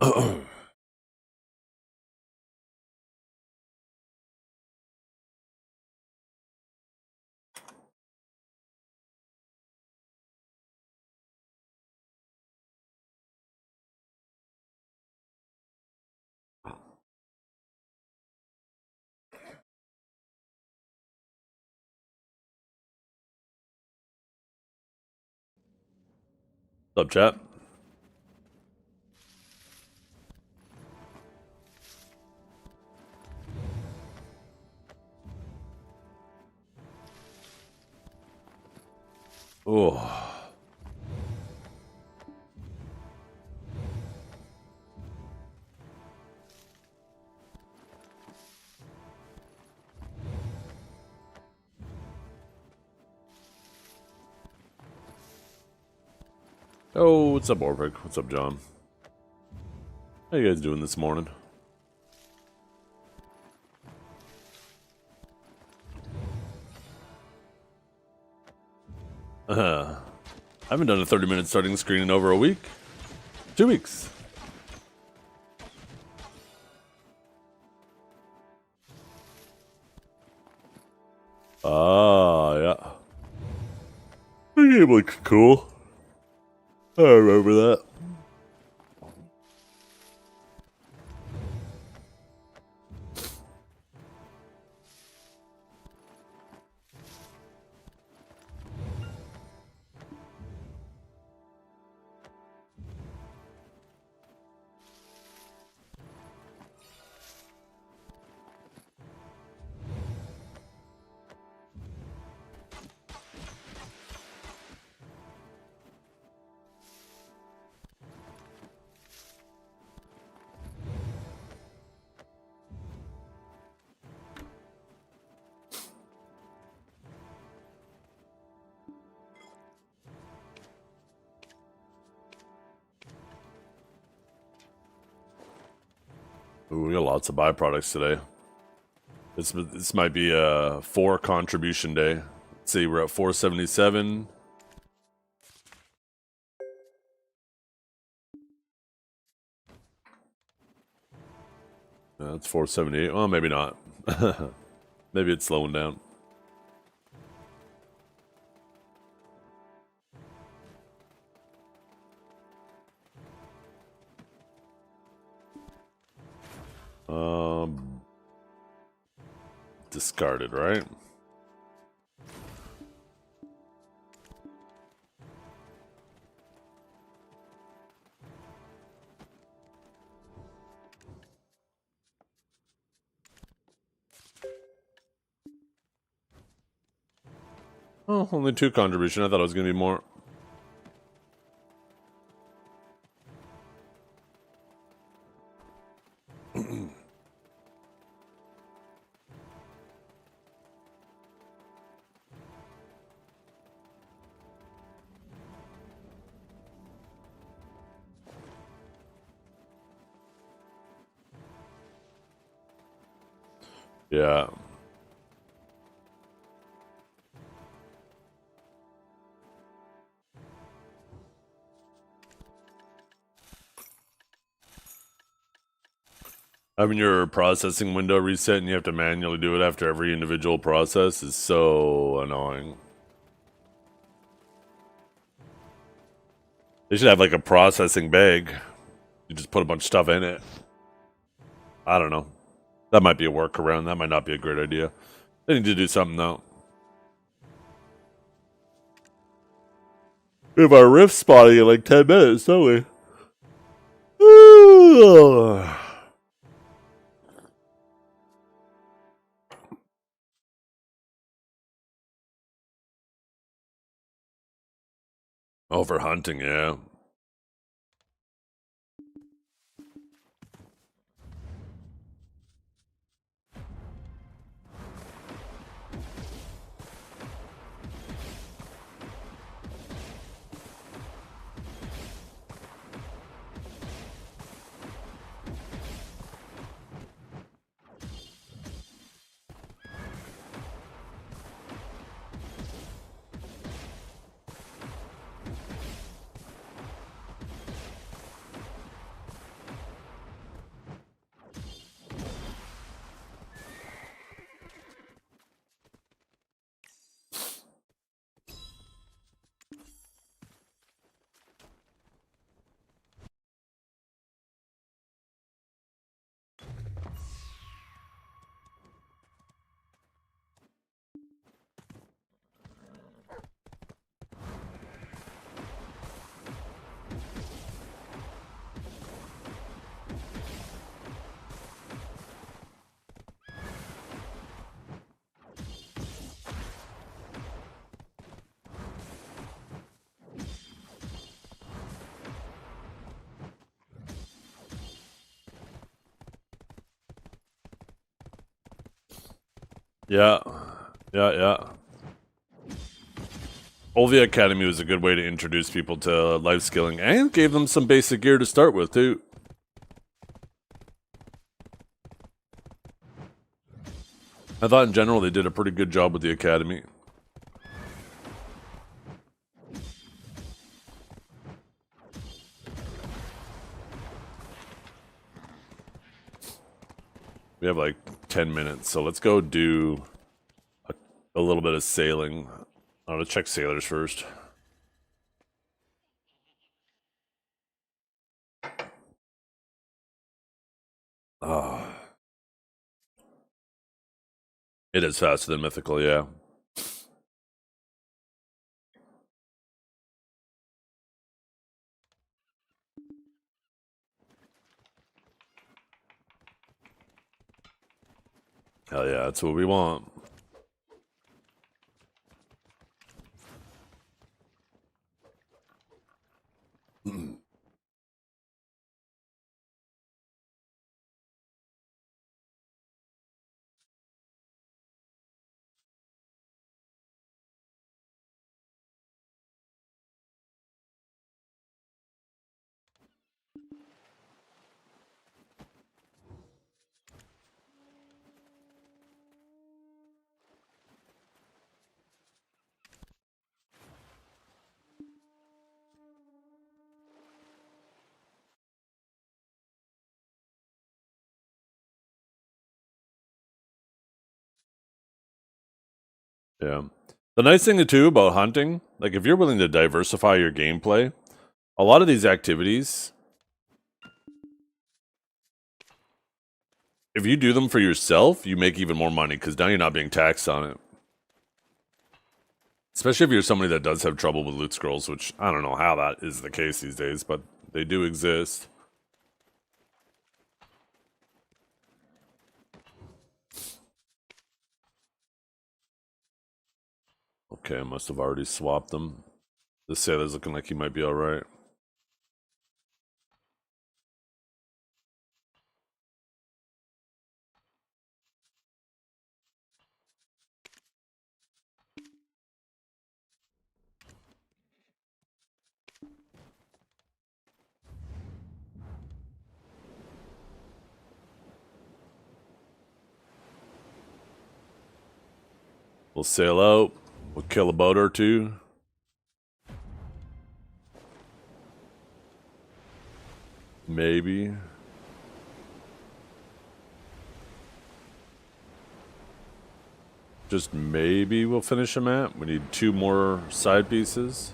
What's up, chat? Oh. Oh, what's up, Orvik? What's up, John? How you guys doing this morning? I haven't done a 30-minute starting screen in over a week. 2 weeks. Ah, yeah. The game looks cool. I remember that. Ooh, we got lots of byproducts today. This might be a 4 contribution day. Let's see, we're at 477. That's 478. Well, maybe not. Maybe it's slowing down. Discarded, right? Oh, only 2 contribution. I thought it was going to be more. Yeah. Having your processing window reset and you have to manually do it after every individual process is so annoying. They should have like a processing bag. You just put a bunch of stuff in it. I don't know. That might be a workaround. That might not be a great idea. They need to do something though. We have our rift spotting in like 10 minutes, don't we? Oh, for hunting, yeah. Yeah. Yeah, yeah. Olvia Academy was a good way to introduce people to life skilling and gave them some basic gear to start with, too. I thought in general they did a pretty good job with the Academy. We have like 10 minutes, so let's go do a little bit of sailing. I'm gonna check sailors first. Oh. It is faster than Mythical, yeah. Hell yeah, that's what we want. Yeah. The nice thing too about hunting, like if you're willing to diversify your gameplay, a lot of these activities, if you do them for yourself, you make even more money because now you're not being taxed on it. Especially if you're somebody that does have trouble with loot scrolls, which I don't know how that is the case these days, but they do exist. Okay, I must have already swapped them. The sailor's looking like he might be alright. We'll sail out. We'll kill a boat or two. Maybe. Just maybe we'll finish a map. We need 2 more side pieces.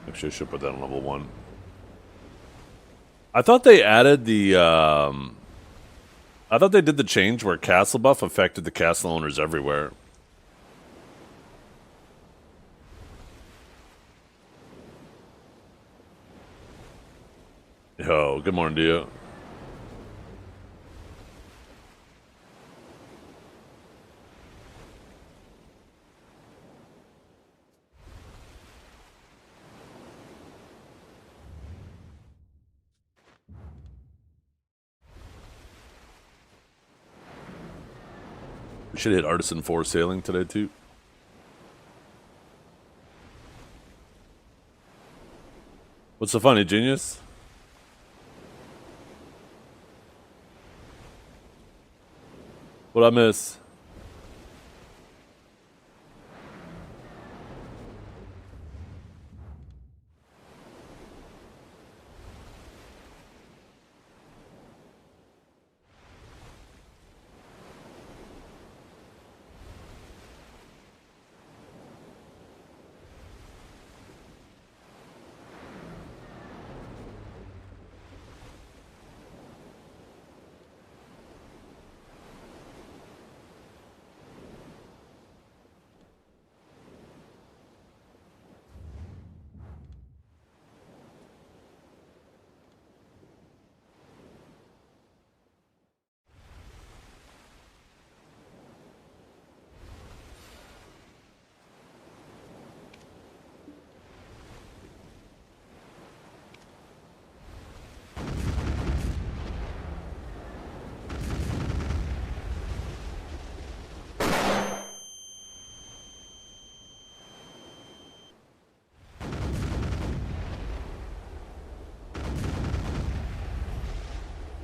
Actually, I should put that on level 1. I thought they added the, I thought they did the change where castle buff affected the castle owners everywhere. Yo, good morning to you. We should hit Artisan 4 sailing today, too. What's so funny, genius? What'd I miss?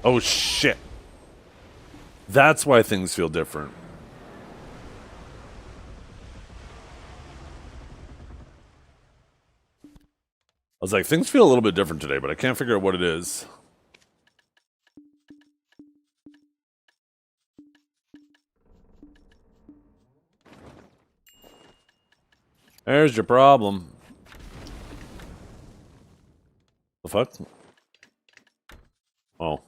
Oh, shit. That's why things feel different. I was like, things feel a little bit different today, but I can't figure out what it is. There's your problem. The fuck? Oh.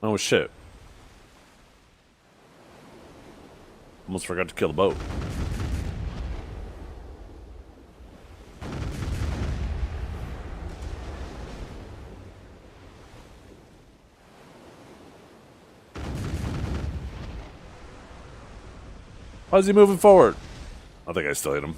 Oh, shit. Almost forgot to kill the boat. Why is he moving forward? I think I still hit him.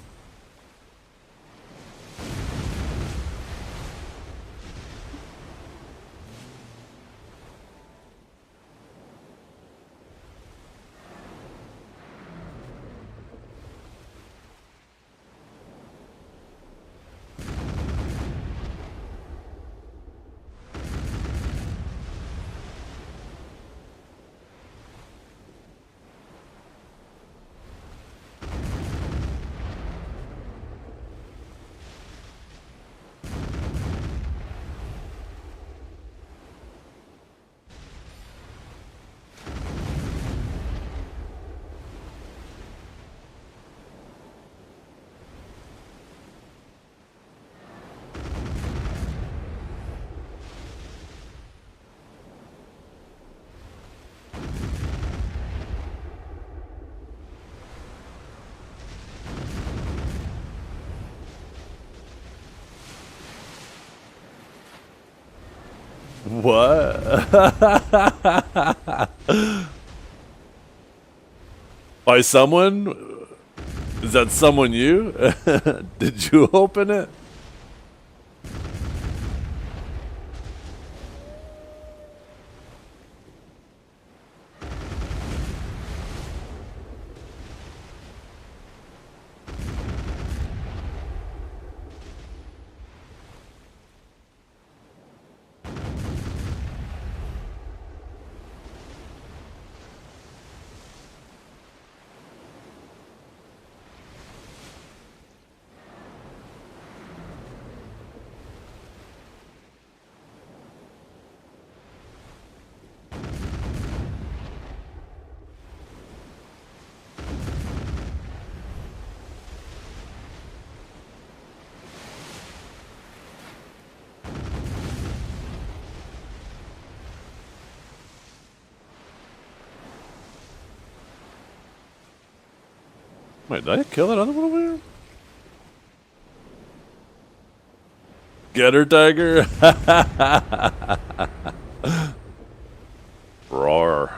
What? By someone? Is that someone you? Did you open it? Wait, did I kill that other one over here? Get her, Tiger! Roar.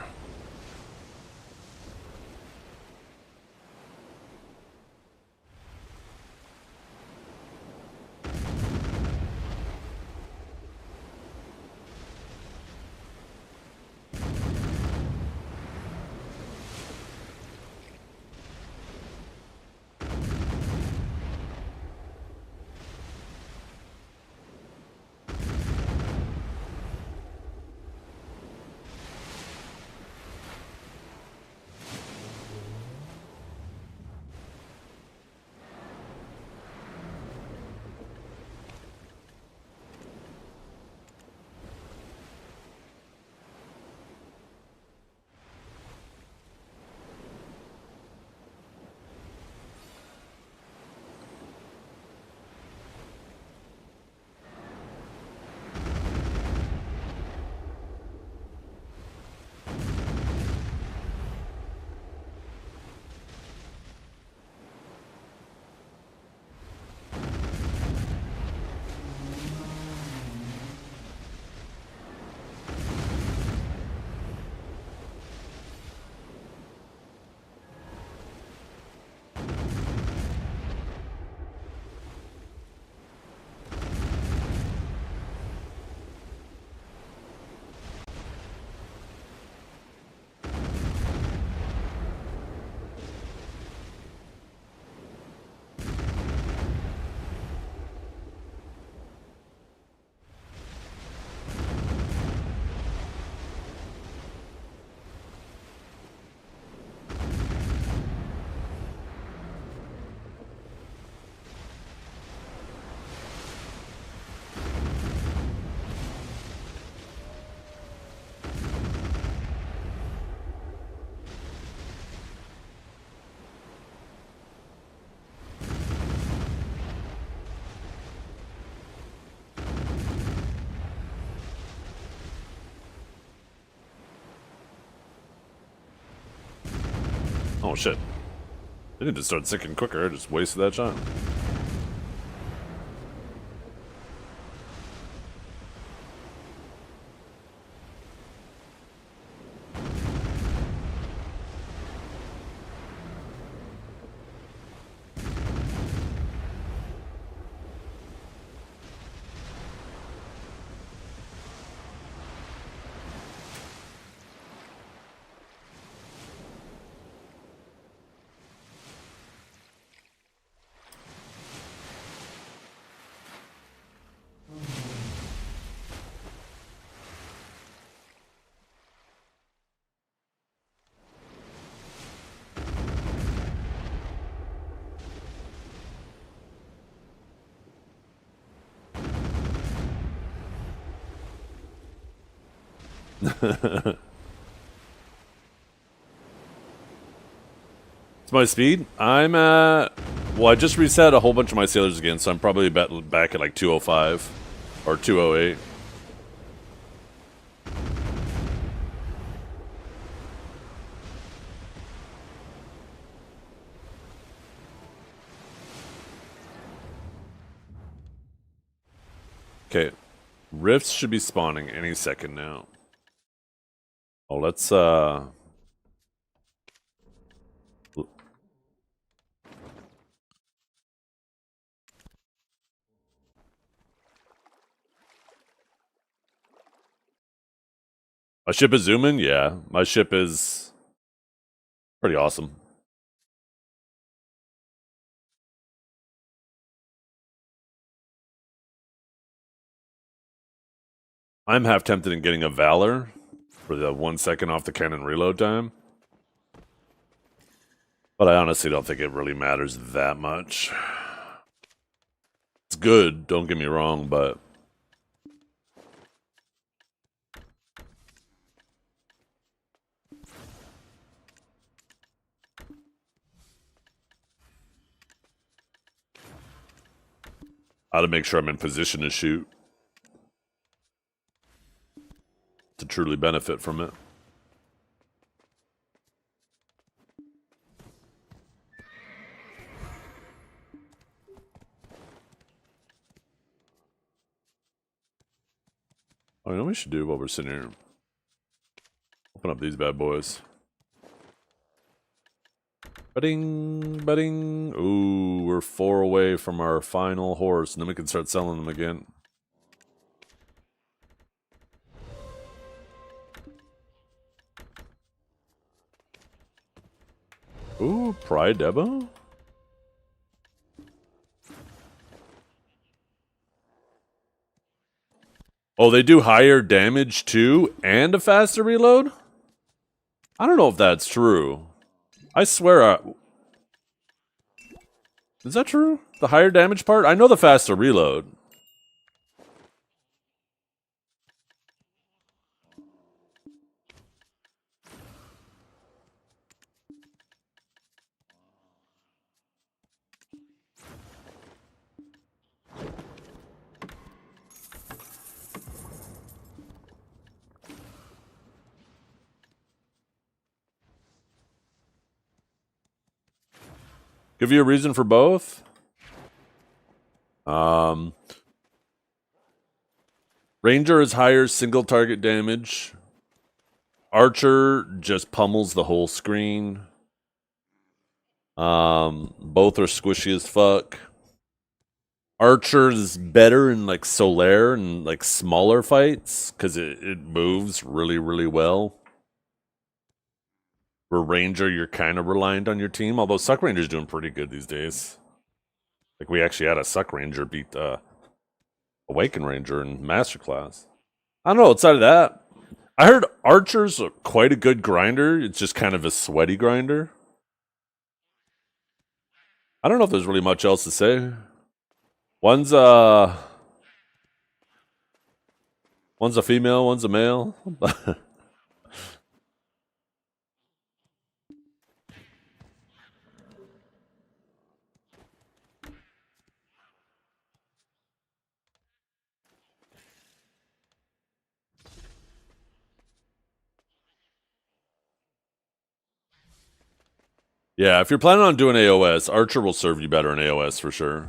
shit. They need to start sinking quicker. I just wasted that shot. It's my speed. I'm at... Well, I just reset a whole bunch of my sailors again, so I'm probably back at like 205 or 208. Okay. Rifts should be spawning any second now. Oh, let's my ship is zooming? Yeah. My ship is pretty awesome. I'm half tempted in getting a Valor for the 1 second off the cannon reload time. But I honestly don't think it really matters that much. It's good, don't get me wrong, but... I ought to make sure I'm in position to shoot. To truly benefit from it. Oh, you know what we should do while we're sitting here? Open up these bad boys. Ba-ding, ba-ding. Ooh, we're 4 away from our final horse, and then we can start selling them again. Ooh, Pride Debo? Oh, they do higher damage too, and a faster reload? I don't know if that's true. I swear is that true? The higher damage part? I know the faster reload. Give you a reason for both? Ranger is higher single target damage. Archer just pummels the whole screen. Both are squishy as fuck. Archer is better in like Solaire and like smaller fights because it moves really, really well. For Ranger, you're kind of reliant on your team, although Suck Ranger's doing pretty good these days. Like, we actually had a Suck Ranger beat Awaken Ranger in Masterclass. I don't know, outside of that, I heard Archer's quite a good grinder. It's just kind of a sweaty grinder. I don't know if there's really much else to say. One's a female, one's a male. Yeah, if you're planning on doing AOS, Archer will serve you better in AOS for sure.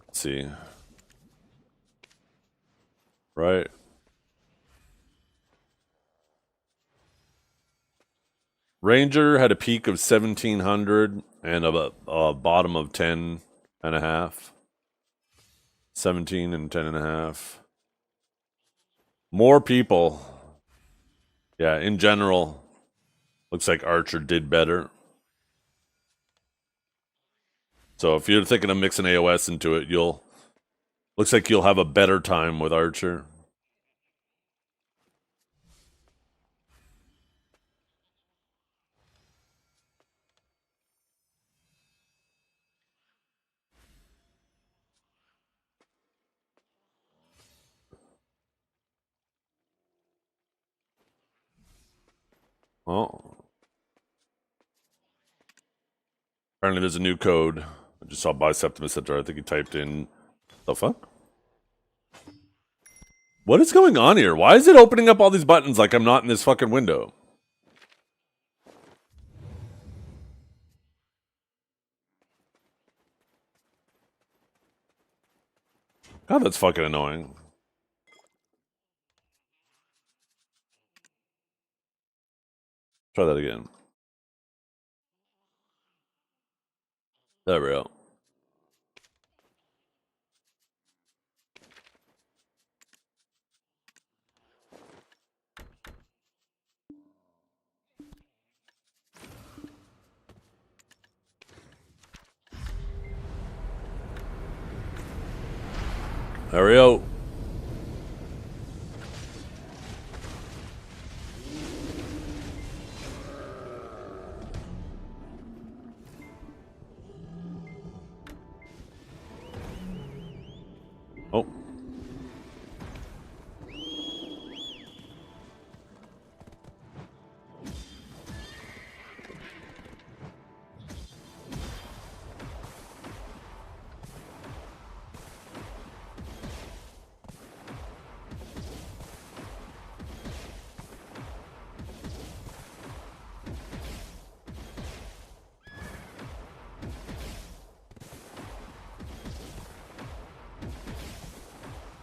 Let's see. Right. Ranger had a peak of 1700 and a bottom of 10 and a half. 17 and 10 and a half. More people. Yeah, in general, looks like Archer did better. So if you're thinking of mixing AOS into it, looks like you'll have a better time with Archer. Oh. Apparently there's a new code. I just saw Biceptimus Center. I think he typed in the fuck? What is going on here? Why is it opening up all these buttons like I'm not in this fucking window? God, that's fucking annoying. Try that again. There we go. There we go. Oh.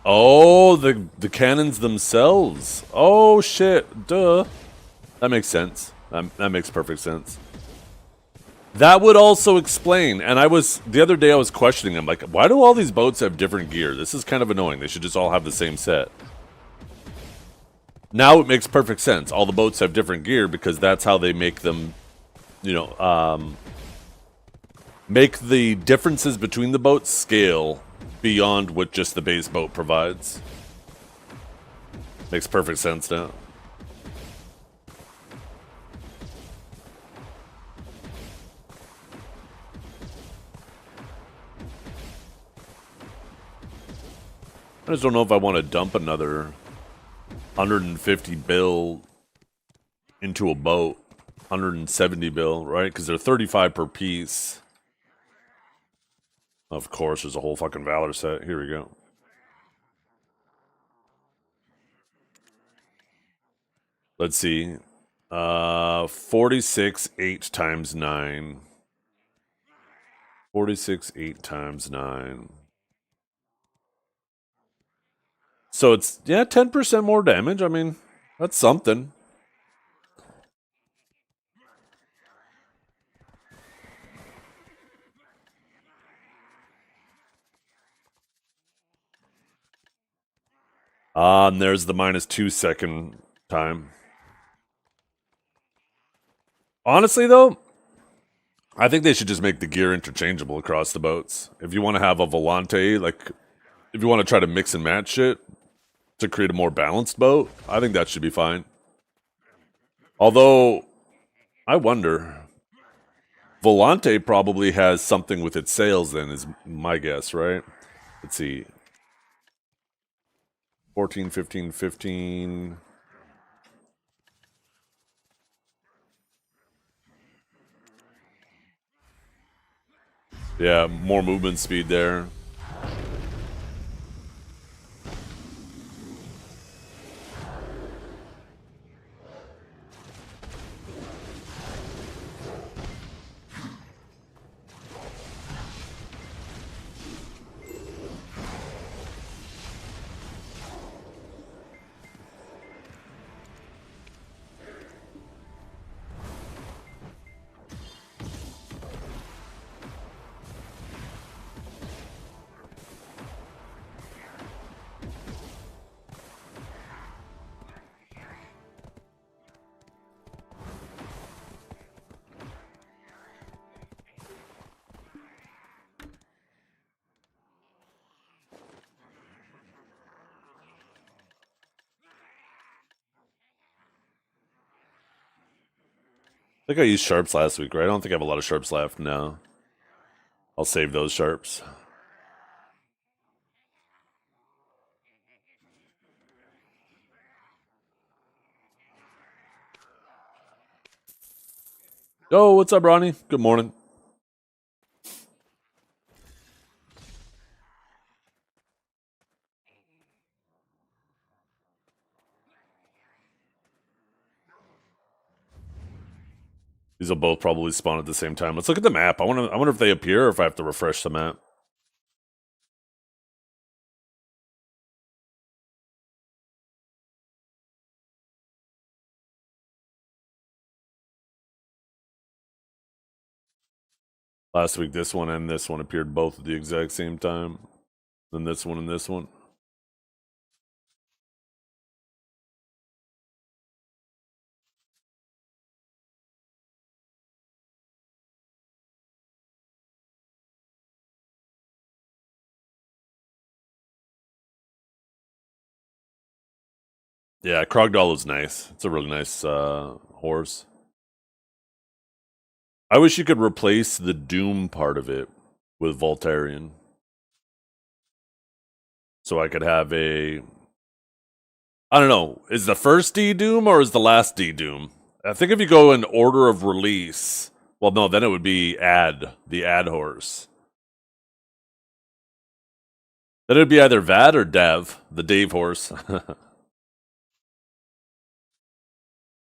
Oh, the cannons themselves. Oh shit. Duh. That makes sense. That makes perfect sense. That would also explain, and the other day I was questioning them, like, why do all these boats have different gear? This is kind of annoying. They should just all have the same set. Now it makes perfect sense. All the boats have different gear because that's how they make them, make the differences between the boats scale beyond what just the base boat provides. Makes perfect sense now. I just don't know if I want to dump another 150 bill into a boat. 170 bill, right? Because they're 35 per piece. Of course, there's a whole fucking Valor set. Here we go. Let's see. 46 8 times 9. 46 8 times 9. So it's, yeah, 10% more damage. I mean, that's something. And there's the -2 second time. Honestly, though, I think they should just make the gear interchangeable across the boats. If you want to have a Volante, like, if you want to try to mix and match it to create a more balanced boat, I think that should be fine. Although, I wonder. Volante probably has something with its sails then, is my guess, right? Let's see. 14, 15, 15. Yeah, more movement speed there. I think I used sharps last week, right? I don't think I have a lot of sharps left. No. I'll save those sharps. Oh, what's up, Ronnie? Good morning. These will both probably spawn at the same time. Let's look at the map. I wonder if they appear or if I have to refresh the map. Last week, this one and this one appeared both at the exact same time. Then this one and this one. Yeah, Krogdal is nice. It's a really nice horse. I wish you could replace the Doom part of it with Voltarian. So I could have a... I don't know. Is the first D Doom or is the last D Doom? I think if you go in order of release... Well, no, then it would be the ad horse. Then it would be either Vad or Dev, the Dave horse.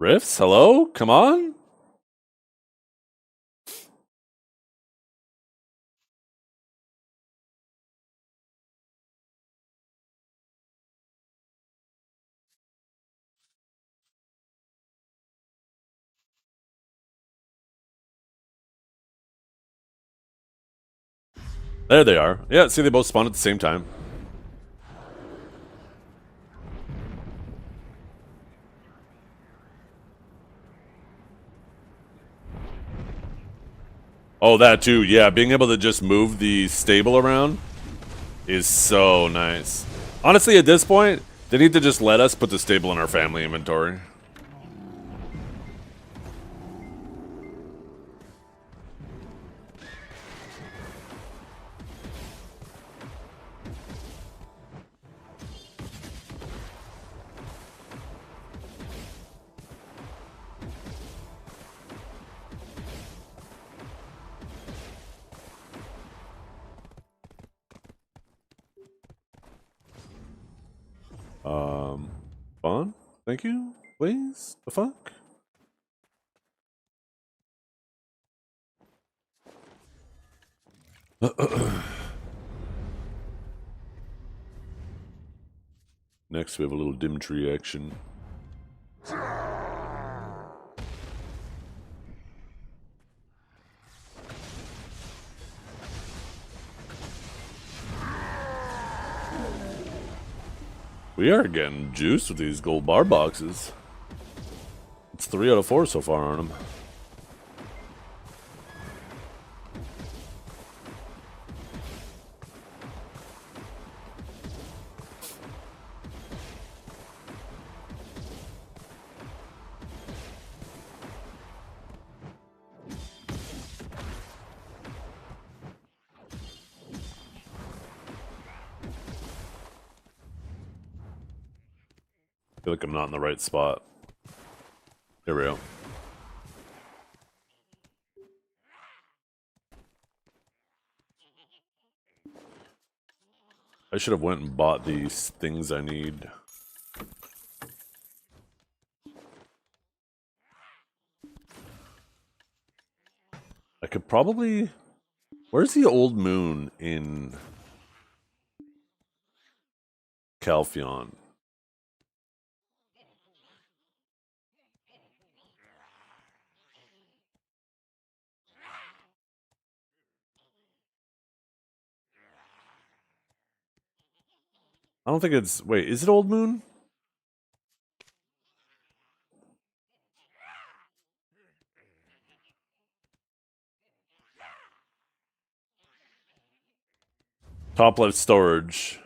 Rifts, hello? Come on? There they are. Yeah, see, they both spawn at the same time. Oh, that too. Yeah, being able to just move the stable around is so nice. Honestly, at this point, they need to just let us put the stable in our family inventory. Fun? Thank you, please? The fuck? Next, we have a little dim tree action. We are getting juiced with these gold bar boxes. It's 3 out of 4 so far on them. I feel like I'm not in the right spot. Here we go. I should have went and bought these things I need. I could probably... Where's the old moon in Calphion? I don't think it's... Wait, is it Old Moon? Top left storage.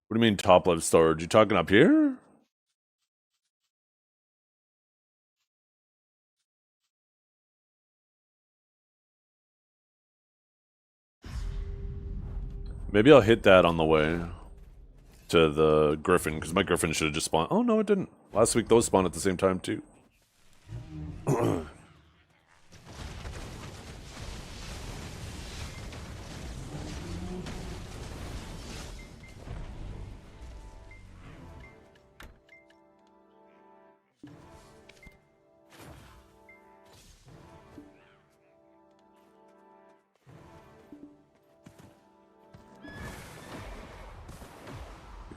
What do you mean top left storage? You talking up here? Maybe I'll hit that on the way to the Griffin, because my Griffin should have just spawned. Oh, no, it didn't. Last week, those spawned at the same time, too.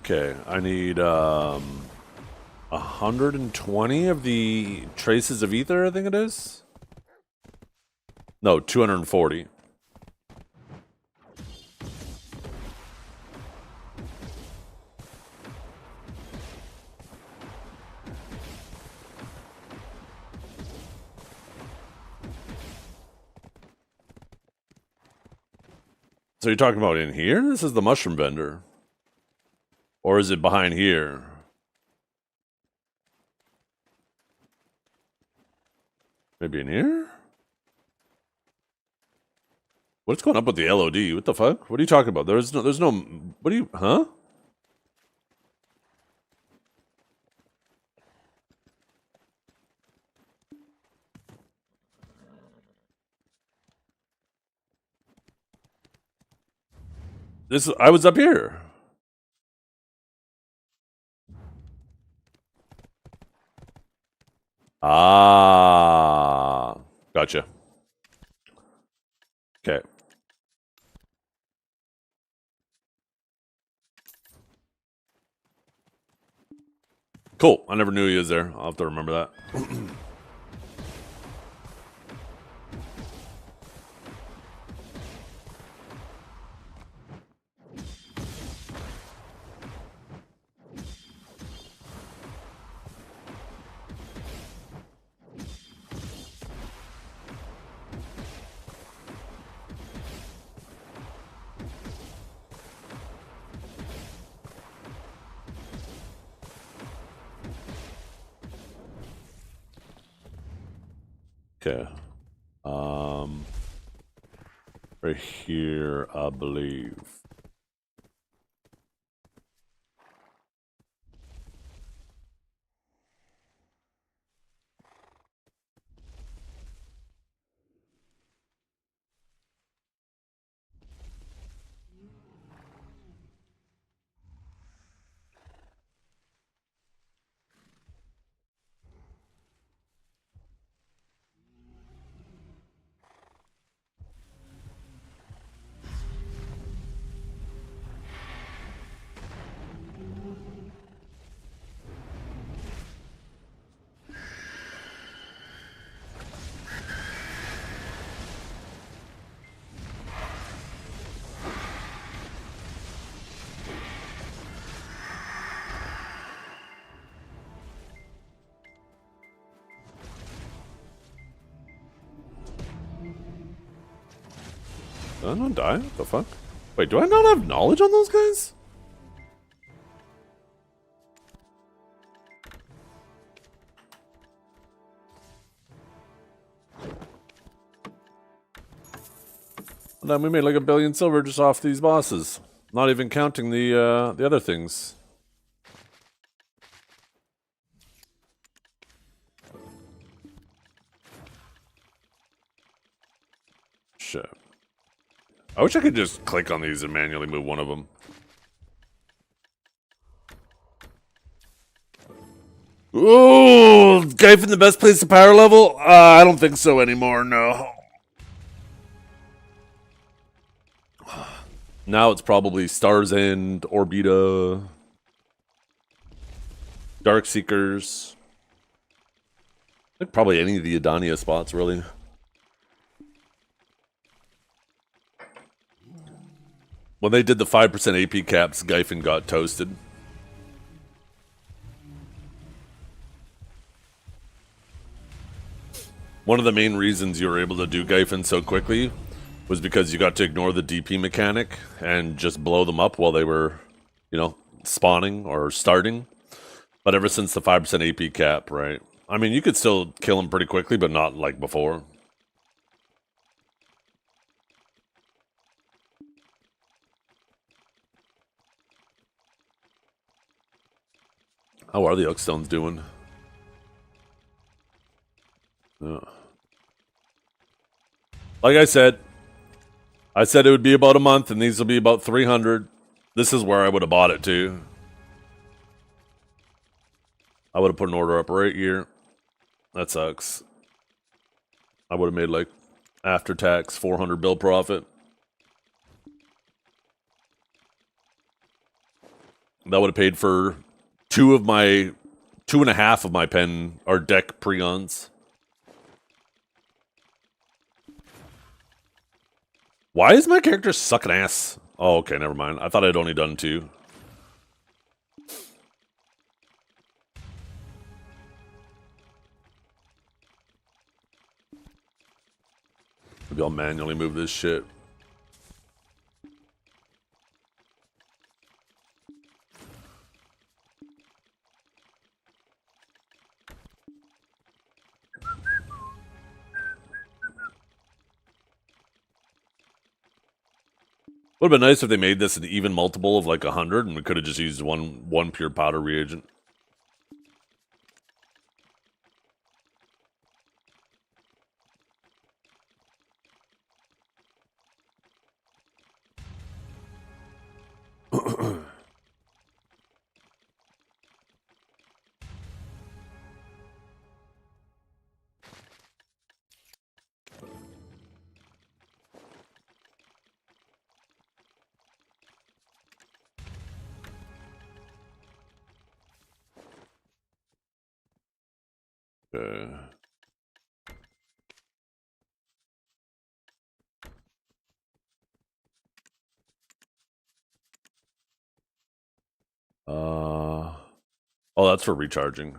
Okay, I need 120 of the traces of ether, I think it is. No, 240. So you're talking about in here? This is the mushroom vendor. Or is it behind here? Maybe in here? What's going up with the LOD? What the fuck? What are you talking about? There's no, what are you, huh? I was up here. Ah, gotcha. Okay. Cool. I never knew he was there. I'll have to remember that. Okay. Right here, I believe. Did I not die? What the fuck? Wait, do I not have knowledge on those guys? Well, then we made like 1 billion silver just off these bosses. Not even counting the other things. Shit. I wish I could just click on these and manually move one of them. Ooh, guy from the best place to power level? I don't think so anymore, no. Now it's probably Star's End, Orbita, Darkseekers. I think probably any of the Adania spots, really. When they did the 5% AP caps, Gyfin got toasted. One of the main reasons you were able to do Gyfin so quickly was because you got to ignore the DP mechanic and just blow them up while they were, you know, spawning or starting. But ever since the 5% AP cap, right? I mean, you could still kill them pretty quickly, but not like before. How are the Oakstones doing? Yeah. Like I said it would be about a month, and these will be about 300. This is where I would have bought it too. I would have put an order up right here. That sucks. I would have made like after tax 400 bill profit. That would have paid for 2.5 of my pen or deck preons. Why is my character sucking ass? Oh, okay, never mind. I thought I'd only done 2. Maybe I'll manually move this shit. Would have been nice if they made this an even multiple of like 100, and we could have just used one pure powder reagent. Okay. Oh, that's for recharging.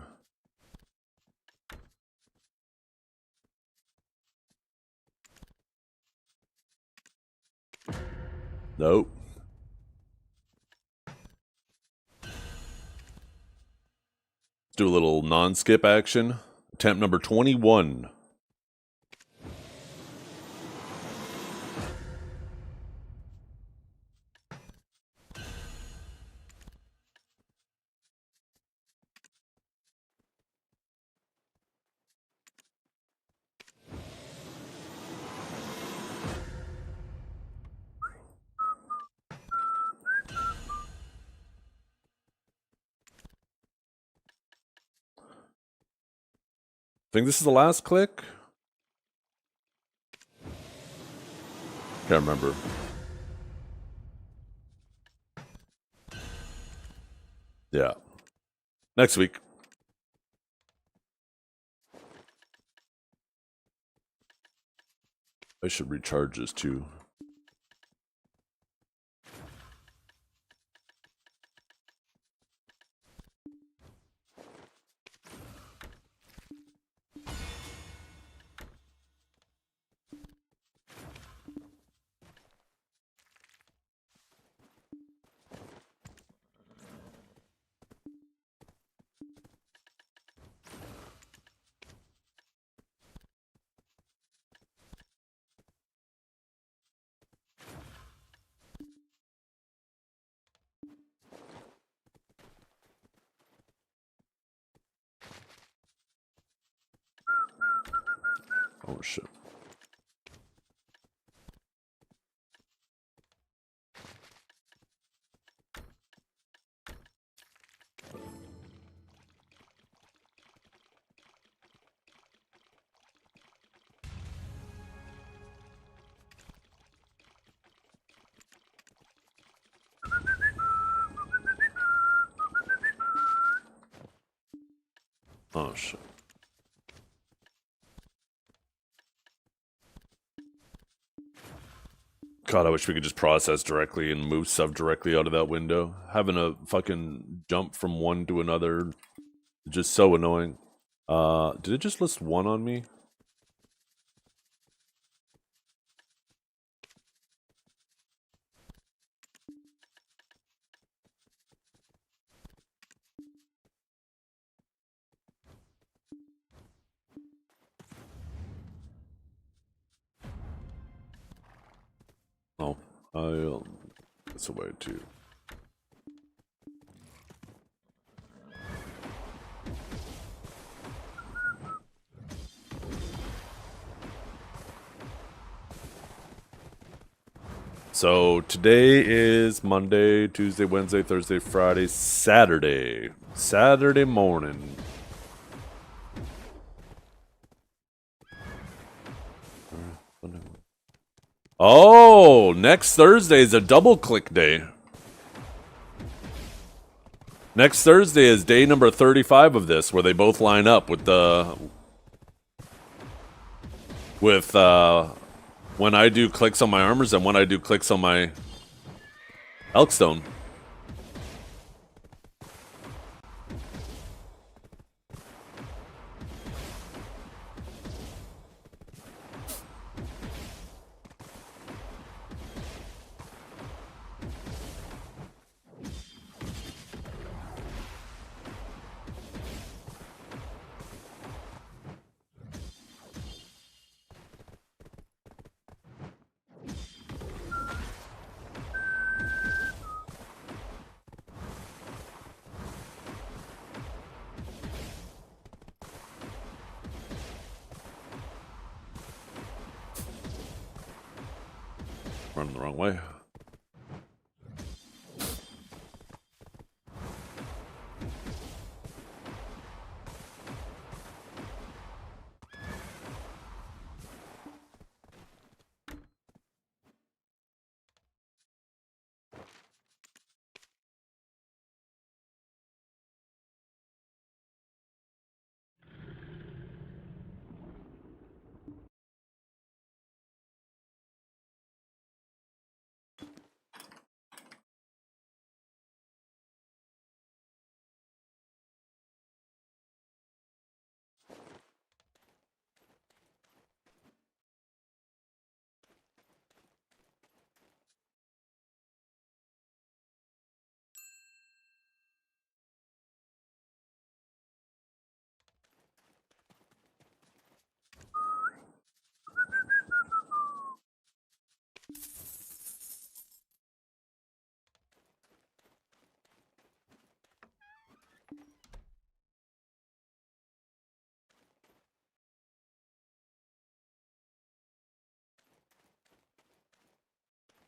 Nope. Let's do a little non-skip action. Attempt number 21. Think this is the last click? Can't remember. Yeah. Next week. I should recharge this too. Oh shit. Oh shit. God, I wish we could just process directly and move stuff directly out of that window. Having a fucking jump from one to another is just so annoying. Did it just list 1 on me? Oh, I'll... That's a way too. So today is Monday, Tuesday, Wednesday, Thursday, Friday, Saturday. Saturday morning. Oh, next Thursday is a double click day. Next Thursday is day number 35 of this, where they both line up with when I do clicks on my armors and when I do clicks on my Elkstone. Running the wrong way.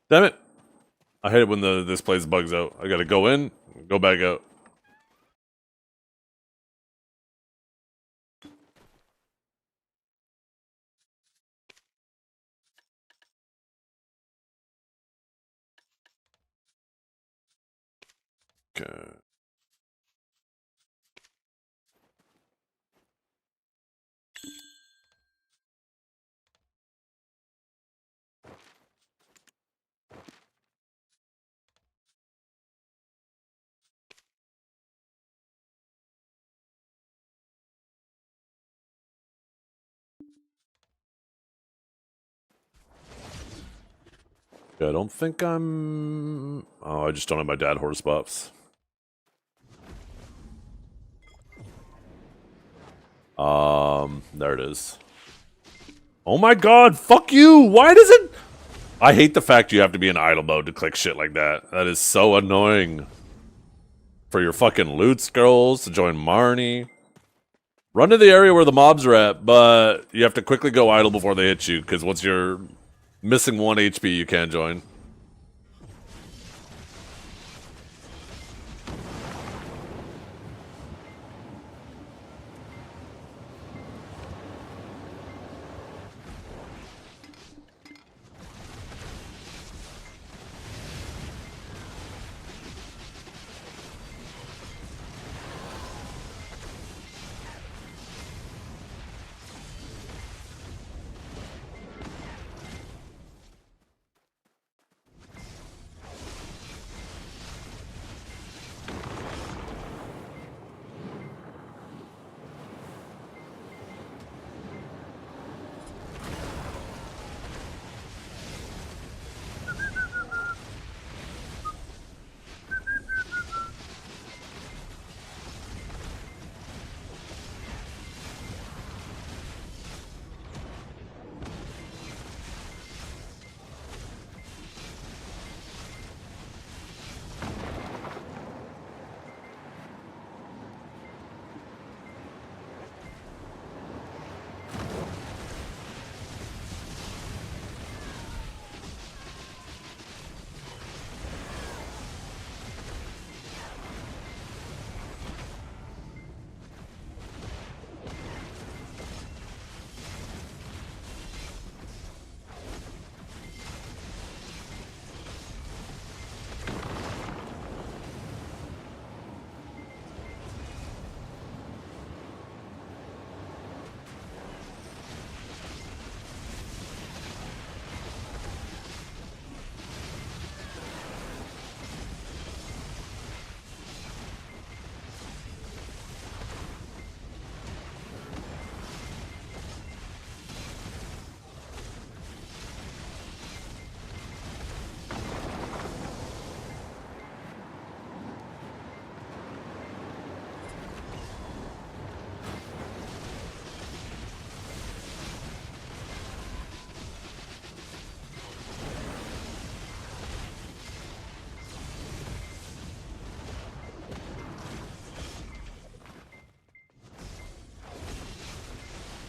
Damn it! I hate it when this place bugs out. I gotta go in, go back out. Okay. Yeah, I don't think I'm... Oh, I just don't have my dad horse buffs. There it is. Oh my god, fuck you! Why does it... I hate the fact you have to be in idle mode to click shit like that. That is so annoying. For your fucking loot scrolls, to join Marnie. Run to the area where the mobs are at, but you have to quickly go idle before they hit you, because once you're missing 1 HP, you can't join.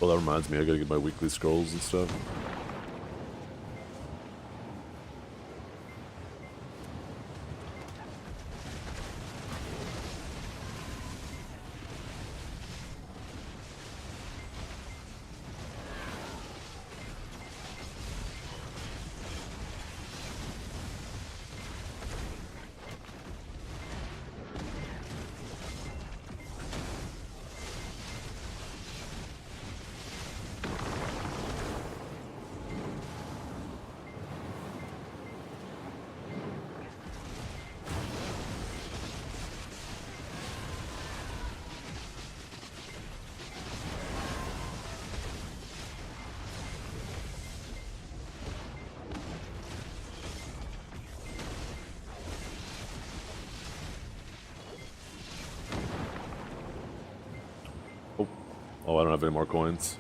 Oh, that reminds me, I gotta get my weekly scrolls and stuff. Oh, I don't have any more coins.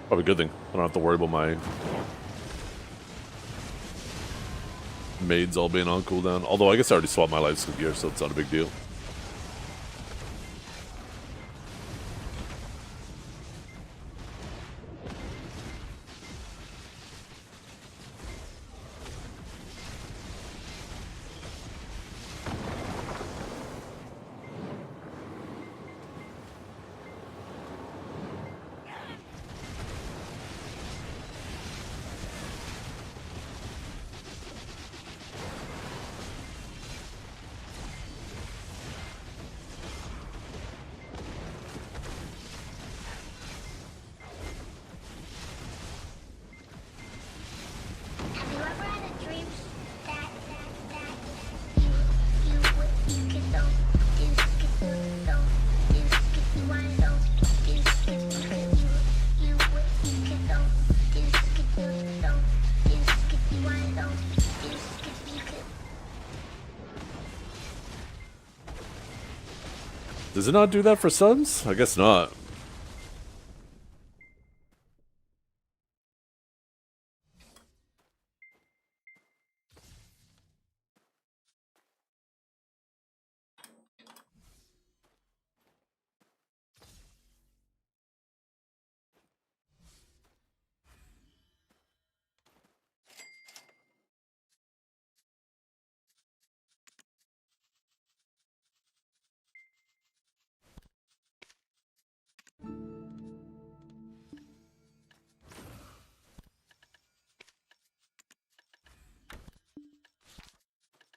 Probably a good thing. I don't have to worry about my maids all being on cooldown. Although I guess I already swapped my life gear, so it's not a big deal. Does it not do that for subs? I guess not.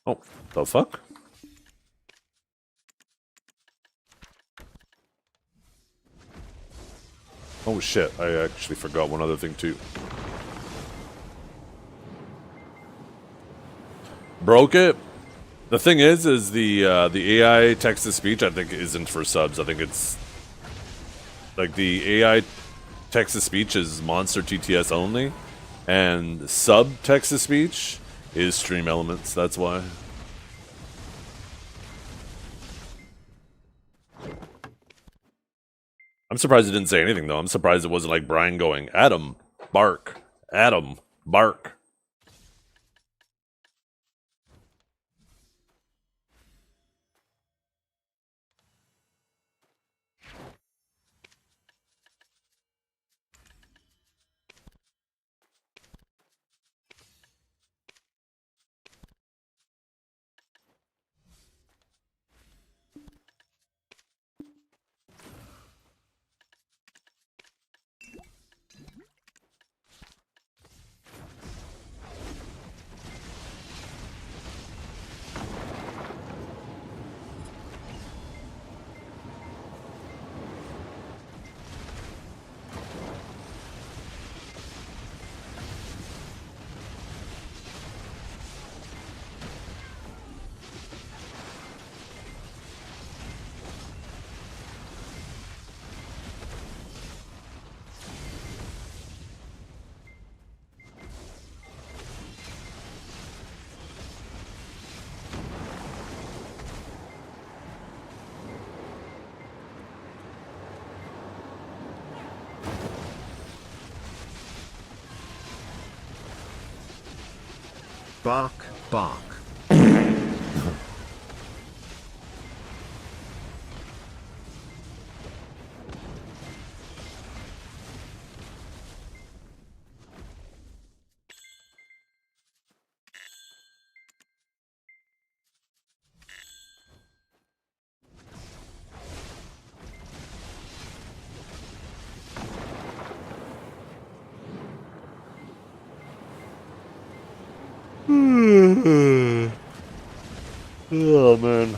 Oh, the fuck? Oh shit, I actually forgot one other thing too. Broke it? The thing is the AI text-to-speech I think isn't for subs. I think it's like the AI text-to-speech is monster TTS only, and sub text-to-speech is stream elements. That's why. I'm surprised it didn't say anything though. I'm surprised it wasn't like Brian going, Adam, bark, Adam, bark. Bark, bark. Oh man.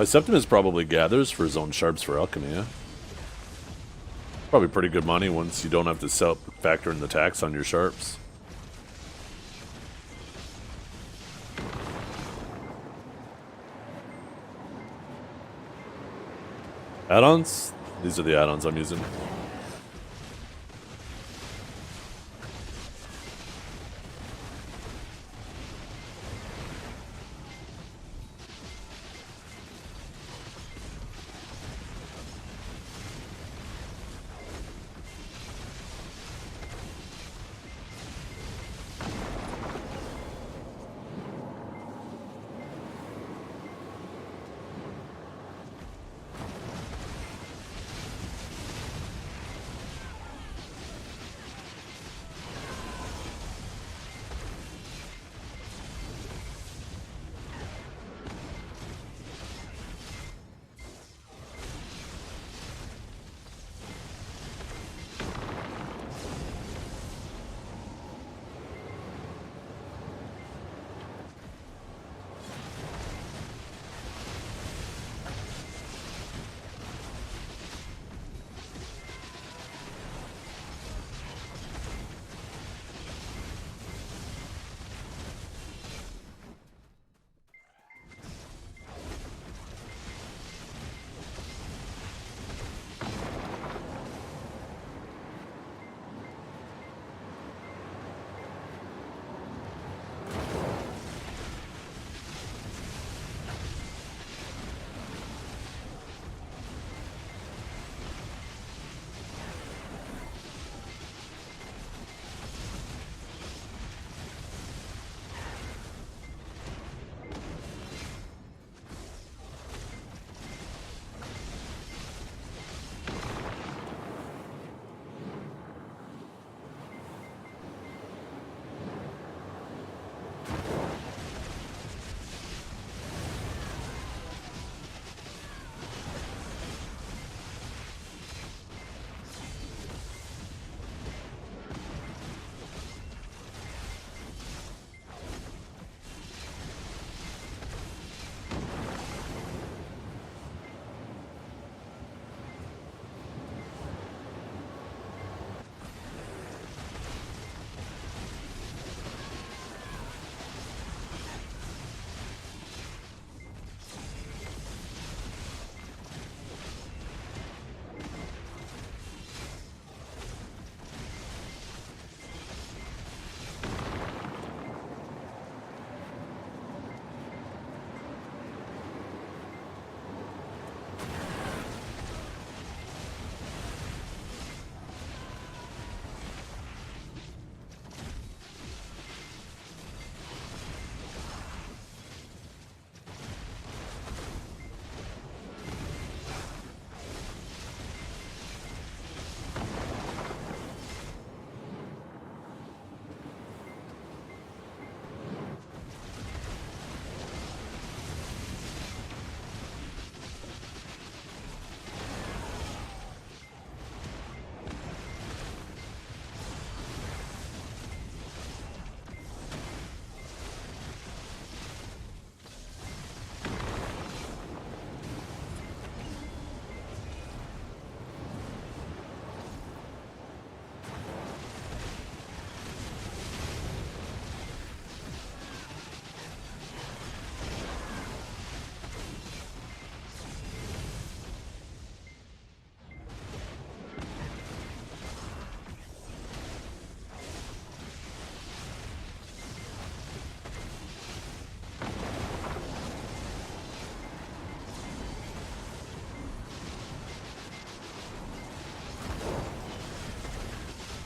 Septimus probably gathers for his own sharps for alchemy, yeah? Probably pretty good money once you don't have to factor in the tax on your sharps. Add-ons? These are the add-ons I'm using.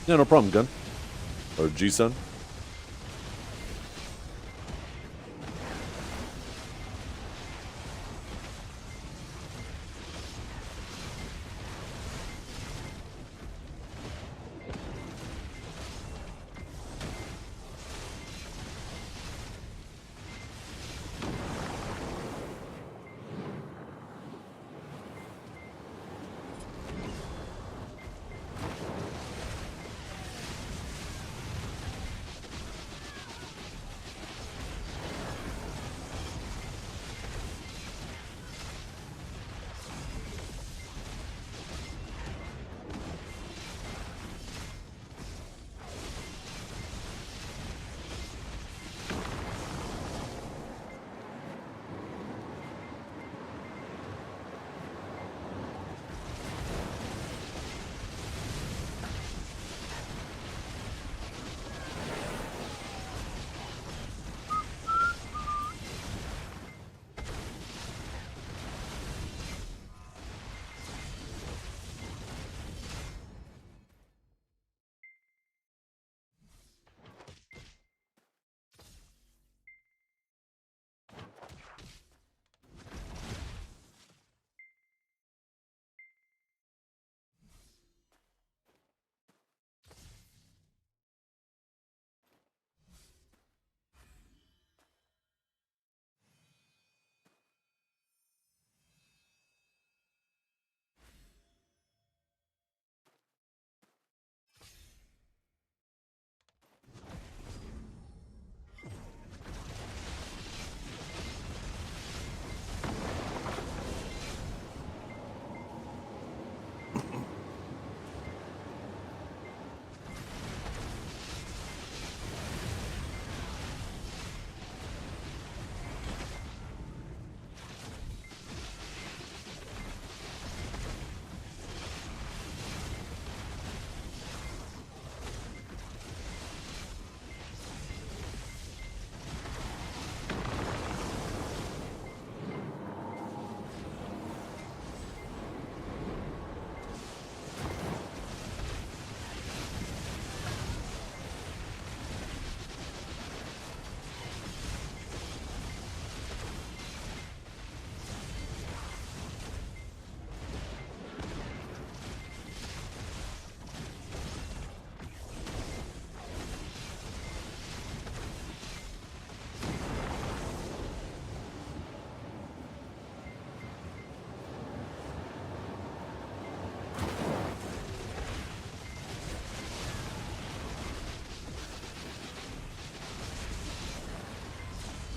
Yeah, no problem, Gun. Or G-Sun.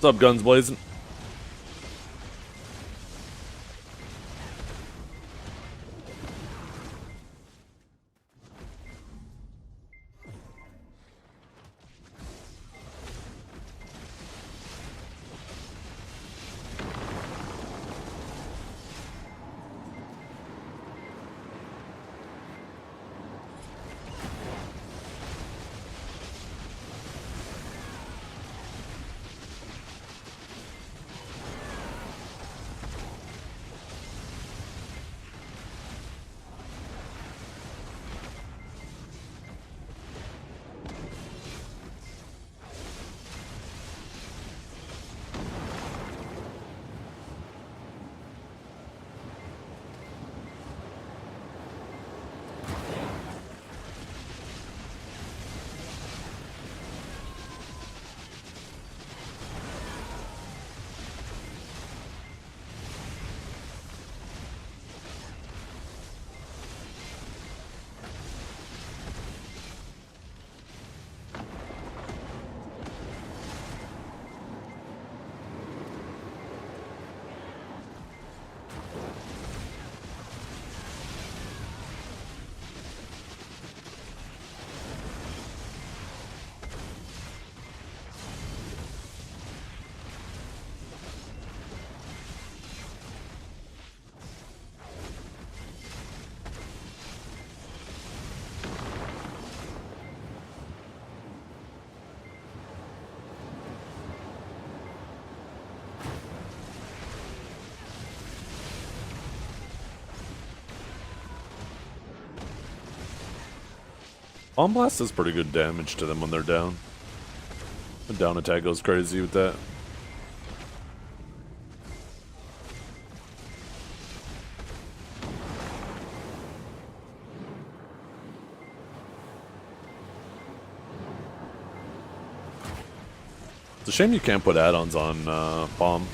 What's up, Guns Blazing? Bomb Blast does pretty good damage to them when they're down. The down attack goes crazy with that. It's a shame you can't put add-ons on Bomb.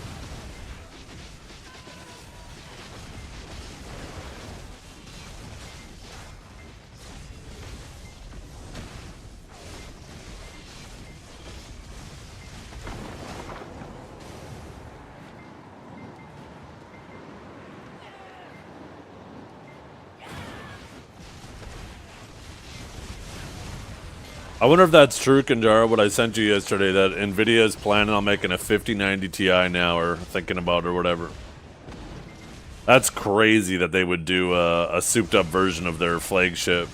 I wonder if that's true, Kanjara, what I sent you yesterday, that NVIDIA is planning on making a 5090 Ti now, or thinking about, or whatever. That's crazy that they would do a souped-up version of their flagship.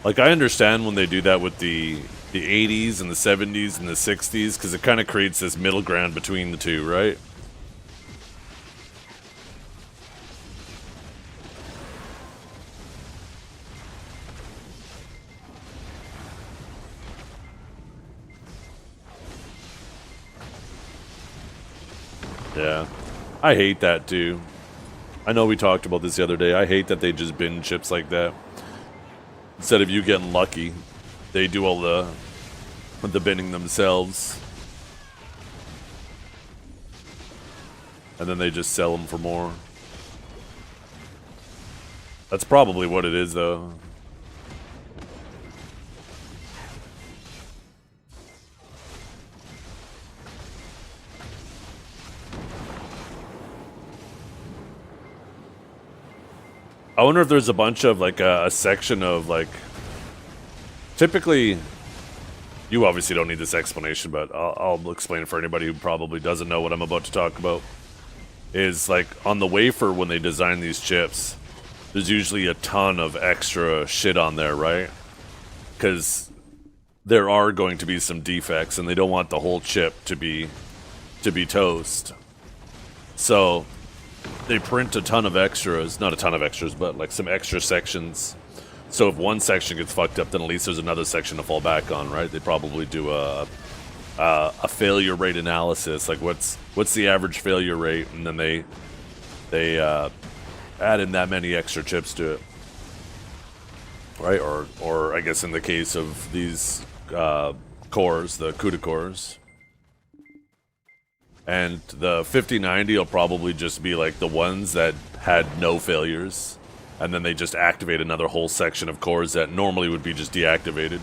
Like, I understand when they do that with the 80s and the 70s and the 60s, because it kind of creates this middle ground between the two, right? Yeah, I hate that too. I know we talked about this the other day. I hate that they just bin chips like that. Instead of you getting lucky, they do all the binning themselves. And then they just sell them for more. That's probably what it is, though. I wonder if there's a bunch of, like, a section of, like... Typically, you obviously don't need this explanation, but I'll explain it for anybody who probably doesn't know what I'm about to talk about. Is, like, on the wafer when they design these chips, there's usually a ton of extra shit on there, right? Because there are going to be some defects, and they don't want the whole chip to be toast. So... they print a ton of extras, not a ton of extras, but like some extra sections. So if one section gets fucked up, then at least there's another section to fall back on, right? They probably do a failure rate analysis, like what's the average failure rate, and then they add in that many extra chips to it, right? Or I guess in the case of these cores, the CUDA cores. And the 5090 will probably just be like the ones that had no failures. And then they just activate another whole section of cores that normally would be just deactivated.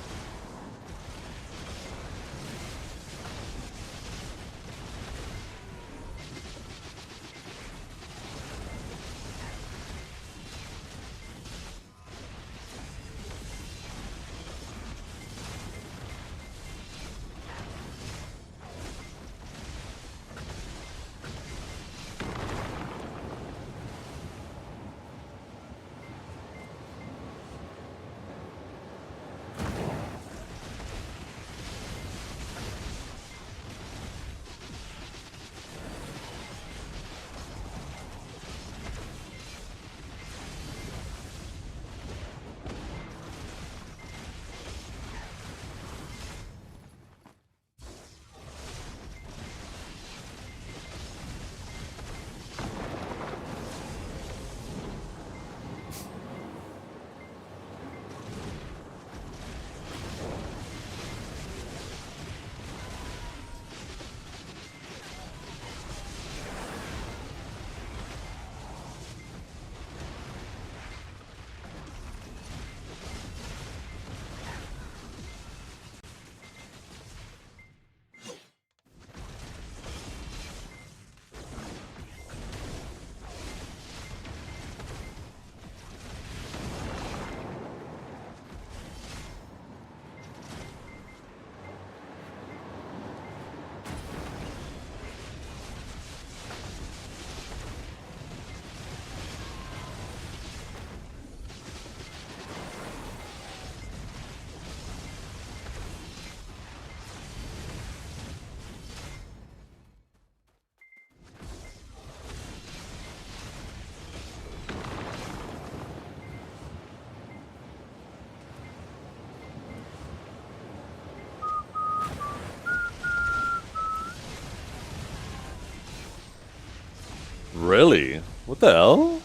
Really? What the hell?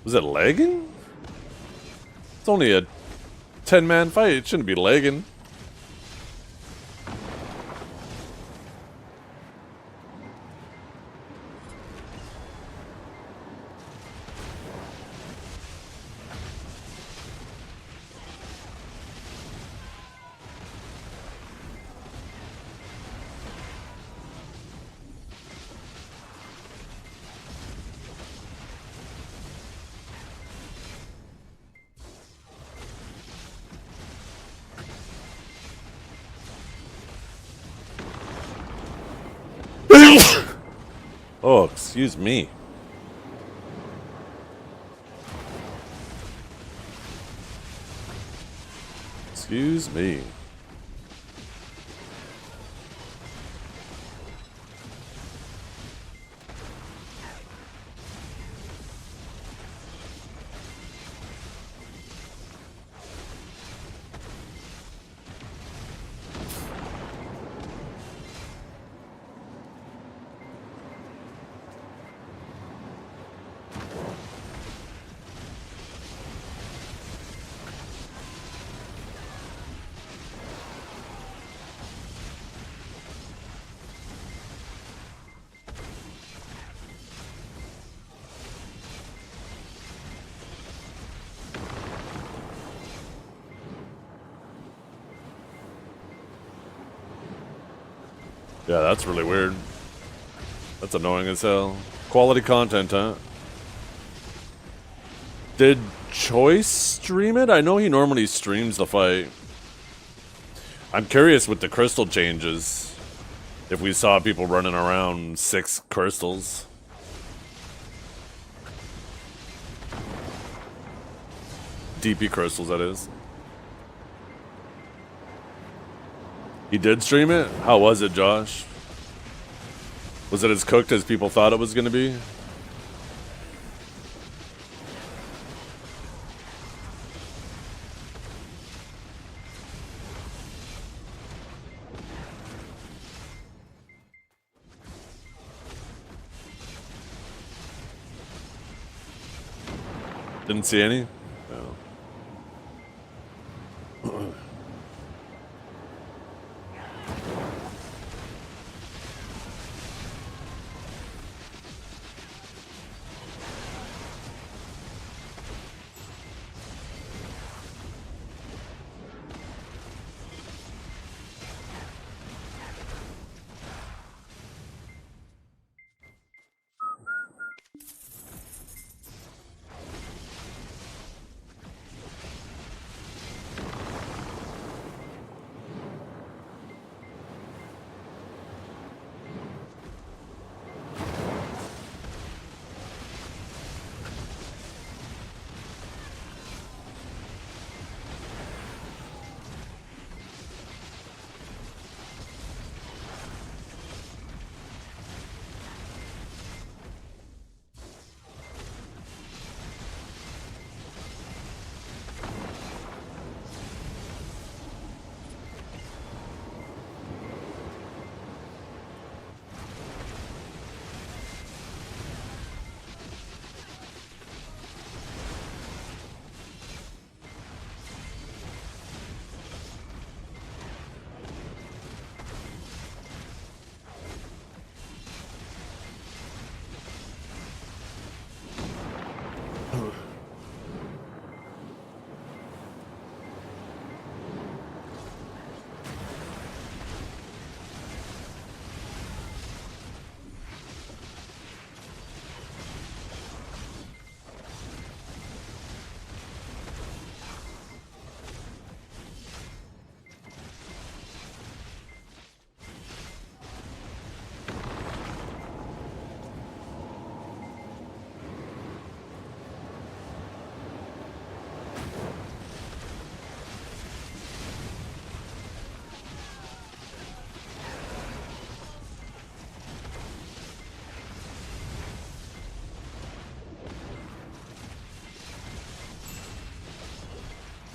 Was it lagging? It's only a 10-man fight. It shouldn't be lagging. Oh, excuse me. Excuse me. Yeah, that's really weird. That's annoying as hell. Quality content, huh? Did Choice stream it? I know he normally streams the fight. I'm curious with the crystal changes. If we saw people running around 6 crystals. DP crystals, that is. He did stream it? How was it, Josh? Was it as cooked as people thought it was going to be? Didn't see any? No.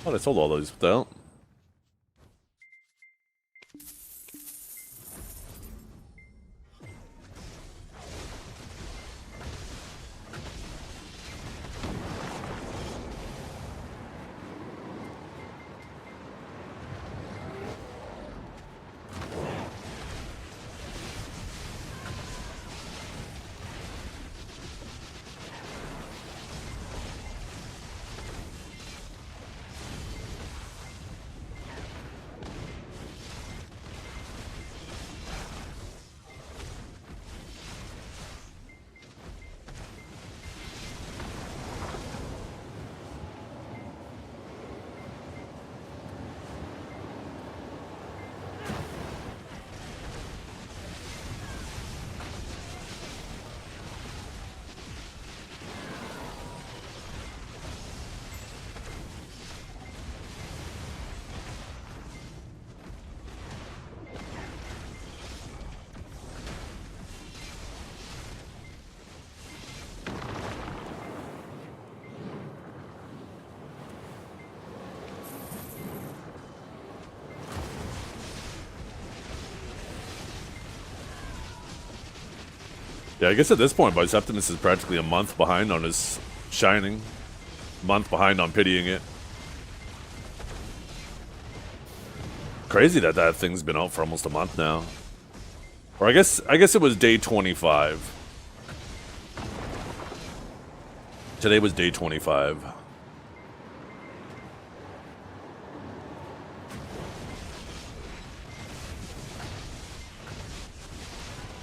Oh, they sold all those. What the hell? Yeah, I guess at this point, Biseptimus is practically a month behind on his shining. Month behind on pitying it. Crazy that that thing's been out for almost a month now. Or I guess it was day 25. Today was day 25.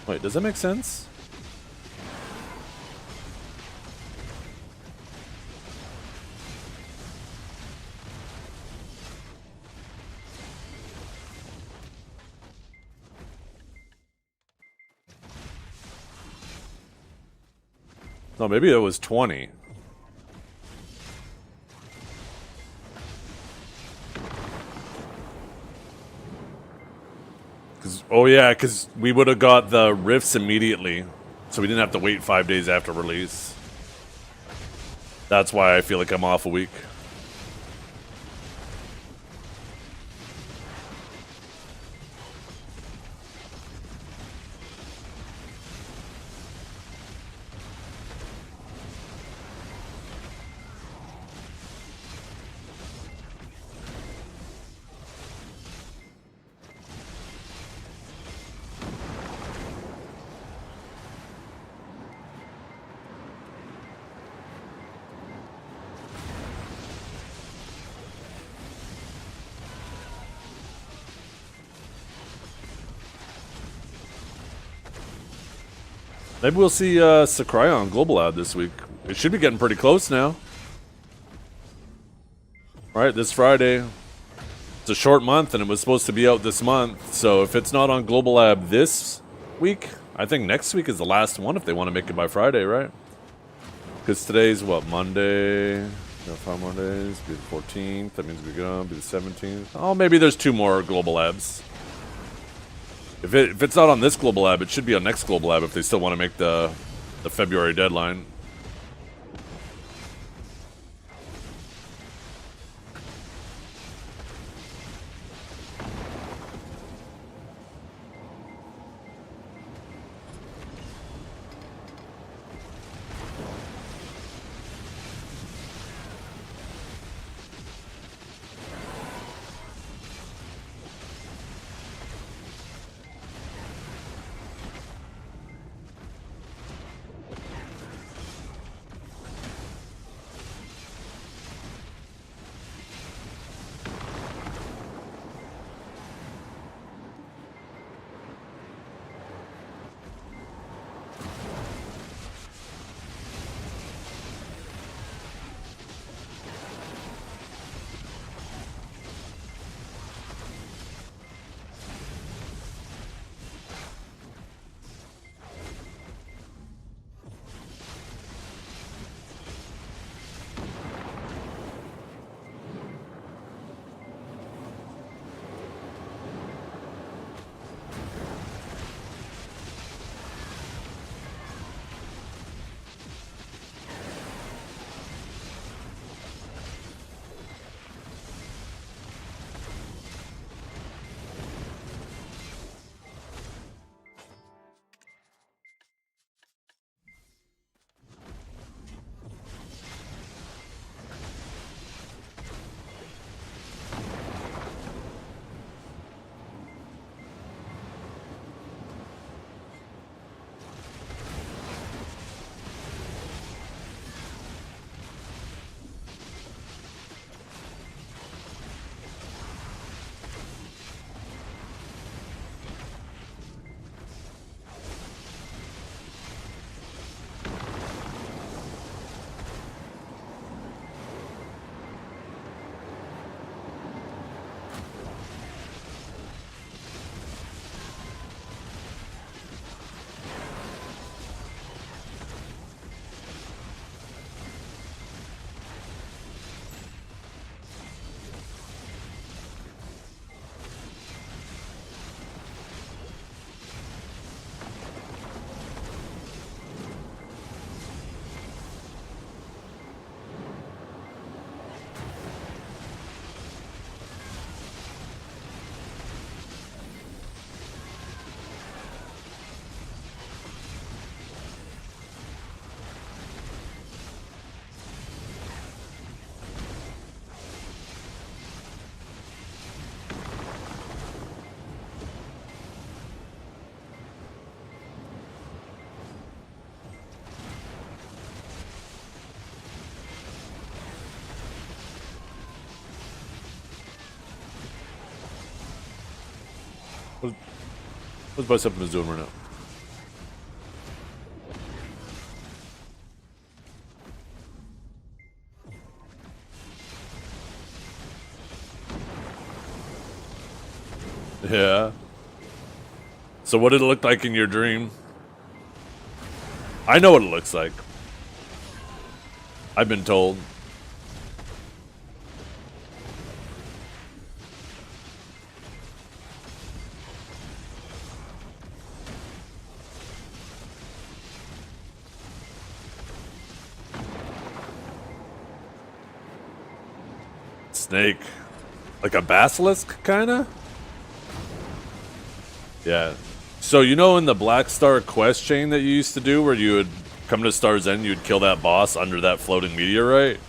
Wait, does that make sense? No, maybe it was 20. Oh yeah, because we would have got the rifts immediately, so we didn't have to wait 5 days after release. That's why I feel like I'm off a week. Maybe we'll see Sakurai on Global Ad this week. It should be getting pretty close now. Right, this Friday. It's a short month, and it was supposed to be out this month. So if it's not on Global Lab this week, I think next week is the last one if they want to make it by Friday, right? Because today's, what, Monday? We got 5 more days. Be the 14th. That means we're going to be the 17th. Oh, maybe there's 2 more Global Labs. If it's not on this Global Lab, it should be on next Global Lab if they still want to make the February deadline. What's Bicep doing right now? Yeah. So what did it look like in your dream? I know what it looks like. I've been told. Snake. Like a basilisk, kinda? Yeah. So you know in the Black Star quest chain that you used to do where you would come to Star's End, you'd kill that boss under that floating meteorite?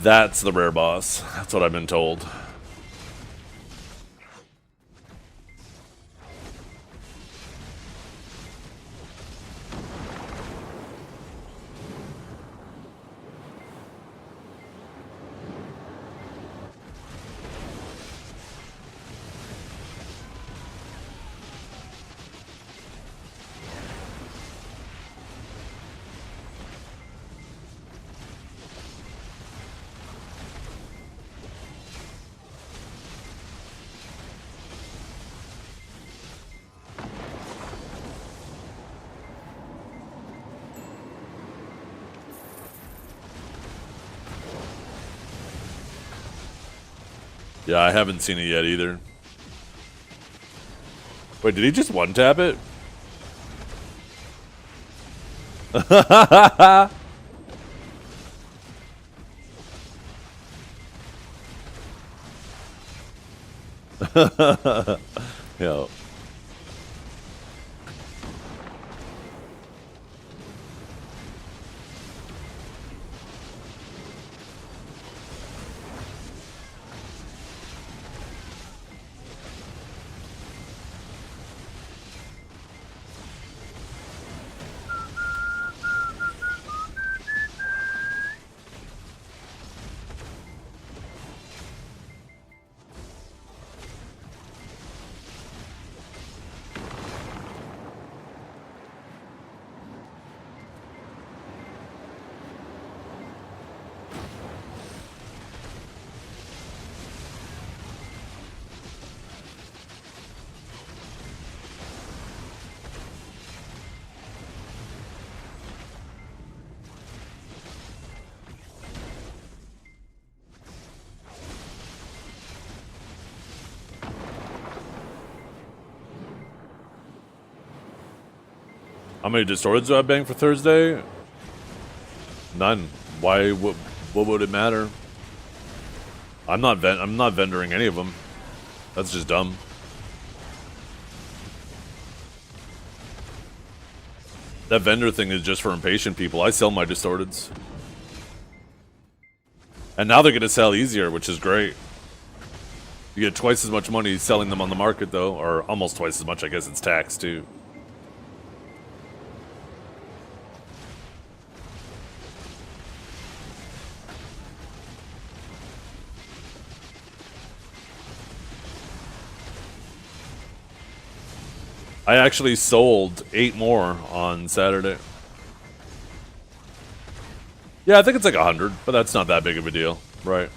That's the rare boss. That's what I've been told. Yeah, I haven't seen it yet either. Wait, did he just one-tap it? Yo. How many distorteds do I bang for Thursday? None. Why? What would it matter? I'm not vendoring any of them. That's just dumb. That vendor thing is just for impatient people. I sell my distorteds. And now they're going to sell easier, which is great. You get twice as much money selling them on the market, though. Or almost twice as much, I guess it's taxed, too. I actually sold 8 more on Saturday. Yeah, I think it's like 100, but that's not that big of a deal, right?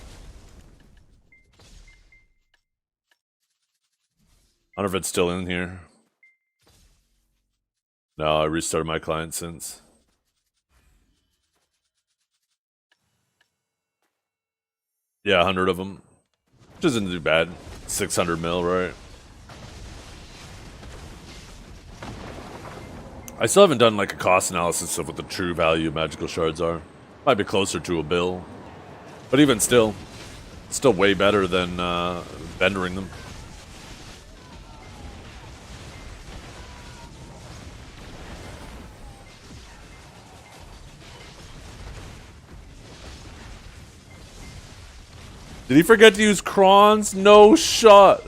I wonder if it's still in here. No, I restarted my client since. Yeah, 100 of them. Which isn't too bad. 600 mil, right? I still haven't done like a cost analysis of what the true value of magical shards are. Might be closer to a bill. But even still, still way better than vendoring them. Did he forget to use crons? No shot.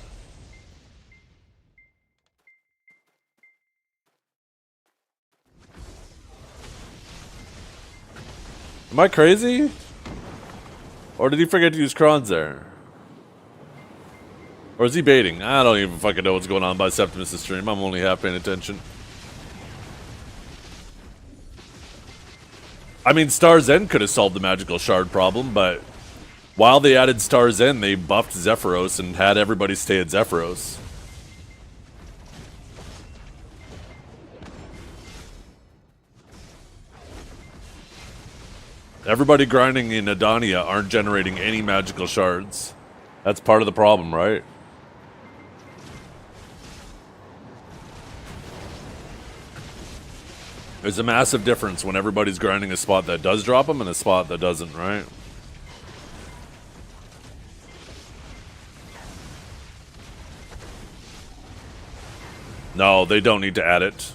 Am I crazy? Or did he forget to use crons there? Or is he baiting? I don't even fucking know what's going on by Septimus' stream. I'm only half paying attention. I mean, Star's End could have solved the magical shard problem, but while they added Star's End, they buffed Zephyros and had everybody stay at Zephyros. Everybody grinding in Adania aren't generating any magical shards. That's part of the problem, right? There's a massive difference when everybody's grinding a spot that does drop them and a spot that doesn't, right? No, they don't need to add it.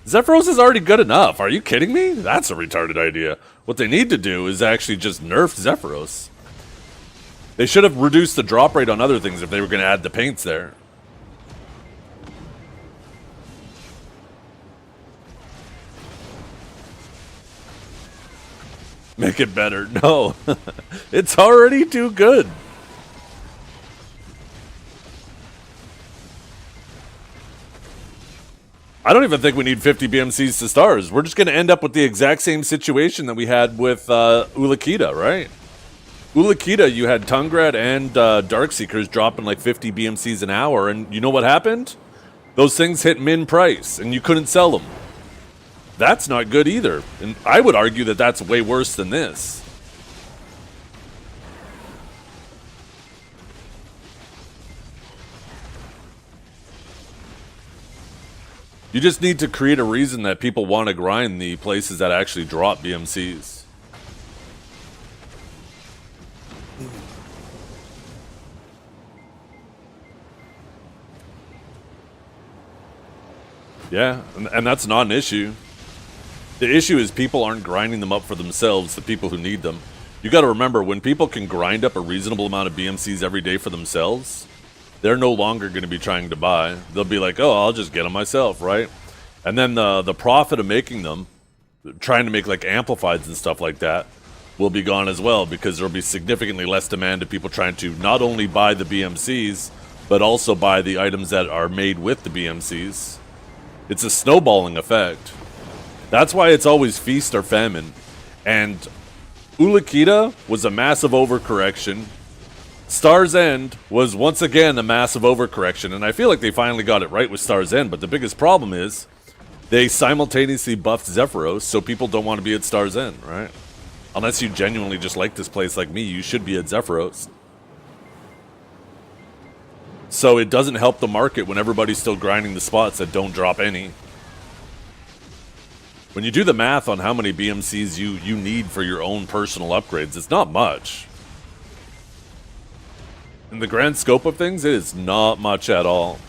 Zephyros is already good enough. Are you kidding me? That's a retarded idea. What they need to do is actually just nerf Zephyros. They should have reduced the drop rate on other things if they were going to add the paints there. Make it better. No. It's already too good. I don't even think we need 50 BMCs to stars. We're just going to end up with the exact same situation that we had with Ulakita, right? Ulakita, you had Tungrad and Darkseekers dropping like 50 BMCs an hour, and you know what happened? Those things hit min price, and you couldn't sell them. That's not good either. And I would argue that that's way worse than this. You just need to create a reason that people want to grind the places that actually drop BMCs. Yeah, and that's not an issue. The issue is people aren't grinding them up for themselves, the people who need them. You gotta remember, when people can grind up a reasonable amount of BMCs every day for themselves, they're no longer going to be trying to buy. They'll be like, oh, I'll just get them myself, right? And then the profit of making them, trying to make like amplifieds and stuff like that, will be gone as well, because there'll be significantly less demand of people trying to not only buy the BMCs, but also buy the items that are made with the BMCs. It's a snowballing effect. That's why it's always feast or famine. And Ulakita was a massive overcorrection. Star's End was once again a massive overcorrection, and I feel like they finally got it right with Star's End, but the biggest problem is they simultaneously buffed Zephyros, so people don't want to be at Star's End, right? Unless you genuinely just like this place like me, you should be at Zephyros. So it doesn't help the market when everybody's still grinding the spots that don't drop any. When you do the math on how many BMCs you need for your own personal upgrades, it's not much. In the grand scope of things, it is not much at all.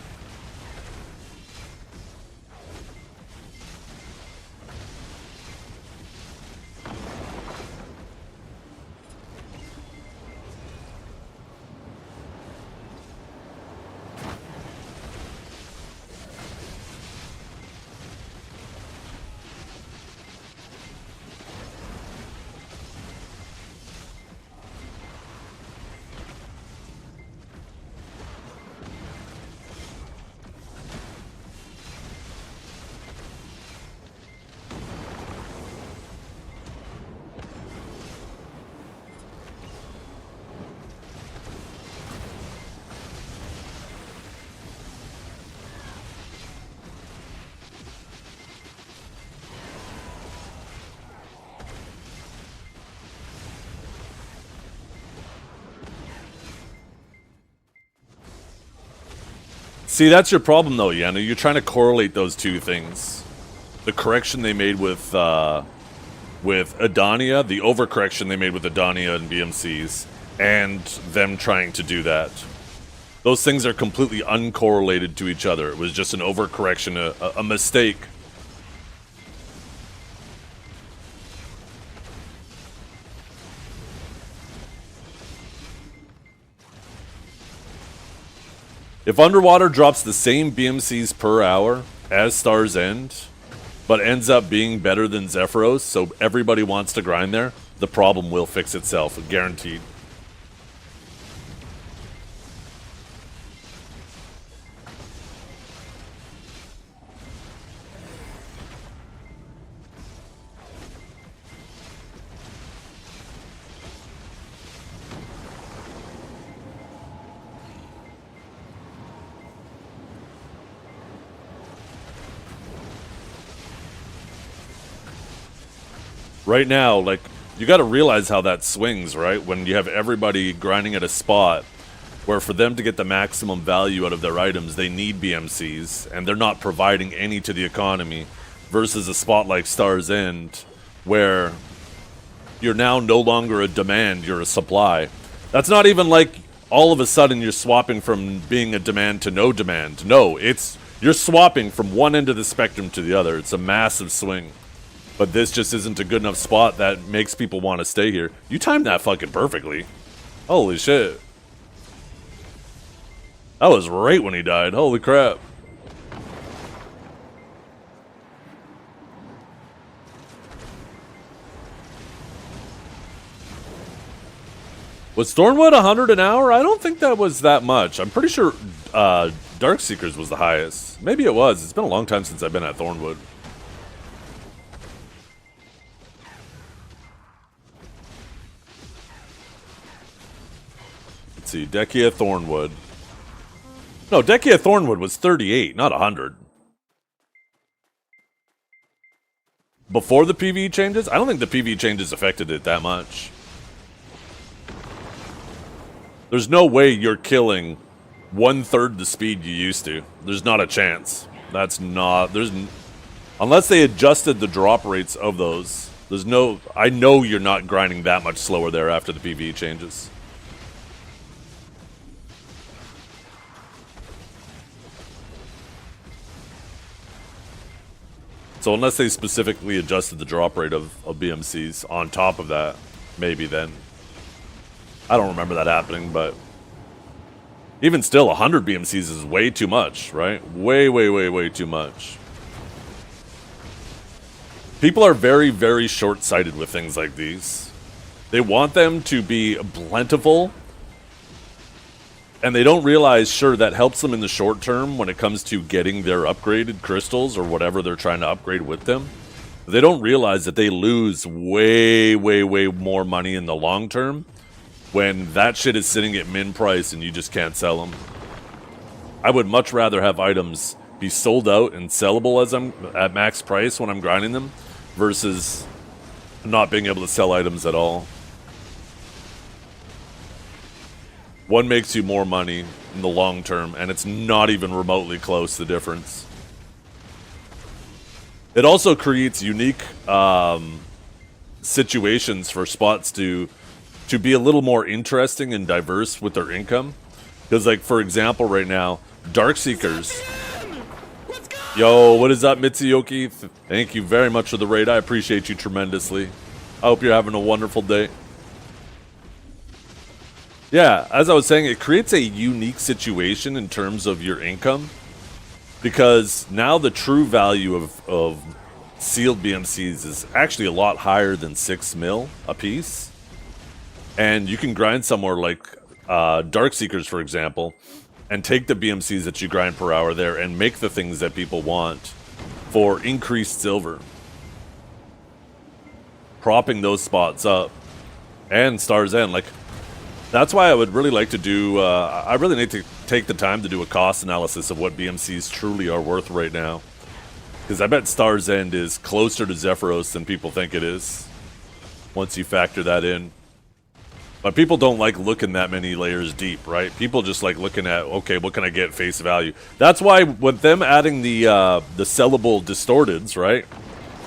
See, that's your problem though, Yana. You're trying to correlate those two things. The correction they made with Adania, the overcorrection they made with Adania and BMCs, and them trying to do that. Those things are completely uncorrelated to each other. It was just an overcorrection, a mistake. If Underwater drops the same BMCs per hour as Star's End, but ends up being better than Zephyros, so everybody wants to grind there, the problem will fix itself, guaranteed. right now, like, you got to realize how that swings, right? When you have everybody grinding at a spot where for them to get the maximum value out of their items, they need BMCs, and they're not providing any to the economy, versus a spot like Star's End, where you're now no longer a demand, you're a supply. That's not even like all of a sudden you're swapping from being a demand to no demand. No, you're swapping from one end of the spectrum to the other. It's a massive swing. But this just isn't a good enough spot that makes people want to stay here. You timed that fucking perfectly. Holy shit. That was right when he died. Holy crap. Was Thornwood 100 an hour? I don't think that was that much. I'm pretty sure Darkseekers was the highest. Maybe it was. It's been a long time since I've been at Thornwood. Let's see. Dekia Thornwood. No, Dekia Thornwood was 38, not 100. Before the PvE changes? I don't think the PvE changes affected it that much. There's no way you're killing 1/3 the speed you used to. There's not a chance. That's not... Unless they adjusted the drop rates of those. There's no... I know you're not grinding that much slower there after the PvE changes. So unless they specifically adjusted the drop rate of BMCs on top of that, maybe then. I don't remember that happening, but even still, 100 BMCs is way too much, right? Way, way, way, way too much. People are very, very short-sighted with things like these. They want them to be plentiful, and they don't realize, sure, that helps them in the short term when it comes to getting their upgraded crystals or whatever they're trying to upgrade with them. But they don't realize that they lose way, way, way more money in the long term when that shit is sitting at min price and you just can't sell them. I would much rather have items be sold out and sellable as I'm at max price when I'm grinding them versus not being able to sell items at all. One makes you more money in the long term, and it's not even remotely close, the difference. It also creates unique situations for spots to be a little more interesting and diverse with their income. Because, like, for example, right now, Darkseekers. Yo, what is up, Mitsuyoki? Thank you very much for the raid. I appreciate you tremendously. I hope you're having a wonderful day. Yeah, as I was saying, it creates a unique situation in terms of your income. Because now the true value of sealed BMCs is actually a lot higher than 6 mil a piece. And you can grind somewhere like Darkseekers, for example, and take the BMCs that you grind per hour there and make the things that people want for increased silver. Propping those spots up. And Star's End. Like, that's why I would really like to do... I really need to take the time to do a cost analysis of what BMCs truly are worth right now. Because I bet Star's End is closer to Zephyros than people think it is. Once you factor that in. But people don't like looking that many layers deep, right? People just like looking at, okay, what can I get face value? That's why with them adding the sellable distorteds, right?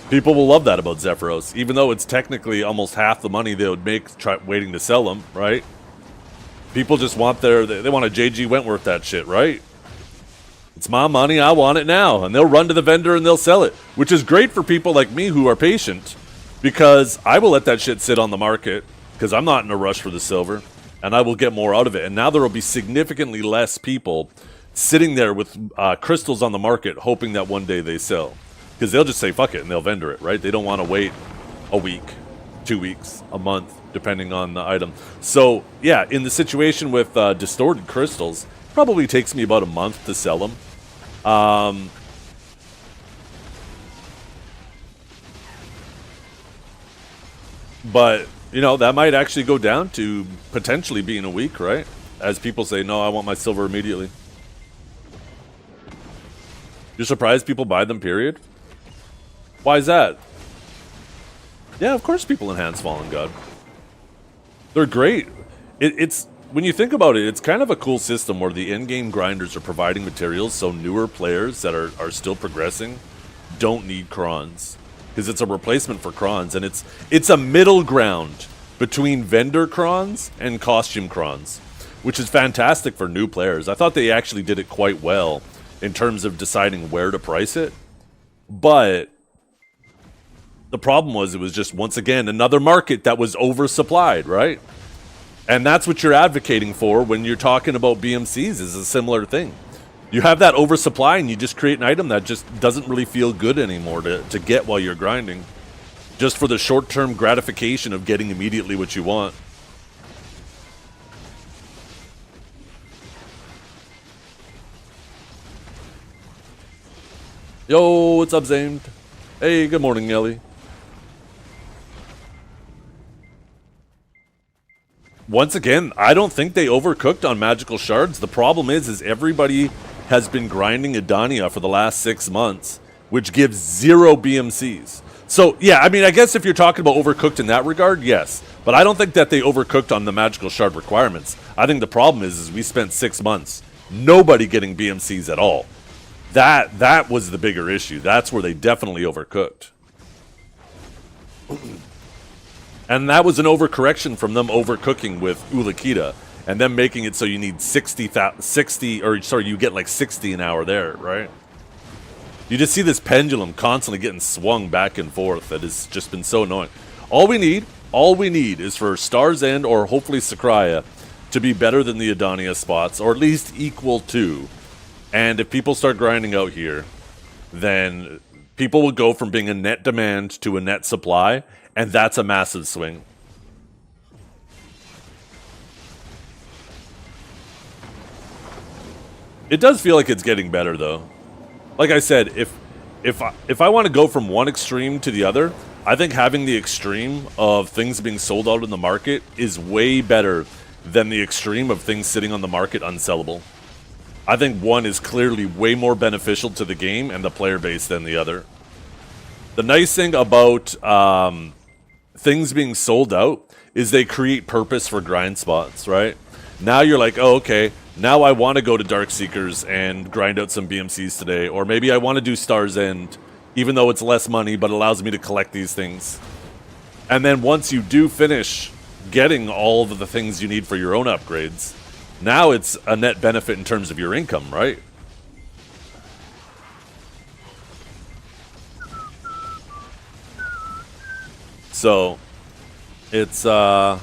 People will love that about Zephyros, even though it's technically almost half the money they would make waiting to sell them, right? People just want they want a JG Wentworth that shit, right? It's my money, I want it now. And they'll run to the vendor and they'll sell it, which is great for people like me who are patient, because I will let that shit sit on the market. Because I'm not in a rush for the silver, and I will get more out of it. And now there will be significantly less people sitting there with crystals on the market hoping that one day they sell. Because they'll just say, fuck it, and they'll vendor it, right? They don't want to wait a week, 2 weeks, a month, depending on the item. So, yeah, in the situation with distorted crystals, probably takes me about a month to sell them. But... you know, that might actually go down to potentially being a week, right? As people say, no, I want my silver immediately. You're surprised people buy them, period? Why is that? Yeah, of course people enhance Fallen God. They're great. It's when you think about it, it's kind of a cool system where the in-game grinders are providing materials so newer players that are still progressing don't need crons. Because it's a replacement for crons, and it's a middle ground between vendor crons and costume crons, which is fantastic for new players. I thought they actually did it quite well in terms of deciding where to price it. But the problem was it was just, once again, another market that was oversupplied, right? And that's what you're advocating for when you're talking about BMCs, is a similar thing. You have that oversupply and you just create an item that just doesn't really feel good anymore to get while you're grinding. Just for the short-term gratification of getting immediately what you want. Yo, what's up, Zamed? Hey, good morning, Nelly. Once again, I don't think they overcooked on magical shards. The problem is everybody has been grinding Edania for the last 6 months, which gives 0 BMCs. So, yeah, I mean, I guess if you're talking about overcooked in that regard, yes. But I don't think that they overcooked on the magical shard requirements. I think the problem is we spent 6 months, nobody getting BMCs at all. That was the bigger issue. That's where they definitely overcooked. And that was an overcorrection from them overcooking with Ulakita and them making it so you need 60, or sorry, you get like 60 an hour there, right? You just see this pendulum constantly getting swung back and forth that has just been so annoying. All we need is for Star's End or hopefully Sakraya to be better than the Edania spots, or at least equal to. And if people start grinding out here, then people will go from being a net demand to a net supply, and that's a massive swing. It does feel like it's getting better, though. Like I said, if I want to go from one extreme to the other, I think having the extreme of things being sold out in the market is way better than the extreme of things sitting on the market unsellable. I think one is clearly way more beneficial to the game and the player base than the other. The nice thing about things being sold out is they create purpose for grind spots, right? Now you're like, oh, okay, now I want to go to Darkseekers and grind out some BMCs today, or maybe I want to do Star's End, even though it's less money, but allows me to collect these things. And then once you do finish getting all of the things you need for your own upgrades, now it's a net benefit in terms of your income, right? So, it's, I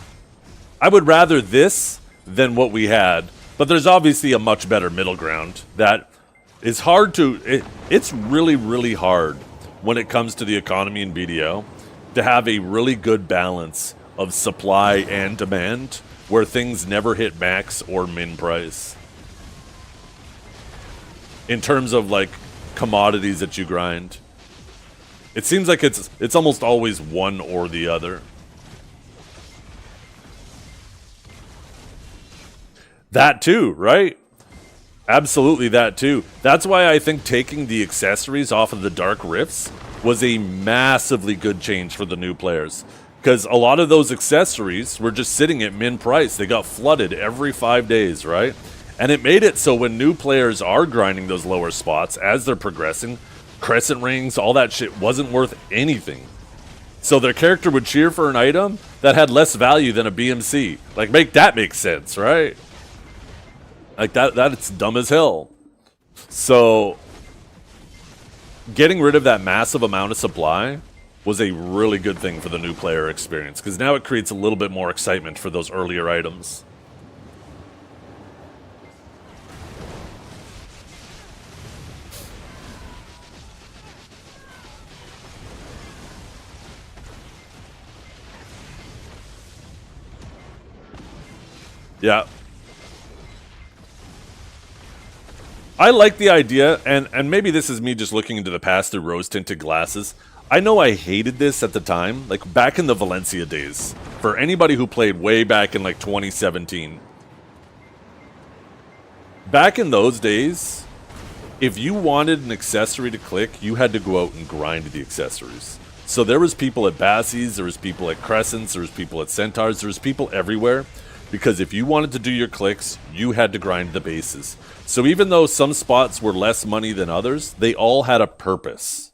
would rather this than what we had, but there's obviously a much better middle ground that is hard to, it's really, really hard when it comes to the economy in BDO to have a really good balance of supply and demand where things never hit max or min price. In terms of, like, commodities that you grind. It seems like it's almost always one or the other. That too, right? Absolutely that too. That's why I think taking the accessories off of the Dark Rifts was a massively good change for the new players. Because a lot of those accessories were just sitting at min price. They got flooded every 5 days, right? And it made it so when new players are grinding those lower spots as they're progressing, crescent rings, all that shit wasn't worth anything. So their character would cheer for an item that had less value than a BMC. Like, make that make sense, right? Like, that's dumb as hell. So, getting rid of that massive amount of supply was a really good thing for the new player experience, because now it creates a little bit more excitement for those earlier items. Yeah. I like the idea, and maybe this is me just looking into the past through rose-tinted glasses. I know I hated this at the time, like back in the Valencia days. For anybody who played way back in like 2017. Back in those days, if you wanted an accessory to click, you had to go out and grind the accessories. So there was people at Bassies, there was people at Crescents, there was people at Centaurs, there was people everywhere. Because if you wanted to do your clicks, you had to grind the bases. So even though some spots were less money than others, they all had a purpose.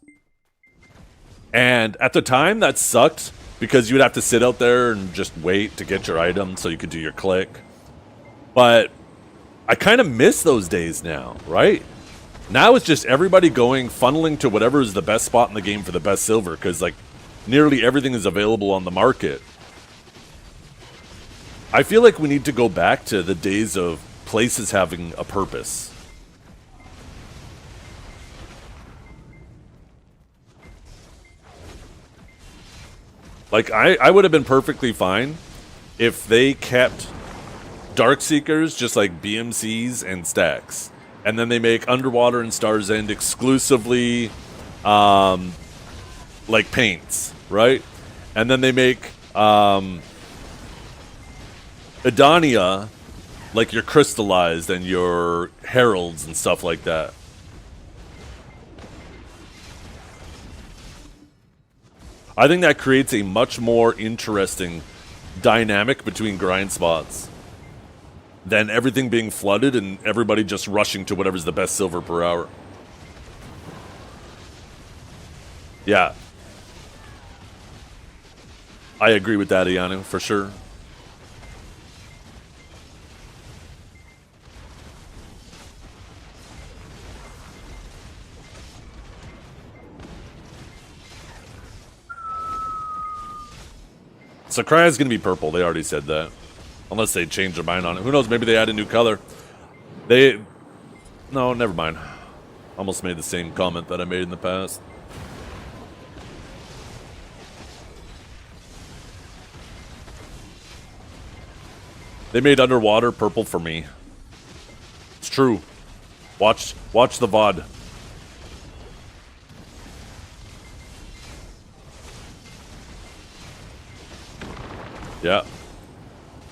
And at the time, that sucked because you'd have to sit out there and just wait to get your item so you could do your click. But I kind of miss those days now, right? Now it's just everybody going, funneling to whatever is the best spot in the game for the best silver, because like nearly everything is available on the market. I feel like we need to go back to the days of places having a purpose. Like, I would have been perfectly fine if they kept Darkseekers just like BMCs and stacks. And then they make Underwater and Star's End exclusively like paints, right? And then they make Edania like your Crystallized and your Heralds and stuff like that. I think that creates a much more interesting dynamic between grind spots than everything being flooded and everybody just rushing to whatever's the best silver per hour. Yeah. I agree with that, Ianu, for sure. Sakrai's going to be purple. They already said that. Unless they change their mind on it. Who knows? Maybe they add a new color. No, never mind. Almost made the same comment that I made in the past. They made Underwater purple for me. It's true. Watch the VOD. Yeah.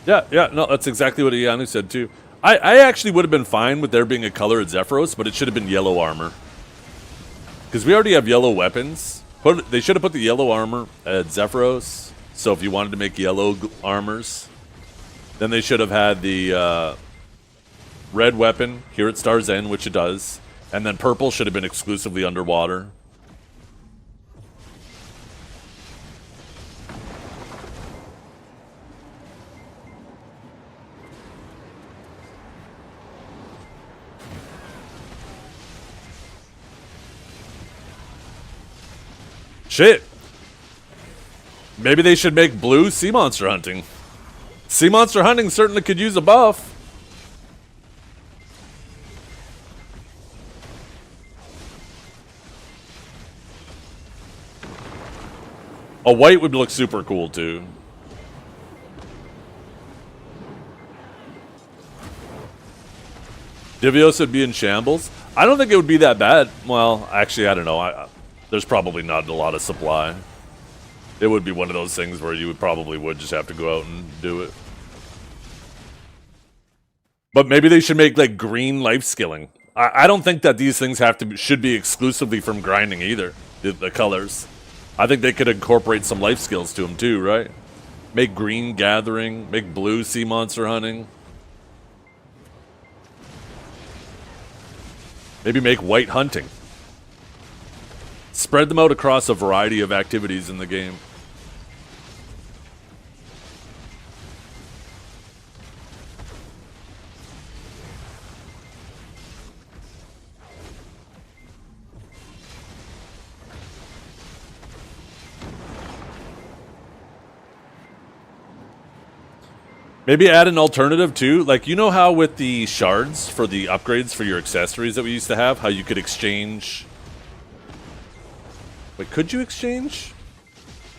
Yeah, no, that's exactly what Ianu said too. I actually would have been fine with there being a color at Zephyros, but it should have been yellow armor. Because we already have yellow weapons. They should have put the yellow armor at Zephyros. So if you wanted to make yellow armors, then they should have had the red weapon here at Star's End, which it does. And then purple should have been exclusively Underwater. Shit. Maybe they should make blue sea monster hunting. Sea monster hunting certainly could use a buff. A white would look super cool too. Divios would be in shambles. I don't think it would be that bad. Well, actually, I don't know. There's probably not a lot of supply. It would be one of those things where you probably would just have to go out and do it. But maybe they should make like green life skilling. I don't think that these things should be exclusively from grinding either. The colors. I think they could incorporate some life skills to them too, right? Make green gathering, make blue sea monster hunting. Maybe make white hunting. Spread them out across a variety of activities in the game. Maybe add an alternative too. Like, you know how with the shards for the upgrades for your accessories that we used to have, how you could exchange... Wait, could you exchange?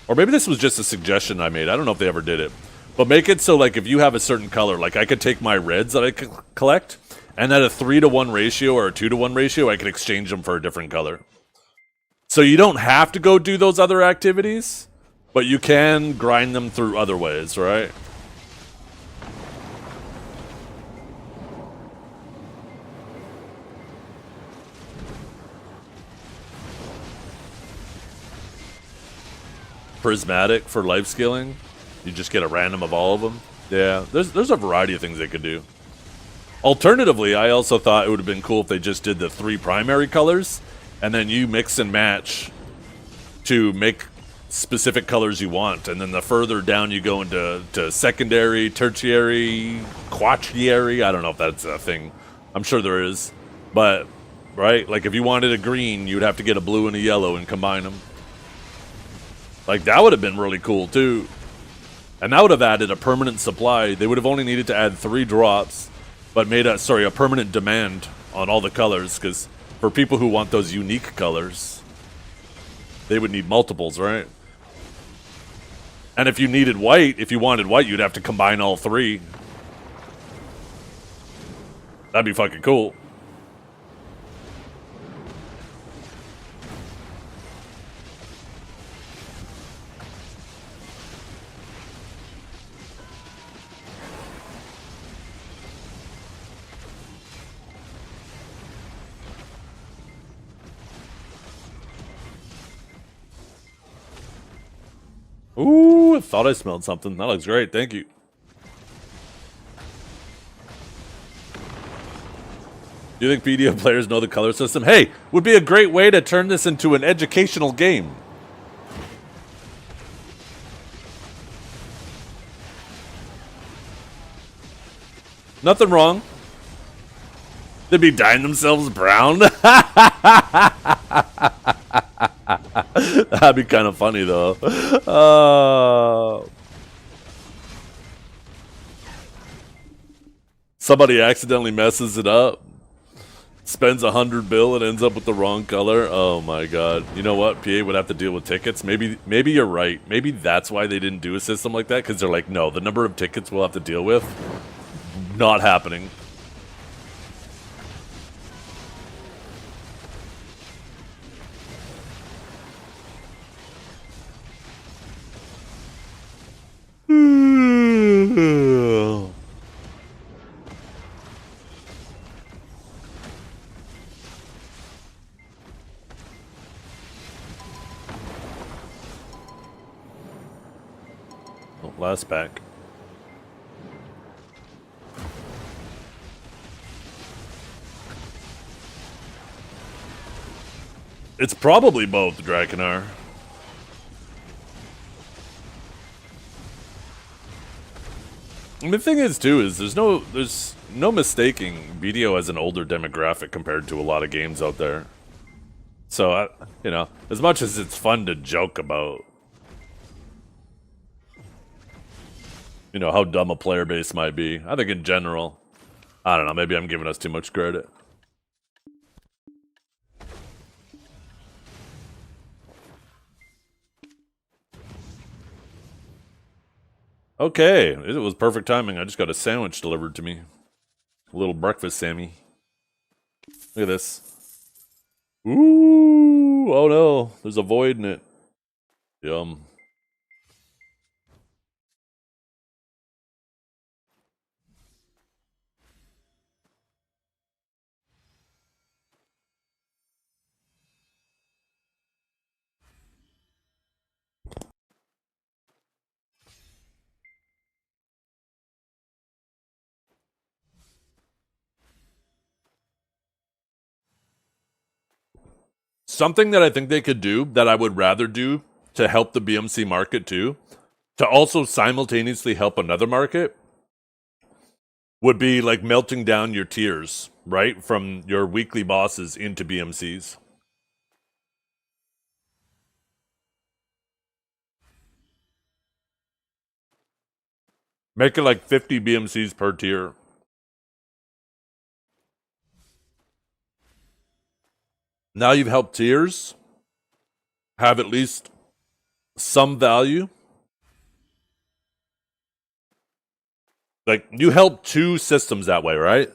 Or maybe this was just a suggestion I made. I don't know if they ever did it. But make it so, like, if you have a certain color, like I could take my reds that I could collect, and at a 3-to-1 ratio or a 2-to-1 ratio, I could exchange them for a different color. So you don't have to go do those other activities, but you can grind them through other ways, right? prismatic for life scaling. You just get a random of all of them. Yeah, there's a variety of things they could do. Alternatively, I also thought it would have been cool if they just did the 3 primary colors, and then you mix and match to make specific colors you want, and then the further down you go into secondary, tertiary, quaternary, I don't know if that's a thing. I'm sure there is. But, right, like if you wanted a green, you'd have to get a blue and a yellow and combine them. Like, that would have been really cool, too. And that would have added a permanent supply. They would have only needed to add 3 drops, but made a permanent demand on all the colors, because for people who want those unique colors, they would need multiples, right? And if you needed white, if you wanted white, you'd have to combine all 3. That'd be fucking cool. Ooh, I thought I smelled something. That looks great. Thank you. Do you think PDO players know the color system? Hey, would be a great way to turn this into an educational game. Nothing wrong. They'd be dyeing themselves brown. That'd be kind of funny, though. Somebody accidentally messes it up, spends 100 bill and ends up with the wrong color. Oh my god. You know what? PA would have to deal with tickets. Maybe you're right. Maybe that's why they didn't do a system like that, because they're like, no, the number of tickets we'll have to deal with, not happening. Oh, last pack. It's probably both, Drakenar. And the thing is, too, is there's no mistaking BDO as an older demographic compared to a lot of games out there. So, you know, as much as it's fun to joke about, you know, how dumb a player base might be, I think in general, I don't know, maybe I'm giving us too much credit. Okay, it was perfect timing. I just got a sandwich delivered to me. A little breakfast, Sammy. Look at this. Ooh, oh no, there's a void in it. Yum. Something that I think they could do, that I would rather do to help the BMC market too, to also simultaneously help another market, would be like melting down your tiers, right? From your weekly bosses into BMCs. Make it like 50 BMCs per tier. Now you've helped tiers have at least some value. Like, you help 2 systems that way, right?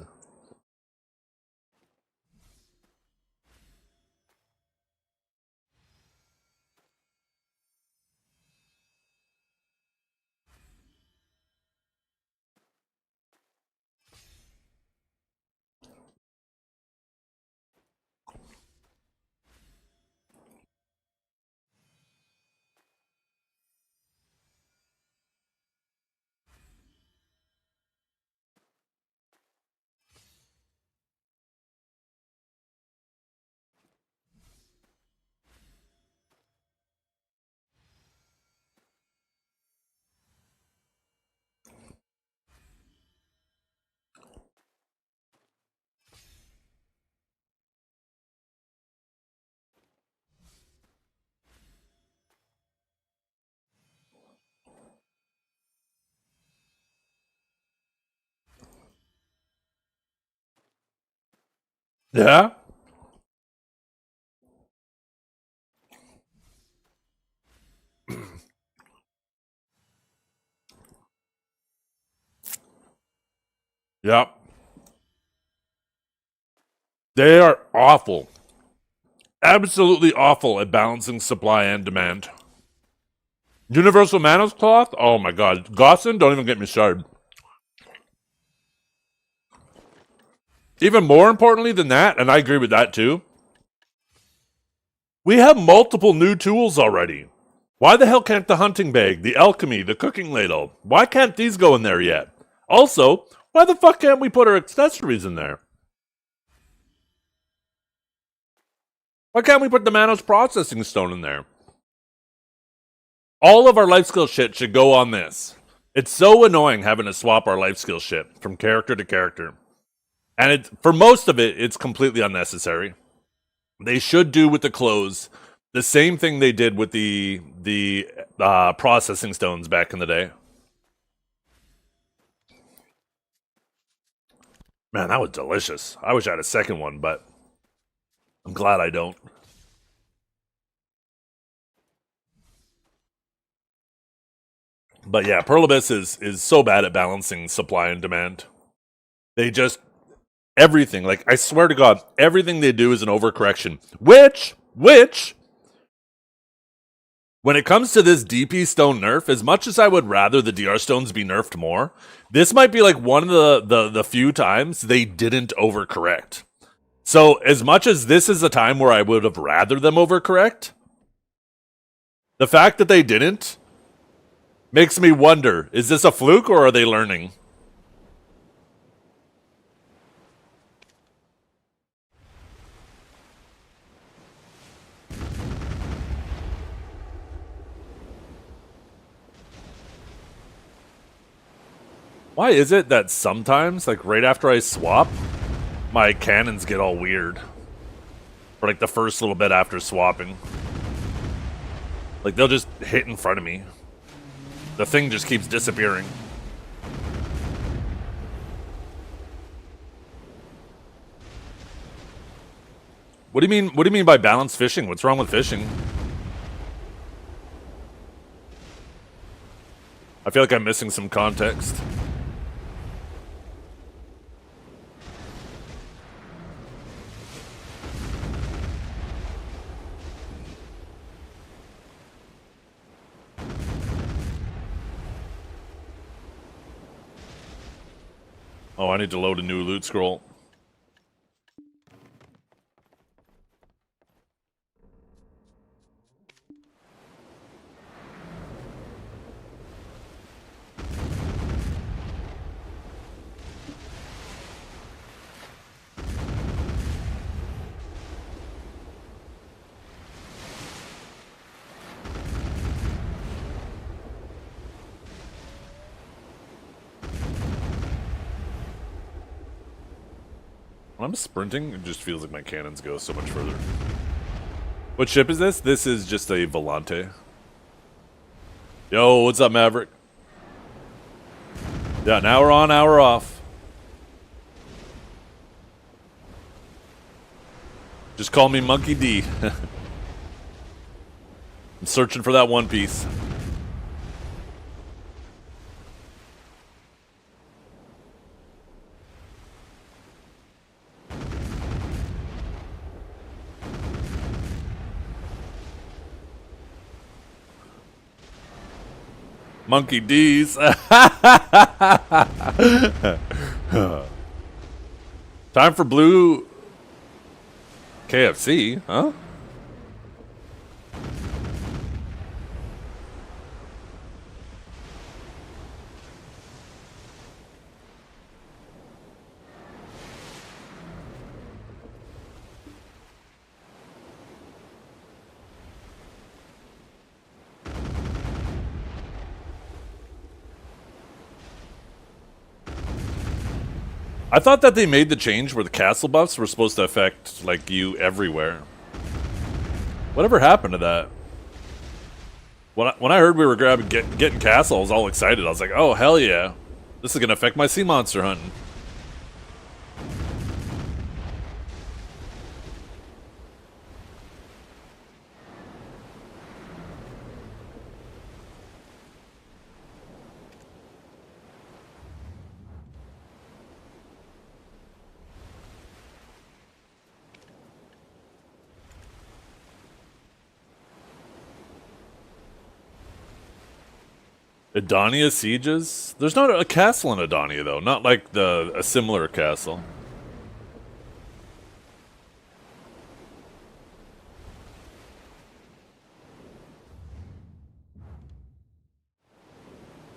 Yeah. Yep. They are awful. Absolutely awful at balancing supply and demand. Universal Manos Cloth? Oh my god. Gossin? Don't even get me started. Even more importantly than that, and I agree with that too, we have multiple new tools already. Why the hell can't the hunting bag, the alchemy, the cooking ladle, why can't these go in there yet? Also, why the fuck can't we put our accessories in there? Why can't we put the Manos processing stone in there? All of our life skill shit should go on this. It's so annoying having to swap our life skill shit from character to character. And for most of it, it's completely unnecessary. They should do with the clothes the same thing they did with the processing stones back in the day. Man, that was delicious. I wish I had a second one, but I'm glad I don't. But yeah, Pearl Abyss is so bad at balancing supply and demand. They just everything, like I swear to God, everything they do is an overcorrection. Which when it comes to this DP stone nerf, as much as I would rather the DR stones be nerfed more, this might be like one of the few times they didn't overcorrect. So as much as this is a time where I would have rather them overcorrect, the fact that they didn't makes me wonder, is this a fluke or are they learning? Why is it that sometimes, like right after I swap, my cannons get all weird? For like the first little bit after swapping. Like they'll just hit in front of me. The thing just keeps disappearing. What do you mean? What do you mean by balanced fishing? What's wrong with fishing? I feel like I'm missing some context. Oh, I need to load a new loot scroll. When I'm sprinting, it just feels like my cannons go so much further. What ship is this? This is just a Volante. Yo, what's up, Maverick? Yeah, an hour on, hour off. Just call me Monkey D. I'm searching for that One Piece. Monkey D's. Time for blue KFC, huh? I thought that they made the change where the castle buffs were supposed to affect, like, you everywhere. Whatever happened to that? When I heard we were getting castle, I was all excited. I was like, oh, hell yeah. This is going to affect my sea monster hunting. Edonia sieges? There's not a castle in Edonia, though. Not like a similar castle.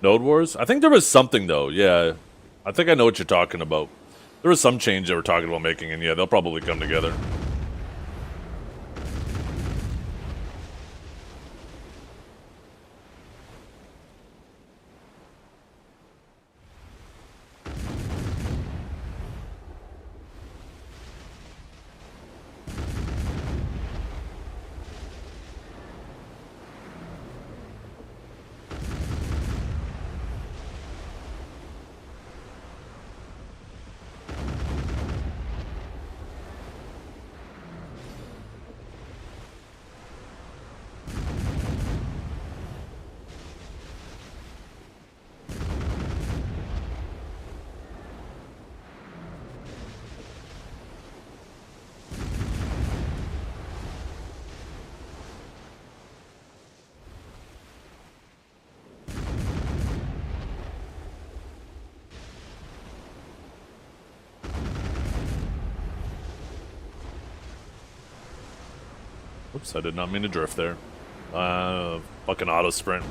Node Wars? I think there was something, though. Yeah. I think I know what you're talking about. There was some change they were talking about making, and yeah, they'll probably come together. Oops, I did not mean to drift there. Fucking auto sprint.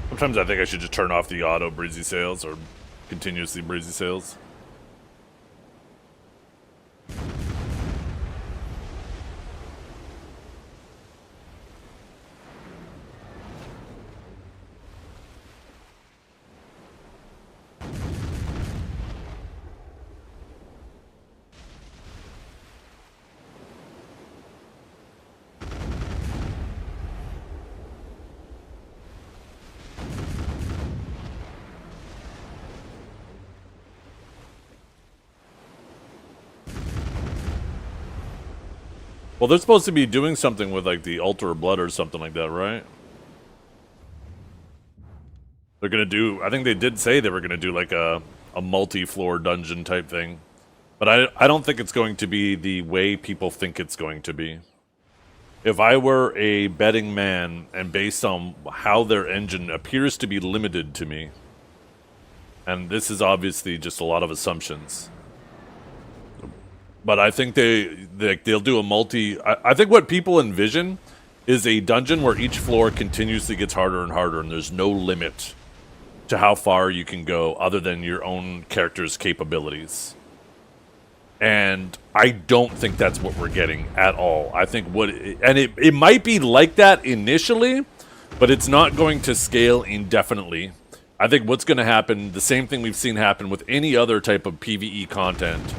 Sometimes I think I should just turn off the auto breezy sails or continuously breezy sails. Well, they're supposed to be doing something with, like, the Altar of Blood or something like that, right? They're gonna do... I think they did say they were gonna do, like, a multi-floor dungeon type thing. But I don't think it's going to be the way people think it's going to be. If I were a betting man, and based on how their engine appears to be limited to me, and this is obviously just a lot of assumptions... But I think they'll do a multi... I think what people envision is a dungeon where each floor continuously gets harder and harder, and there's no limit to how far you can go other than your own character's capabilities. And I don't think that's what we're getting at all. I think it might be like that initially, but it's not going to scale indefinitely. I think what's going to happen, the same thing we've seen happen with any other type of PvE content,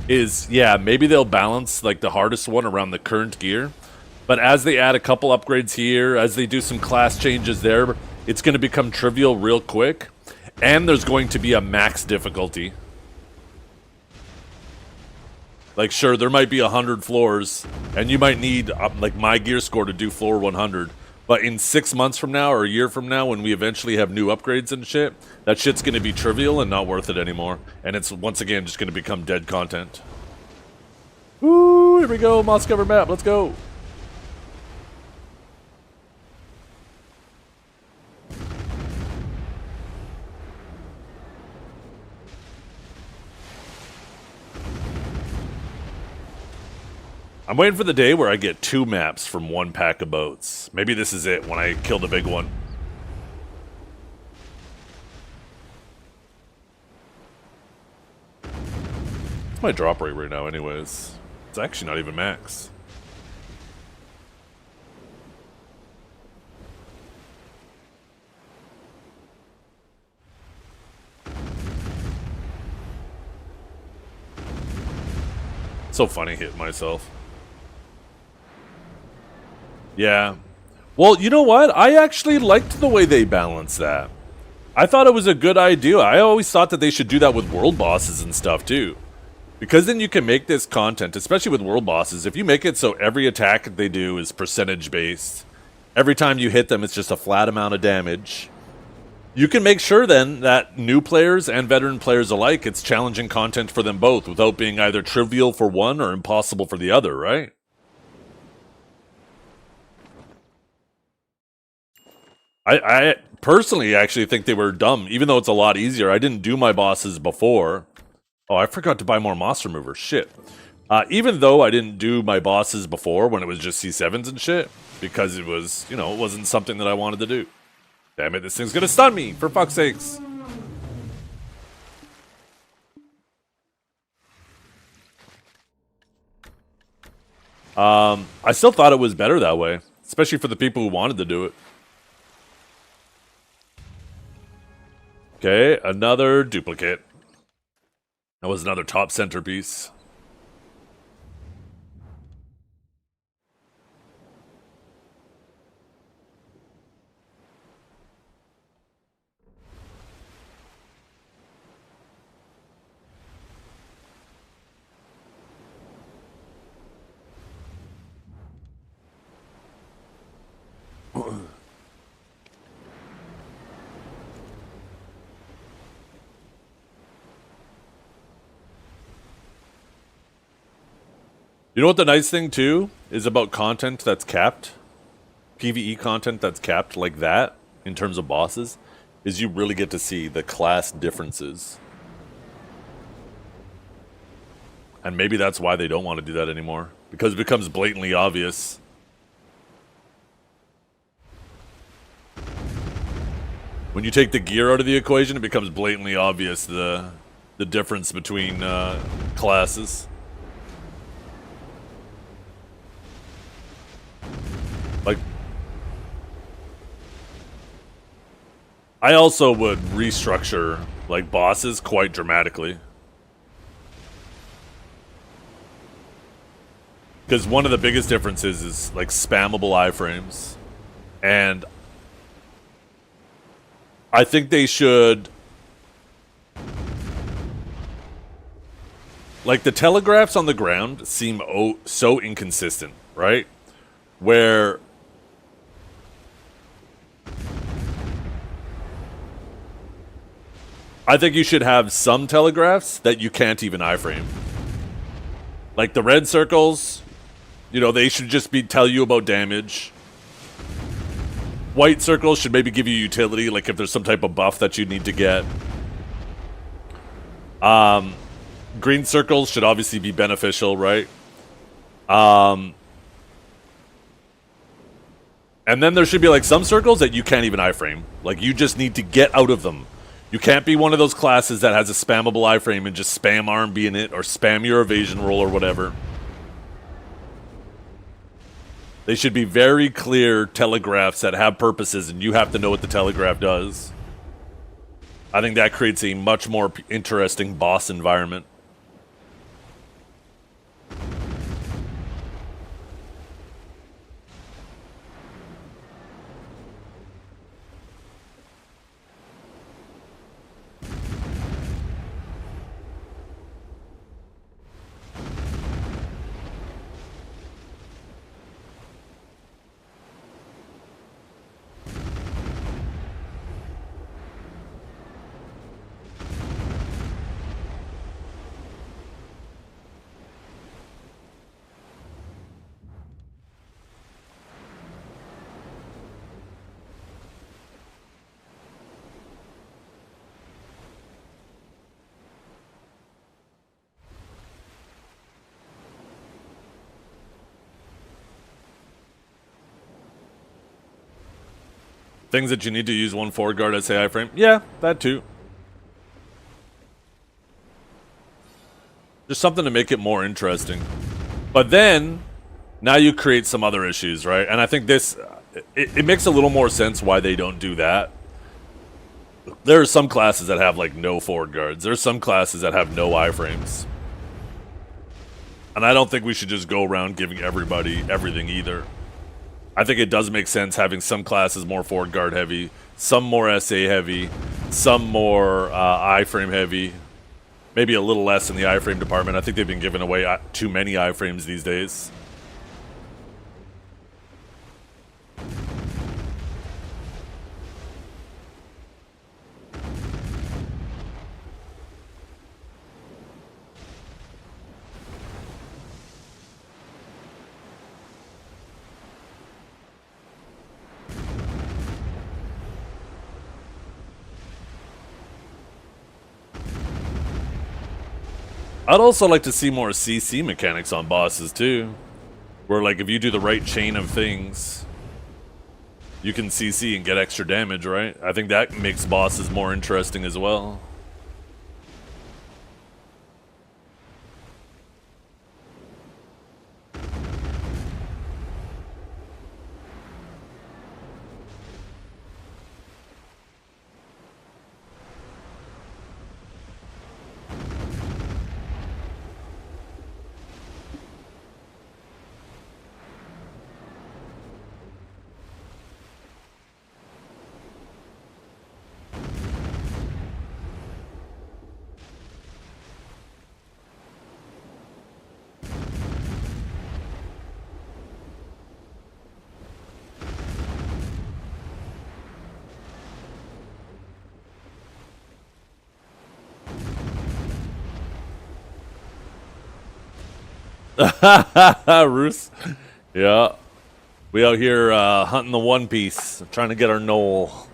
is, yeah, maybe they'll balance, like, the hardest one around the current gear. But as they add a couple upgrades here, as they do some class changes there, it's going to become trivial real quick. And there's going to be a max difficulty. Like, sure, there might be 100 floors, and you might need, like, my gear score to do floor 100. But in 6 months from now, or a year from now, when we eventually have new upgrades and shit, that shit's going to be trivial and not worth it anymore. And it's, once again, just going to become dead content. Woo, here we go, moss cover map, let's go. I'm waiting for the day where I get 2 maps from 1 pack of boats. Maybe this is it, when I kill the big one. What's my drop rate right now anyways? It's actually not even max. So funny hitting myself. Yeah. Well, you know what? I actually liked the way they balanced that. I thought it was a good idea. I always thought that they should do that with world bosses and stuff, too. Because then you can make this content, especially with world bosses, if you make it so every attack they do is percentage-based, every time you hit them it's just a flat amount of damage, you can make sure then that new players and veteran players alike, it's challenging content for them both, without being either trivial for one or impossible for the other, right? I personally actually think they were dumb, even though it's a lot easier. I didn't do my bosses before. Oh, I forgot to buy more monster movers. Shit. Even though I didn't do my bosses before when it was just C7s and shit, because it was, you know, it wasn't something that I wanted to do. Damn it, this thing's gonna stun me, for fuck's sakes. I still thought it was better that way, especially for the people who wanted to do it. Okay, another duplicate. That was another top centerpiece. You know what the nice thing, too, is about content that's capped? PvE content that's capped like that, in terms of bosses, is you really get to see the class differences. And maybe that's why they don't want to do that anymore. Because it becomes blatantly obvious. When you take the gear out of the equation, it becomes blatantly obvious the difference between classes. Like, I also would restructure like bosses quite dramatically. Because one of the biggest differences is like spammable iframes. And I think they should, like, the telegraphs on the ground seem so inconsistent, right? Where I think you should have some telegraphs that you can't even iframe. Like the red circles, you know, they should just tell you about damage. White circles should maybe give you utility, like if there's some type of buff that you need to get. Green circles should obviously be beneficial, right? And then there should be like some circles that you can't even iframe. Like you just need to get out of them. You can't be one of those classes that has a spammable iframe and just spam RMB in it or spam your evasion roll or whatever. They should be very clear telegraphs that have purposes and you have to know what the telegraph does. I think that creates a much more interesting boss environment. Things that you need to use one forward guard as say iframe. Yeah, that too. Just something to make it more interesting. But then, now you create some other issues, right? And I think this, it makes a little more sense why they don't do that. There are some classes that have like no forward guards. There's some classes that have no iframes. And I don't think we should just go around giving everybody everything either. I think it does make sense having some classes more forward guard heavy, some more SA heavy, some more iframe heavy, maybe a little less in the iframe department. I think they've been giving away too many iframes these days. I'd also like to see more CC mechanics on bosses too. Where like if you do the right chain of things, you can CC and get extra damage, right? I think that makes bosses more interesting as well. Roos. Yeah. We out here hunting the One Piece, trying to get our knoll.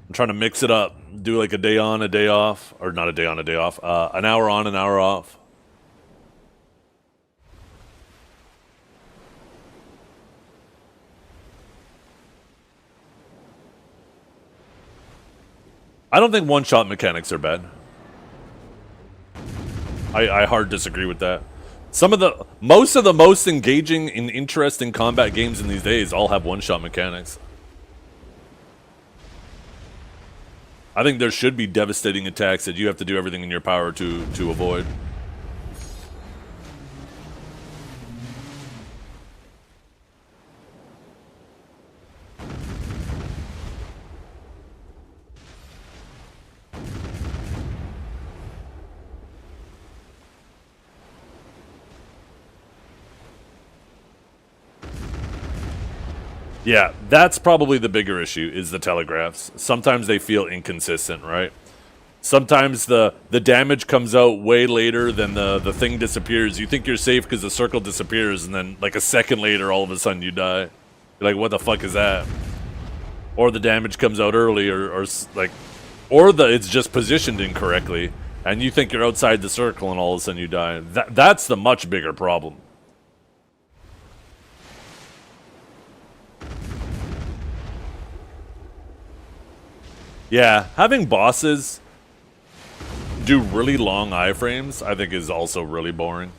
I'm trying to mix it up. Do like a day on, a day off. Or not a day on, a day off. An hour on, an hour off. I don't think one-shot mechanics are bad. I hard disagree with that. Most of the most engaging and interesting combat games in these days all have one-shot mechanics. I think there should be devastating attacks that you have to do everything in your power to avoid. Yeah, that's probably the bigger issue, is the telegraphs. Sometimes they feel inconsistent, right? Sometimes the damage comes out way later than the thing disappears. You think you're safe because the circle disappears, and then like a second later, all of a sudden you die. You're like, what the fuck is that? Or the damage comes out early, or it's just positioned incorrectly, and you think you're outside the circle, and all of a sudden you die. That's the much bigger problem. Yeah, having bosses do really long iframes, I think is also really boring.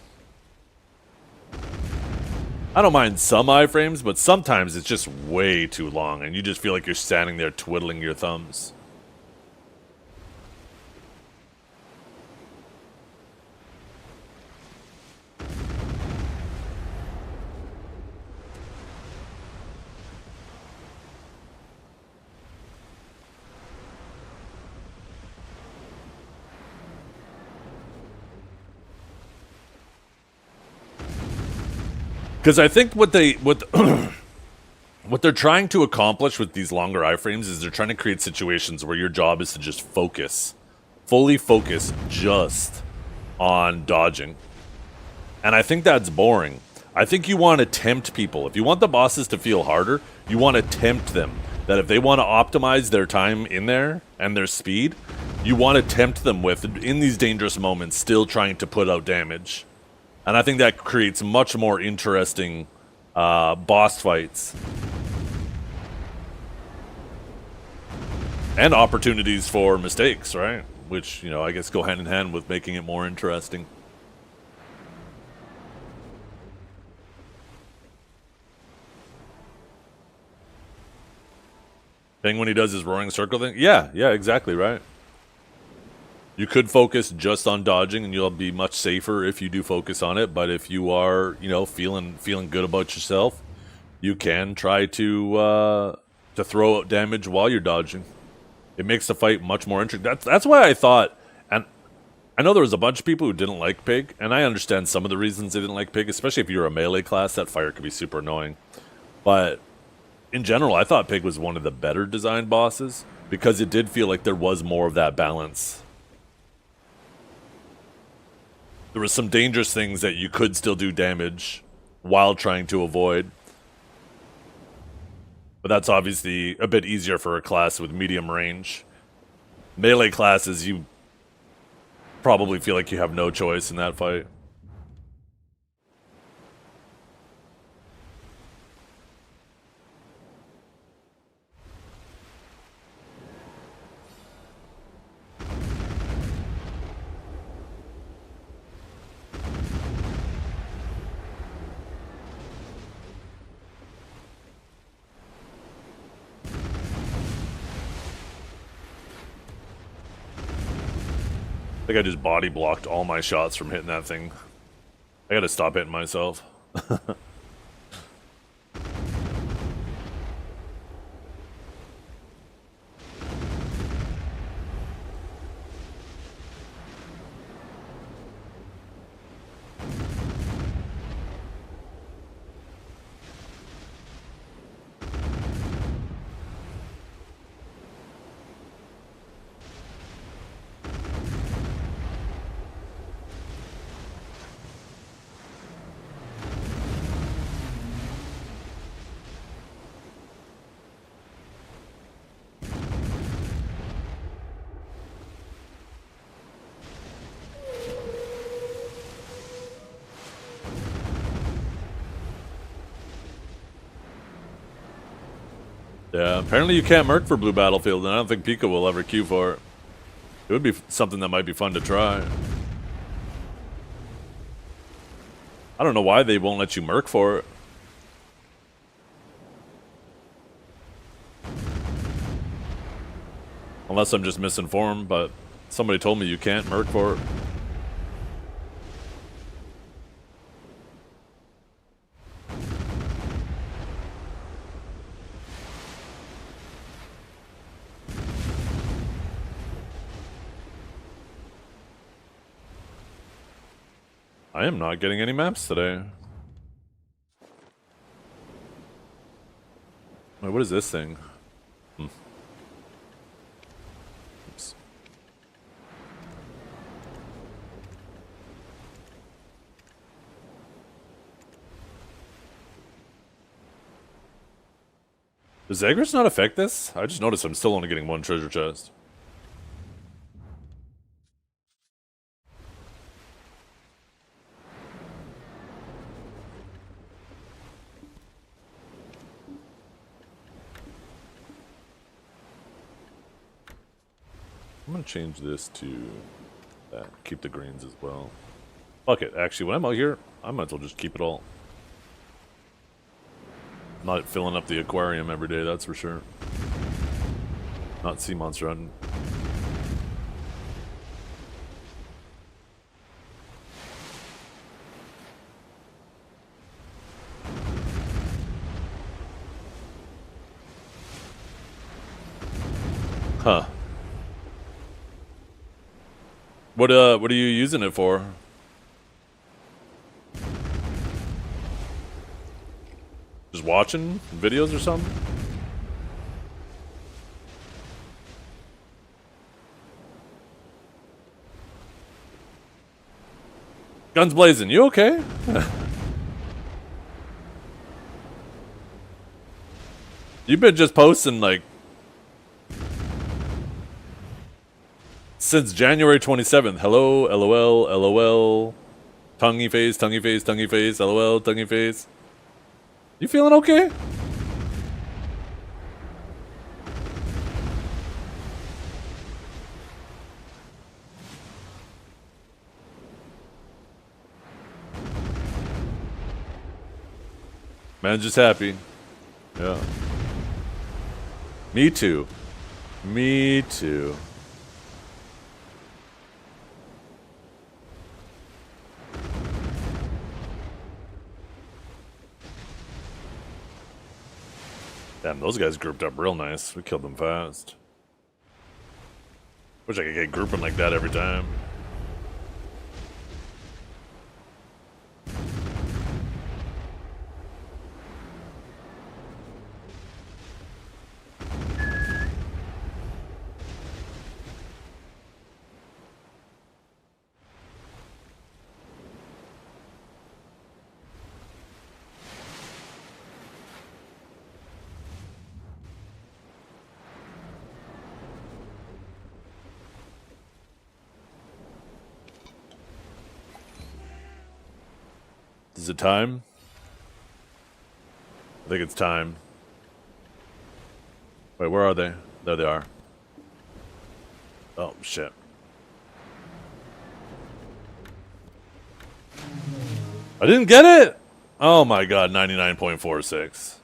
I don't mind some iframes, but sometimes it's just way too long, and you just feel like you're standing there twiddling your thumbs. Because I think what what they're trying to accomplish with these longer iframes is they're trying to create situations where your job is to just focus, fully focus just on dodging. And I think that's boring. I think you want to tempt people. If you want the bosses to feel harder, you want to tempt them. That if they want to optimize their time in there and their speed, you want to tempt them with, in these dangerous moments, still trying to put out damage. And I think that creates much more interesting boss fights. And opportunities for mistakes, right? Which, you know, I guess go hand in hand with making it more interesting. Thing when he does his roaring circle thing? Yeah, exactly, right. You could focus just on dodging, and you'll be much safer if you do focus on it. But if you are, you know, feeling good about yourself, you can try to throw out damage while you're dodging. It makes the fight much more interesting. That's why I thought, and I know there was a bunch of people who didn't like Pig, and I understand some of the reasons they didn't like Pig, especially if you're a melee class. That fire could be super annoying. But in general, I thought Pig was one of the better designed bosses because it did feel like there was more of that balance. There were some dangerous things that you could still do damage while trying to avoid. But that's obviously a bit easier for a class with medium range. Melee classes, you probably feel like you have no choice in that fight. I think I just body blocked all my shots from hitting that thing. I gotta stop hitting myself. Yeah, apparently you can't merc for Blue Battlefield, and I don't think Pika will ever queue for it. It would be something that might be fun to try. I don't know why they won't let you merc for it. Unless I'm just misinformed, but somebody told me you can't merc for it. I am not getting any maps today. Wait, what is this thing? Oops. Does Zagreus not affect this? I just noticed I'm still only getting one treasure chest. I'm gonna change this to that. Keep the greens as well. Fuck it. Actually, when I'm out here, I might as well just keep it all. I'm not filling up the aquarium every day, that's for sure. Not sea monster hunting. Huh. What are you using it for? Just watching videos or something? Guns blazing, you okay? You've been just posting like since January 27th. Hello, LOL, LOL. Tonguey face, tonguey face, tonguey face, LOL, tonguey face. You feeling okay? Man's just happy. Yeah. Me too. Me too. Damn, those guys grouped up real nice. We killed them fast. Wish I could get grouping like that every time. Is it time? I think it's time. Wait, where are they? There they are. Oh, shit. I didn't get it! Oh my god, 99.46.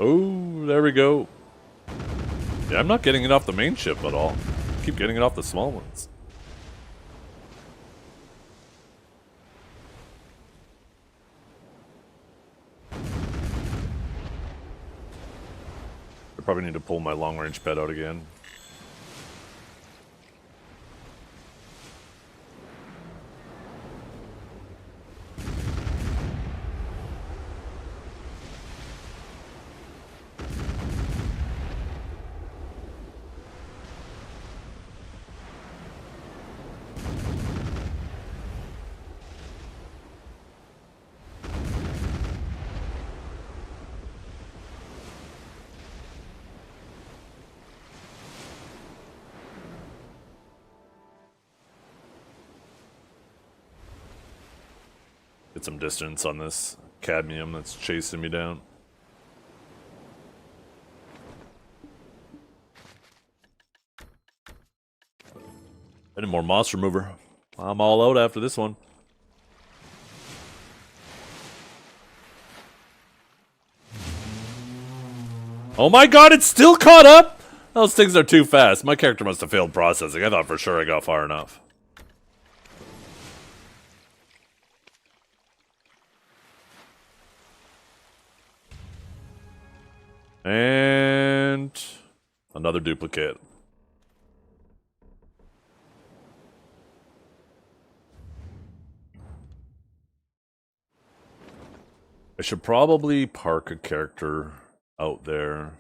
Oh, there we go. Yeah, I'm not getting it off the main ship at all. I keep getting it off the small ones. I probably need to pull my long-range pet out again. Get some distance on this cadmium that's chasing me down. Any more monster remover? I'm all out after this one. Oh my god, it's still caught up! Those things are too fast. My character must have failed processing. I thought for sure I got far enough. And another duplicate. I should probably park a character out there.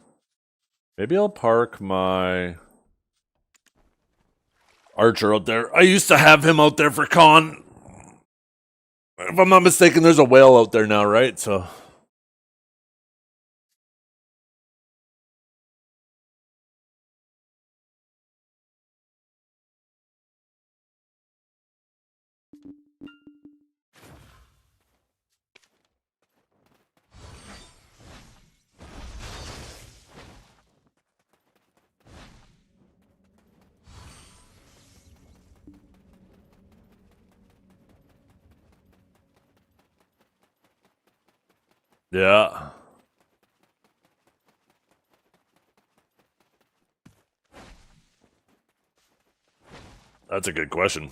Maybe I'll park my archer out there. I used to have him out there for con. If I'm not mistaken, there's a whale out there now, right? So yeah. That's a good question.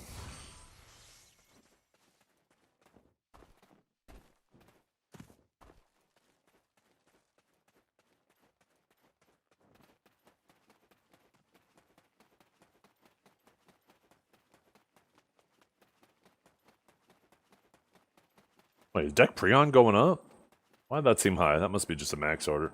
Wait, is deck Prion going up? Why'd that seem high? That must be just a max order.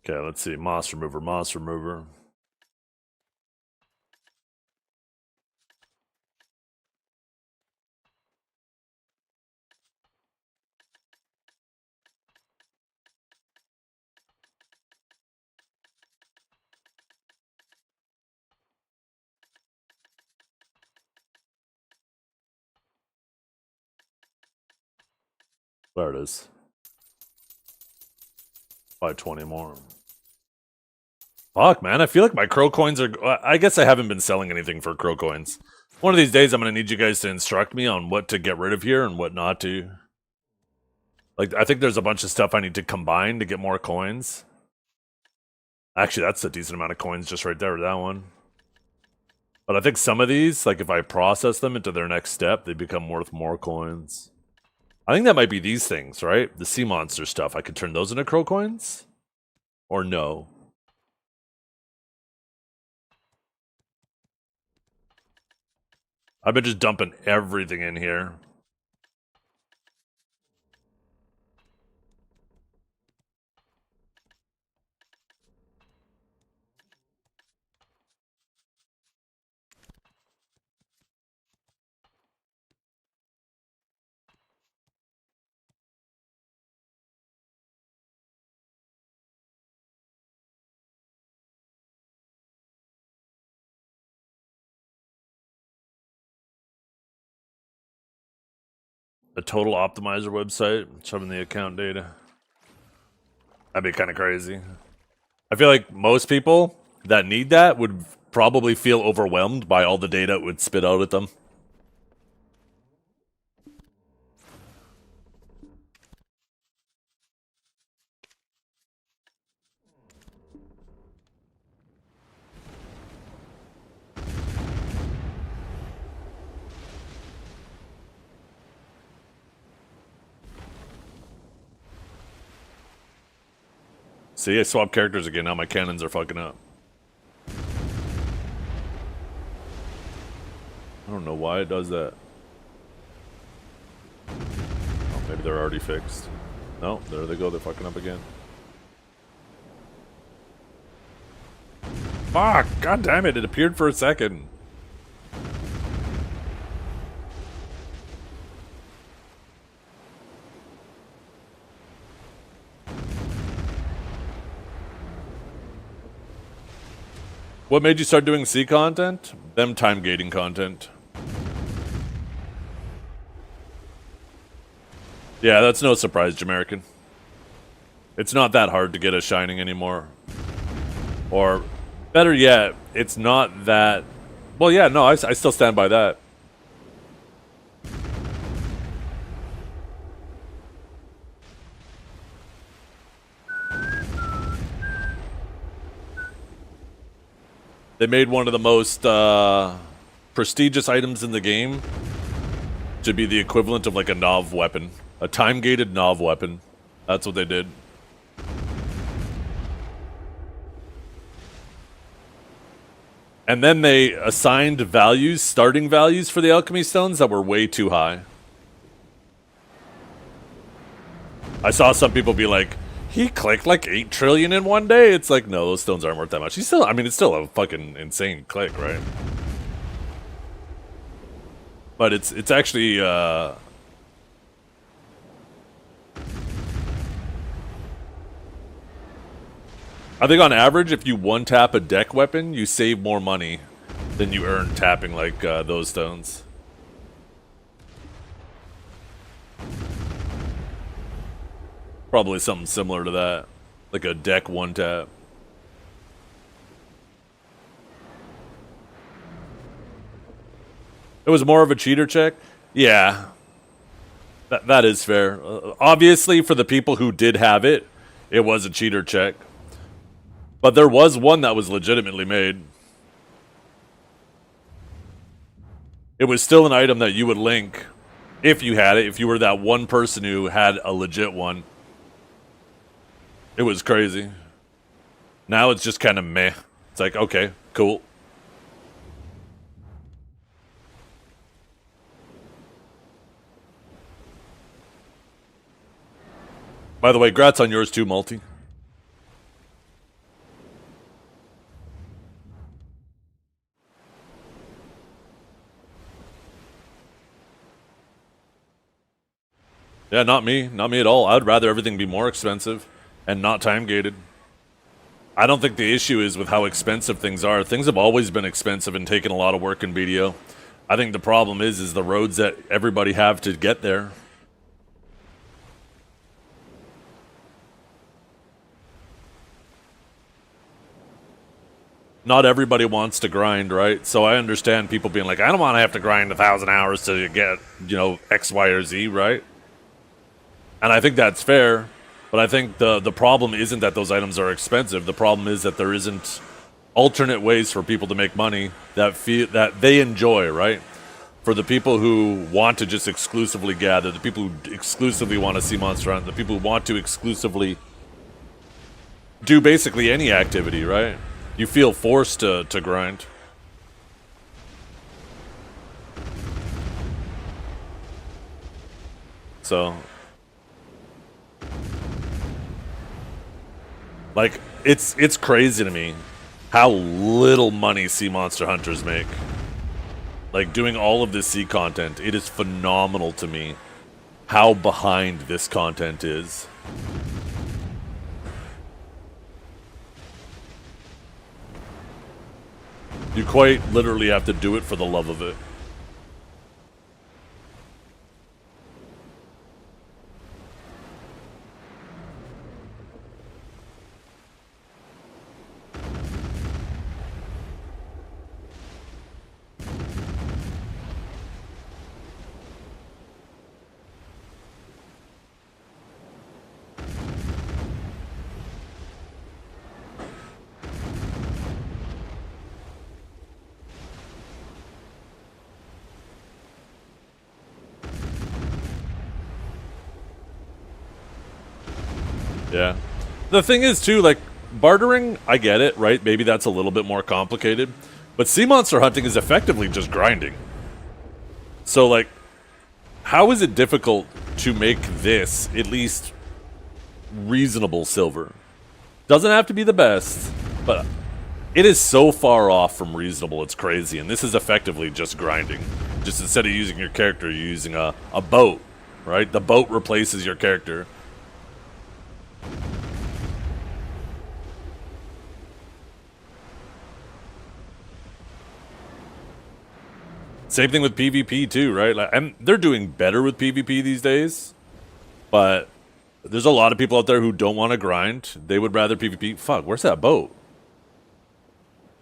Okay, let's see. Moss remover, moss remover. There it is. Buy 20 more. Fuck, man. I feel like my crow coins are... I guess I haven't been selling anything for crow coins. One of these days, I'm going to need you guys to instruct me on what to get rid of here and what not to. Like, I think there's a bunch of stuff I need to combine to get more coins. Actually, that's a decent amount of coins just right there with that one. But I think some of these, like if I process them into their next step, they become worth more coins. I think that might be these things, right? The sea monster stuff. I could turn those into crow coins? Or no? I've been just dumping everything in here. A total optimizer website, shoving the account data. That'd be kind of crazy. I feel like most people that need that would probably feel overwhelmed by all the data it would spit out at them. See, I swapped characters again. Now my cannons are fucking up. I don't know why it does that. Oh, maybe they're already fixed. No, there they go. They're fucking up again. Fuck! God damn it! It appeared for a second. What made you start doing C content? Them time gating content. Yeah, that's no surprise, Jamaican. It's not that hard to get a shining anymore. Or, better yet, it's not that... Well, yeah, no, I still stand by that. They made one of the most prestigious items in the game to be the equivalent of like a Nov weapon. A time-gated Nov weapon. That's what they did. And then they assigned values, starting values for the alchemy stones that were way too high. I saw some people be like, he clicked like 8 trillion in one day. It's like, no, those stones aren't worth that much. He's still, I mean, it's still a fucking insane click, right? But it's actually, I think on average, if you one-tap a deck weapon, you save more money than you earn tapping like those stones. Probably something similar to that. Like a deck one-tap. It was more of a cheater check? Yeah. That is fair. Obviously, for the people who did have it, it was a cheater check. But there was one that was legitimately made. It was still an item that you would link if you had it, if you were that one person who had a legit one. It was crazy. Now it's just kind of meh. It's like, okay, cool. By the way, grats on yours too, Multi. Yeah, not me. Not me at all. I'd rather everything be more expensive and not time gated. I don't think the issue is with how expensive things are. Things have always been expensive and taken a lot of work in BDO. I think the problem is the roads that everybody have to get there. Not everybody wants to grind, right? So I understand people being like, I don't want to have to grind 1,000 hours to get, you know, X, Y, or Z, right? And I think that's fair, but I think the problem isn't that those items are expensive. The problem is that there isn't alternate ways for people to make money that they enjoy, right? For the people who want to just exclusively gather, the people who exclusively want to see Monster Hunt, the people who want to exclusively do basically any activity, right? You feel forced to grind. So, like, it's crazy to me how little money sea monster hunters make. Like, doing all of this sea content, it is phenomenal to me how behind this content is. You quite literally have to do it for the love of it. Yeah. The thing is, too, like, bartering, I get it, right? Maybe that's a little bit more complicated. But sea monster hunting is effectively just grinding. So, like, how is it difficult to make this at least reasonable silver? Doesn't have to be the best, but it is so far off from reasonable, it's crazy. And this is effectively just grinding. Just instead of using your character, you're using a boat, right? The boat replaces your character. Same thing with PvP too, right? Like, and they're doing better with PvP these days, but there's a lot of people out there who don't want to grind. They would rather PvP. Fuck, where's that boat?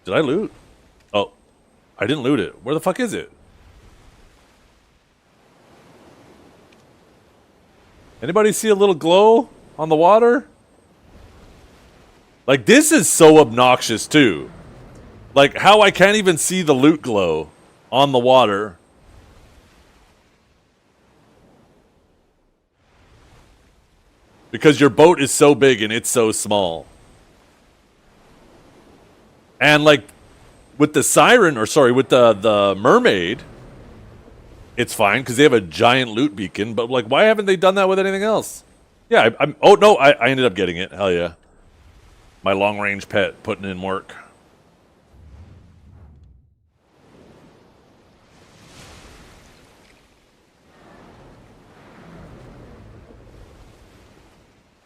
Did I loot? Oh, I didn't loot it. Where the fuck is it? Anybody see a little glow on the water? Like, this is so obnoxious too. Like, how I can't even see the loot glow on the water. Because your boat is so big and it's so small. And, like, with the siren, or sorry, with the mermaid, it's fine because they have a giant loot beacon. But, like, why haven't they done that with anything else? Yeah, I'm oh, no, I ended up getting it. Hell yeah. My long-range pet putting in work.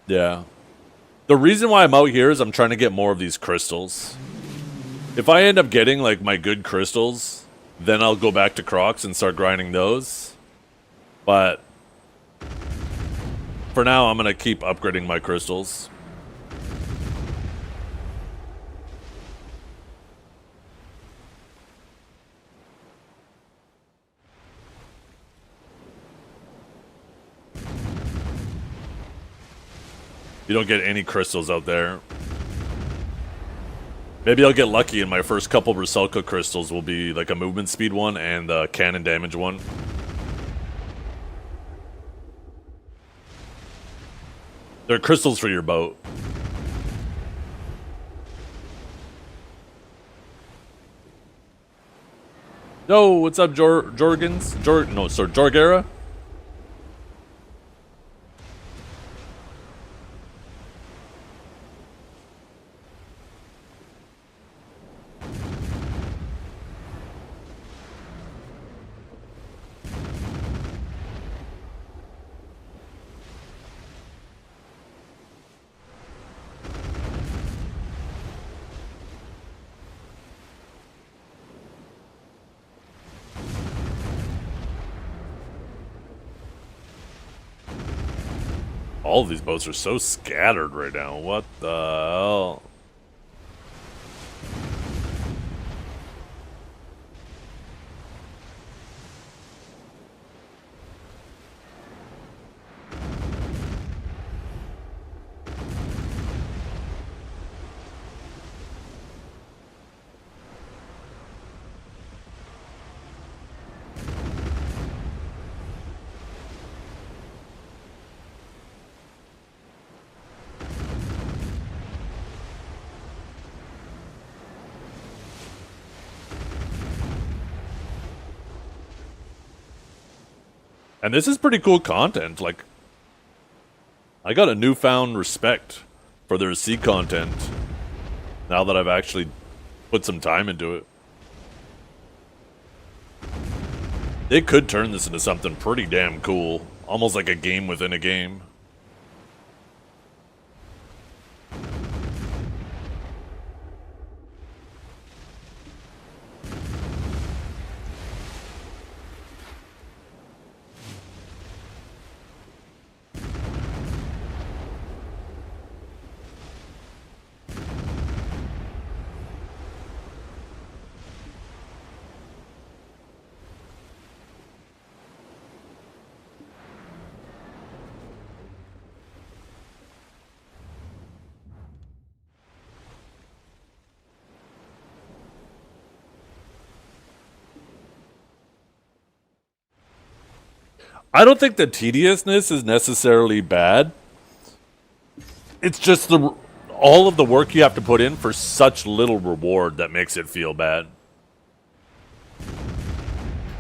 Yeah. The reason why I'm out here is I'm trying to get more of these crystals. If I end up getting, like, my good crystals, then I'll go back to Crocs and start grinding those. But for now, I'm going to keep upgrading my crystals. You don't get any crystals out there. Maybe I'll get lucky and my first couple Rusalka crystals will be like a movement speed one and the cannon damage one. They're crystals for your boat. Yo, what's up, Jorgens? Jorgera? all of these boats are so scattered right now. What the hell? And this is pretty cool content. Like, I got a newfound respect for their sea content now that I've actually put some time into it. They could turn this into something pretty damn cool. Almost like a game within a game. I don't think the tediousness is necessarily bad. It's just all of the work you have to put in for such little reward that makes it feel bad.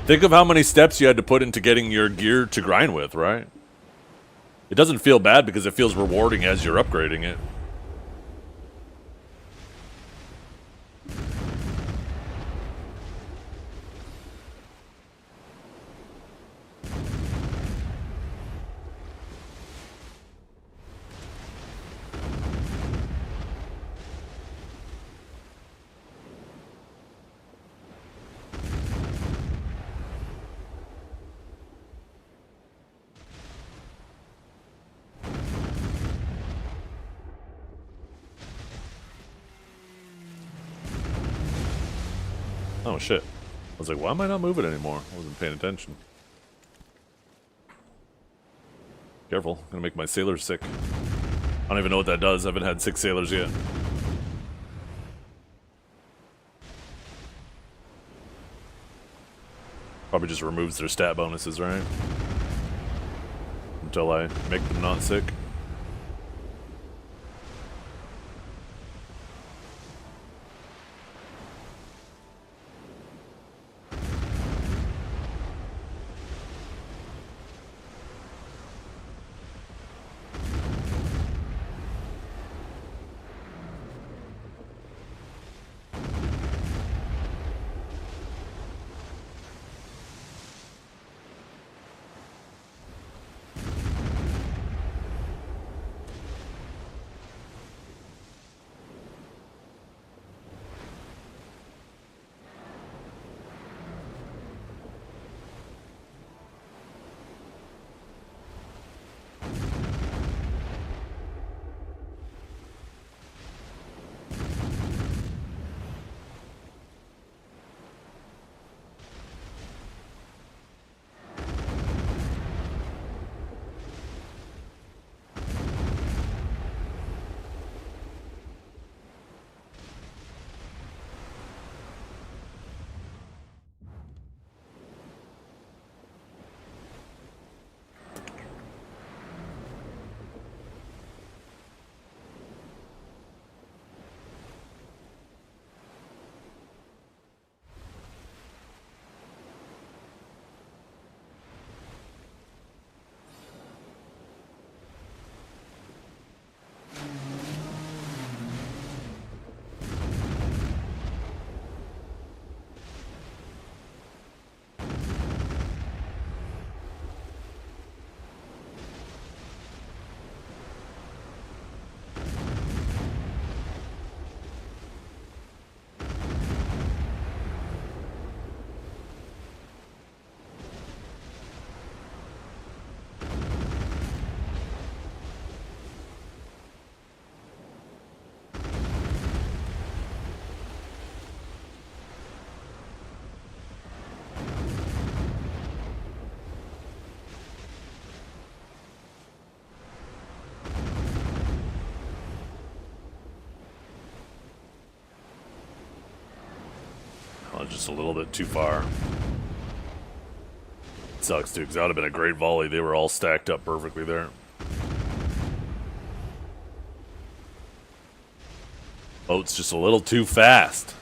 Think of how many steps you had to put into getting your gear to grind with, right? It doesn't feel bad because it feels rewarding as you're upgrading it. Oh shit. I was like, why am I not moving anymore? I wasn't paying attention. Careful, I'm gonna make my sailors sick. I don't even know what that does. I haven't had 6 sailors yet. Probably just removes their stat bonuses, right? Until I make them not sick. Oh, just a little bit too far. Sucks, too, because that would have been a great volley. They were all stacked up perfectly there. Boat's just a little too fast.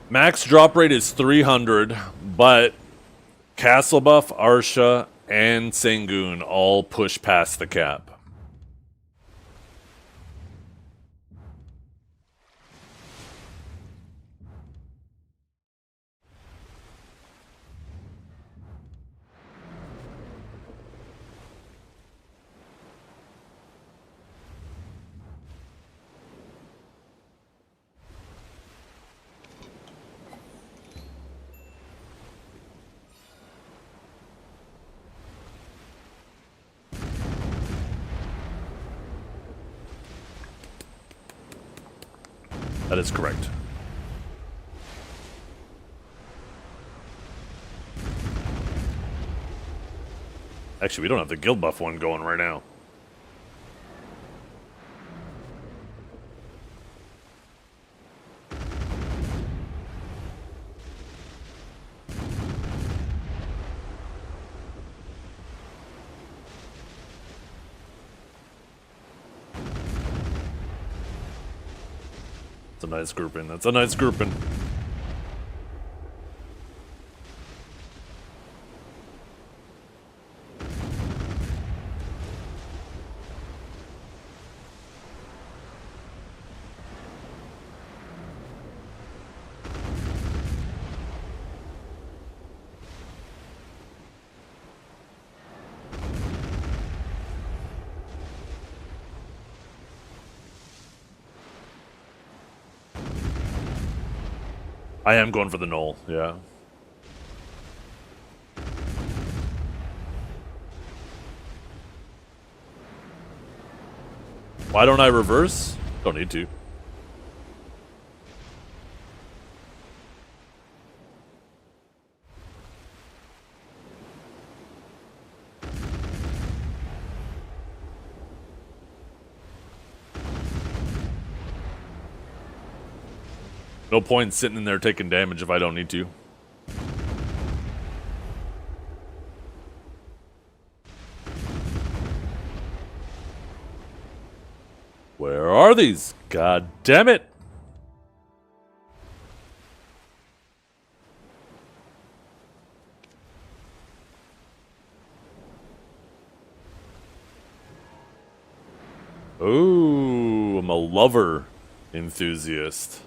Max drop rate is 300, but Castle Buff, Arsha, and Sangoon all push past the cap. That is correct. Actually, we don't have the guild buff one going right now. That's a nice grouping. That's a nice grouping. I am going for the null, yeah. Why don't I reverse? Don't need to. No point sitting in there taking damage if I don't need to. Where are these? God damn it! Ooh, I'm a lover enthusiast.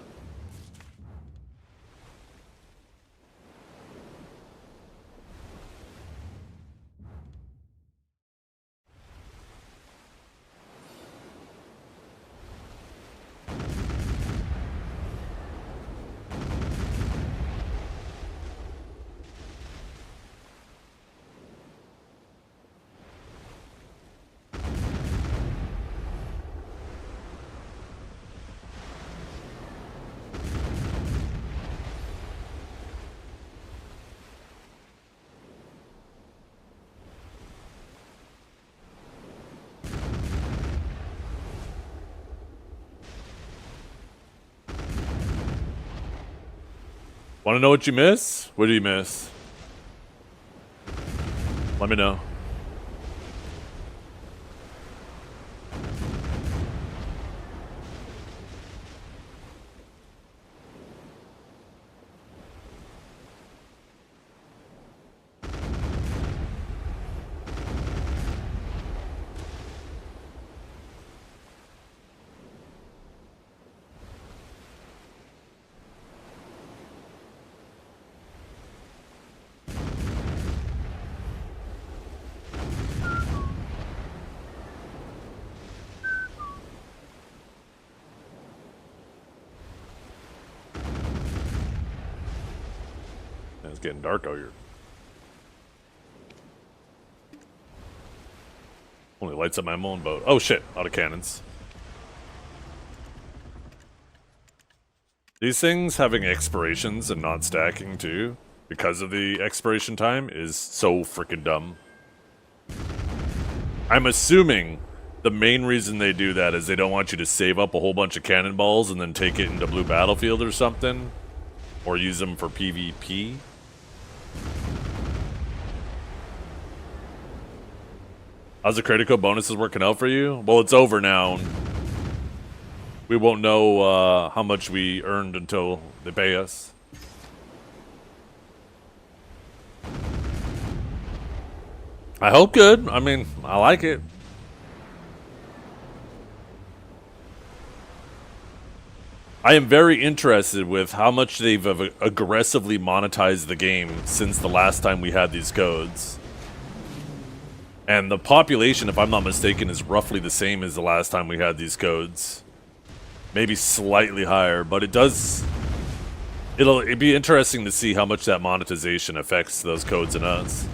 Want to know what you miss? What do you miss? Let me know. It's getting dark out here. Only lights up my own boat. Oh shit, out of cannons. These things having expirations and not stacking too, because of the expiration time, is so freaking dumb. I'm assuming the main reason they do that is they don't want you to save up a whole bunch of cannonballs and then take it into Blue Battlefield or something. Or use them for PvP. How's the critical bonuses working out for you? Well, it's over now. We won't know how much we earned until they pay us. I hope good. I mean, I like it. I am very interested with how much they've aggressively monetized the game since the last time we had these codes. And the population, if I'm not mistaken, is roughly the same as the last time we had these codes. Maybe slightly higher, but it'd be interesting to see how much that monetization affects those codes and us.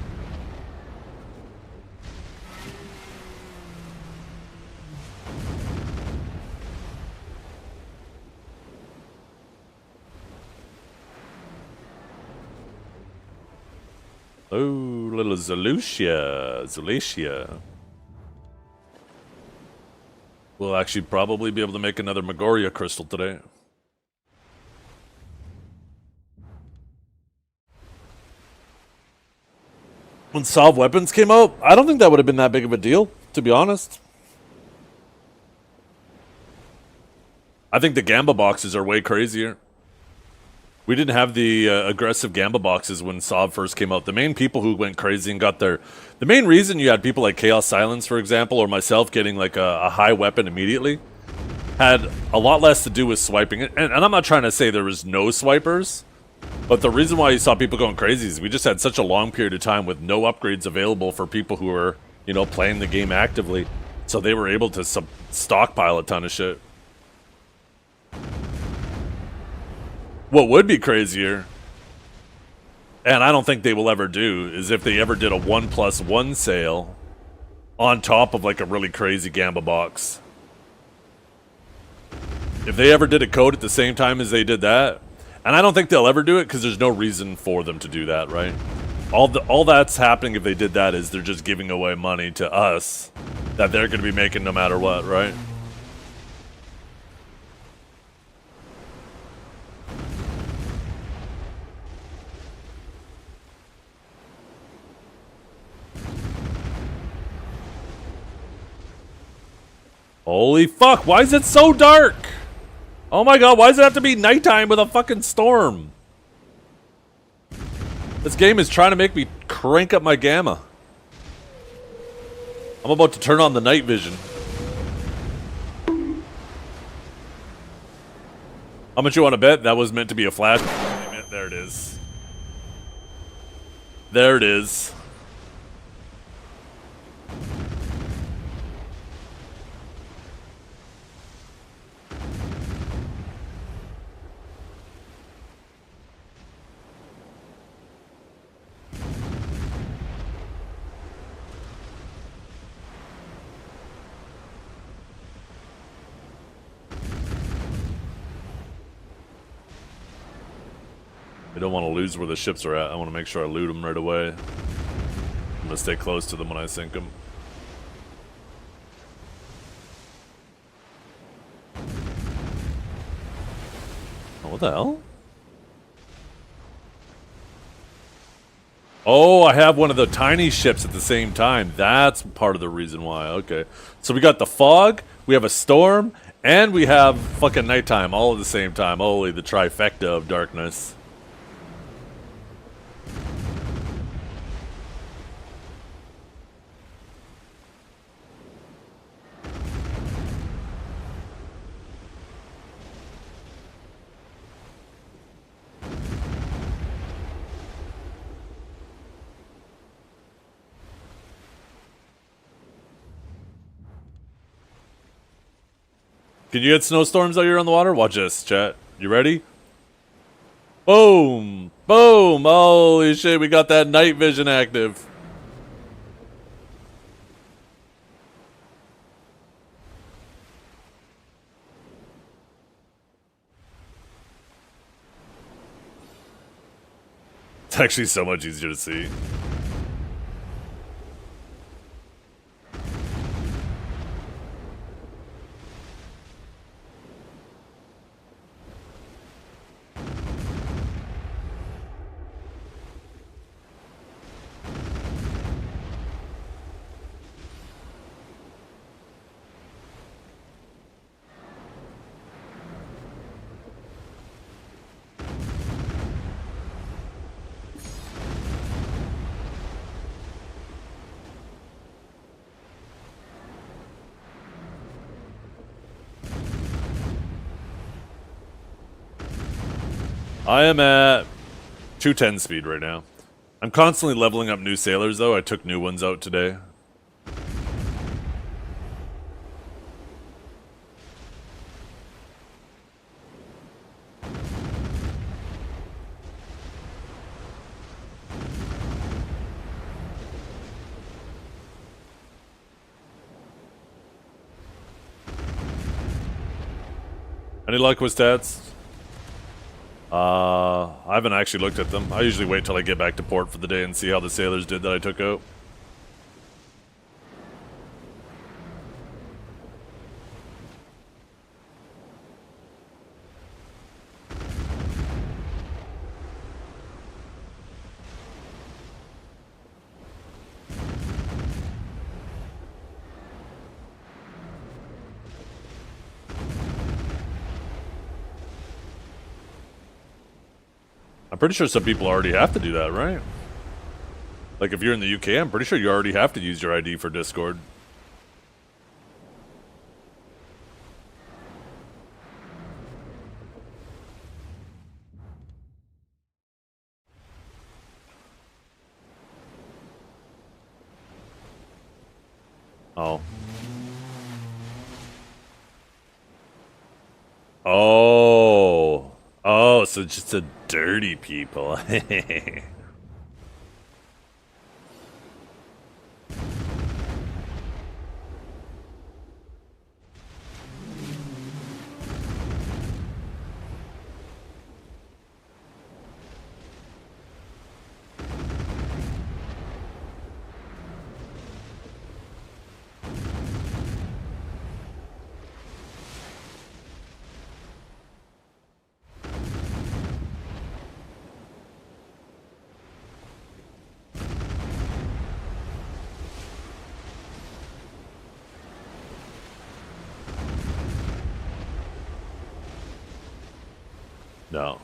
Oh, little Zulatia. We'll actually probably be able to make another Magoria crystal today. When Salve Weapons came out, I don't think that would have been that big of a deal, to be honest. I think the Gamba boxes are way crazier. We didn't have the aggressive Gamba boxes when Salve first came out. The main people who went crazy and got their... The main reason you had people like Chaos Silence, for example, or myself getting like a high weapon immediately, had a lot less to do with swiping. And I'm not trying to say there was no swipers, but the reason why you saw people going crazy is we just had such a long period of time with no upgrades available for people who were, you know, playing the game actively. So they were able to stockpile a ton of shit. What would be crazier, and I don't think they will ever do, is if they ever did a 1+1 sale on top of like a really crazy Gamba box. If they ever did a code at the same time as they did that, and I don't think they'll ever do it because there's no reason for them to do that, right? All that's happening if they did that is they're just giving away money to us that they're going to be making no matter what, right? Holy fuck, why is it so dark? Oh my god, why does it have to be nighttime with a fucking storm? This game is trying to make me crank up my gamma. I'm about to turn on the night vision. How much you want to bet? That was meant to be a flash. There it is. There it is. I don't want to lose where the ships are at. I want to make sure I loot them right away. I'm going to stay close to them when I sink them. Oh, what the hell? Oh, I have one of the tiny ships at the same time. That's part of the reason why. Okay. So we got the fog, we have a storm, and we have fucking nighttime all at the same time. Holy, the trifecta of darkness. Can you get snowstorms out here on the water? Watch this, chat. You ready? Boom! Boom! Holy shit, we got that night vision active. It's actually so much easier to see. I am at 210 speed right now. I'm constantly leveling up new sailors, though. I took new ones out today. Any luck with stats? I haven't actually looked at them. I usually wait till I get back to port for the day and see how the sailors did that I took out. I'm pretty sure some people already have to do that, right? Like if you're in the UK, I'm pretty sure you already have to use your ID for Discord. Oh. Oh. Oh, so just the dirty people. No.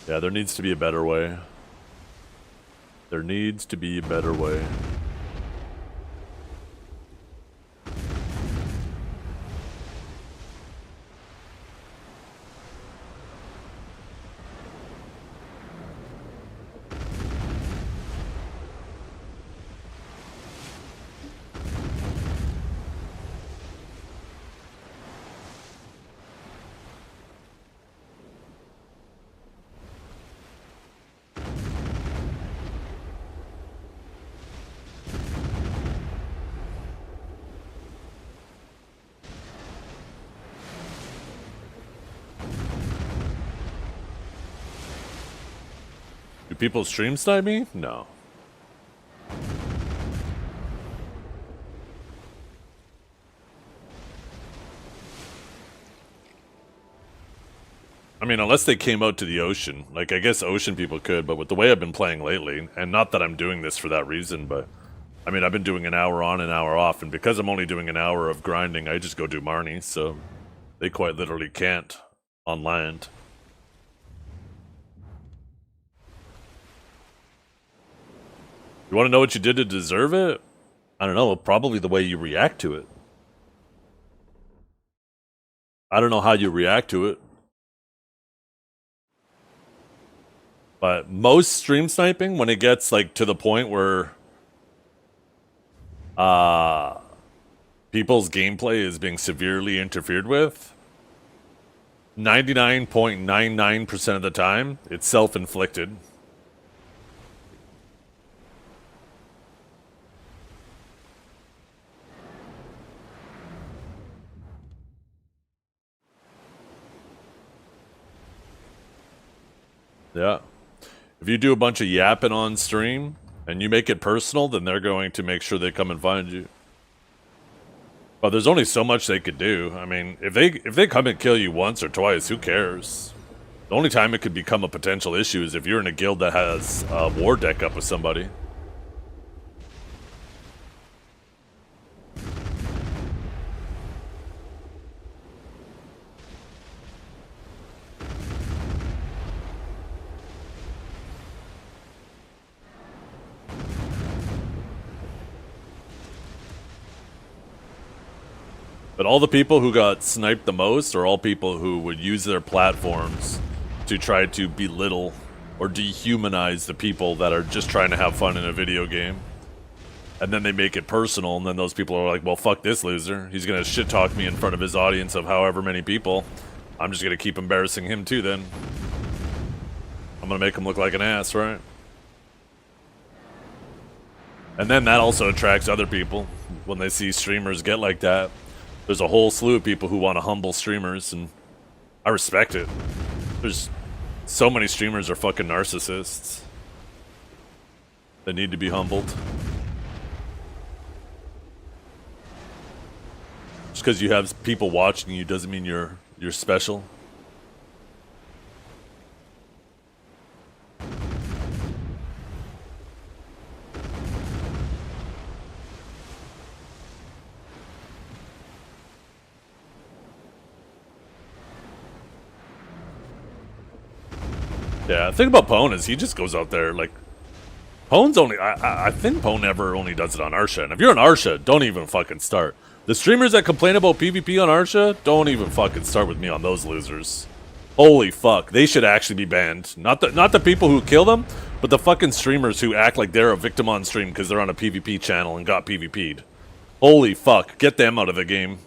Yeah, there needs to be a better way. There needs to be a better way. people stream snipe me? No. I mean, unless they came out to the ocean. Like, I guess ocean people could, but with the way I've been playing lately, and not that I'm doing this for that reason, but... I mean, I've been doing an hour on, an hour off, and because I'm only doing an hour of grinding, I just go do Marnie, so... They quite literally can't on land. You want to know what you did to deserve it? I don't know, probably the way you react to it. I don't know how you react to it. But most stream sniping, when it gets like to the point where people's gameplay is being severely interfered with, 99.99% of the time, it's self-inflicted. Yeah. If you do a bunch of yapping on stream and you make it personal, then they're going to make sure they come and find you. But there's only so much they could do. I mean, if they come and kill you once or twice, who cares? The only time it could become a potential issue is if you're in a guild that has a war deck up with somebody. But all the people who got sniped the most are all people who would use their platforms to try to belittle or dehumanize the people that are just trying to have fun in a video game. And then they make it personal, and then those people are like, well, fuck this loser. He's gonna shit-talk me in front of his audience of however many people. I'm just gonna keep embarrassing him too then. I'm gonna make him look like an ass, right? And then that also attracts other people when they see streamers get like that. There's a whole slew of people who want to humble streamers, and I respect it. There's so many streamers are fucking narcissists that need to be humbled. Just because you have people watching you doesn't mean you're special. Yeah, the thing about Pwn is he just goes out there, like... Pwn's only... I think Pwn ever only does it on Arsha, and if you're on Arsha, don't even fucking start. The streamers that complain about PvP on Arsha, don't even fucking start with me on those losers. Holy fuck, they should actually be banned. Not the people who kill them, but the fucking streamers who act like they're a victim on stream because they're on a PvP channel and got PvP'd. Holy fuck, get them out of the game.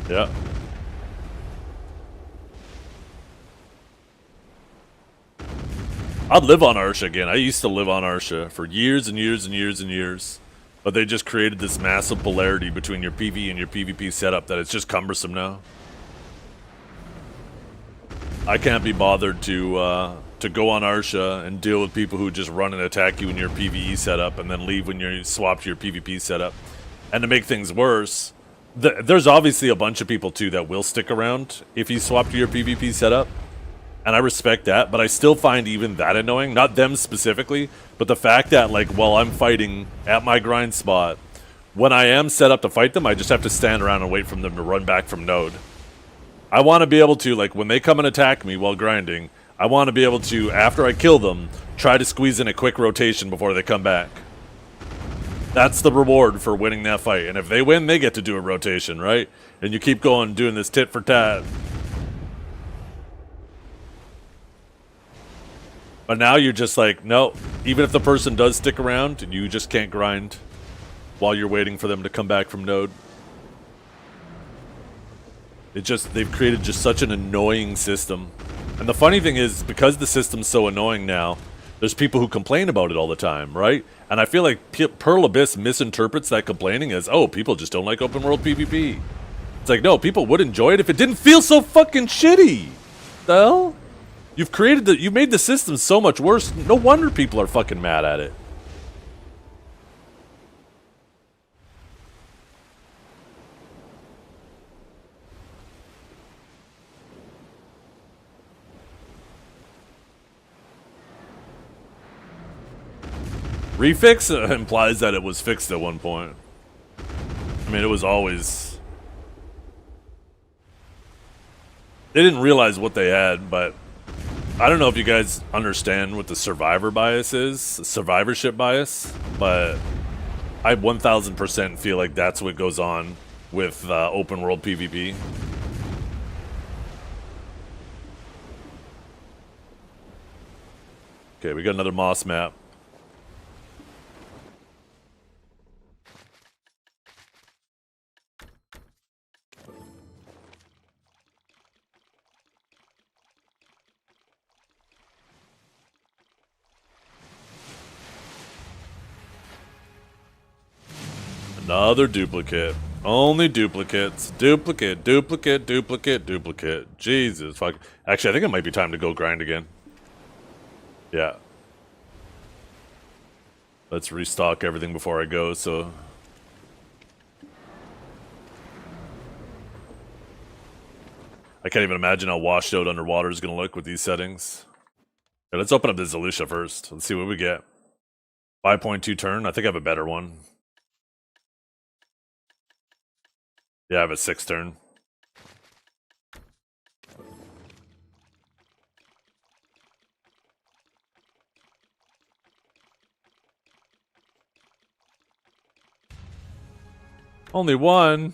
Yeah. I'd live on Arsha again. I used to live on Arsha for years and years and years and years. But they just created this massive polarity between your PvE and your PvP setup that it's just cumbersome now. I can't be bothered to go on Arsha and deal with people who just run and attack you in your PvE setup and then leave when you swap to your PvP setup. And to make things worse, there's obviously a bunch of people too that will stick around if you swap to your PvP setup. And I respect that, but I still find even that annoying. Not them specifically, but the fact that, like, while I'm fighting at my grind spot, when I am set up to fight them, I just have to stand around and wait for them to run back from node. I want to be able to, like, when they come and attack me while grinding, I want to be able to, after I kill them, try to squeeze in a quick rotation before they come back. That's the reward for winning that fight. And if they win, they get to do a rotation, right? And you keep going doing this tit for tat. But now you're just like, no, even if the person does stick around, you just can't grind while you're waiting for them to come back from node. They've created just such an annoying system. And the funny thing is, because the system's so annoying now, there's people who complain about it all the time, right? And I feel like Pearl Abyss misinterprets that complaining as, oh, people just don't like open world PvP. It's like, no, people would enjoy it if it didn't feel so fucking shitty. The hell? You made the system so much worse. No wonder people are fucking mad at it. Refix implies that it was fixed at one point. I mean, it was always... They didn't realize what they had, but... I don't know if you guys understand what the survivor bias is, survivorship bias, but I 1000% feel like that's what goes on with open world PvP. Okay, we got another moss map. Another duplicate. Only duplicates. Duplicate, duplicate, duplicate, duplicate. Jesus fuck. Actually, I think it might be time to go grind again. Yeah. Let's restock everything before I go, so... I can't even imagine how washed out underwater is going to look with these settings. Okay, let's open up the Zelusha first. Let's see what we get. 5.2 turn. I think I have a better one. Yeah, I have a 6 turn. Only one.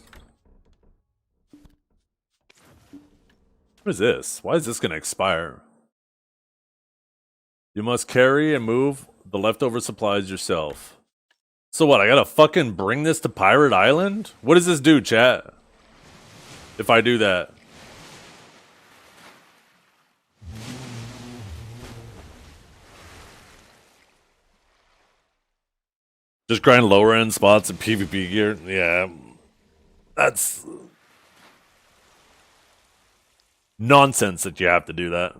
What is this? Why is this going to expire? You must carry and move the leftover supplies yourself. So what, I gotta fucking bring this to Pirate Island? What does this do, chat? If I do that. Just grind lower end spots in PvP gear? Yeah. That's... nonsense that you have to do that.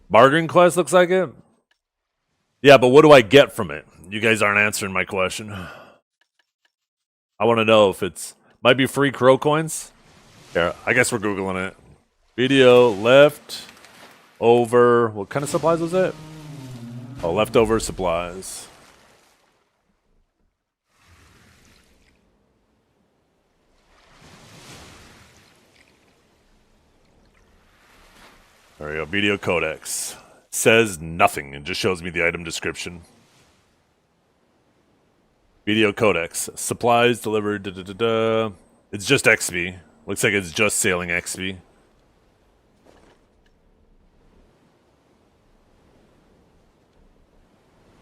Bartering quest looks like it? Yeah, but what do I get from it? You guys aren't answering my question. I want to know if it's... might be free crow coins? Yeah, I guess we're Googling it. Video left over... what kind of supplies was it? Oh, leftover supplies. There we go. Video codex. Says nothing. It just shows me the item description. Video codex. Supplies delivered. Da, da, da, da. It's just XP. Looks like it's just sailing XP.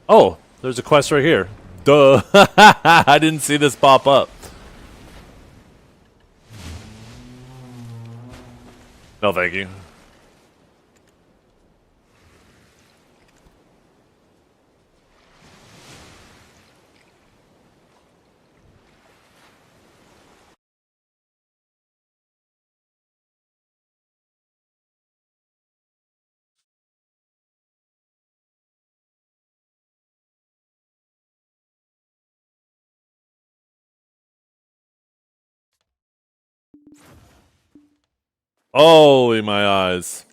Oh, there's a quest right here. Duh. I didn't see this pop up. No, thank you. Holy my eyes.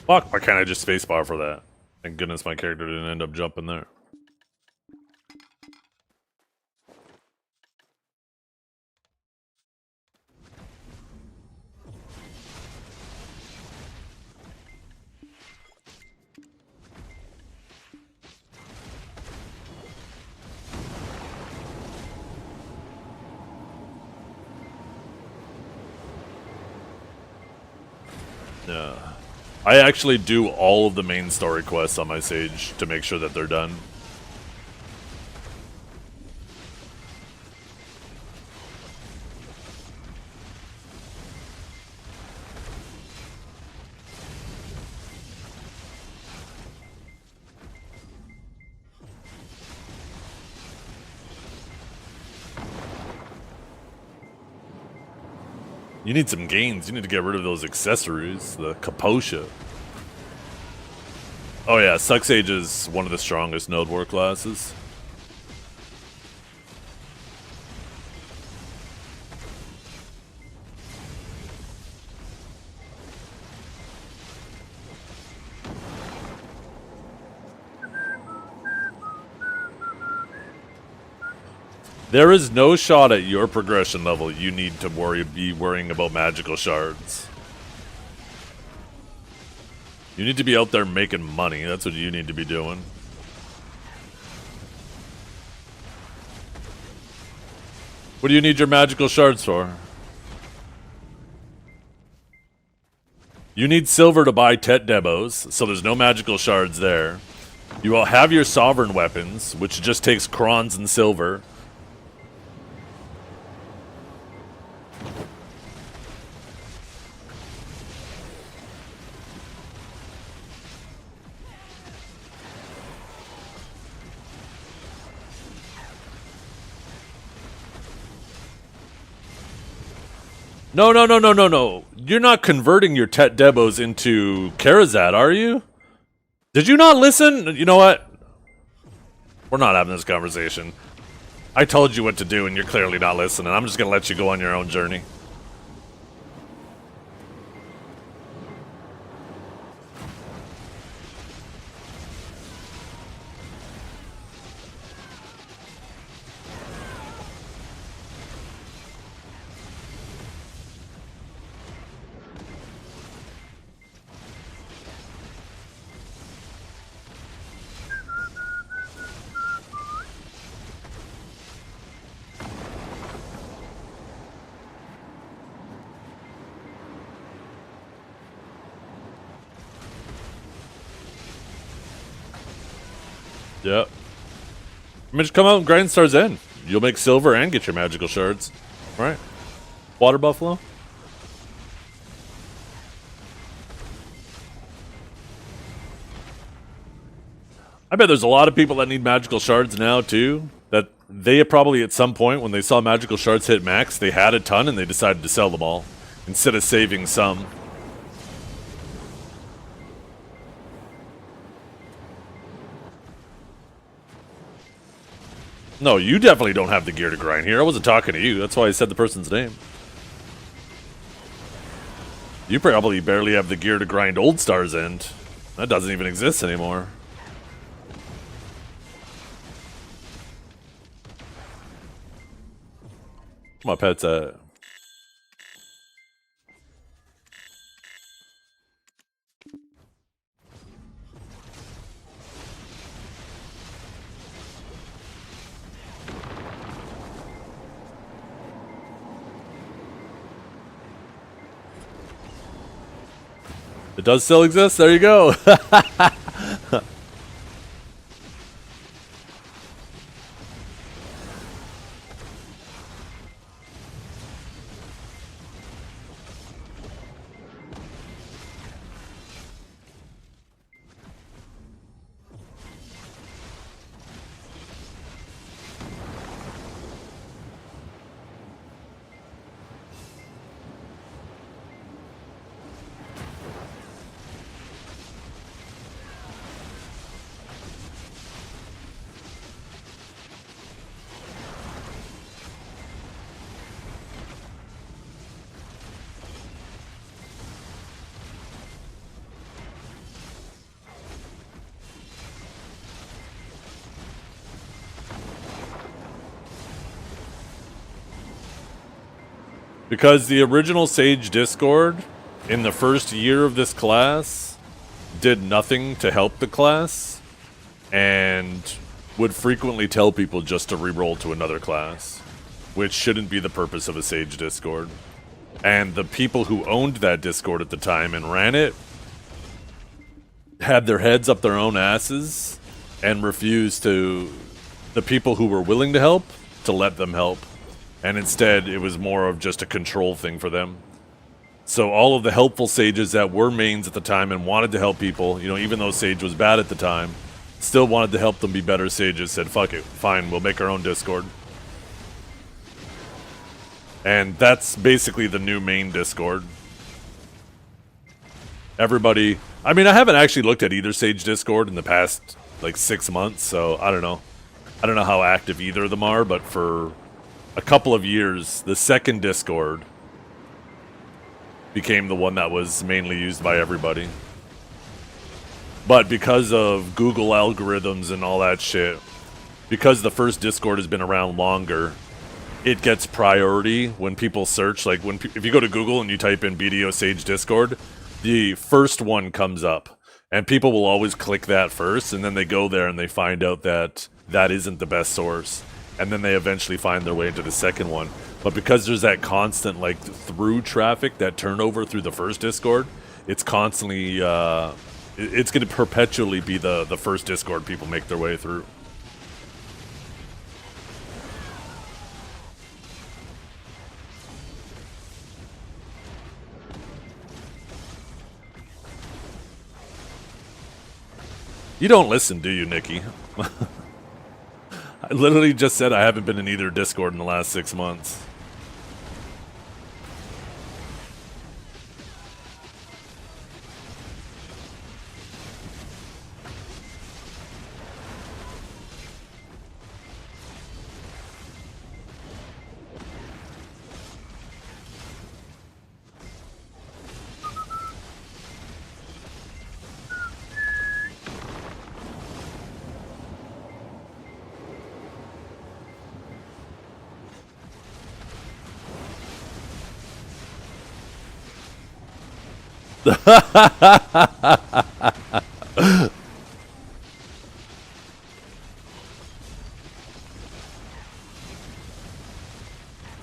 Fuck, why can't I just spacebar for that? Thank goodness my character didn't end up jumping there. Yeah. I actually do all of the main story quests on my Sage to make sure that they're done. You need some gains. You need to get rid of those accessories. The Kaposha. Oh yeah, Suck Sage is one of the strongest node war classes. There is no shot at your progression level you need to be worrying about magical shards. You need to be out there making money. That's what you need to be doing. What do you need your magical shards for? You need silver to buy Tet Debos, so there's no magical shards there. You will have your sovereign weapons, which just takes crons and silver. No. You're not converting your Tet Debos into Karazad, are you? Did you not listen? You know what? We're not having this conversation. I told you what to do and you're clearly not listening. I'm just gonna let you go on your own journey. Yep. I mean, just come out and grind stars in. You'll make silver and get your magical shards. Right? Water buffalo? I bet there's a lot of people that need magical shards now, too. That they probably at some point, when they saw magical shards hit max, they had a ton and they decided to sell them all. Instead of saving some. No, you definitely don't have the gear to grind here. I wasn't talking to you. That's why I said the person's name. You probably barely have the gear to grind Old Star's End. That doesn't even exist anymore. My pet's at. It does still exist? There you go. Because the original Sage Discord, in the first year of this class, did nothing to help the class, and would frequently tell people just to reroll to another class, which shouldn't be the purpose of a Sage Discord. And the people who owned that Discord at the time and ran it had their heads up their own asses and refused to, the people who were willing to help, to let them help. And instead, it was more of just a control thing for them. So all of the helpful sages that were mains at the time and wanted to help people, you know, even though Sage was bad at the time, still wanted to help them be better sages, said, fuck it, fine, we'll make our own Discord. And that's basically the new main Discord. Everybody, I mean, I haven't actually looked at either Sage Discord in the past, like, 6 months, so I don't know. I don't know how active either of them are, but for a couple of years, the second Discord became the one that was mainly used by everybody. But because of Google algorithms and all that shit, because the first Discord has been around longer, it gets priority when people search. Like, if you go to Google and you type in BDO Sage Discord, the first one comes up. And people will always click that first, and then they go there and they find out that that isn't the best source. And then they eventually find their way into the second one. But because there's that constant, like, through traffic, that turnover through the first Discord, it's constantly, it's going to perpetually be the first Discord people make their way through. You don't listen, do you, Nikki? I literally just said I haven't been in either Discord in the last 6 months.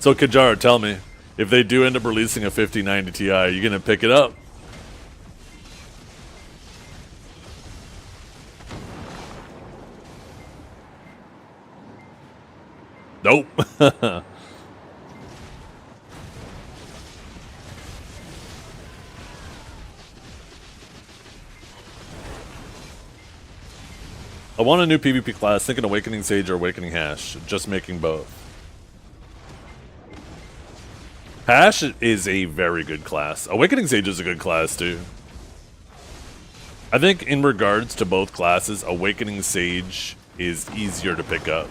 So Kajara, tell me, if they do end up releasing a 5090 Ti, are you gonna pick it up? Nope. I want a new PvP class, thinking Awakening Sage or Awakening Hash. Just making both. Hash is a very good class. Awakening Sage is a good class too. I think in regards to both classes, Awakening Sage is easier to pick up.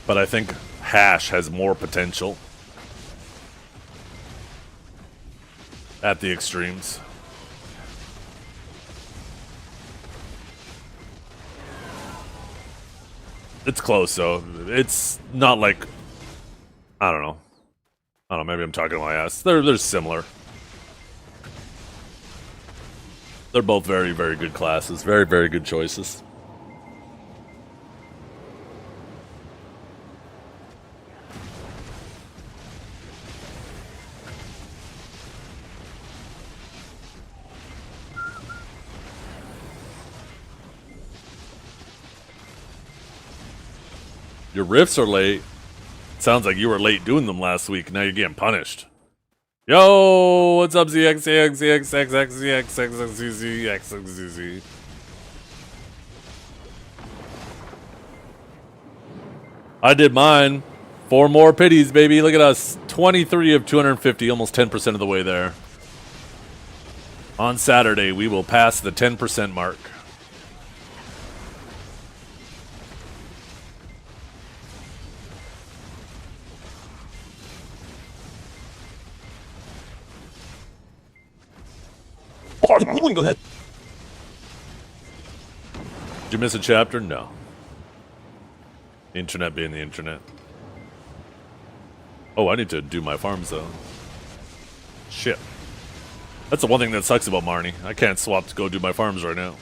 But I think Hash has more potential at the extremes. It's close, though. It's not like, I don't know, maybe I'm talking my ass. They're similar. They're both very, very good classes. Very, very good choices. Your riffs are late. Sounds like you were late doing them last week. Now you're getting punished. Yo, what's up, ZXZXZXZXZXZXZXZZ? I did mine. 4 more pities, baby. Look at us. 23 of 250, almost 10% of the way there. On Saturday, we will pass the 10% mark. Go ahead. Did you miss a chapter? No. Internet being the internet. Oh, I need to do my farms, though. Shit. That's the one thing that sucks about Marnie. I can't swap to go do my farms right now.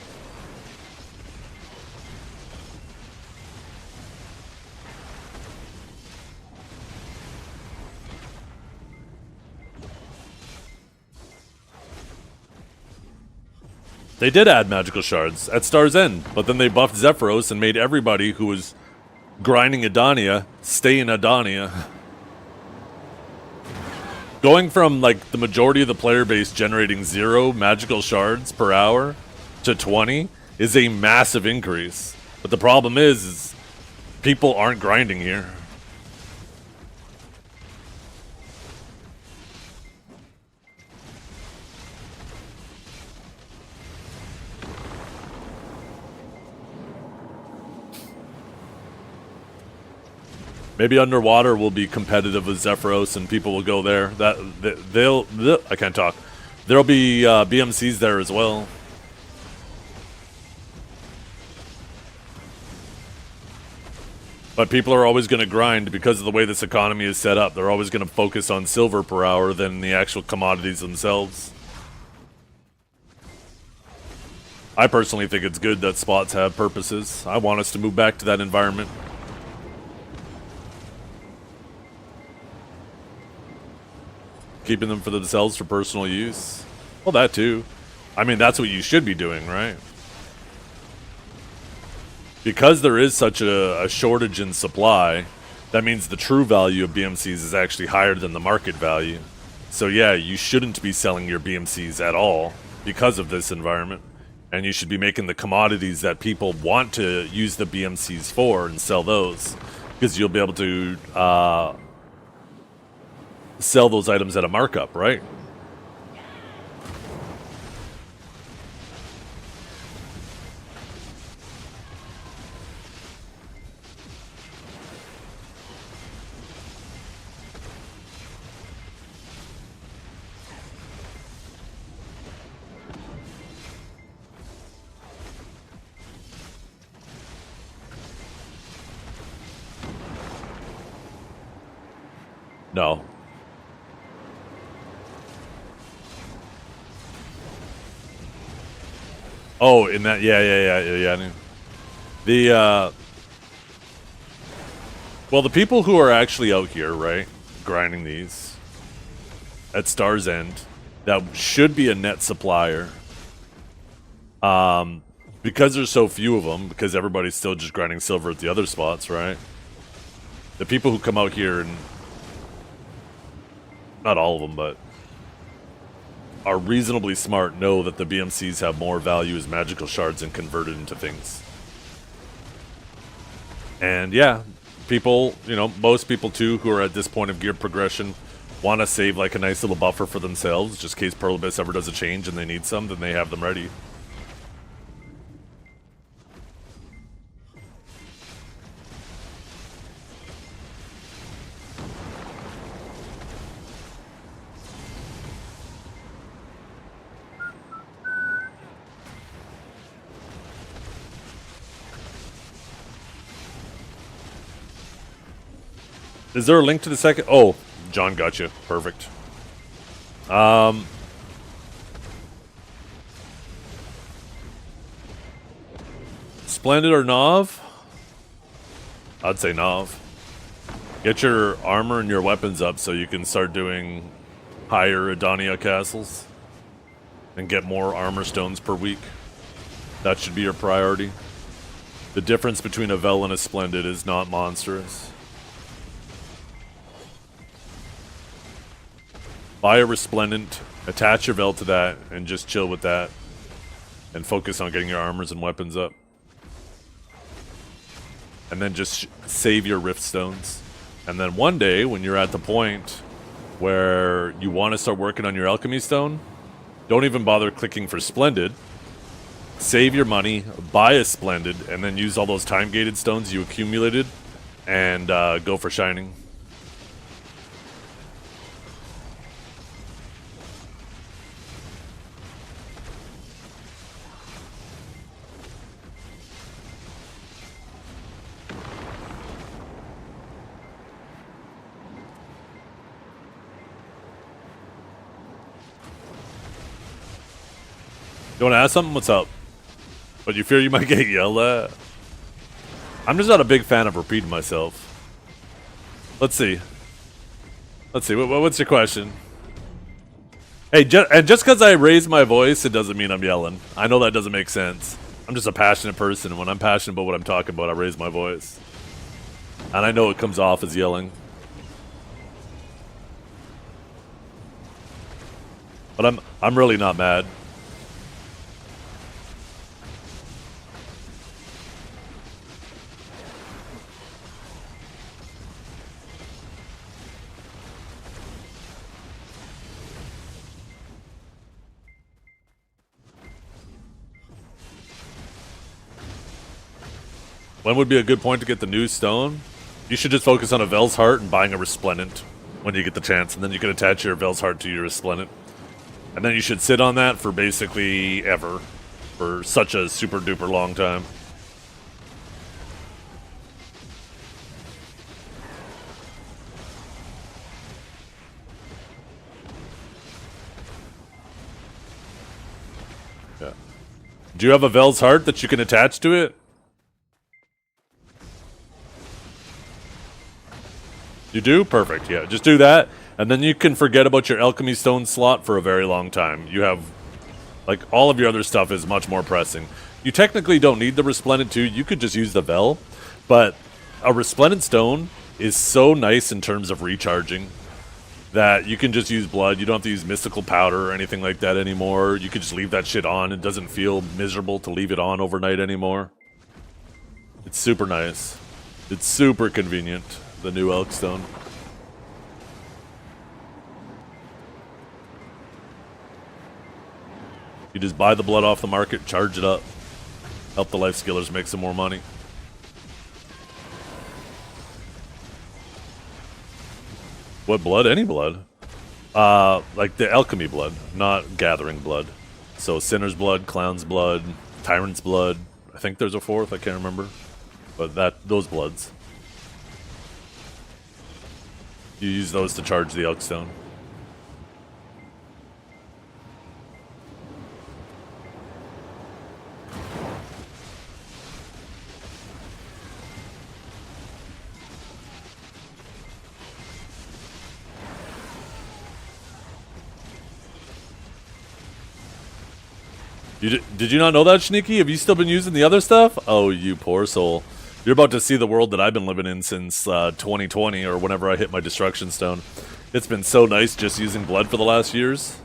They did add magical shards at Star's End, but then they buffed Zephyros and made everybody who was grinding Adonia stay in Adonia. Going from, like, the majority of the player base generating 0 magical shards per hour to 20 is a massive increase. But the problem is people aren't grinding here. Maybe Underwater will be competitive with Zephyros and people will go there. I can't talk. There'll be BMCs there as well. But people are always going to grind because of the way this economy is set up. They're always going to focus on silver per hour than the actual commodities themselves. I personally think it's good that spots have purposes. I want us to move back to that environment. Keeping them for themselves for personal use. Well, that too. I mean, that's what you should be doing, right? Because there is such a shortage in supply, that means the true value of BMCs is actually higher than the market value. So yeah, you shouldn't be selling your BMCs at all because of this environment. And you should be making the commodities that people want to use the BMCs for and sell those. Because you'll be able to sell those items at a markup, right? No. Oh, in that, yeah. Well, the people who are actually out here, right, grinding these at Star's End, that should be a net supplier. Because there's so few of them, because everybody's still just grinding silver at the other spots, right? The people who come out here, and not all of them, but are reasonably smart, know that the BMCs have more value as magical shards and converted into things. And yeah, people, you know, most people too who are at this point of gear progression want to save like a nice little buffer for themselves, just in case Pearl Abyss ever does a change and they need some, then they have them ready. Is there a link to the second? Oh, John got you. Perfect. Splendid or Nov? I'd say Nov. Get your armor and your weapons up so you can start doing higher Adonia castles and get more armor stones per week. That should be your priority. The difference between a Vel and a Splendid is not monstrous. Buy a Resplendent, attach your Vel to that, and just chill with that. And focus on getting your armors and weapons up. And then just save your Rift Stones. And then one day, when you're at the point where you want to start working on your Alchemy Stone, don't even bother clicking for Splendid. Save your money, buy a Splendid, and then use all those time-gated stones you accumulated, and go for Shining. You want to ask something? What's up? But you fear you might get yelled at? I'm just not a big fan of repeating myself. Let's see. Let's see. What's your question? Hey, and just because I raise my voice, it doesn't mean I'm yelling. I know that doesn't make sense. I'm just a passionate person, and when I'm passionate about what I'm talking about, I raise my voice. And I know it comes off as yelling. But I'm really not mad. When would be a good point to get the new stone? You should just focus on a Vel's Heart and buying a Resplendent when you get the chance, and then you can attach your Vel's Heart to your Resplendent. And then you should sit on that for basically ever. For such a super duper long time. Yeah. Do you have a Vel's Heart that you can attach to it? You do? Perfect, yeah. Just do that, and then you can forget about your Alchemy Stone slot for a very long time. You have, like, all of your other stuff is much more pressing. You technically don't need the Resplendent 2, you could just use the Vel, but a Resplendent Stone is so nice in terms of recharging that you can just use Blood. You don't have to use Mystical Powder or anything like that anymore. You could just leave that shit on. It doesn't feel miserable to leave it on overnight anymore. It's super nice. It's super convenient. The new Elkstone. You just buy the blood off the market, charge it up, help the life skillers make some more money. What blood? Any blood. Like the alchemy blood, not gathering blood. So Sinner's blood, Clown's blood, Tyrant's blood. I think there's a fourth, I can't remember. But those bloods. You use those to charge the Elkstone. Did you not know that, Sneaky? Have you still been using the other stuff? Oh, you poor soul. You're about to see the world that I've been living in since 2020 or whenever I hit my Destruction Stone. It's been so nice just using blood for the last years.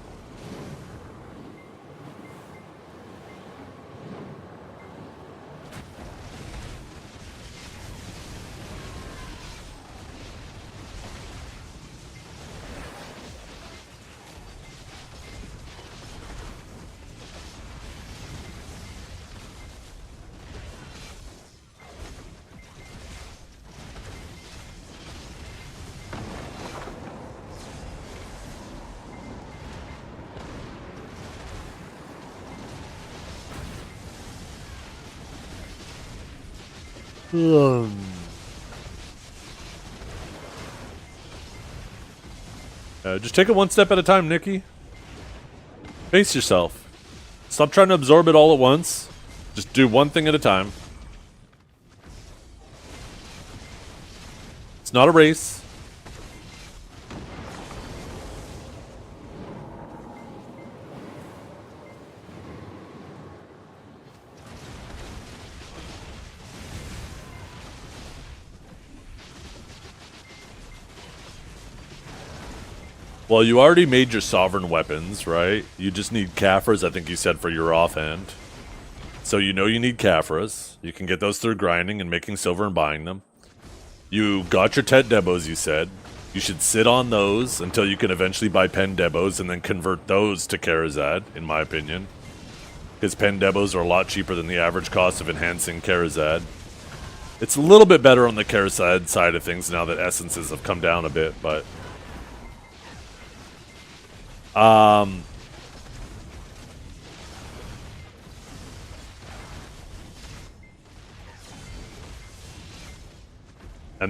Just take it one step at a time, Nikki. Pace yourself. Stop trying to absorb it all at once. Just do one thing at a time. It's not a race. Well, you already made your sovereign weapons, right? You just need Caphras, I think you said, for your offhand. So you know you need Caphras. You can get those through grinding and making silver and buying them. You got your Tet Debos, you said. You should sit on those until you can eventually buy Pen Debos and then convert those to Karazad, in my opinion. Because Pen Debos are a lot cheaper than the average cost of enhancing Karazad. It's a little bit better on the Karazad side of things now that essences have come down a bit, but... And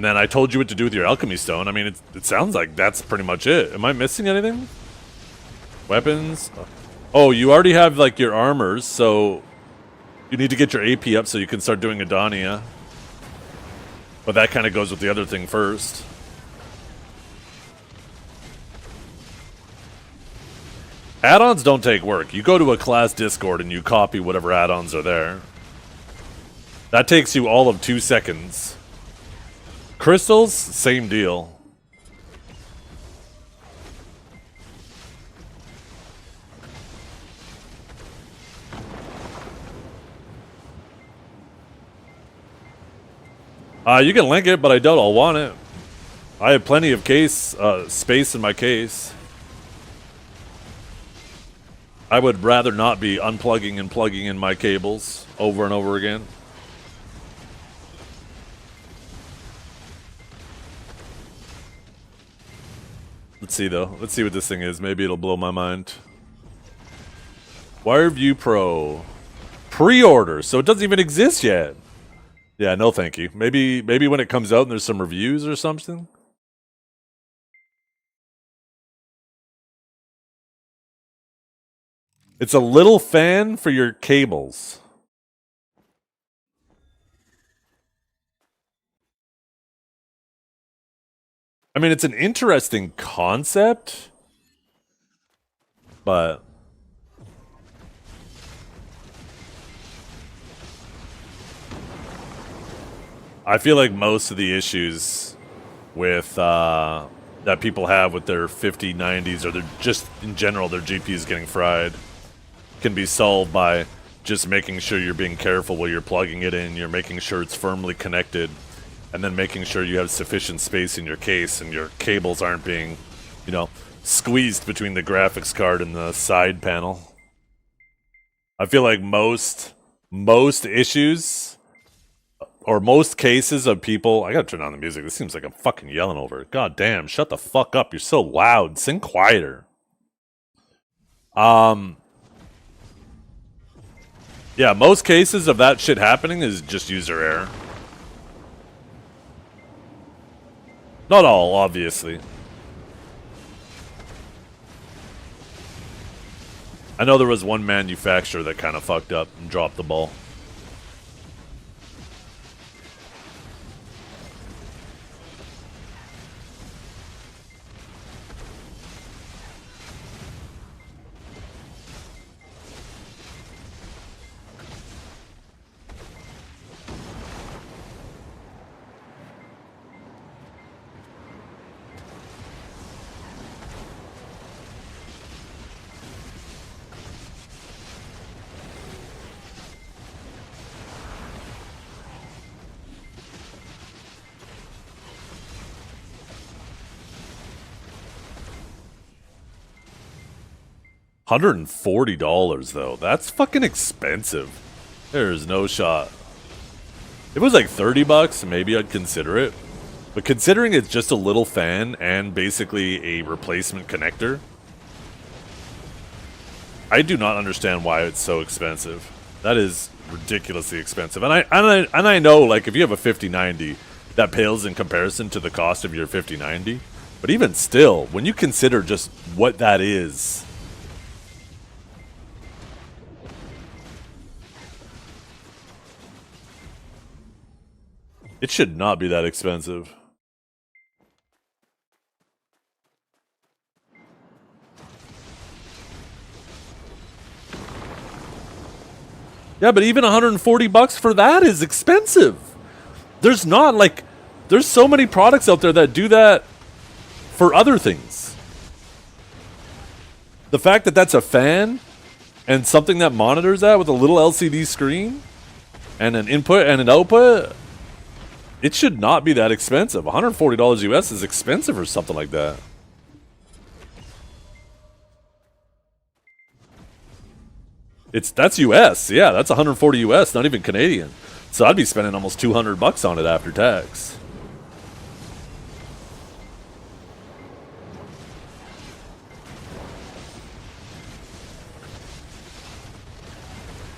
then I told you what to do with your alchemy stone. I mean, it sounds like that's pretty much it. Am I missing anything? Weapons? Oh, you already have, like, your armors, so you need to get your AP up so you can start doing Adonia. But that kind of goes with the other thing first. Add-ons don't take work. You go to a class Discord and you copy whatever add-ons are there. That takes you all of 2 seconds. Crystals, same deal. You can link it, but I doubt I'll want it. I have plenty of space in my case. I would rather not be unplugging and plugging in my cables over and over again. Let's see though. Let's see what this thing is. Maybe it'll blow my mind. WireView Pro. Pre-order, so it doesn't even exist yet. Yeah, no thank you. Maybe when it comes out and there's some reviews or something. It's a little fan for your cables. I mean, it's an interesting concept, but I feel like most of the issues with that people have with their 5090s or they're just in general their GPUs getting fried can be solved by just making sure you're being careful while you're plugging it in, you're making sure it's firmly connected, and then making sure you have sufficient space in your case and your cables aren't being, squeezed between the graphics card and the side panel. I feel like most issues or most cases of people... I gotta turn on the music. This seems like I'm fucking yelling over it. God damn, shut the fuck up. You're so loud. Sing quieter. Yeah, most cases of that shit happening is just user error. Not all, obviously. I know there was one manufacturer that kind of fucked up and dropped the ball. $140 though. That's fucking expensive. There's no shot. If it was like $30, maybe I'd consider it. But considering it's just a little fan and basically a replacement connector, I do not understand why it's so expensive. That is ridiculously expensive. And I know, like, if you have a 5090, that pales in comparison to the cost of your 5090. But even still, when you consider just what that is, it should not be that expensive. Yeah, but even $140 for that is expensive. There's so many products out there that do that for other things. The fact that that's a fan and something that monitors that with a little LCD screen and an input and an output, it should not be that expensive. $140 US is expensive for something like that. That's US. Yeah, that's 140 US, not even Canadian. So I'd be spending almost $200 on it after tax.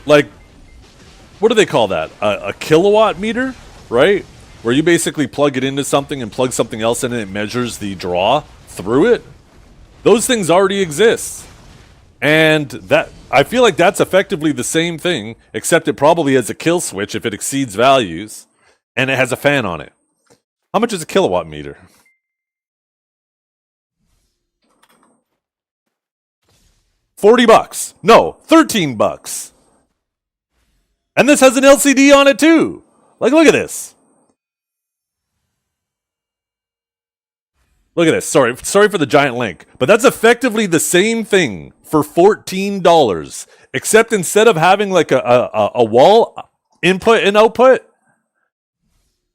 Like, what do they call that? A kilowatt meter, right? Where you basically plug it into something and plug something else in and it measures the draw through it. Those things already exist. And that, I feel like that's effectively the same thing, except it probably has a kill switch if it exceeds values, and it has a fan on it. How much is a kilowatt meter? 40 bucks. No, 13 bucks. And this has an LCD on it too. Like, look at this. Look at this. Sorry for the giant link. But that's effectively the same thing for $14. Except instead of having like a wall input and output,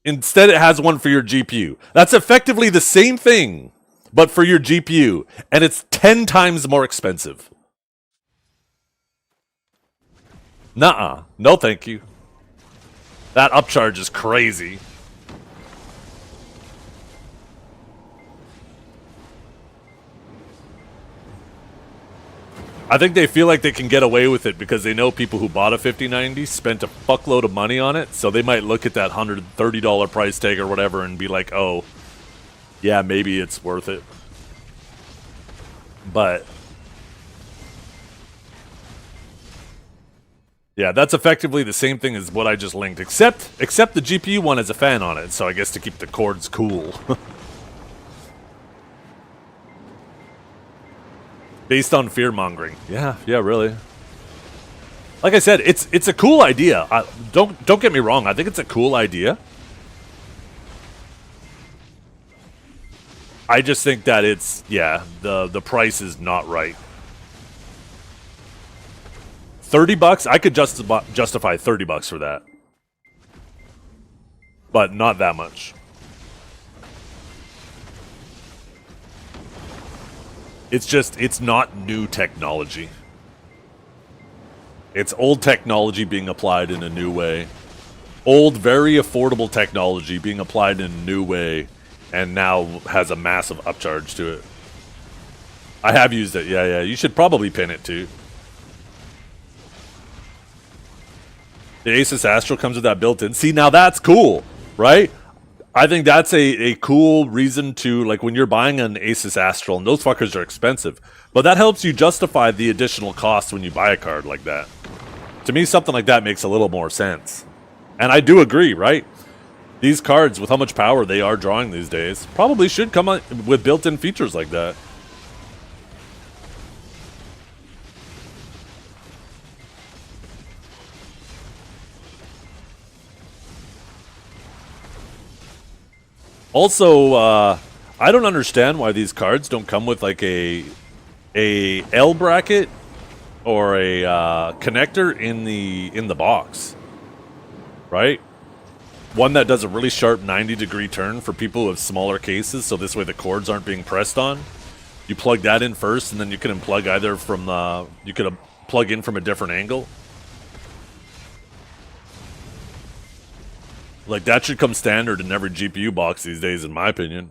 instead it has one for your GPU. That's effectively the same thing, but for your GPU. And it's 10 times more expensive. Nuh-uh. No thank you. That upcharge is crazy. I think they feel like they can get away with it because they know people who bought a 5090 spent a fuckload of money on it, so they might look at that $130 price tag or whatever and be like, oh, yeah, maybe it's worth it. But yeah, that's effectively the same thing as what I just linked, except the GPU one has a fan on it, so I guess to keep the cords cool. Based on fear-mongering. Yeah, really. Like I said, it's a cool idea. Don't get me wrong, I think it's a cool idea. I just think that it's, yeah, the price is not right. 30 bucks? I could justify 30 bucks for that. But not that much. It's just, it's not new technology. It's old technology being applied in a new way. Old, very affordable technology being applied in a new way, and now has a massive upcharge to it. I have used it, yeah. You should probably pin it too. The Asus Astro comes with that built-in. See, now that's cool, right? I think that's a cool reason to, like, when you're buying an Asus Astral, and those fuckers are expensive, but that helps you justify the additional cost when you buy a card like that. To me, something like that makes a little more sense. And I do agree, right? These cards, with how much power they are drawing these days, probably should come with built-in features like that. Also, I don't understand why these cards don't come with like a L bracket or a connector in the box, right? One that does a really sharp 90-degree turn for people who have smaller cases, so this way the cords aren't being pressed on. You plug that in first, and then you can unplug either from the, you could plug in from a different angle. Like, that should come standard in every GPU box these days, in my opinion.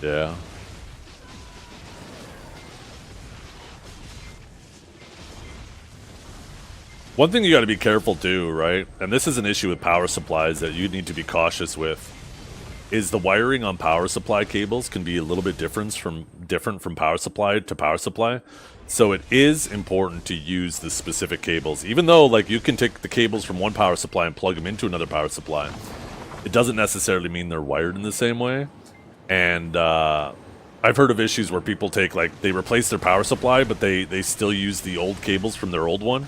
Yeah. One thing you got to be careful too, right? And this is an issue with power supplies that you need to be cautious with, is the wiring on power supply cables can be a little bit different from power supply to power supply. So it is important to use the specific cables. Even though, like, you can take the cables from one power supply and plug them into another power supply, it doesn't necessarily mean they're wired in the same way. And I've heard of issues where people take, like, they replace their power supply, but they still use the old cables from their old one.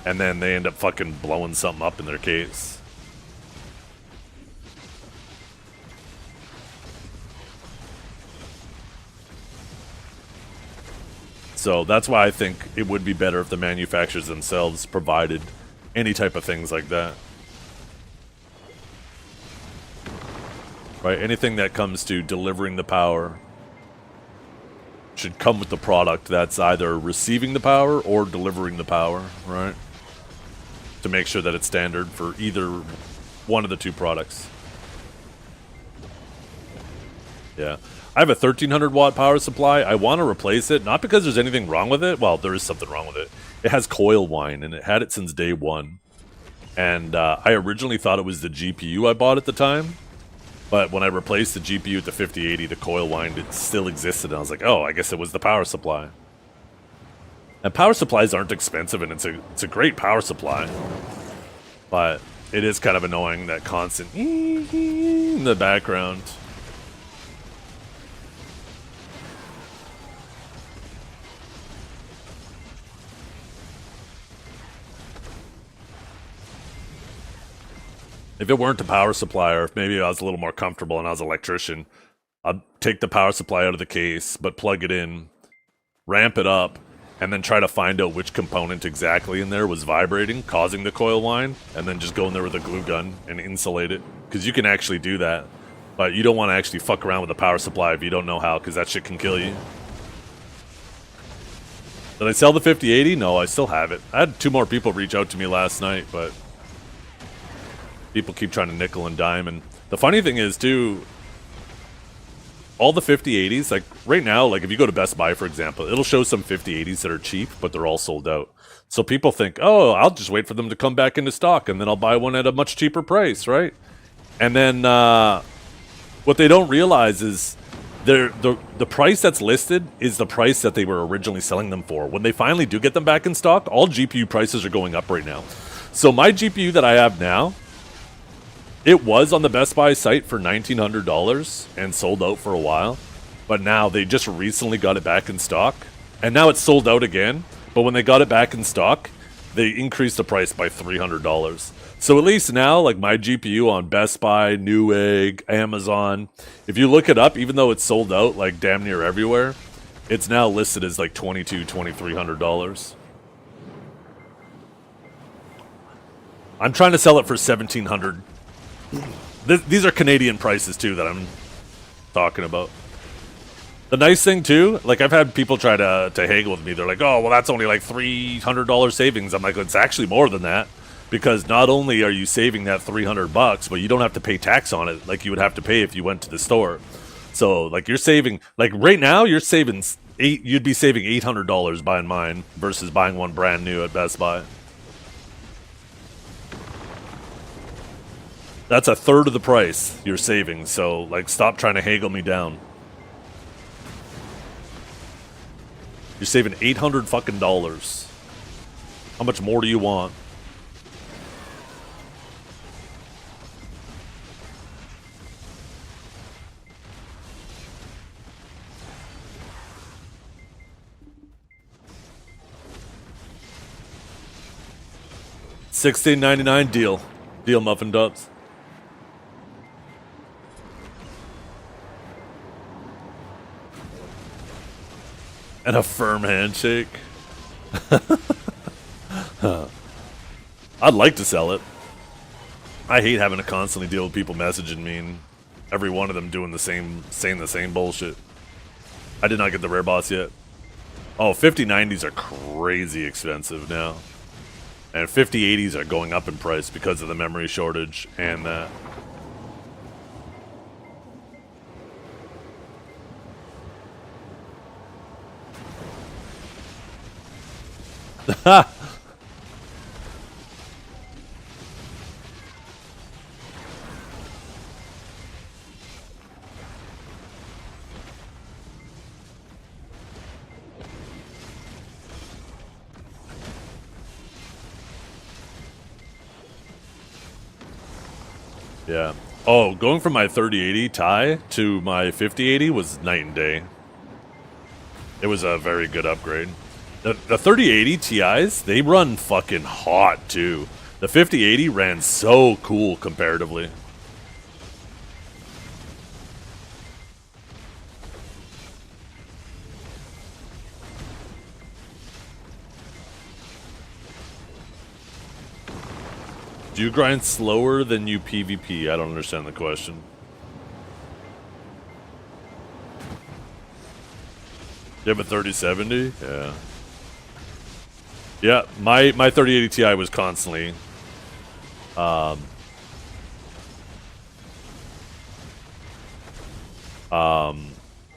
And then they end up fucking blowing something up in their case. So that's why I think it would be better if the manufacturers themselves provided any type of things like that. Right? Anything that comes to delivering the power should come with the product that's either receiving the power or delivering the power, right? To make sure that it's standard for either one of the two products. Yeah. I have a 1300 watt power supply. I want to replace it, not because there's anything wrong with it. Well, there is something wrong with it. It has coil whine, and it had it since day one. And I originally thought it was the GPU I bought at the time. But when I replaced the GPU at the 5080, the coil whine, it still existed. And I was like, oh, I guess it was the power supply. And power supplies aren't expensive, and it's a great power supply. But it is kind of annoying, that constant in the background. If it weren't a power supply, or if maybe I was a little more comfortable and I was an electrician, I'd take the power supply out of the case, but plug it in, ramp it up, and then try to find out which component exactly in there was vibrating, causing the coil whine, and then just go in there with a glue gun and insulate it. Because you can actually do that, but you don't want to actually fuck around with the power supply if you don't know how, because that shit can kill you. Did I sell the 5080? No, I still have it. I had 2 more people reach out to me last night, but people keep trying to nickel and dime. And the funny thing is, too, all the 5080s, like right now, like if you go to Best Buy, for example, it'll show some 5080s that are cheap, but they're all sold out. So people think, oh, I'll just wait for them to come back into stock, and then I'll buy one at a much cheaper price, right? And then what they don't realize is the price that's listed is the price that they were originally selling them for. When they finally do get them back in stock, all GPU prices are going up right now. So my GPU that I have now, it was on the Best Buy site for $1,900 and sold out for a while, but now they just recently got it back in stock, and now it's sold out again. But when they got it back in stock, they increased the price by $300. So at least now, like my GPU on Best Buy, Newegg, Amazon, if you look it up, even though it's sold out like damn near everywhere, it's now listed as like $2,200, $2,300. I'm trying to sell it for $1,700. These are Canadian prices too that I'm talking about. The nice thing too, like I've had people try to haggle with me. They're like, oh, well, that's only like $300 savings. I'm like, it's actually more than that, because not only are you saving that $300, but you don't have to pay tax on it like you would have to pay if you went to the store. So like you're saving, like right now you're saving you'd be saving $800 buying mine versus buying one brand new at Best Buy. That's a third of the price you're saving, so like stop trying to haggle me down. You're saving $800 fucking dollars. How much more do you want? $16.99 deal. Deal, Muffin Dubs. And a firm handshake. I'd like to sell it. I hate having to constantly deal with people messaging me and every one of them saying the same bullshit. I did not get the Rare Boss yet. Oh, 5090s are crazy expensive now. And 5080s are going up in price because of the memory shortage and that. Yeah. Oh, going from my 3080 Ti to my 5080 was night and day. It was a very good upgrade. The 3080 Ti's, they run fucking hot too. The 5080 ran so cool comparatively. Do you grind slower than you PvP? I don't understand the question. You have a 3070? Yeah. Yeah, my 3080 Ti was constantly at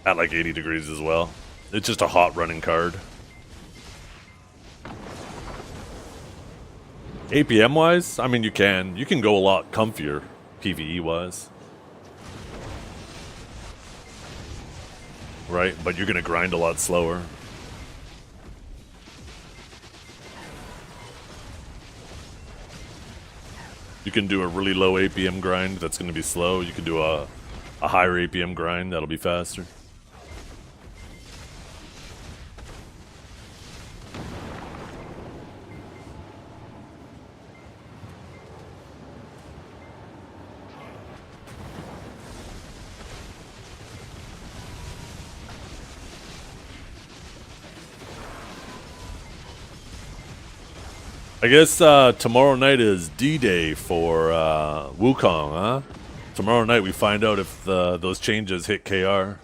like 80 degrees as well. It's just a hot running card. APM wise, I mean you can go a lot comfier PvE wise. Right, but you're gonna grind a lot slower. You can do a really low APM grind that's going to be slow. You can do a higher APM grind that'll be faster. I guess tomorrow night is D-Day for Wukong, huh? Tomorrow night we find out if those changes hit KR.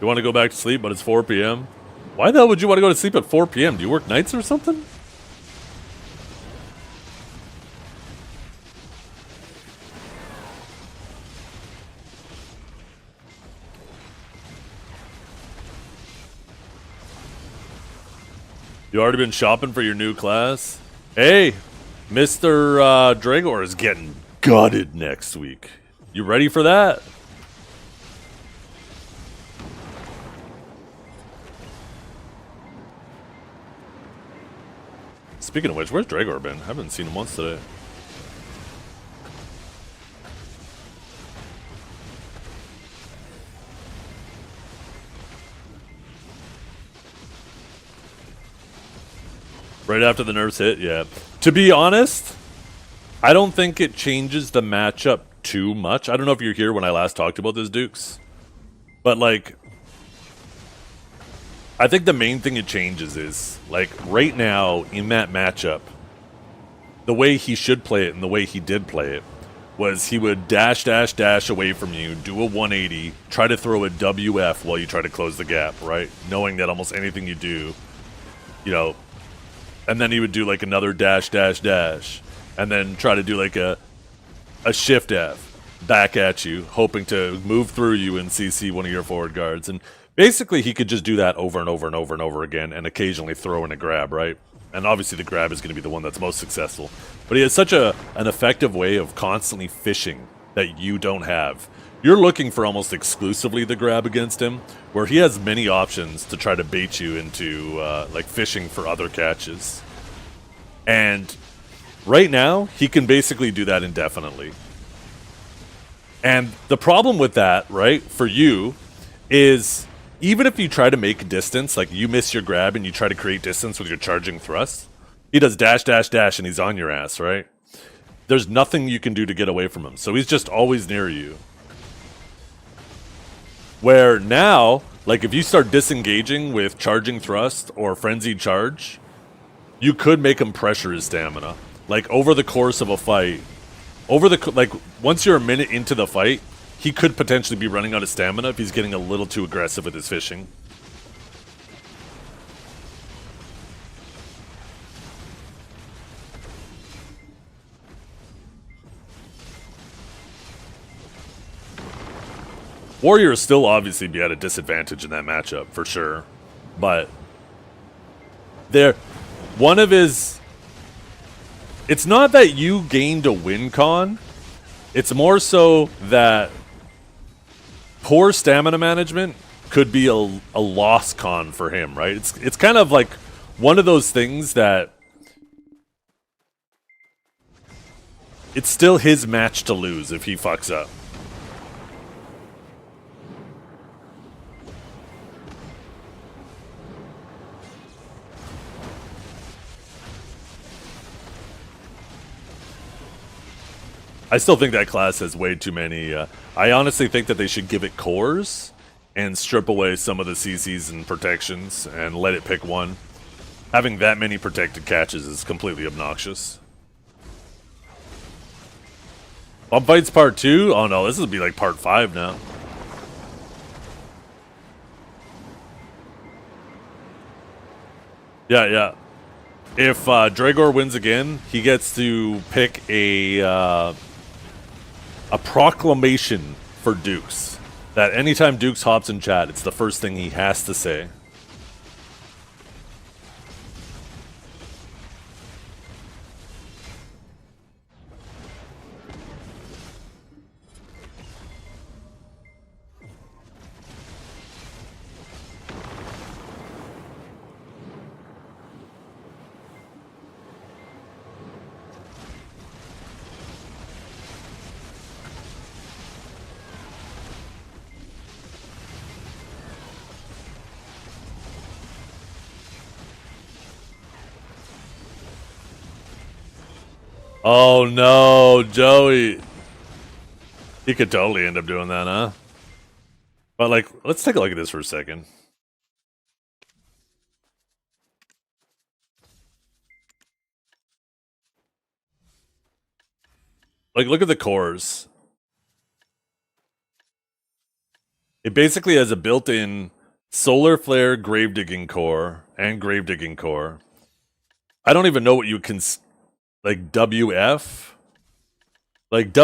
You want to go back to sleep, but it's 4 p.m.? Why the hell would you want to go to sleep at 4 p.m.? Do you work nights or something? You already been shopping for your new class? Hey, Mr. Dragor is getting gutted next week. You ready for that? Speaking of which, where's Dragor been? I haven't seen him once today. Right after the nerfs hit, yeah. To be honest, I don't think it changes the matchup too much. I don't know if you're here when I last talked about this, Dukes. But, like, I think the main thing it changes is, like, right now, in that matchup, the way he should play it and the way he did play it was he would dash away from you, do a 180, try to throw a WF while you try to close the gap, right? Knowing that almost anything you do, you know, and then he would do like another dash, and then try to do like a shift F back at you, hoping to move through you and CC one of your forward guards. And basically he could just do that over and over again and occasionally throw in a grab, right? And obviously the grab is going to be the one that's most successful. But he has such an effective way of constantly fishing that you don't have. You're looking for almost exclusively the grab against him, where he has many options to try to bait you into like fishing for other catches. And right now, he can basically do that indefinitely. And the problem with that, right, for you, is even if you try to make distance, like you miss your grab and you try to create distance with your charging thrust, he does dash, and he's on your ass, right? There's nothing you can do to get away from him. So he's just always near you. Where now, like if you start disengaging with charging thrust or frenzied charge, you could make him pressure his stamina. Like over the course of a fight, once you're a minute into the fight, he could potentially be running out of stamina if he's getting a little too aggressive with his fishing. Warrior will still obviously be at a disadvantage in that matchup, for sure. But one of his... It's not that you gained a win con. It's more so that poor stamina management could be a loss con for him, right? It's kind of like one of those things that it's still his match to lose if he fucks up. I still think that class has way too many. I honestly think that they should give it cores and strip away some of the CCs and protections and let it pick one. Having that many protected catches is completely obnoxious. Bump Fights Part 2? Oh no, this will be like Part 5 now. Yeah. If Dragor wins again, he gets to pick a proclamation for Dukes. That anytime Dukes hops in chat, it's the first thing he has to say. Oh no, Joey. He could totally end up doing that, huh? But like, let's take a look at this for a second. Like, look at the cores. It basically has a built-in solar flare gravedigging core and gravedigging core. I don't even know what you can like WF. Like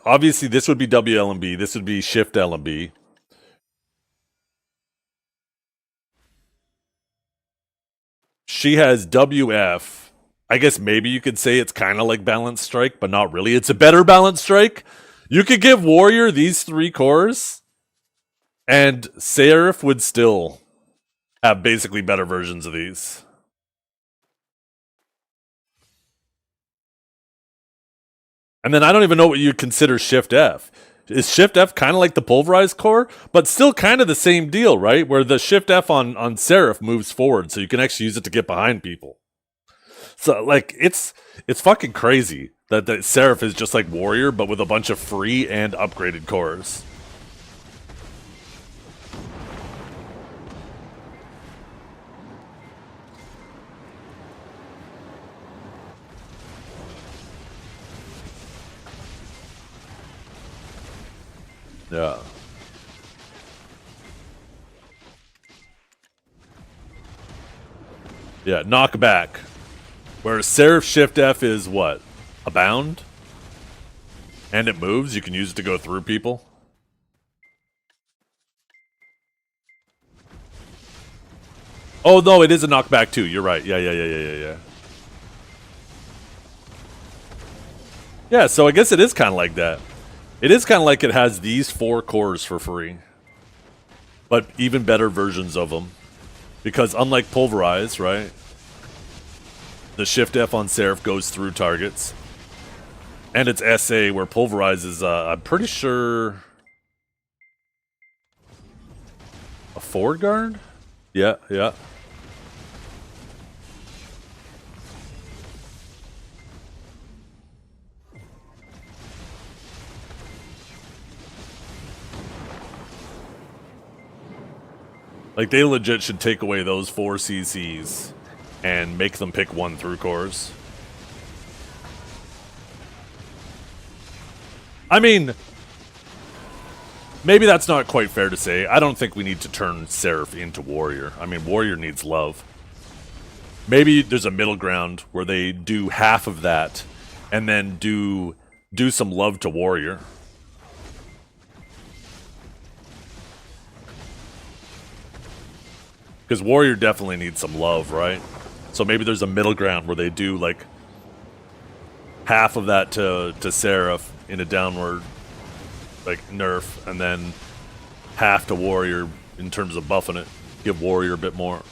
obviously this would be WLMB. This would be Shift LMB. She has WF. I guess maybe you could say it's kind of like Balance Strike, but not really. It's a better Balance Strike. You could give Warrior these 3 cores, and Seraph would still have basically better versions of these. And then I don't even know what you'd consider Shift F. Is Shift F kind of like the pulverized core, but still kind of the same deal, right? Where the Shift F on Seraph moves forward, so you can actually use it to get behind people. So like it's fucking crazy that Seraph is just like Warrior, but with a bunch of free and upgraded cores. Yeah. Yeah, knockback. Where Seraph Shift F is what? A bound? And it moves, you can use it to go through people. Oh no, it is a knockback too. You're right. Yeah. Yeah, so I guess it is kind of like that. It is kind of like it has these 4 cores for free. But even better versions of them. Because unlike Pulverize, right? The Shift F on Seraph goes through targets. And it's SA, where Pulverize is, I'm pretty sure... a forward guard? Yeah. Like, they legit should take away those 4 CCs and make them pick 1 through cores. I mean, maybe that's not quite fair to say. I don't think we need to turn Seraph into Warrior. I mean, Warrior needs love. Maybe there's a middle ground where they do half of that and then do some love to Warrior. Because Warrior definitely needs some love, right? So maybe there's a middle ground where they do, like, half of that to Seraph in a downward, like, nerf, and then half to Warrior in terms of buffing it. Give Warrior a bit more.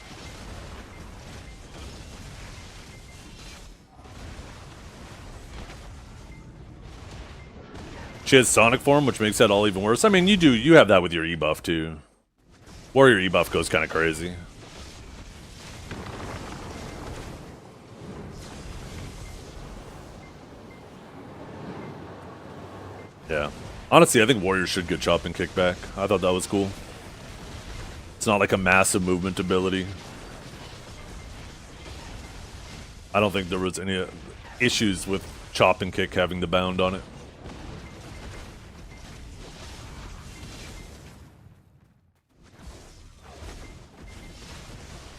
She has Sonic form, which makes that all even worse. I mean, you have that with your E-buff, too. Warrior E-buff goes kind of crazy. Yeah. Honestly, I think Warrior should get chop and kickback. I thought that was cool. It's not like a massive movement ability. I don't think there was any issues with chop and kick having the bound on it.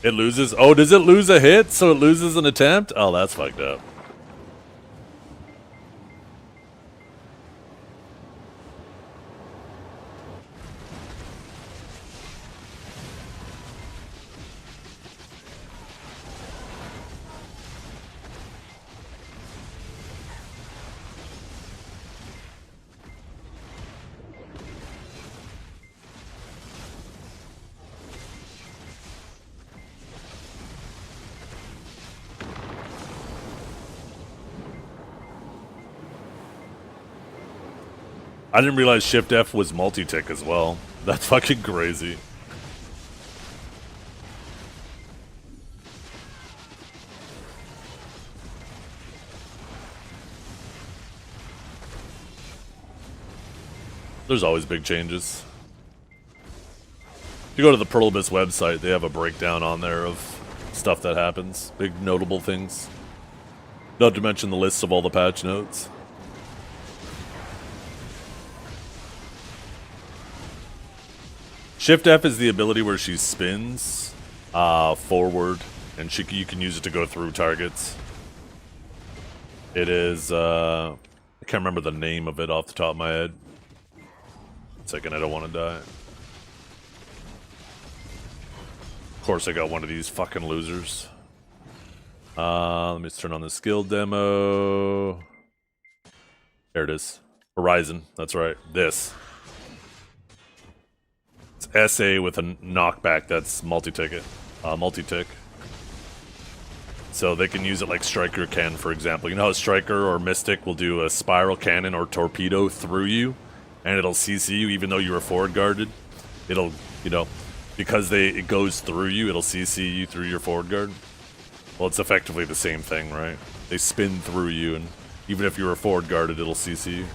It loses? Oh, does it lose a hit so it loses an attempt? Oh, that's fucked up. I didn't realize Shift F was multi-tick as well. That's fucking crazy. There's always big changes. If you go to the Perlibus website, they have a breakdown on there of stuff that happens. Big notable things. Not to mention the lists of all the patch notes. Shift F is the ability where she spins forward, and you can use it to go through targets. It is, I can't remember the name of it off the top of my head. Second, I don't want to die. Of course, I got one of these fucking losers. Let me just turn on the skill demo. There it is. Horizon. That's right. This. It's SA with a knockback that's multi-tick. So they can use it like Striker can, for example. You know how Striker or Mystic will do a spiral cannon or torpedo through you, and it'll CC you even though you were forward guarded? It'll, you know, because it goes through you, it'll CC you through your forward guard. Well, it's effectively the same thing, right? They spin through you, and even if you were forward guarded, it'll CC you.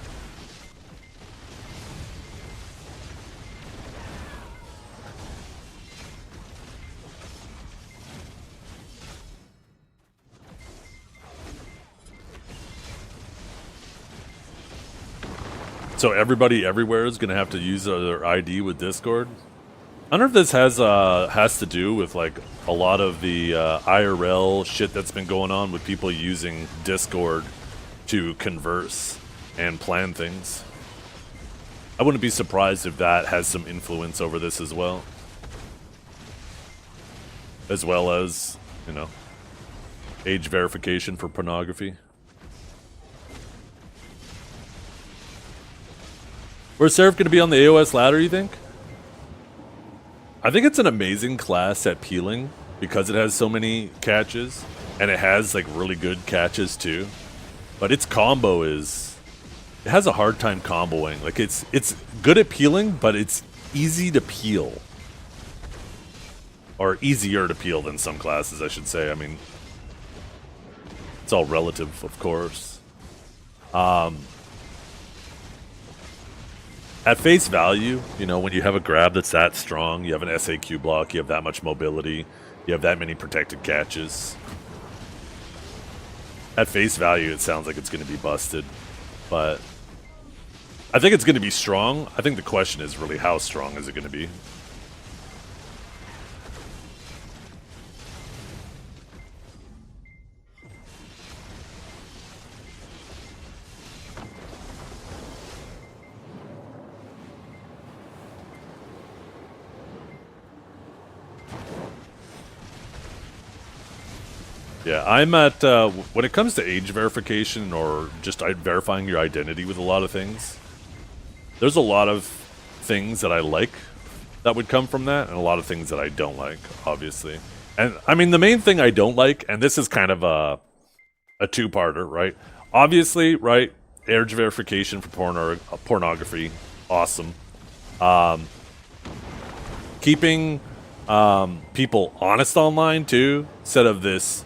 So everybody everywhere is gonna have to use their ID with Discord. I don't know if this has to do with like a lot of the IRL shit that's been going on with people using Discord to converse and plan things. I wouldn't be surprised if that has some influence over this as well. As well as, you know, age verification for pornography. Where's Seraph going to be on the AOS ladder, you think? I think it's an amazing class at peeling because it has so many catches, and it has like really good catches too. But its combo is, it has a hard time comboing. Like it's good at peeling, but it's easy to peel. Or easier to peel than some classes, I should say. I mean, it's all relative, of course. At face value, you know, when you have a grab that's that strong, you have an SAQ block, you have that much mobility, you have that many protected catches. At face value, it sounds like it's going to be busted, but I think it's going to be strong. I think the question is really how strong is it going to be? Yeah, I'm at, when it comes to age verification or just verifying your identity with a lot of things, there's a lot of things that I like that would come from that, and a lot of things that I don't like, obviously. And, I mean, the main thing I don't like, and this is kind of a two-parter, right? Obviously, right, age verification for pornography, awesome. Keeping people honest online, too, instead of this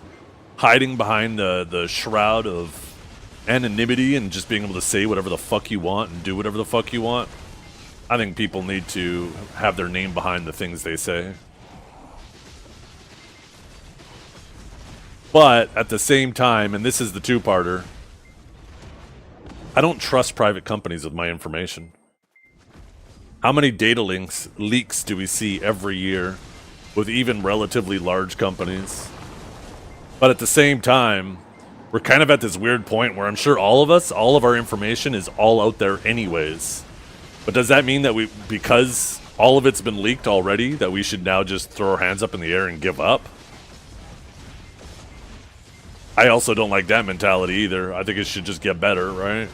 hiding behind the shroud of anonymity and just being able to say whatever the fuck you want and do whatever the fuck you want. I think people need to have their name behind the things they say. But at the same time, and this is the two-parter, I don't trust private companies with my information. How many data leaks do we see every year with even relatively large companies? But at the same time, we're kind of at this weird point where I'm sure all of our information is all out there anyways. But does that mean that because all of it's been leaked already, that we should now just throw our hands up in the air and give up? I also don't like that mentality either. I think it should just get better, right?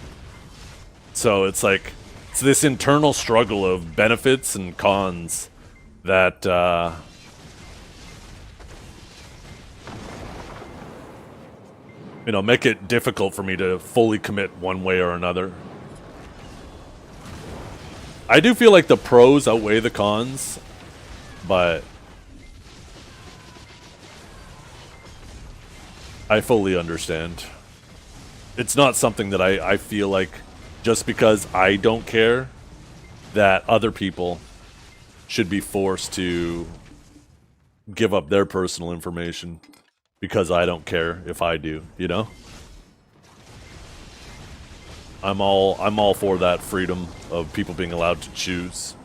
So it's like, it's this internal struggle of benefits and cons that, you know, make it difficult for me to fully commit one way or another. I do feel like the pros outweigh the cons, but I fully understand. It's not something that I feel like just because I don't care that other people should be forced to give up their personal information because I don't care if I do, you know? I'm all for that freedom of people being allowed to choose.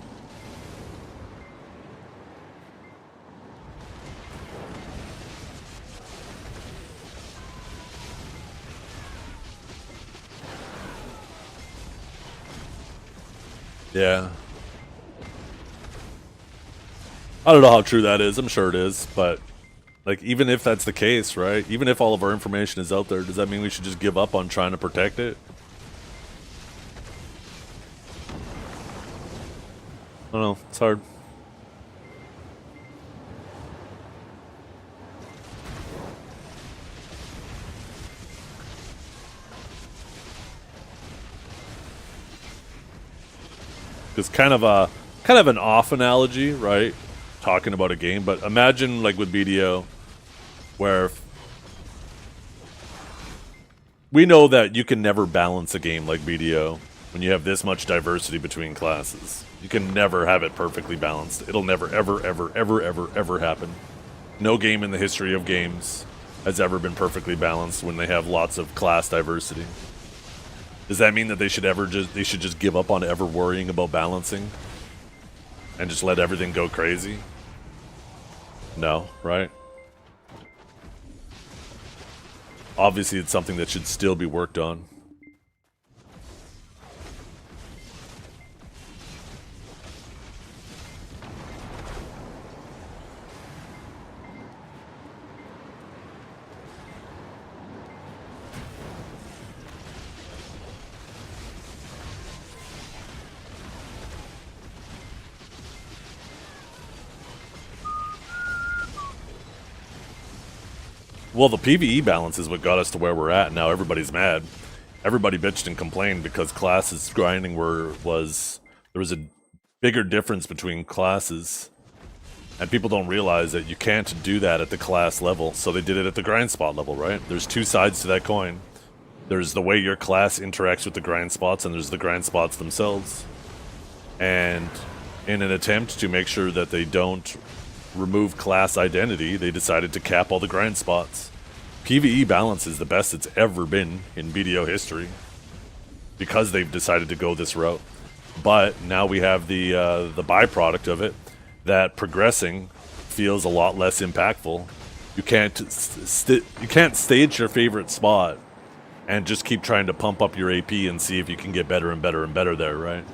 Yeah. I don't know how true that is. I'm sure it is, but like even if that's the case, right? Even if all of our information is out there, does that mean we should just give up on trying to protect it? I don't know. It's hard. It's kind of an off analogy, right? Talking about a game, but imagine like with BDO, where we know that you can never balance a game like BDO when you have this much diversity between classes. You can never have it perfectly balanced. It'll never, ever, ever, ever, ever, ever happen. No game in the history of games has ever been perfectly balanced when they have lots of class diversity. Does that mean that they should just give up on ever worrying about balancing and just let everything go crazy? No, right? Obviously, it's something that should still be worked on. Well, the PvE balance is what got us to where we're at. Now everybody's mad. Everybody bitched and complained because classes grinding there was a bigger difference between classes. And people don't realize that you can't do that at the class level, so they did it at the grind spot level, right? There's two sides to that coin. There's the way your class interacts with the grind spots, and there's the grind spots themselves. And in an attempt to make sure that they don't remove class identity, they decided to cap all the grind spots. PvE balance is the best it's ever been in BDO history because they've decided to go this route. But now we have the byproduct of it, that progressing feels a lot less impactful. You can't stage your favorite spot and just keep trying to pump up your AP and see if you can get better and better and better there, right?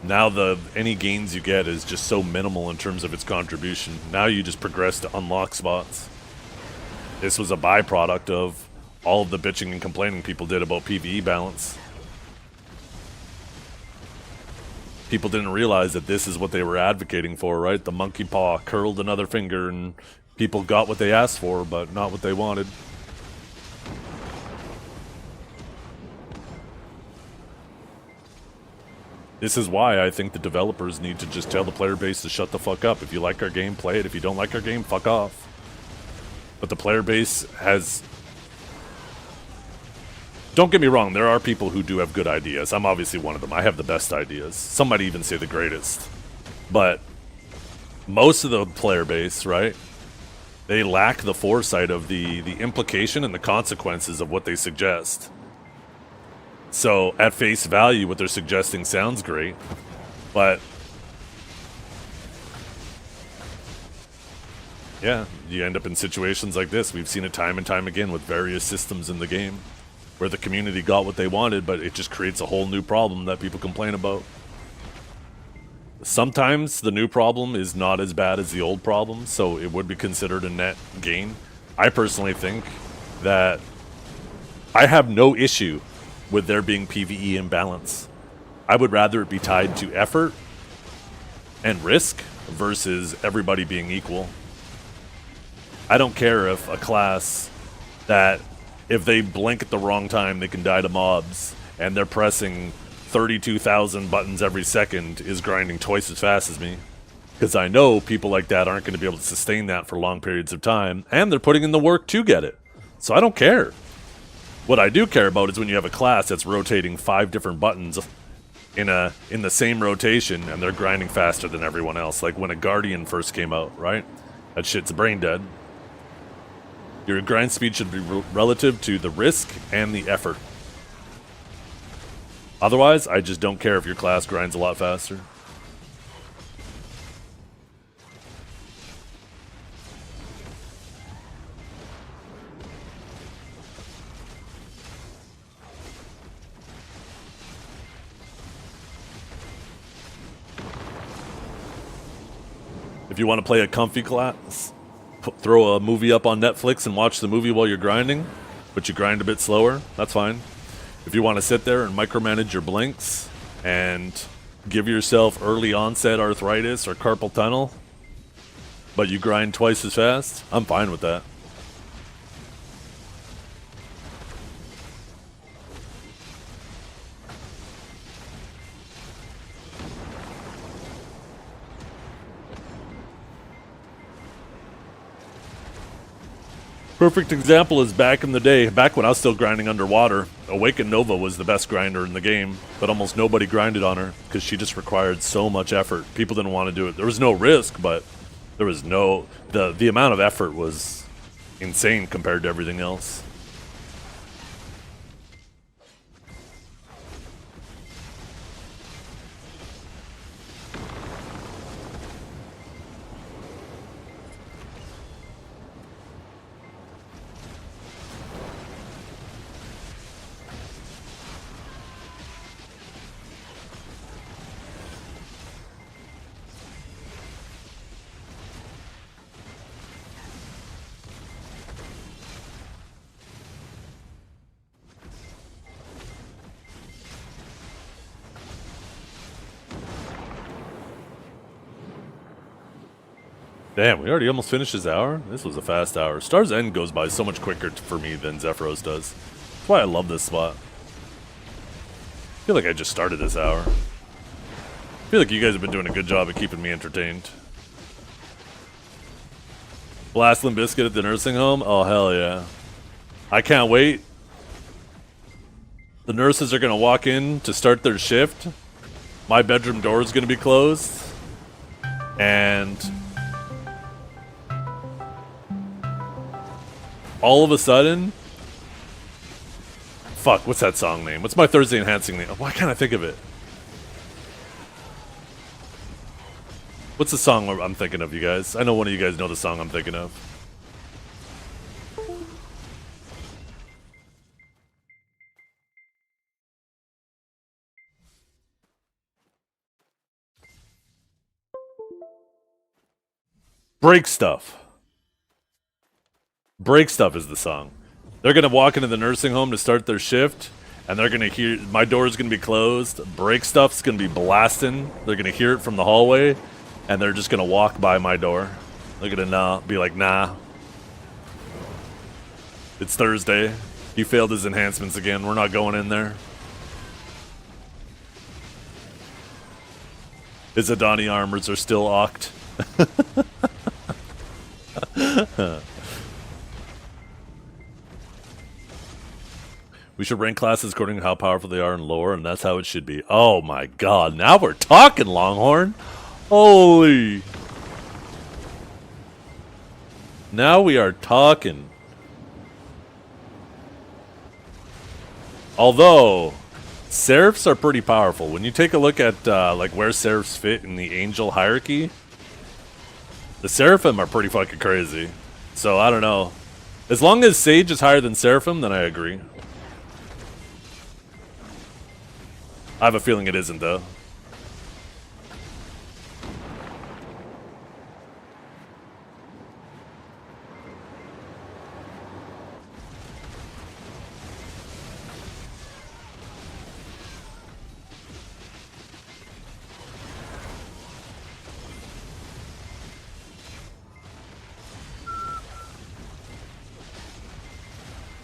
Now any gains you get is just so minimal in terms of its contribution. Now you just progress to unlock spots. This was a byproduct of all of the bitching and complaining people did about PvE balance. People didn't realize that this is what they were advocating for, right? The monkey paw curled another finger and people got what they asked for, but not what they wanted. This is why I think the developers need to just tell the player base to shut the fuck up. If you like our game, play it. If you don't like our game, fuck off. But the player base has... Don't get me wrong, there are people who do have good ideas. I'm obviously one of them. I have the best ideas. Some might even say the greatest. But most of the player base, right? They lack the foresight of the implication and the consequences of what they suggest. So, at face value, what they're suggesting sounds great, but yeah, you end up in situations like this. We've seen it time and time again with various systems in the game where the community got what they wanted, but it just creates a whole new problem that people complain about. Sometimes the new problem is not as bad as the old problem, so it would be considered a net gain. I personally think that I have no issue with there being PvE imbalance. I would rather it be tied to effort and risk versus everybody being equal. I don't care if a class that if they blink at the wrong time they can die to mobs and they're pressing 32,000 buttons every second is grinding twice as fast as me. Because I know people like that aren't going to be able to sustain that for long periods of time, and they're putting in the work to get it. So I don't care. What I do care about is when you have a class that's rotating 5 different buttons in the same rotation, and they're grinding faster than everyone else. Like when a Guardian first came out, right? That shit's brain dead. Your grind speed should be relative to the risk and the effort. Otherwise, I just don't care if your class grinds a lot faster. If you want to play a comfy class, throw a movie up on Netflix and watch the movie while you're grinding, but you grind a bit slower, that's fine. If you want to sit there and micromanage your blinks and give yourself early onset arthritis or carpal tunnel, but you grind twice as fast, I'm fine with that. Perfect example is back in the day, back when I was still grinding underwater, Awakened Nova was the best grinder in the game, but almost nobody grinded on her because she just required so much effort. People didn't want to do it. There was no risk, but there was no... The amount of effort was insane compared to everything else. Damn, we already almost finished this hour? This was a fast hour. Star's End goes by so much quicker for me than Zephyros does. That's why I love this spot. I feel like I just started this hour. I feel like you guys have been doing a good job of keeping me entertained. Blast Limp Bizkit at the nursing home? Oh, hell yeah. I can't wait. The nurses are going to walk in to start their shift. My bedroom door is going to be closed. And... all of a sudden, fuck, what's that song name? What's my Thursday enhancing name? Why can't I think of it? What's the song I'm thinking of, you guys? I know one of you guys know the song I'm thinking of. Break Stuff. Break Stuff is the song. They're going to walk into the nursing home to start their shift, and they're going to hear, my door's going to be closed, Break Stuff's going to be blasting, they're going to hear it from the hallway, and they're just going to walk by my door. They're going to be like, nah. It's Thursday. He failed his enhancements again. We're not going in there. His Adani armors are still ocked. We should rank classes according to how powerful they are in lore, and that's how it should be. Oh my god, now we're talking, Longhorn! Holy! Now we are talking. Although, Seraphs are pretty powerful. When you take a look at like where Seraphs fit in the Angel hierarchy, the Seraphim are pretty fucking crazy. So, I don't know. As long as Sage is higher than Seraphim, then I agree. I have a feeling it isn't, though.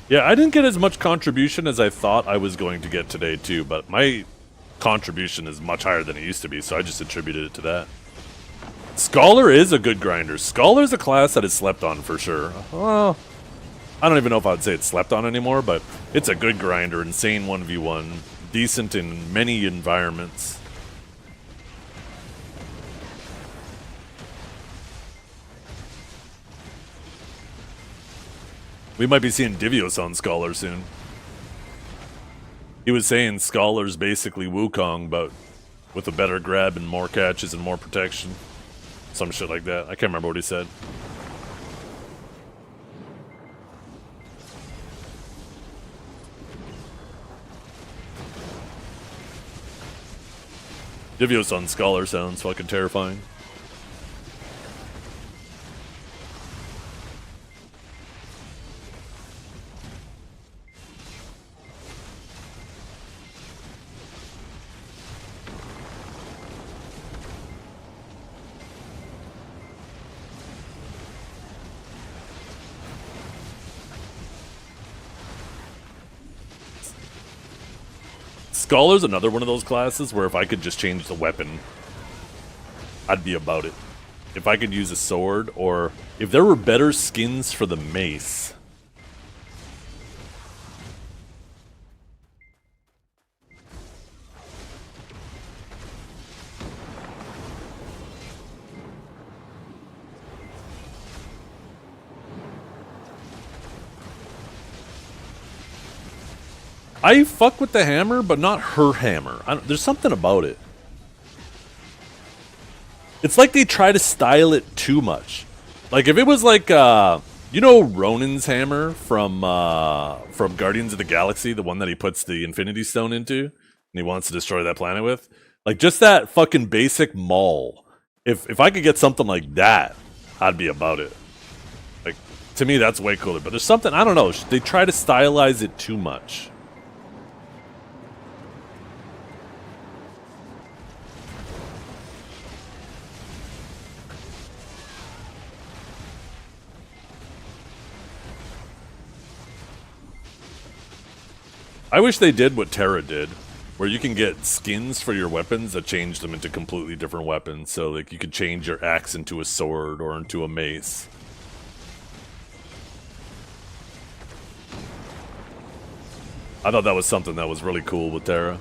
Yeah, I didn't get as much contribution as I thought I was going to get today, too, but my contribution is much higher than it used to be, so I just attributed it to that. Scholar is a good grinder. Scholar is a class that is slept on for sure. Well, I don't even know if I'd say it's slept on anymore, but it's a good grinder. Insane 1v1. decent in many environments. We might be seeing Divios on Scholar soon. He was saying Scholar's basically Wukong, but with a better grab and more catches and more protection. Some shit like that. I can't remember what he said. Divios on Scholar sounds fucking terrifying. Scholar's another one of those classes where if I could just change the weapon, I'd be about it. If I could use a sword, or if there were better skins for the mace. I fuck with the hammer, but not her hammer. There's something about it. It's like they try to style it too much. Like if it was like, you know, Ronin's hammer from Guardians of the Galaxy, the one that he puts the Infinity Stone into, and he wants to destroy that planet with. Like just that fucking basic maul. If I could get something like that, I'd be about it. Like to me, that's way cooler. But there's something, I don't know. They try to stylize it too much. I wish they did what Terra did, where you can get skins for your weapons that change them into completely different weapons. So like you could change your axe into a sword or into a mace. I thought that was something that was really cool with Terra.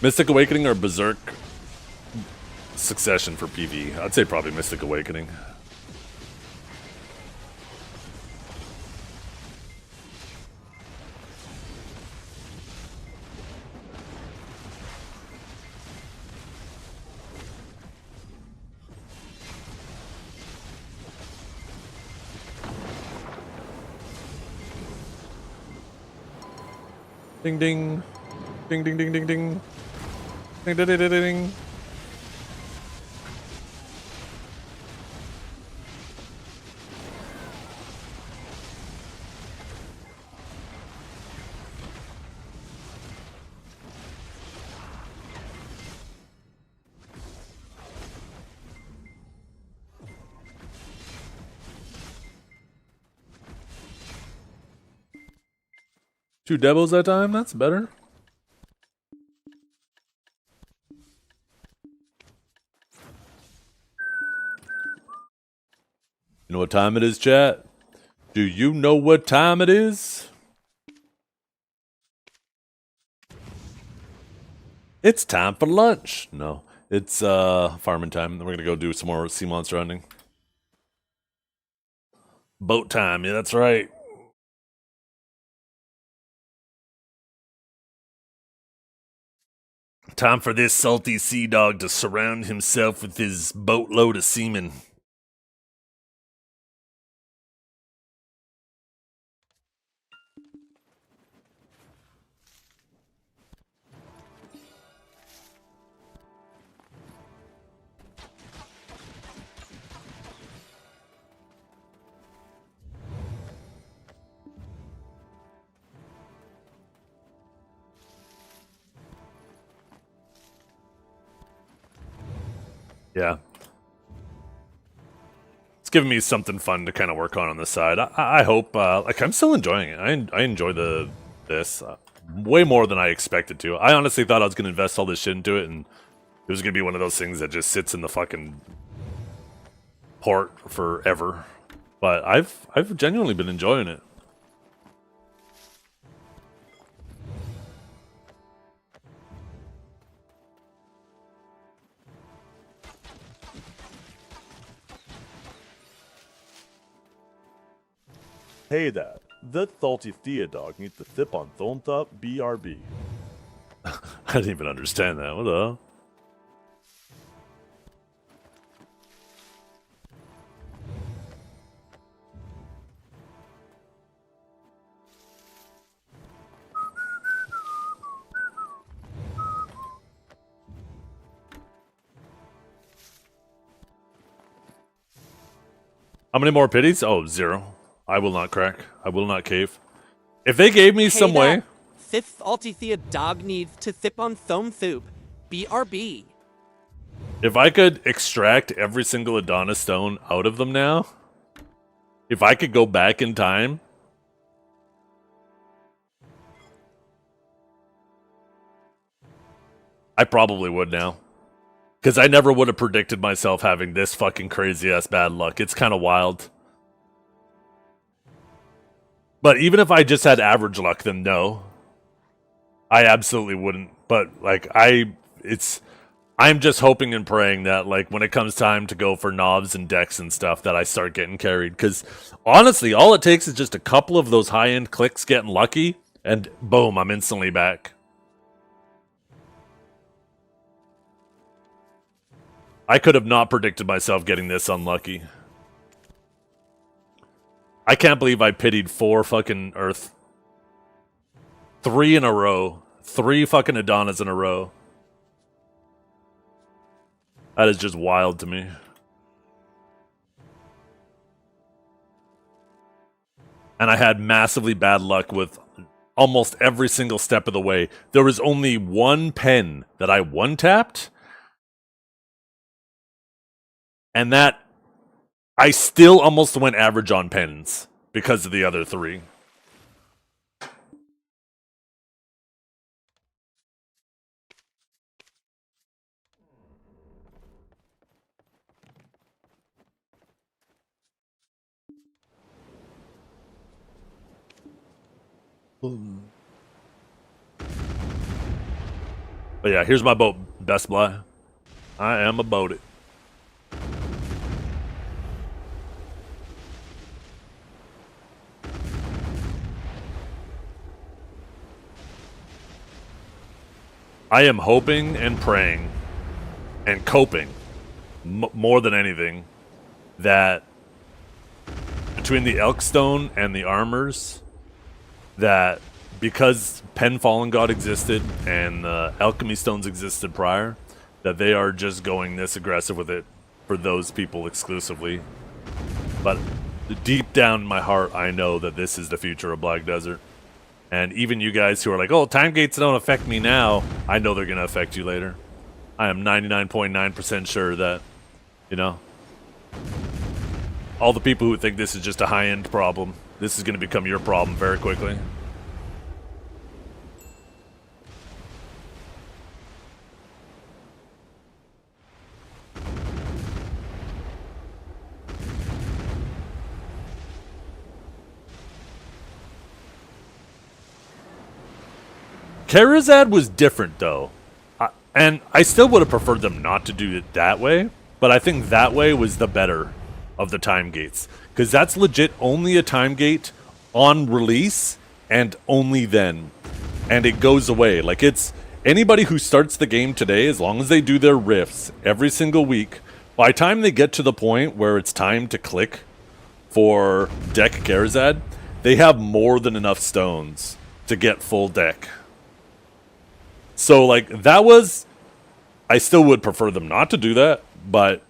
Mystic Awakening or Berserk Succession for PvE? I'd say probably Mystic Awakening. Ding ding. Ding ding ding ding ding. Ding ding ding ding ding. Two devils that time? That's better. You know what time it is, chat? Do you know what time it is? It's time for lunch. No, it's farming time. Then we're gonna go do some more sea monster hunting. Boat time. Yeah, that's right. Time for this salty sea dog to surround himself with his boatload of semen. Yeah. It's giving me something fun to kind of work on the side. I hope, like, I'm still enjoying it. I enjoy this way more than I expected to. I honestly thought I was going to invest all this shit into it, and it was going to be one of those things that just sits in the fucking port forever. But I've genuinely been enjoying it. Hey that. That salty Thea dog needs to sip on thumbs up BRB. I didn't even understand that. What the hell? How many more pities? Oh, 0. I will not crack. I will not cave. If they gave me some way... Fifth Altithea dog needs to sip on Thomthoop. BRB. If I could extract every single Adonis stone out of them now... If I could go back in time... I probably would now. Because I never would have predicted myself having this fucking crazy-ass bad luck. It's kind of wild. But even if I just had average luck, then no. I absolutely wouldn't. But, like, I'm just hoping and praying that, like, when it comes time to go for knobs and decks and stuff, that I start getting carried. Because, honestly, all it takes is just a couple of those high-end clicks getting lucky, and boom, I'm instantly back. I could have not predicted myself getting this unlucky. I can't believe I pitied 4 fucking Earth. 3 in a row. 3 fucking Adonis in a row. That is just wild to me. And I had massively bad luck with almost every single step of the way. There was only one pen that I one-tapped. And that, I still almost went average on pens because of the other 3. But yeah, here's my boat, Best Bly. I am about it. I am hoping and praying and coping more than anything that between the Elkstone and the armors, that because Pen Fallen God existed and the Alchemy Stones existed prior, that they are just going this aggressive with it for those people exclusively. But deep down in my heart, I know that this is the future of Black Desert. And even you guys who are like, oh, time gates don't affect me now, I know they're going to affect you later. I am 99.9% sure that, you know, all the people who think this is just a high-end problem, this is going to become your problem very quickly. Karazad was different, though. And I still would have preferred them not to do it that way, but I think that way was the better of the time gates. Because that's legit only a time gate on release, and only then. And it goes away. Like, it's anybody who starts the game today, as long as they do their rifts every single week, by the time they get to the point where it's time to click for deck Karazad, they have more than enough stones to get full deck. So, like, that was... I still would prefer them not to do that, but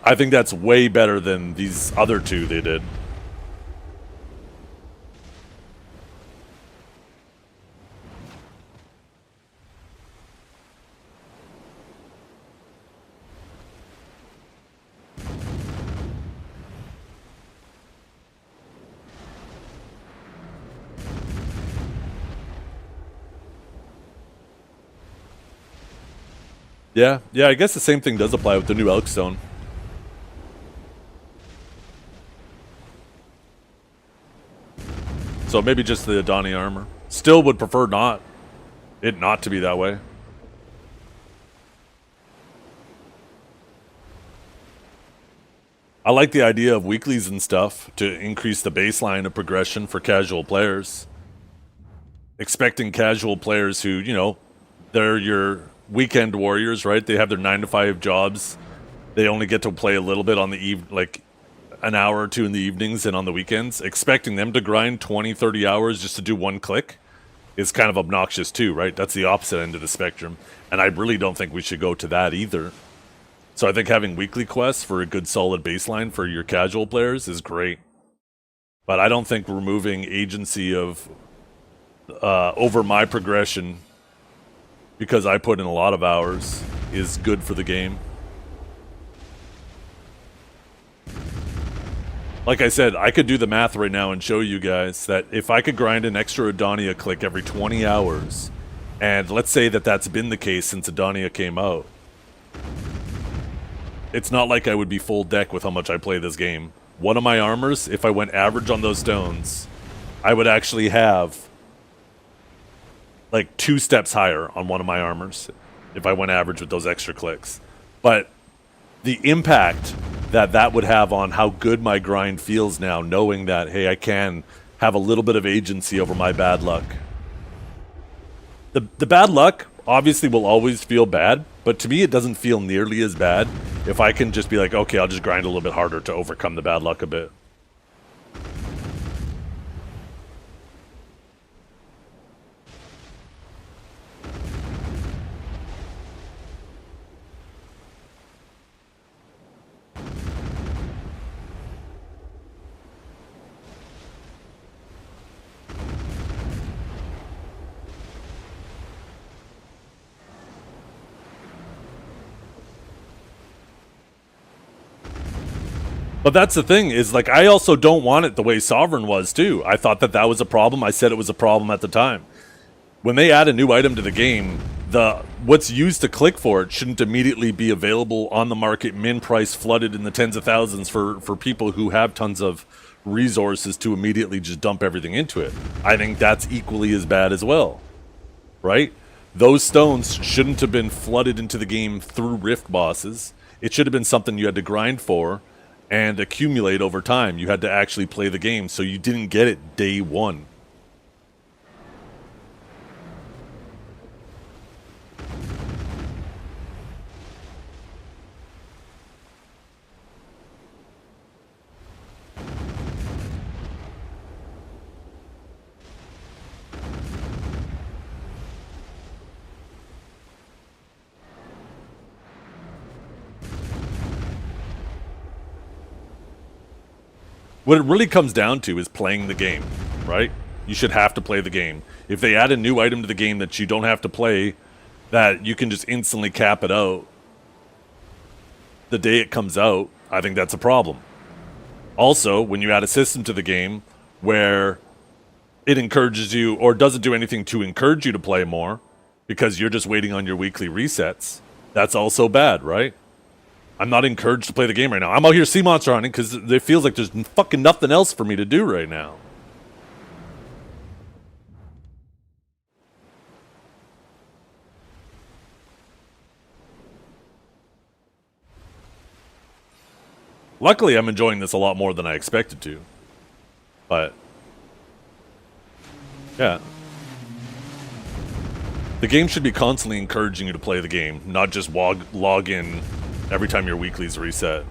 I think that's way better than these other 2 they did. Yeah, I guess the same thing does apply with the new Elkstone. So maybe just the Adani armor. Still would prefer it not to be that way. I like the idea of weeklies and stuff to increase the baseline of progression for casual players. Expecting casual players who, you know, they're your weekend warriors, right? They have their 9 to 5 jobs. They only get to play a little bit on the like an hour or two in the evenings and on the weekends. Expecting them to grind 20, 30 hours just to do one click is kind of obnoxious too, right? That's the opposite end of the spectrum. And I really don't think we should go to that either. So I think having weekly quests for a good solid baseline for your casual players is great. But I don't think removing agency of over my progression because I put in a lot of hours is good for the game. Like I said, I could do the math right now and show you guys that if I could grind an extra Adonia click every 20 hours, and let's say that that's been the case since Adonia came out, it's not like I would be full deck with how much I play this game. One of my armors, if I went average on those stones, I would actually have like 2 steps higher on one of my armors if I went average with those extra clicks. But the impact that that would have on how good my grind feels now, knowing that, hey, I can have a little bit of agency over my bad luck. The bad luck obviously will always feel bad, but to me it doesn't feel nearly as bad if I can just be like, okay, I'll just grind a little bit harder to overcome the bad luck a bit. But that's the thing, is like, I also don't want it the way Sovereign was too. I thought that that was a problem. I said it was a problem at the time. When they add a new item to the game, what's used to click for it shouldn't immediately be available on the market, min price flooded in the tens of thousands for people who have tons of resources to immediately just dump everything into it. I think that's equally as bad as well, right? Those stones shouldn't have been flooded into the game through Rift bosses. It should have been something you had to grind for and accumulate over time. You had to actually play the game, so you didn't get it day one. What it really comes down to is playing the game, right? You should have to play the game. If they add a new item to the game that you don't have to play, that you can just instantly cap it out the day it comes out, I think that's a problem. Also, when you add a system to the game where it encourages you, or doesn't do anything to encourage you to play more, because you're just waiting on your weekly resets, that's also bad, right? I'm not encouraged to play the game right now. I'm out here sea monster hunting because it feels like there's fucking nothing else for me to do right now. Luckily, I'm enjoying this a lot more than I expected to. But yeah. The game should be constantly encouraging you to play the game, not just log in every time your weeklies reset.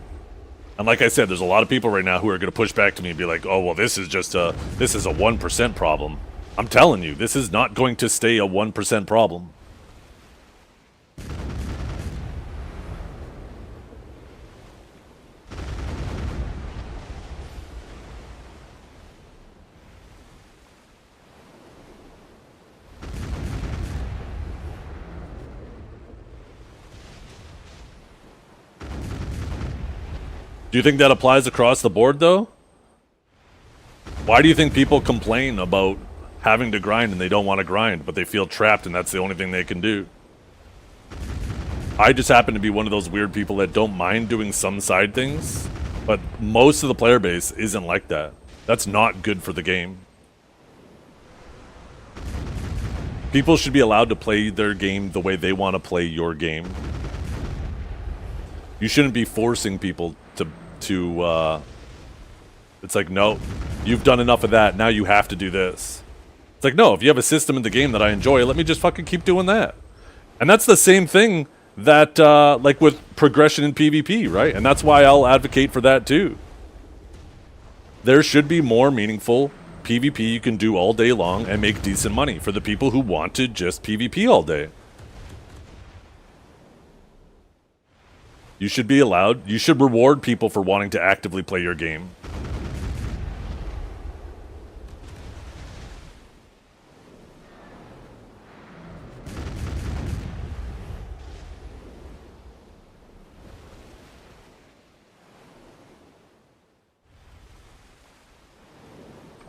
And like I said, there's a lot of people right now who are going to push back to me and be like, oh, well, this is a 1% problem. I'm telling you, this is not going to stay a 1% problem. Do you think that applies across the board, though? Why do you think people complain about having to grind and they don't want to grind, but they feel trapped and that's the only thing they can do? I just happen to be one of those weird people that don't mind doing some side things, but most of the player base isn't like that. That's not good for the game. People should be allowed to play their game the way they want to play your game. You shouldn't be forcing people to, it's like, no, you've done enough of that, now you have to do this. It's like, no, if you have a system in the game that I enjoy, let me just fucking keep doing that. And that's the same thing that, like with progression in PvP, right? And that's why I'll advocate for that too. There should be more meaningful PvP you can do all day long and make decent money for the people who want to just PvP all day. You should be allowed, you should reward people for wanting to actively play your game.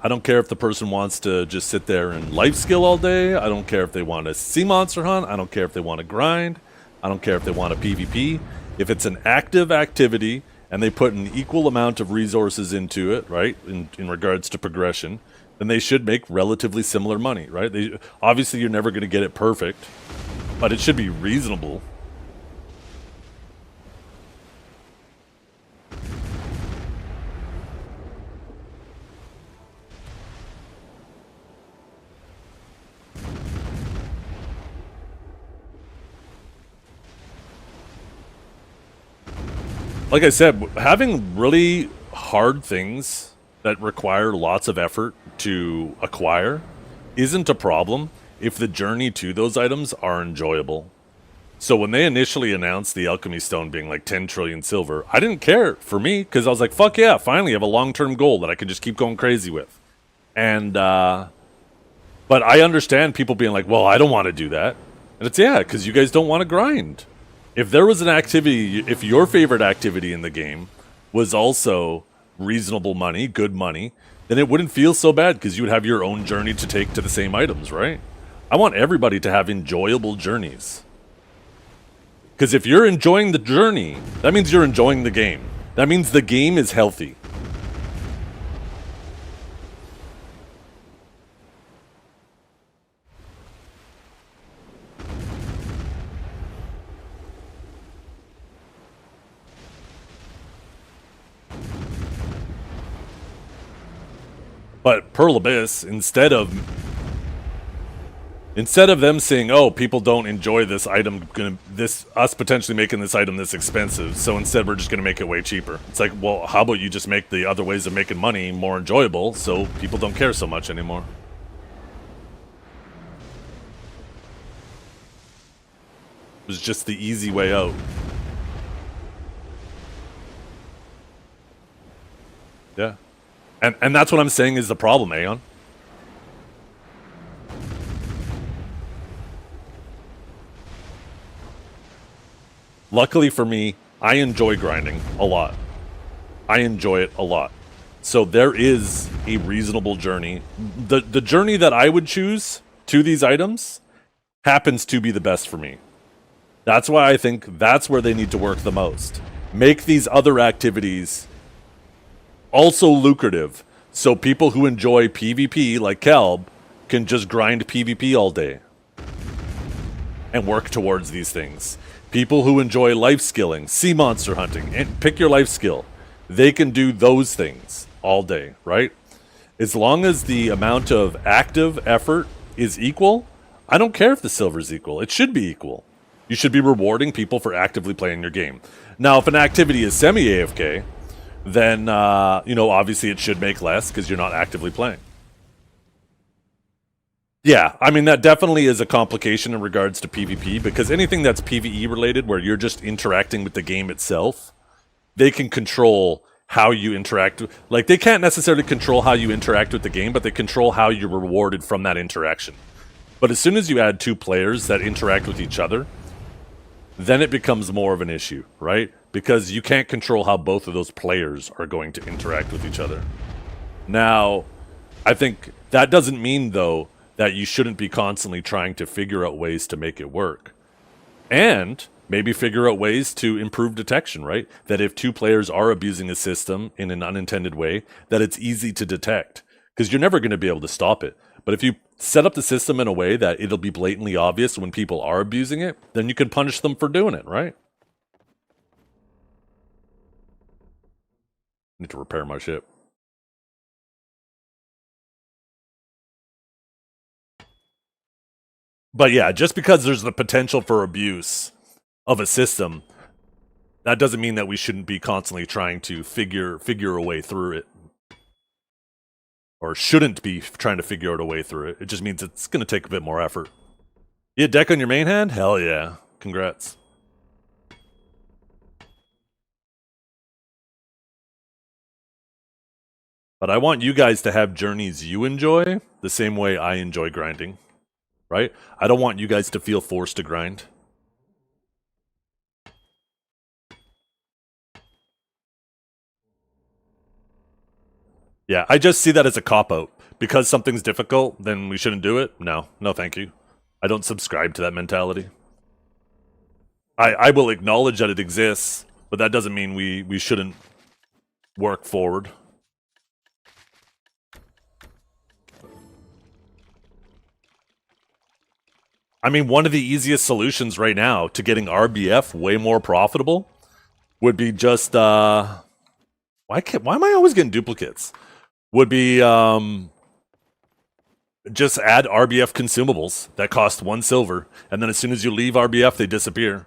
I don't care if the person wants to just sit there and life skill all day. I don't care if they want to sea monster hunt. I don't care if they want to grind. I don't care if they want to PvP. If it's an active activity and they put an equal amount of resources into it, right, in regards to progression, then they should make relatively similar money, right? Obviously, you're never going to get it perfect, but it should be reasonable. Like I said, having really hard things that require lots of effort to acquire isn't a problem if the journey to those items are enjoyable. So when they initially announced the alchemy stone being like 10 trillion silver, I didn't care for me because I was like, fuck yeah, finally I have a long-term goal that I can just keep going crazy with. And, but I understand people being like, well, I don't want to do that. And it's, yeah, because you guys don't want to grind. If there was an activity, if your favorite activity in the game was also reasonable money, good money, then it wouldn't feel so bad because you would have your own journey to take to the same items, right? I want everybody to have enjoyable journeys. Because if you're enjoying the journey, that means you're enjoying the game. That means the game is healthy. But Pearl Abyss, instead of them saying, "Oh, people don't enjoy this item, us potentially making this item this expensive, so instead we're just gonna make it way cheaper." It's like, well, how about you just make the other ways of making money more enjoyable, so people don't care so much anymore? It was just the easy way out. Yeah. And that's what I'm saying is the problem, Aeon. Luckily for me, I enjoy grinding a lot. I enjoy it a lot. So there is a reasonable journey. The journey that I would choose to these items happens to be the best for me. That's why I think that's where they need to work the most. Make these other activities also lucrative, so people who enjoy PvP, like Calb, can just grind PvP all day and work towards these things. People who enjoy life skilling, sea monster hunting, and pick your life skill, they can do those things all day, right? As long as the amount of active effort is equal, I don't care if the silver is equal. It should be equal. You should be rewarding people for actively playing your game. Now, if an activity is semi-AFK, then, you know, obviously it should make less because you're not actively playing. Yeah, I mean, that definitely is a complication in regards to PvP, because anything that's PvE related, where you're just interacting with the game itself, they can control how you interact. Like, they can't necessarily control how you interact with the game, but they control how you're rewarded from that interaction. But as soon as you add two players that interact with each other, then it becomes more of an issue, right? Because you can't control how both of those players are going to interact with each other. Now, I think that doesn't mean, though, that you shouldn't be constantly trying to figure out ways to make it work. And maybe figure out ways to improve detection, right? That if two players are abusing a system in an unintended way, that it's easy to detect. Because you're never going to be able to stop it. But if you set up the system in a way that it'll be blatantly obvious when people are abusing it, then you can punish them for doing it, right? Need to repair my ship. But yeah, just because there's the potential for abuse of a system, that doesn't mean that we shouldn't be constantly trying to figure a way through it. Or shouldn't be trying to figure out a way through it. It just means it's going to take a bit more effort. You had deck on your main hand? Hell yeah. Congrats. But I want you guys to have journeys you enjoy the same way I enjoy grinding. Right? I don't want you guys to feel forced to grind. Yeah, I just see that as a cop-out. Because something's difficult, then we shouldn't do it? No. No, thank you. I don't subscribe to that mentality. I will acknowledge that it exists, but that doesn't mean we shouldn't work forward. I mean, one of the easiest solutions right now to getting RBF way more profitable would be just why am I always getting duplicates? Would be just add RBF consumables that cost 1 silver, and then as soon as you leave RBF, they disappear.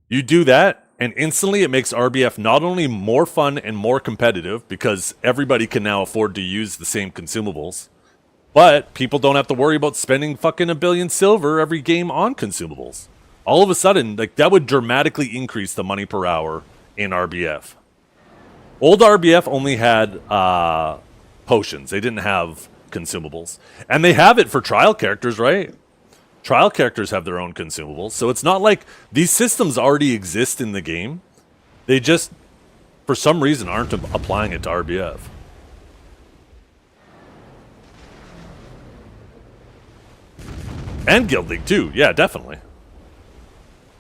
You do that, and instantly it makes RBF not only more fun and more competitive, because everybody can now afford to use the same consumables, but people don't have to worry about spending fucking 1 billion silver every game on consumables. All of a sudden, like, that would dramatically increase the money per hour in RBF. Old RBF only had potions. They didn't have consumables. And they have it for trial characters, right? Trial characters have their own consumables. So it's not like these systems already exist in the game. They just, for some reason, aren't applying it to RBF. And Guild League too. Yeah, definitely.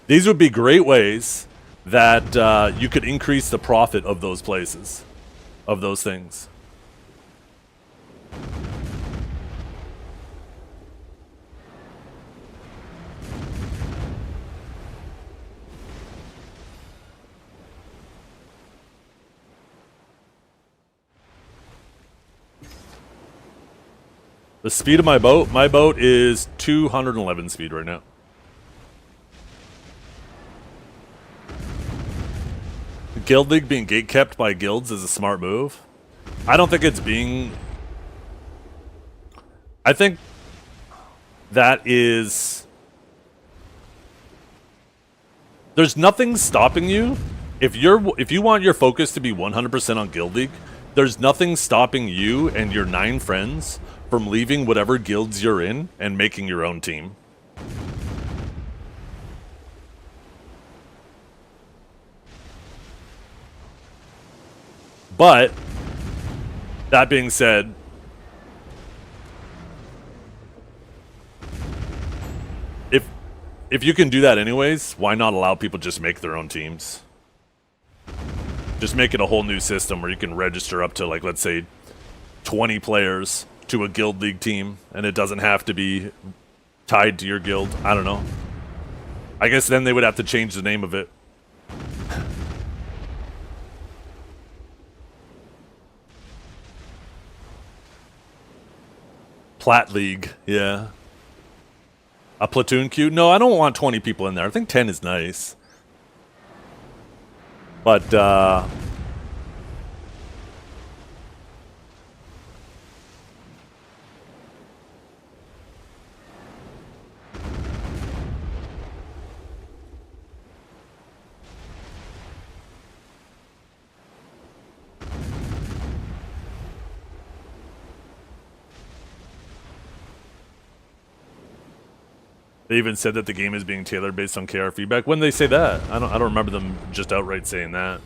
These would be great ways that you could increase the profit of those places, of those things. The speed of my boat is 211 speed right now. Guild League being gatekept by guilds is a smart move. I don't think it's being... I think that is... There's nothing stopping you. If you want your focus to be 100% on Guild League, there's nothing stopping you and your 9 friends from leaving whatever guilds you're in and making your own team. But, that being said, if you can do that anyways, why not allow people just make their own teams? Just make it a whole new system where you can register up to, like, let's say 20 players to a Guild League team, and it doesn't have to be tied to your guild. I don't know. I guess then they would have to change the name of it. Plat League, yeah. A platoon queue? No, I don't want 20 people in there. I think 10 is nice. But, they even said that the game is being tailored based on KR feedback. When they say that, I don't remember them just outright saying that.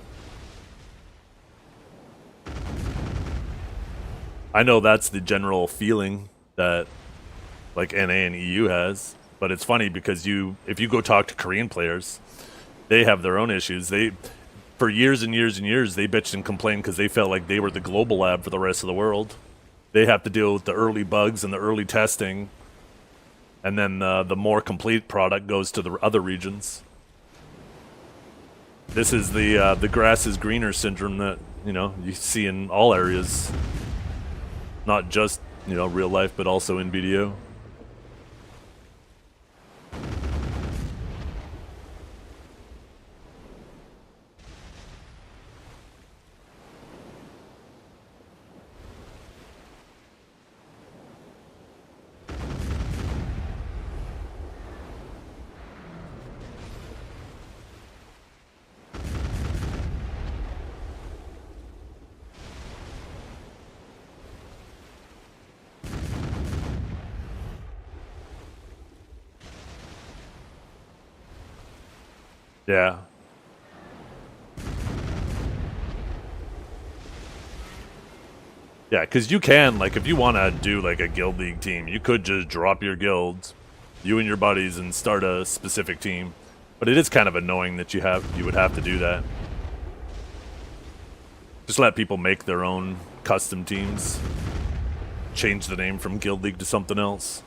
I know that's the general feeling that like NA and EU has, but it's funny because if you go talk to Korean players, they have their own issues. For years and years and years, they bitched and complained because they felt like they were the global lab for the rest of the world. They have to deal with the early bugs and the early testing. And then the more complete product goes to the other regions. This is the grass is greener syndrome that, you know, you see in all areas. Not just, you know, real life, but also in BDO. Yeah. Yeah, because you can, like, if you want to do, like, a guild league team, you could just drop your guilds, you and your buddies, and start a specific team. But it is kind of annoying that you would have to do that. Just let people make their own custom teams. Change the name from guild league to something else.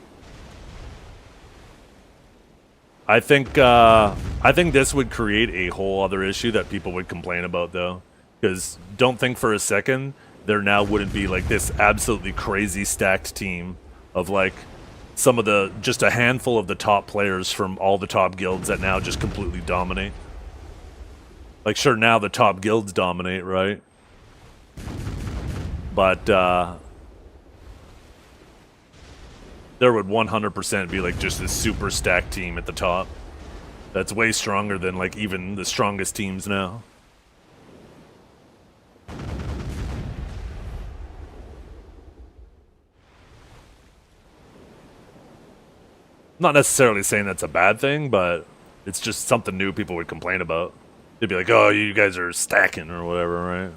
I think this would create a whole other issue that people would complain about, though. Because don't think for a second there now wouldn't be like this absolutely crazy stacked team of like some of the, just a handful of the top players from all the top guilds that now just completely dominate. Like, sure, now the top guilds dominate, right? But there would 100% be like just this super stacked team at the top that's way stronger than like even the strongest teams now. Not necessarily saying that's a bad thing, but it's just something new people would complain about. They'd be like, oh, you guys are stacking or whatever, right?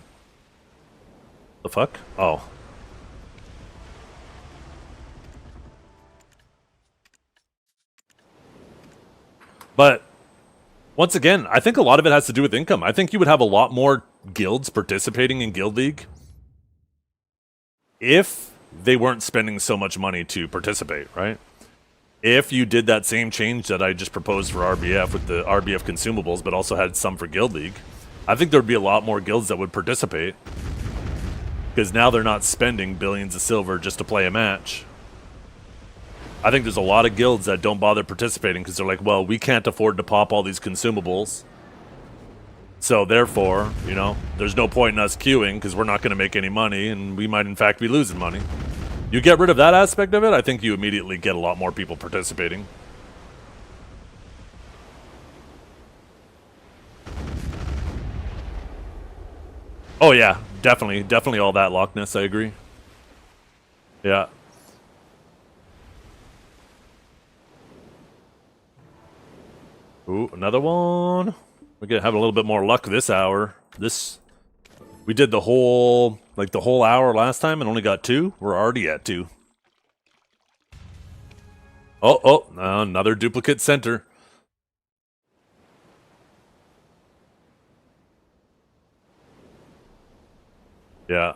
The fuck? Oh. But once again, I think a lot of it has to do with income. I think you would have a lot more guilds participating in Guild League if they weren't spending so much money to participate, right? If you did that same change that I just proposed for RBF with the RBF consumables, but also had some for Guild League, I think there'd be a lot more guilds that would participate. Because now they're not spending billions of silver just to play a match. I think there's a lot of guilds that don't bother participating because they're like, well, we can't afford to pop all these consumables. So therefore, you know, there's no point in us queuing because we're not going to make any money and we might in fact be losing money. You get rid of that aspect of it, I think you immediately get a lot more people participating. Oh yeah, definitely all that Loch Ness, I agree. Yeah. Ooh, another one. We're gonna have a little bit more luck this hour. We did the whole hour last time and only got 2. We're already at 2. Oh, another duplicate center. Yeah.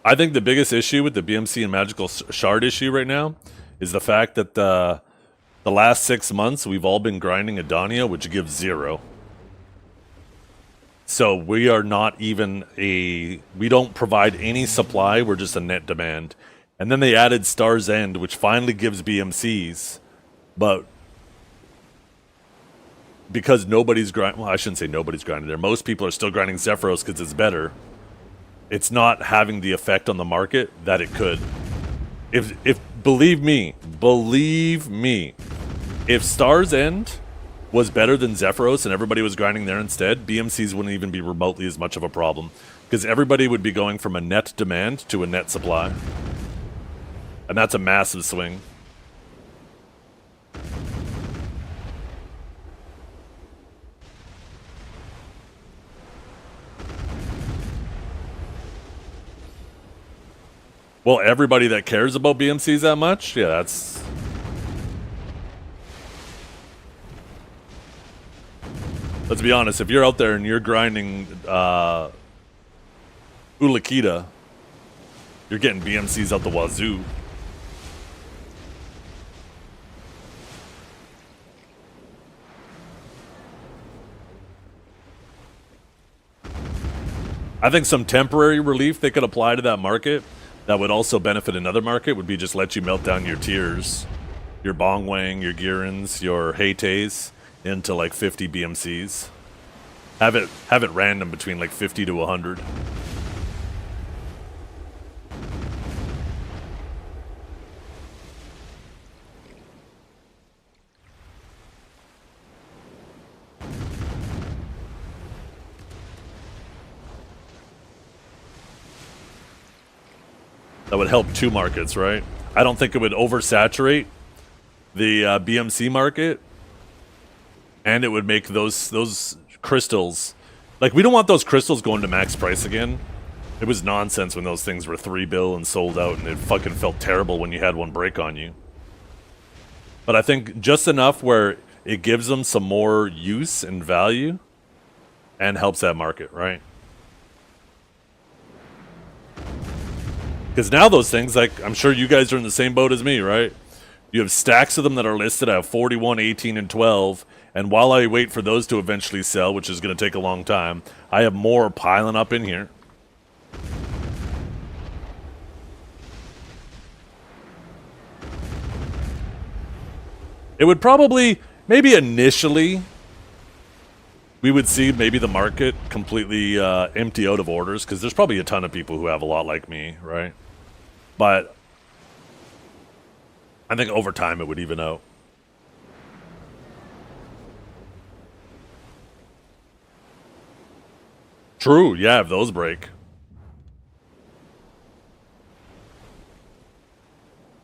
I think the biggest issue with the BMC and Magical Shard issue right now is the fact that the last 6 months we've all been grinding Adonia, which gives 0. So we are not even we don't provide any supply, we're just a net demand. And then they added Star's End, which finally gives BMCs, but because nobody's grinding, well, I shouldn't say nobody's grinding there. Most people are still grinding Zephyros because it's better. It's not having the effect on the market that it could. If believe me, if Star's End was better than Zephyros and everybody was grinding there instead, BMCs wouldn't even be remotely as much of a problem. Because everybody would be going from a net demand to a net supply. And that's a massive swing. Well, everybody that cares about BMCs that much? Yeah, that's... Let's be honest, if you're out there and you're grinding Ulakita, you're you're getting BMCs out the wazoo. I think some temporary relief they could apply to that market that would also benefit another market would be just let you melt down your tiers, your Bongwang, your Girins, your Heytays into like 50 BMCs. Have it random between like 50 to 100. That would help two markets, right? I don't think it would oversaturate the BMC market, and it would make those crystals, like, we don't want those crystals going to max price again. It was nonsense when those things were $3 bill and sold out, and it fucking felt terrible when you had one break on you. But I think just enough where it gives them some more use and value and helps that market, right? Because now those things, like, I'm sure you guys are in the same boat as me, right? You have stacks of them that are listed at 41, 18, and 12. And while I wait for those to eventually sell, which is going to take a long time, I have more piling up in here. It would probably, maybe initially, we would see maybe the market completely empty out of orders, because there's probably a ton of people who have a lot like me, right? But I think over time it would even out. True, yeah, if those break.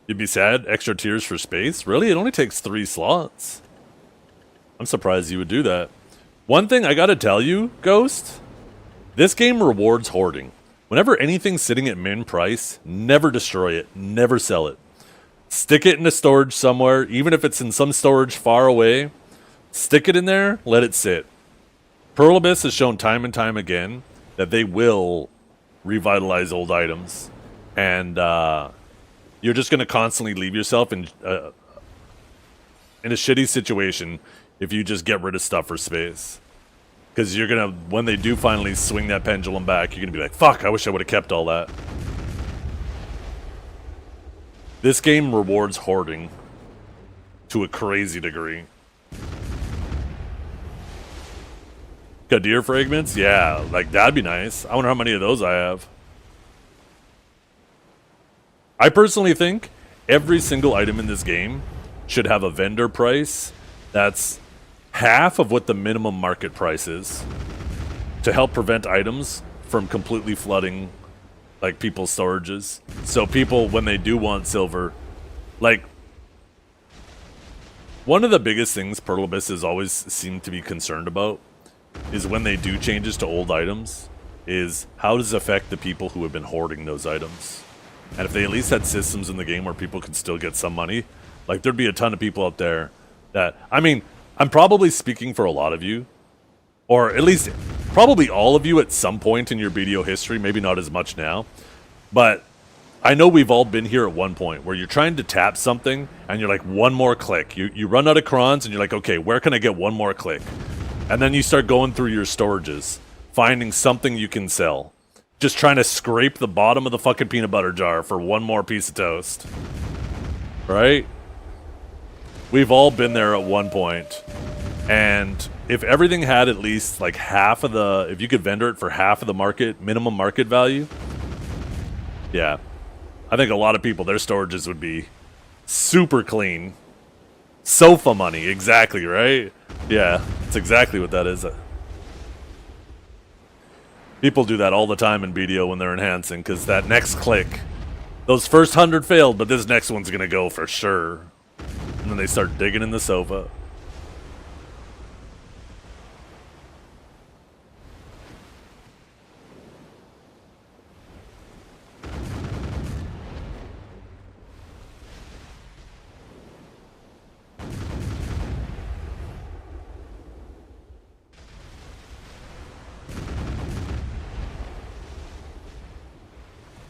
You'd be sad? Extra tiers for space? Really? It only takes 3 slots. I'm surprised you would do that. One thing I gotta tell you, Ghost, this game rewards hoarding. Whenever anything's sitting at min price, never destroy it, never sell it. Stick it in a storage somewhere, even if it's in some storage far away. Stick it in there, let it sit. Pearl Abyss has shown time and time again that they will revitalize old items. And you're just going to constantly leave yourself in a shitty situation if you just get rid of stuff for space. Because you're going to, when they do finally swing that pendulum back, you're going to be like, fuck, I wish I would have kept all that. This game rewards hoarding to a crazy degree. Kadir fragments? Yeah, like, that'd be nice. I wonder how many of those I have. I personally think every single item in this game should have a vendor price that's half of what the minimum market price is, to help prevent items from completely flooding, like, people's storages. So people, when they do want silver, like, one of the biggest things Pearl Abyss has always seemed to be concerned about is when they do changes to old items, is how does it affect the people who have been hoarding those items? And if they at least had systems in the game where people could still get some money, like, there'd be a ton of people out there that, I mean, I'm probably speaking for a lot of you, or at least probably all of you at some point in your BDO history, maybe not as much now, but I know we've all been here at one point where you're trying to tap something and you're like, one more click. You run out of crons and you're like, okay, where can I get one more click? And then you start going through your storages, finding something you can sell. Just trying to scrape the bottom of the fucking peanut butter jar for one more piece of toast. Right? We've all been there at one point. And if everything had at least like half of the, if you could vendor it for half of the market, minimum market value, yeah. I think a lot of people, their storages would be super clean. Sofa money, exactly, right? Yeah, that's exactly what that is. People do that all the time in BDO when they're enhancing, because that next click, those first 100 failed, but this next one's going to go for sure. And then they start digging in the sofa.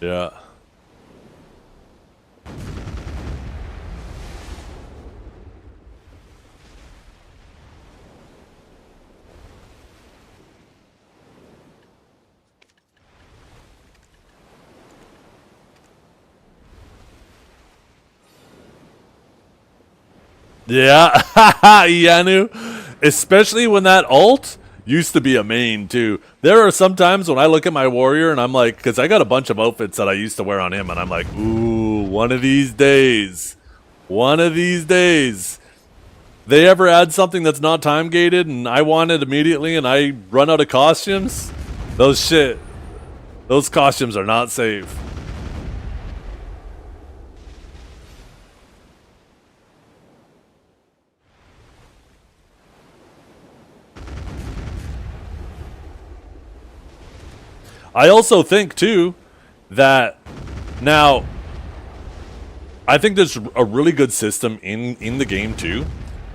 Yeah. Yeah, Yanu. Especially when that ult used to be a main too. There are some times when I look at my warrior and I'm like, because I got a bunch of outfits that I used to wear on him, and I'm like, ooh, one of these days, they ever add something that's not time gated and I want it immediately and I run out of costumes, those costumes are not safe. I also think too that now I think there's a really good system in the game too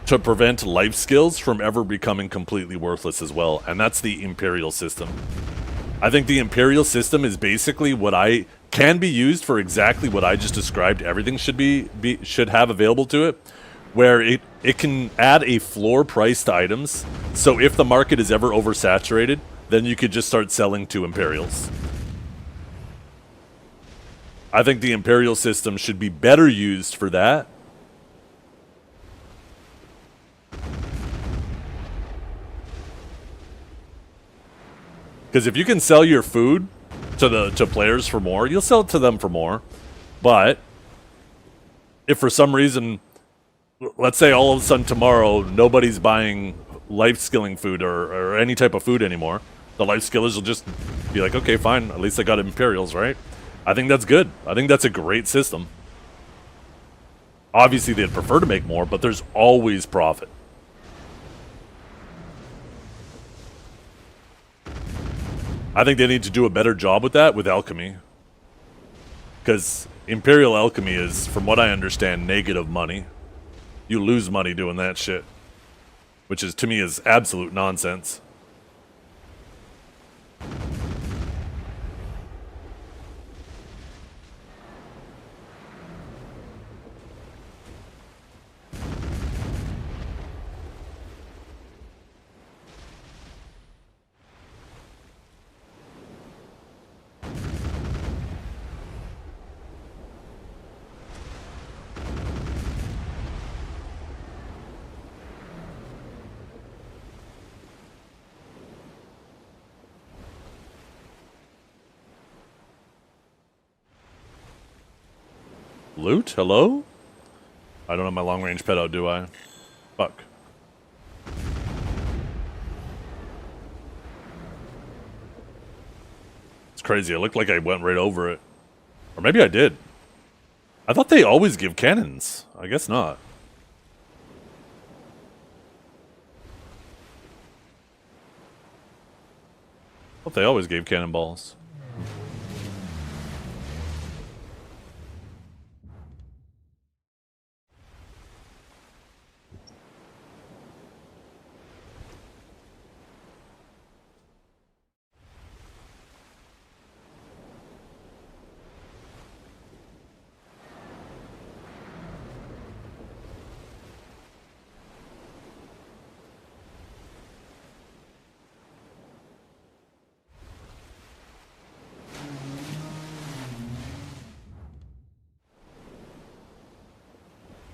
to prevent life skills from ever becoming completely worthless as well, and that's the Imperial system. I think the Imperial system is basically what can be used for exactly what I just described. Everything should have available to it, where it can add a floor price to items. So if the market is ever oversaturated, then you could just start selling to Imperials. I think the Imperial system should be better used for that. Because if you can sell your food to players for more, you'll sell it to them for more. But if for some reason, let's say all of a sudden tomorrow nobody's buying life skilling food or any type of food anymore, the life skillers will just be like, okay, fine, at least I got Imperials, right? I think that's good. I think that's a great system. Obviously, they'd prefer to make more, but there's always profit. I think they need to do a better job with that with alchemy. Because Imperial alchemy is, from what I understand, negative money. You lose money doing that shit. Which is, to me, is absolute nonsense. Loot? Hello? I don't have my long-range pet out, do I? Fuck. It's crazy. It looked like I went right over it. Or maybe I did. I thought they always give cannons. I guess not. I thought they always gave cannonballs.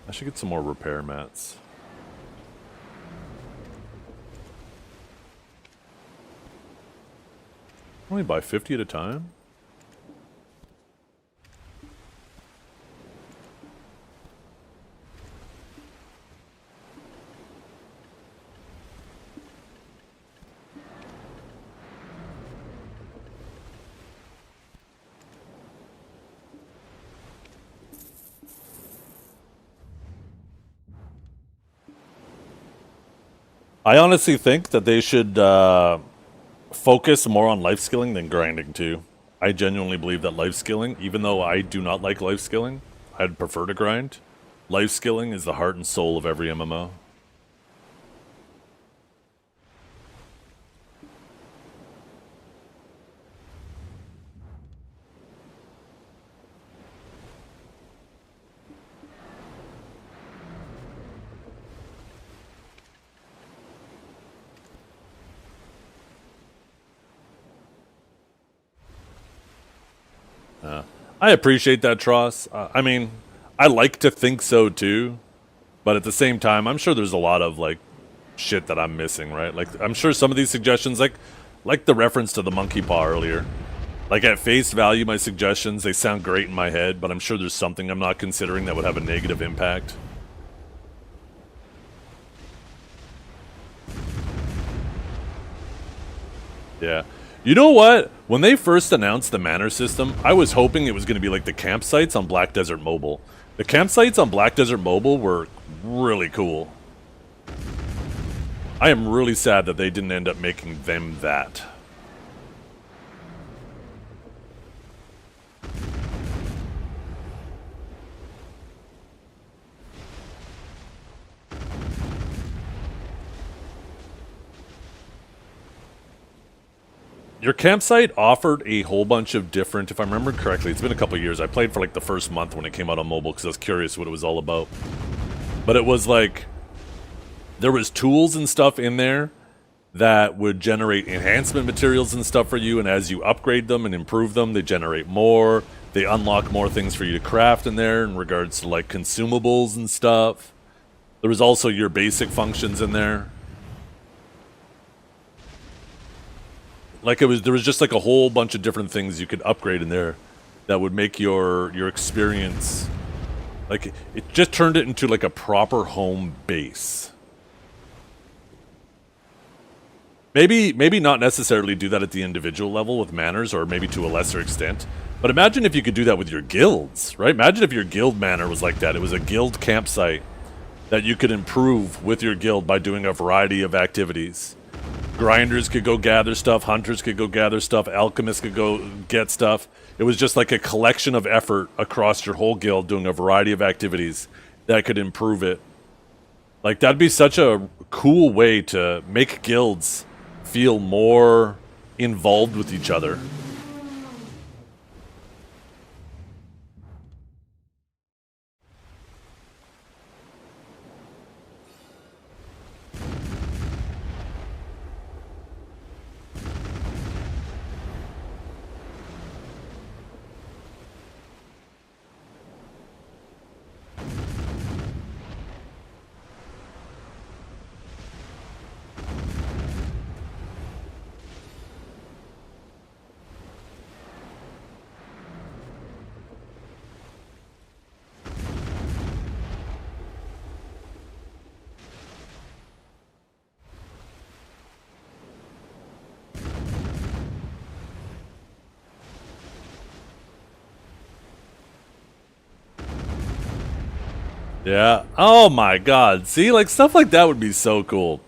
I should get some more repair mats. Only buy 50 at a time? I honestly think that they should focus more on life skilling than grinding too. I genuinely believe that life skilling, even though I do not like life skilling, I'd prefer to grind. Life skilling is the heart and soul of every MMO. I appreciate that, Tross. I mean, I like to think so too, But at the same time, I'm sure there's a lot of like shit that I'm missing, right? Like I'm sure some of these suggestions, like the reference to the monkey paw earlier, like at face value, my suggestions, they sound great in my head, but I'm sure there's something I'm not considering that would have a negative impact. Yeah. You know what? When they first announced the manor system, I was hoping it was going to be like the campsites on Black Desert Mobile. The campsites on Black Desert Mobile were really cool. I am really sad that they didn't end up making them that. Your campsite offered a whole bunch of different, if I remember correctly, it's been a couple years. I played for like the first month when it came out on mobile because I was curious what it was all about. But it was like, there was tools and stuff in there that would generate enhancement materials and stuff for you, and as you upgrade them and improve them, they generate more. They unlock more things for you to craft in there in regards to like consumables and stuff. There was also your basic functions in there. Like there was just like a whole bunch of different things you could upgrade in there that would make your experience, like it just turned it into like a proper home base. Maybe not necessarily do that at the individual level with manors, or maybe to a lesser extent. But imagine if you could do that with your guilds, right? Imagine if your guild manor was like that. It was a guild campsite that you could improve with your guild by doing a variety of activities. Grinders could go gather stuff, hunters could go gather stuff, alchemists could go get stuff. It was just like a collection of effort across your whole guild doing a variety of activities that could improve it. Like that'd be such a cool way to make guilds feel more involved with each other. Yeah. Oh my god. See, like stuff like that would be so cool.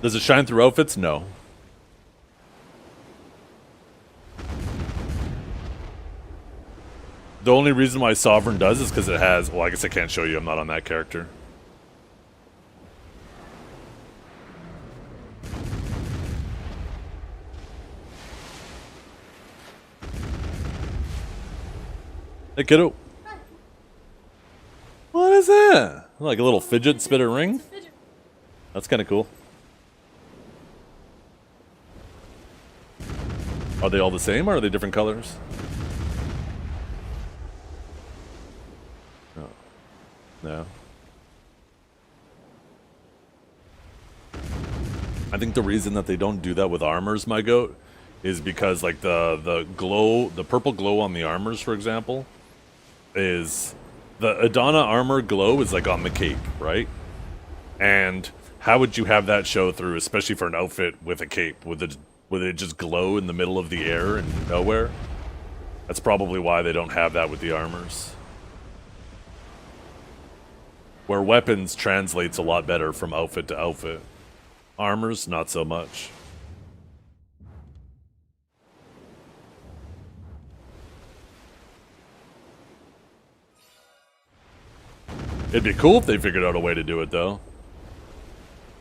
Does it shine through outfits? No. The only reason why Sovereign does is because it has... Well, I guess I can't show you. I'm not on that character. Hey, kiddo. What is that? Like a little fidget spinner ring? That's kind of cool. Are they all the same, or are they different colors? No. No. I think the reason that they don't do that with armors, my goat, is because like the glow, the purple glow on the armors, for example, is the Adana armor glow is like on the cape, right? And how would you have that show through, especially for an outfit with a cape? Would it just glow in the middle of the air and nowhere? That's probably why they don't have that with the armors. Where weapons translates a lot better from outfit to outfit. Armors, not so much. It'd be cool if they figured out a way to do it, though.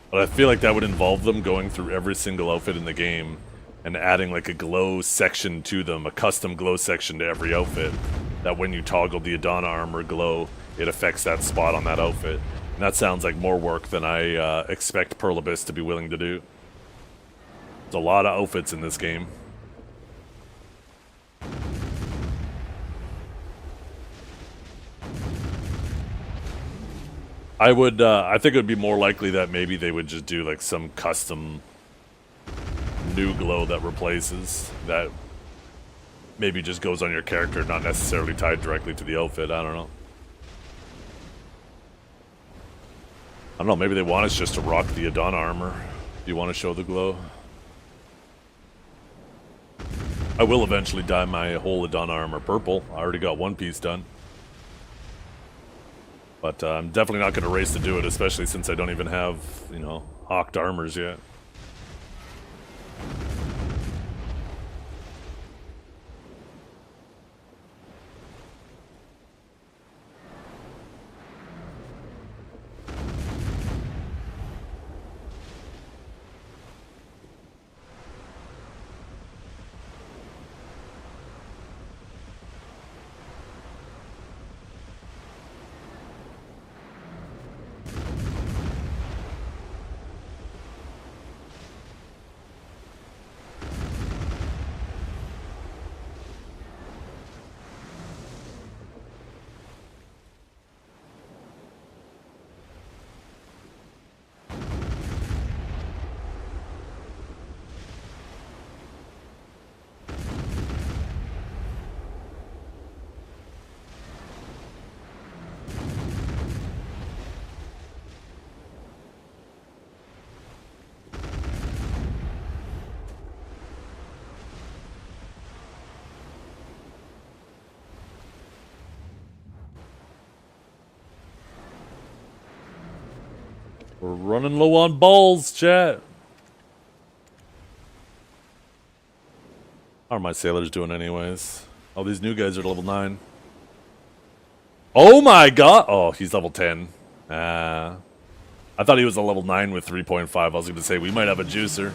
But I feel like that would involve them going through every single outfit in the game and adding like a glow section to them, a custom glow section to every outfit. That when you toggle the Adana armor glow, it affects that spot on that outfit. And that sounds like more work than I expect Pearl Abyss to be willing to do. There's a lot of outfits in this game. I think it would be more likely that maybe they would just do like some custom new glow that replaces, that maybe just goes on your character, not necessarily tied directly to the outfit. I don't know, maybe they want us just to rock the Adana armor. Do you want to show the glow? I will eventually dye my whole Adana armor purple. I already got one piece done. But I'm definitely not going to race to do it, especially since I don't even have, you know, Oct armors yet. We're running low on balls, chat. How are my sailors doing anyways? Oh, these new guys are level 9. Oh my god! Oh, he's level 10. I thought he was a level 9 with 3.5. I was going to say, we might have a juicer.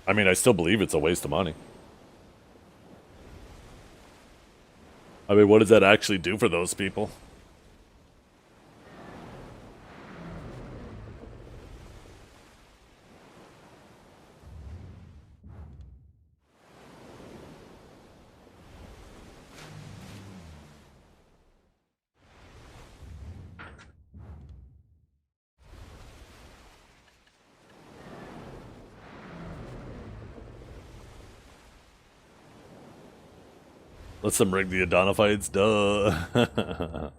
I mean, I still believe it's a waste of money. I mean, what does that actually do for those people? Let's some rig the Adana fights, duh.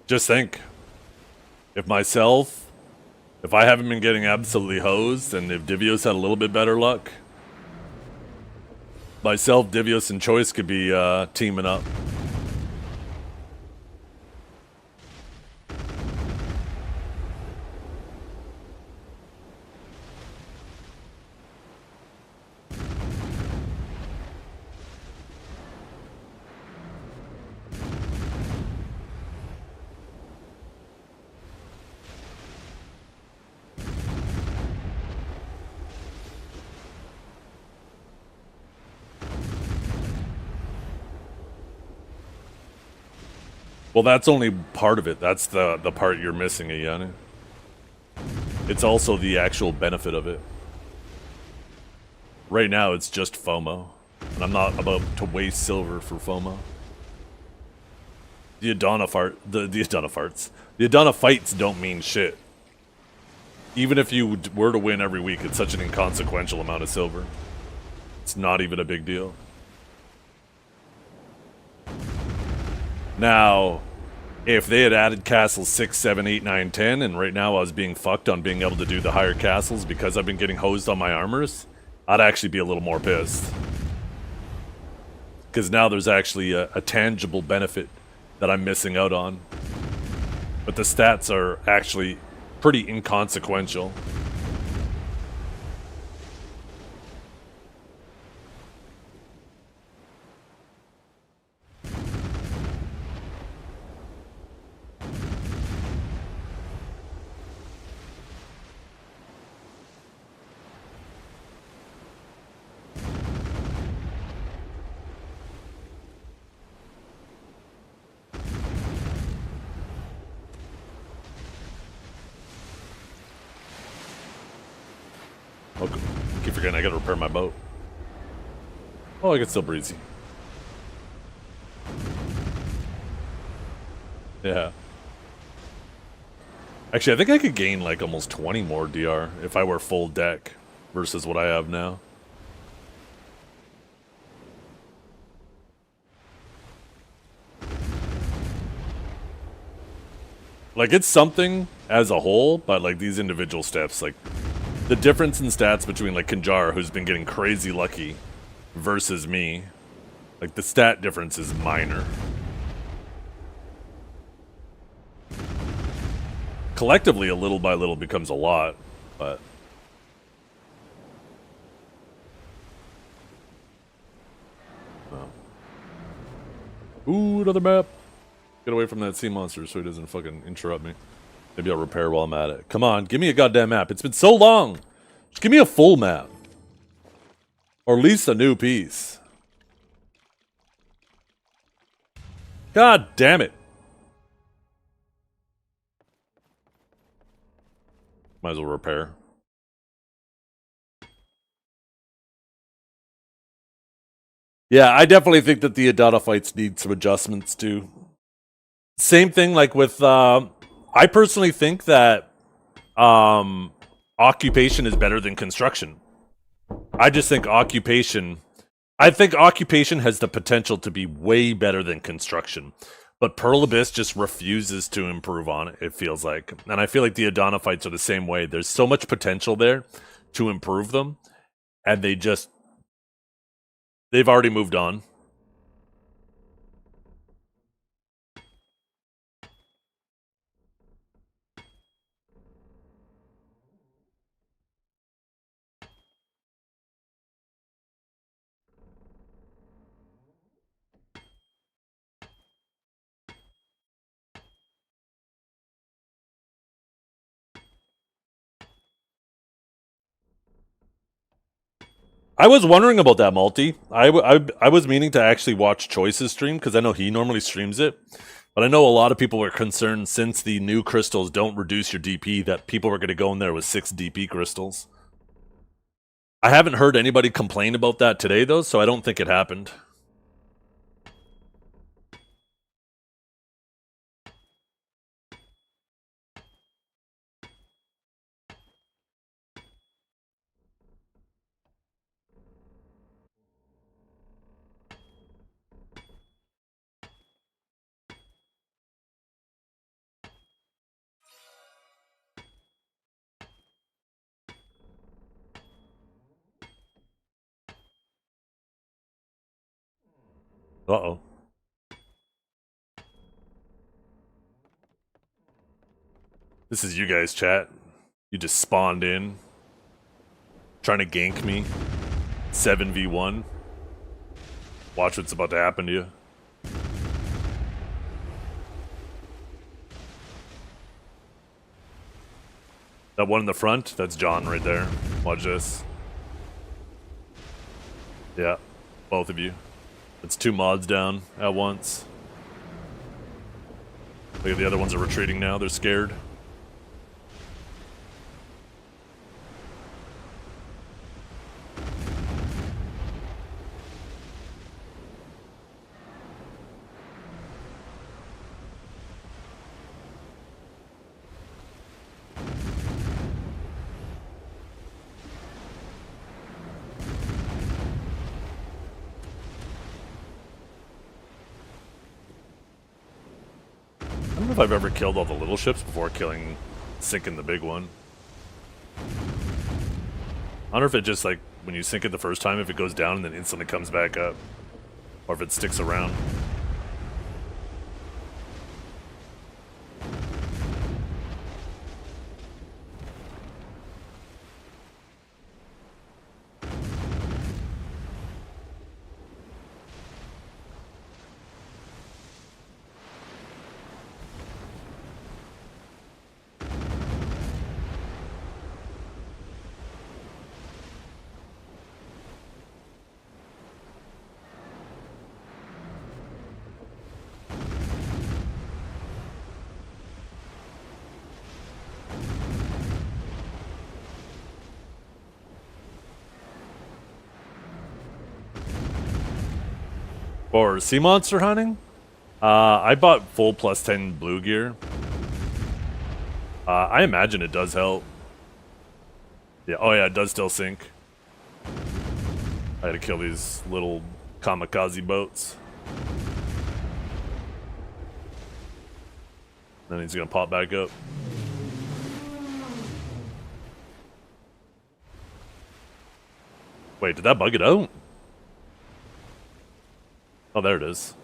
Just think, if I haven't been getting absolutely hosed, and if Divios had a little bit better luck, myself, Divios, and Choice could be teaming up. Well, that's only part of it. That's the part you're missing, Zethiann. It's also the actual benefit of it. Right now, it's just FOMO. And I'm not about to waste silver for FOMO. The Adana fights don't mean shit. Even if you were to win every week, it's such an inconsequential amount of silver. It's not even a big deal. Now, if they had added castles 6, 7, 8, 9, 10, and right now I was being fucked on being able to do the higher castles because I've been getting hosed on my armors, I'd actually be a little more pissed. Because now there's actually a tangible benefit that I'm missing out on. But the stats are actually pretty inconsequential. Oh, I keep forgetting I gotta repair my boat. Oh, I can still breezy. Yeah. Actually, I think I could gain like almost 20 more DR if I were full deck versus what I have now. Like, it's something as a whole, but like these individual steps, like the difference in stats between like Kinjar, who's been getting crazy lucky, versus me, like the stat difference is minor. Collectively, a little by little becomes a lot, but... Oh. Ooh, another map. Get away from that sea monster so he doesn't fucking interrupt me. Maybe I'll repair while I'm at it. Come on, give me a goddamn map. It's been so long. Just give me a full map. Or at least a new piece. God damn it. Might as well repair. Yeah, I definitely think that the Adana fights need some adjustments too. Same thing like with, I personally think that occupation is better than construction. I just think occupation has the potential to be way better than construction. But Pearl Abyss just refuses to improve on it, it feels like. And I feel like the Adana fights are the same way. There's so much potential there to improve them. And they've already moved on. I was wondering about that multi. I was meaning to actually watch Choice's stream because I know he normally streams it. But I know a lot of people were concerned since the new crystals don't reduce your DP that people were going to go in there with 6 DP crystals. I haven't heard anybody complain about that today though, so I don't think it happened. Uh-oh. This is you guys, chat. You just spawned in. Trying to gank me. 7v1. Watch what's about to happen to you. That one in the front, that's John right there. Watch this. Yeah, both of you. It's 2 mods down at once. Look at the other ones are retreating now, they're scared. I don't know if I've ever killed all the little ships before sinking the big one. I wonder if it just like, when you sink it the first time, if it goes down and then instantly comes back up. Or if it sticks around. For sea monster hunting, I bought full +10 blue gear. I imagine it does help. Yeah. Oh yeah, it does still sink. I had to kill these little kamikaze boats. Then he's gonna pop back up. Wait, did that bug it out? Oh, there it is.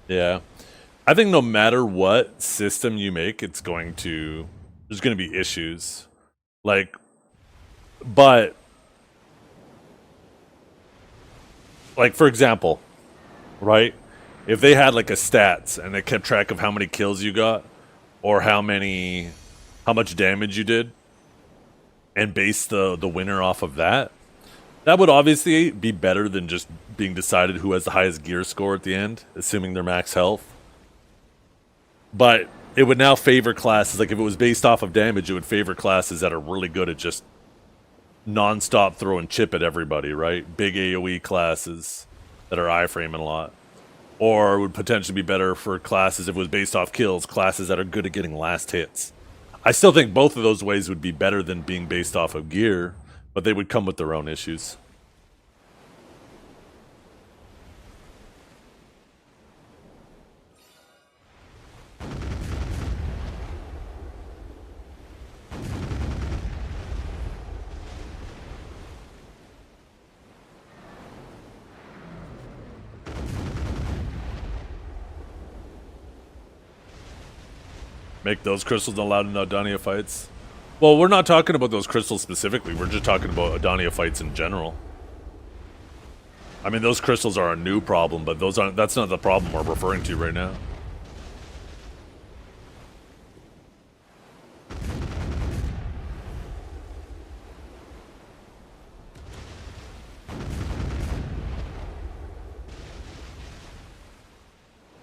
Yeah. I think no matter what system you make, there's going to be issues. Like, but, like, for example, right? If they had like a stats and they kept track of how many kills you got or how much damage you did and base the winner off of that, that would obviously be better than just being decided who has the highest gear score at the end, assuming they're max health. But it would now favor classes, like if it was based off of damage, it would favor classes that are really good at just non-stop throwing chip at everybody, right? Big AoE classes that are iframing a lot. Or it would potentially be better for classes if it was based off kills, classes that are good at getting last hits. I still think both of those ways would be better than being based off of gear, but they would come with their own issues. Make those crystals allowed in Adania fights? Well, we're not talking about those crystals specifically. We're just talking about Adania fights in general. I mean, those crystals are a new problem, but that's not the problem we're referring to right now.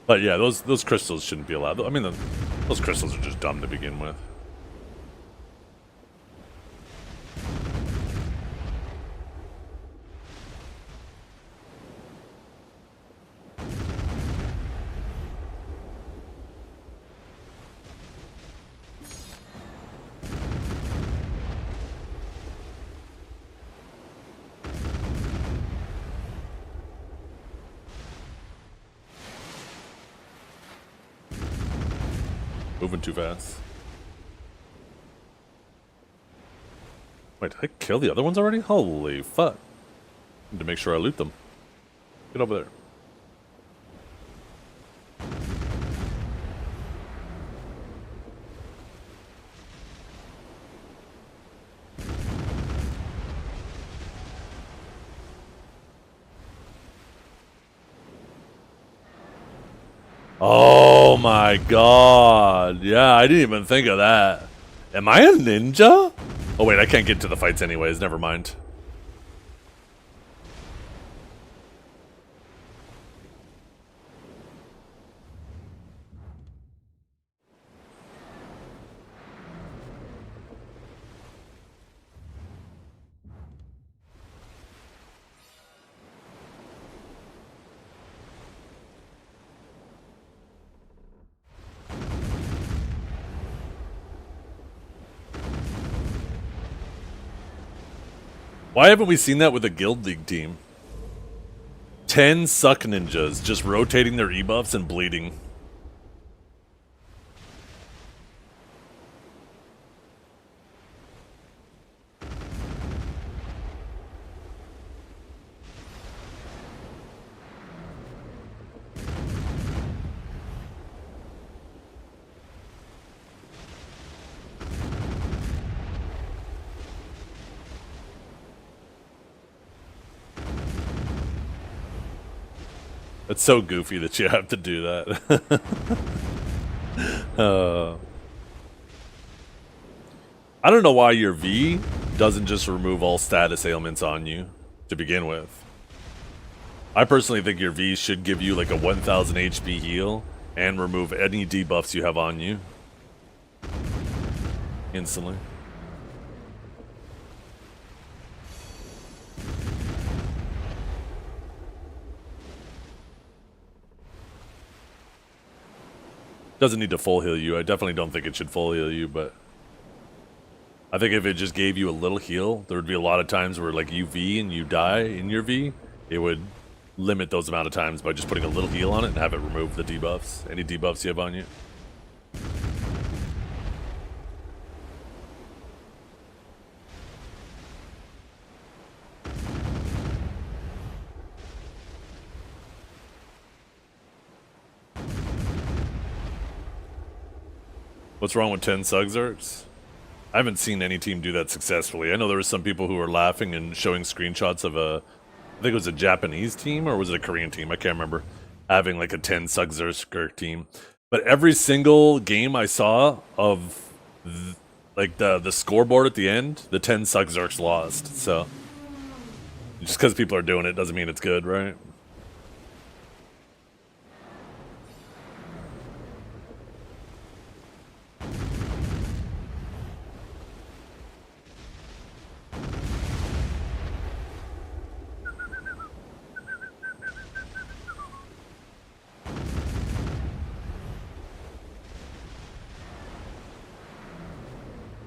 But yeah, those crystals shouldn't be allowed. I mean, those crystals are just dumb to begin with. Moving too fast. Wait, did I kill the other ones already? Holy fuck. Need to make sure I loot them. Get over there. Oh my god. Yeah, I didn't even think of that. Am I a ninja? Oh wait, I can't get to the fights anyways. Never mind. Why haven't we seen that with a Guild League team? 10 suck ninjas just rotating their ebuffs and bleeding. It's so goofy that you have to do that. I don't know why your V doesn't just remove all status ailments on you to begin with. I personally think your V should give you like a 1000 HP heal and remove any debuffs you have on you instantly. Doesn't need to full heal you. I definitely don't think it should full heal you, but I think if it just gave you a little heal, there would be a lot of times where like you V and you die in your V, it would limit those amount of times by just putting a little heal on it and have it remove the debuffs, any debuffs you have on you. What's wrong with 10 Sugzerks? I haven't seen any team do that successfully. I know there were some people who were laughing and showing screenshots of I think it was a Japanese team, or was it a Korean team? I can't remember. Having like a 10 Sugzerker team. But every single game I saw of like the scoreboard at the end, the 10 Sugzerks lost. So just because people are doing it doesn't mean it's good, right?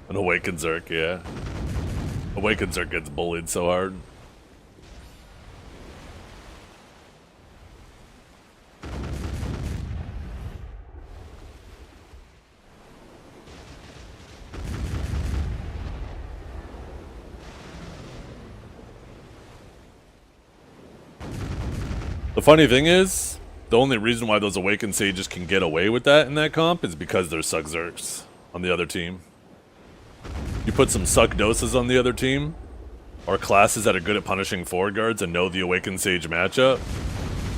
An Awakened Zerk, yeah. Awakened Zerk gets bullied so hard. The funny thing is, the only reason why those Awakened Sages can get away with that in that comp is because they're Sugzerks on the other team. You put some Suck Doses on the other team, or classes that are good at punishing forward guards and know the Awakened Sage matchup,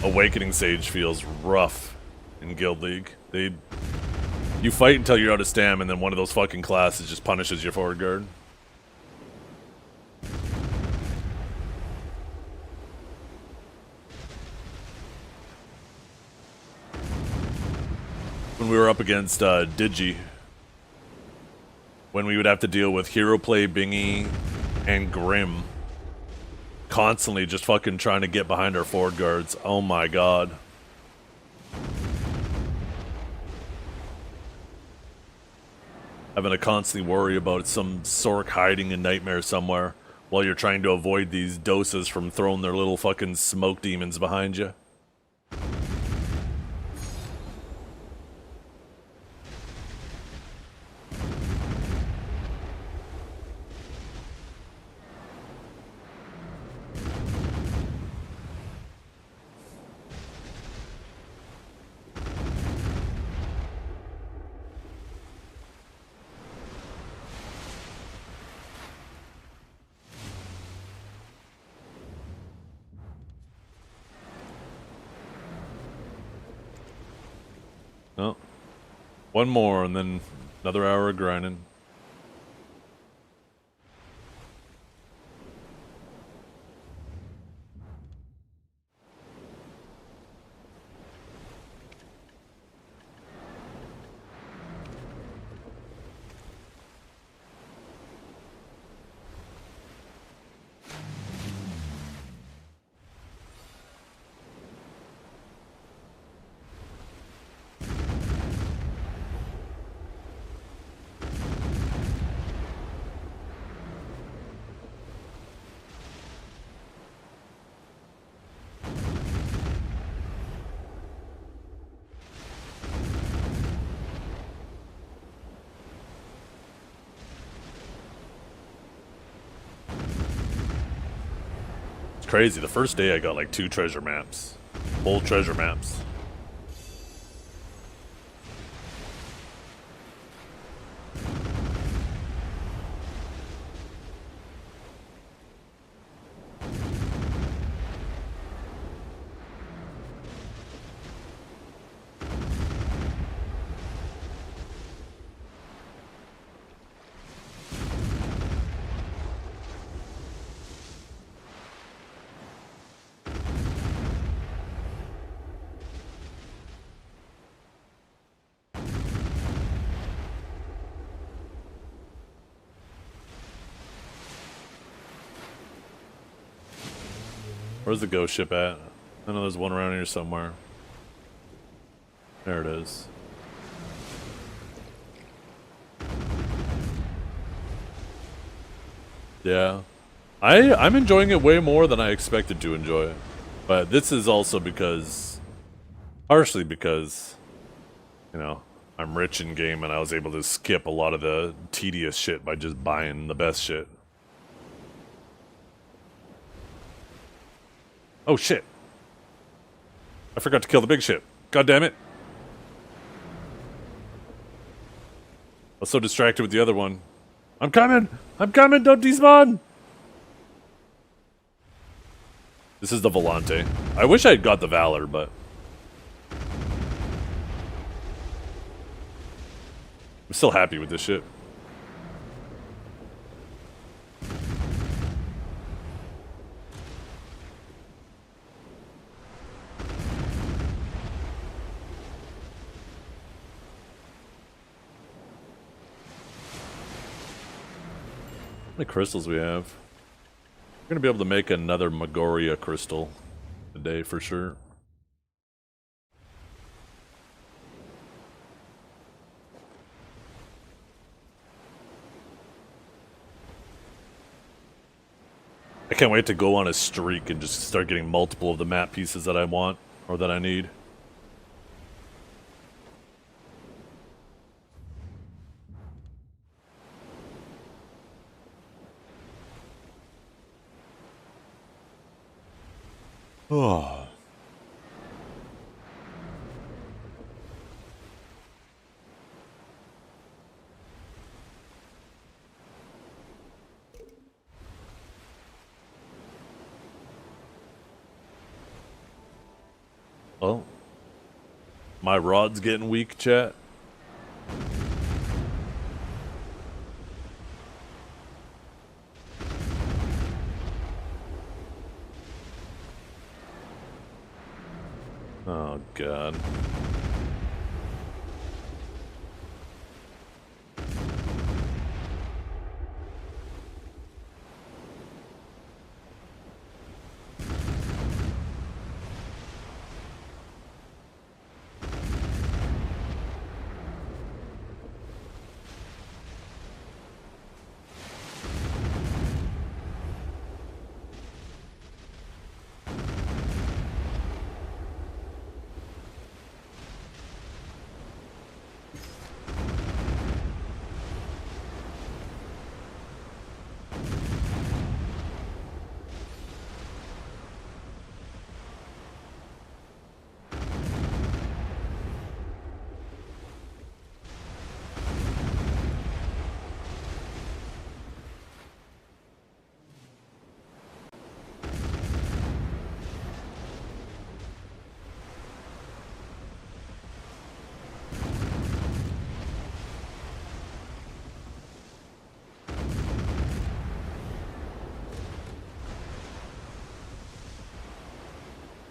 Awakening Sage feels rough in Guild League. You fight until you're out of stam, and then one of those fucking classes just punishes your forward guard. When we were up against Digi, when we would have to deal with Hero Play, Bingy, and Grim, constantly just fucking trying to get behind our forward guards. Oh my god. Having to constantly worry about some Sork hiding in Nightmare somewhere while you're trying to avoid these doses from throwing their little fucking smoke demons behind you. Oh. One more and then another hour of grinding. Crazy. The first day I got like 2 treasure maps. Full treasure maps. Where's the ghost ship at? I know there's one around here somewhere. There it is. Yeah. I'm enjoying it way more than I expected to enjoy it. But this is also because, partially because, you know, I'm rich in game and I was able to skip a lot of the tedious shit by just buying the best shit. Oh shit. I forgot to kill the big ship. God damn it. I was so distracted with the other one. I'm coming! I'm coming! Don't despawn! This is the Volante. I wish I had got the Valor, but... I'm still happy with this ship. How many crystals we have? We're gonna be able to make another Magoria crystal today for sure. I can't wait to go on a streak and just start getting multiple of the map pieces that I want or that I need. Oh. Well, my rod's getting weak, chat. Oh, God.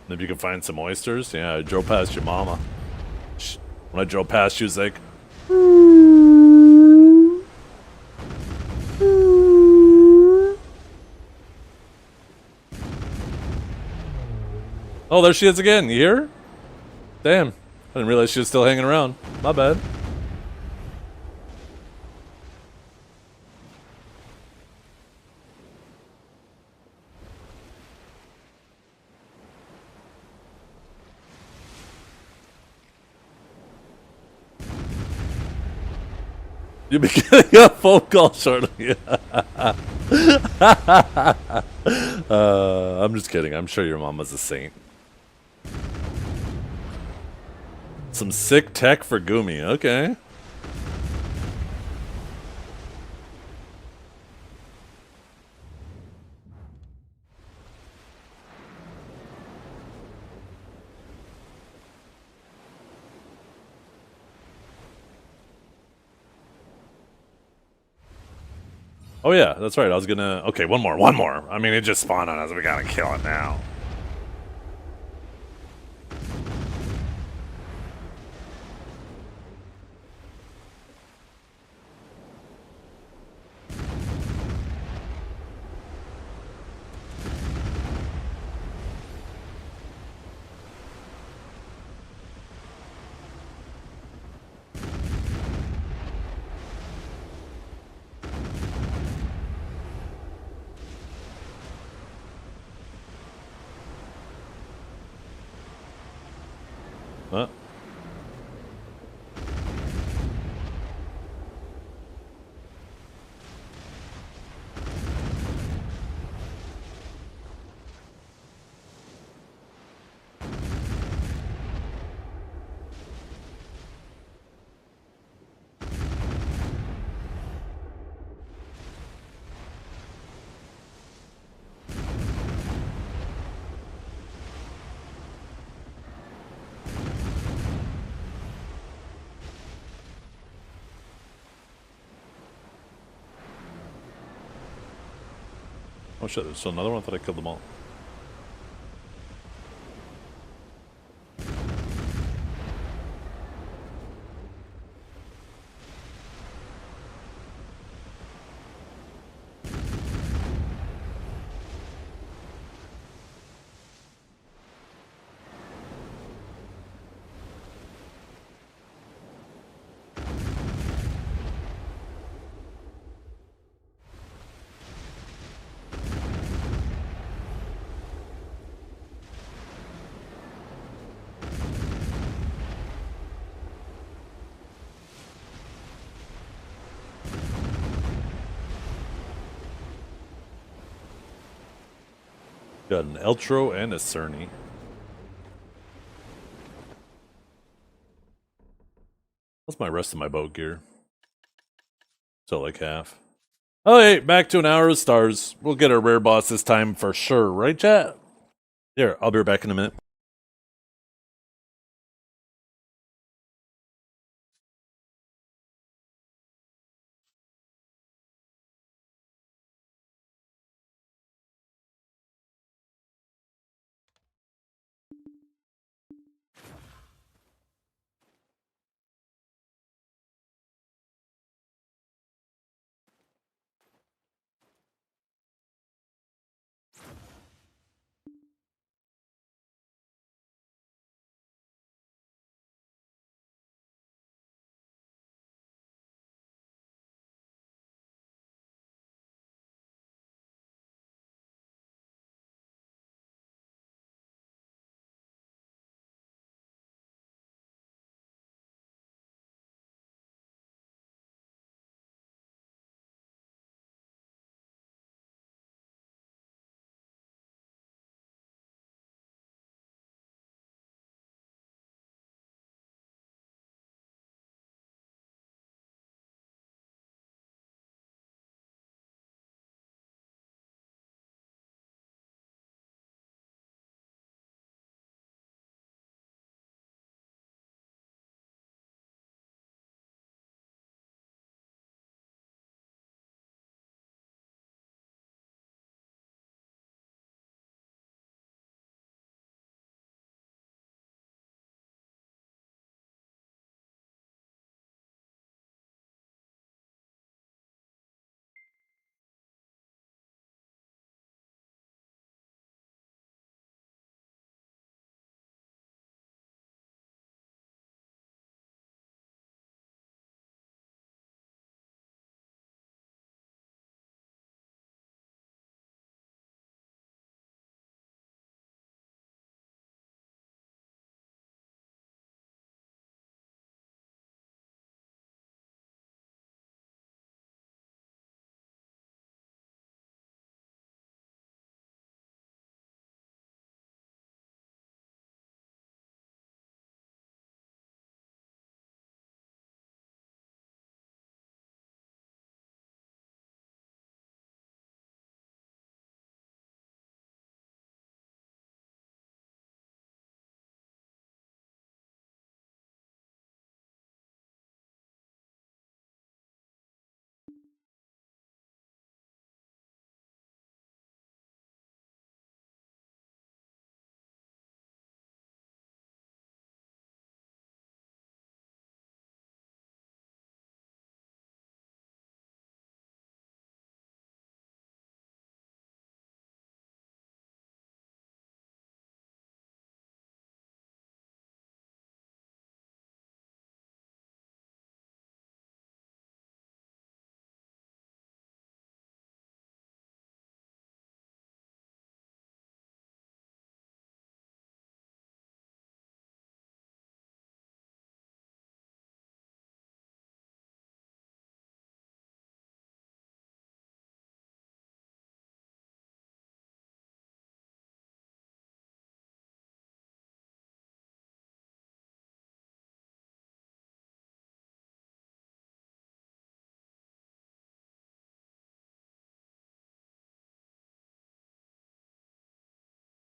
Maybe you can find some oysters. Yeah, I drove past your mama. When I drove past, she was like, oh, there she is again. You hear her? Damn. I didn't realize she was still hanging around. My bad. You'll be getting a phone call shortly. I'm just kidding. I'm sure your mama's a saint. Some sick tech for Gumi. Okay. Oh yeah, that's right. I was gonna... Okay, one more. I mean, it just spawned on us. We gotta kill it now. Huh? Oh shit, there's still another one. I thought I killed them all. Got an Eltro and a Cerny. That's my rest of my boat gear. So like half. Oh, hey, back to an hour of stars. We'll get our rare boss this time for sure, right, chat? Here, I'll be right back in a minute.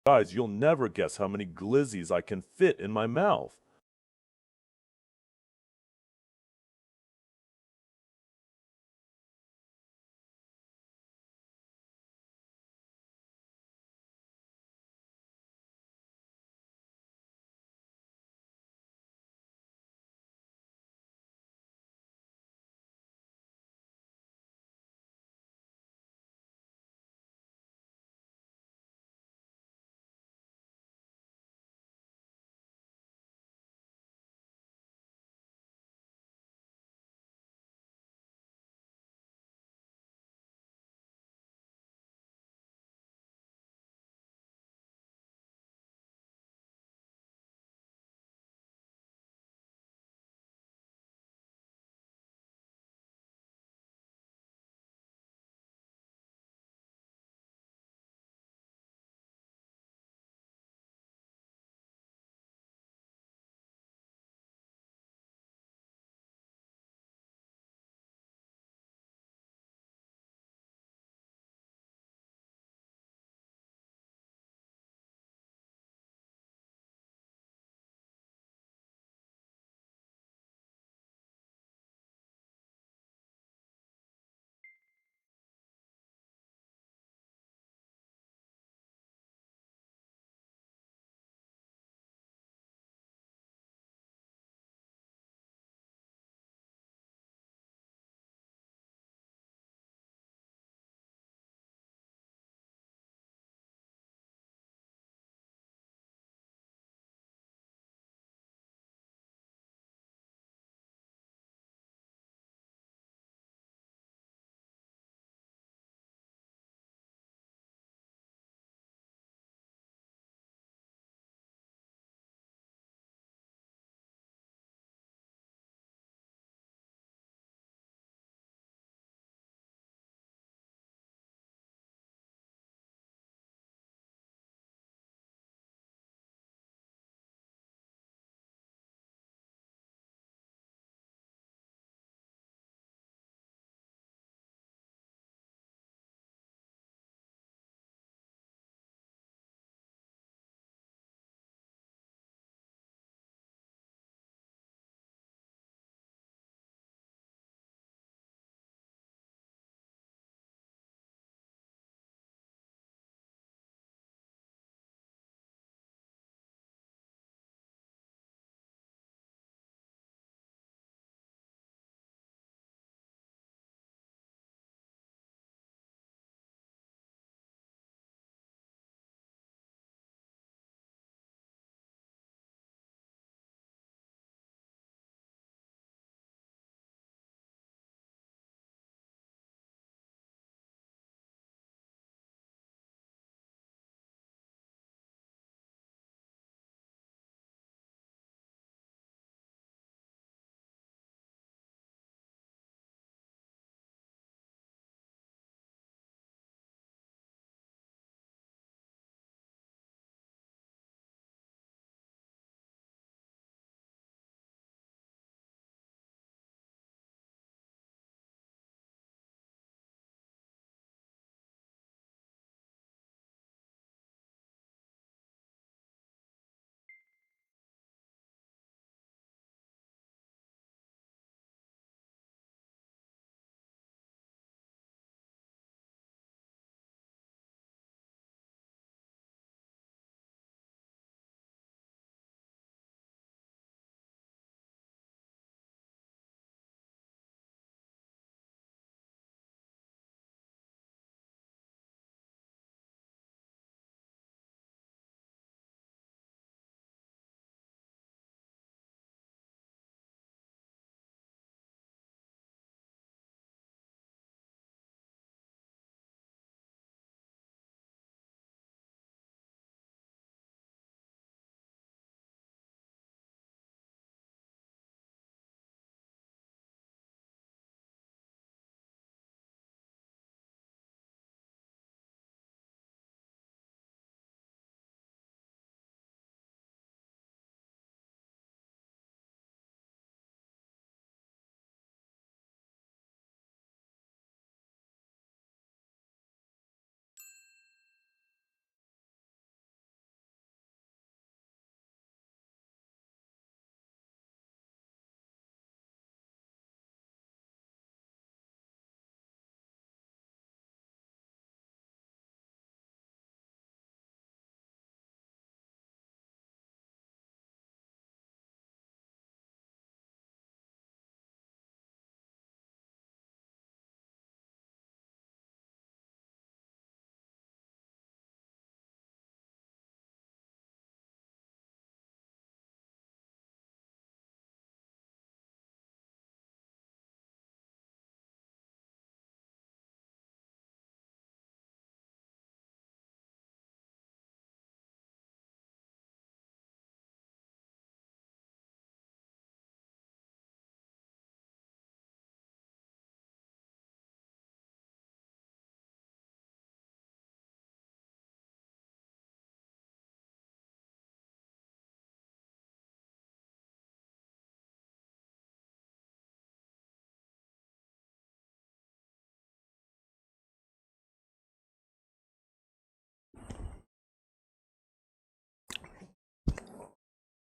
Guys, you'll never guess how many glizzies I can fit in my mouth.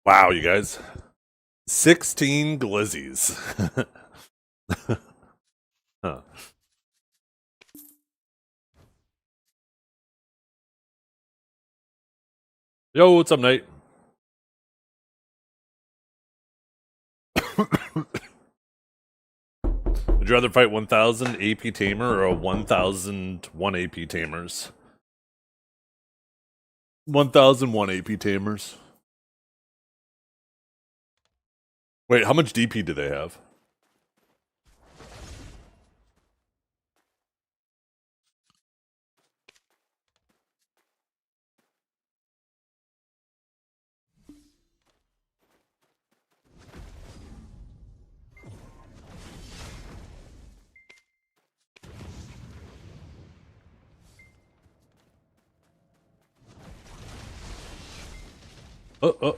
Wow, you guys. 16 glizzies. Huh. Yo, what's up, Nate? Would you rather fight 1,000 AP Tamer or a 1,001 AP Tamers? 1,001 AP Tamers. Wait, how much DP do they have? Oh.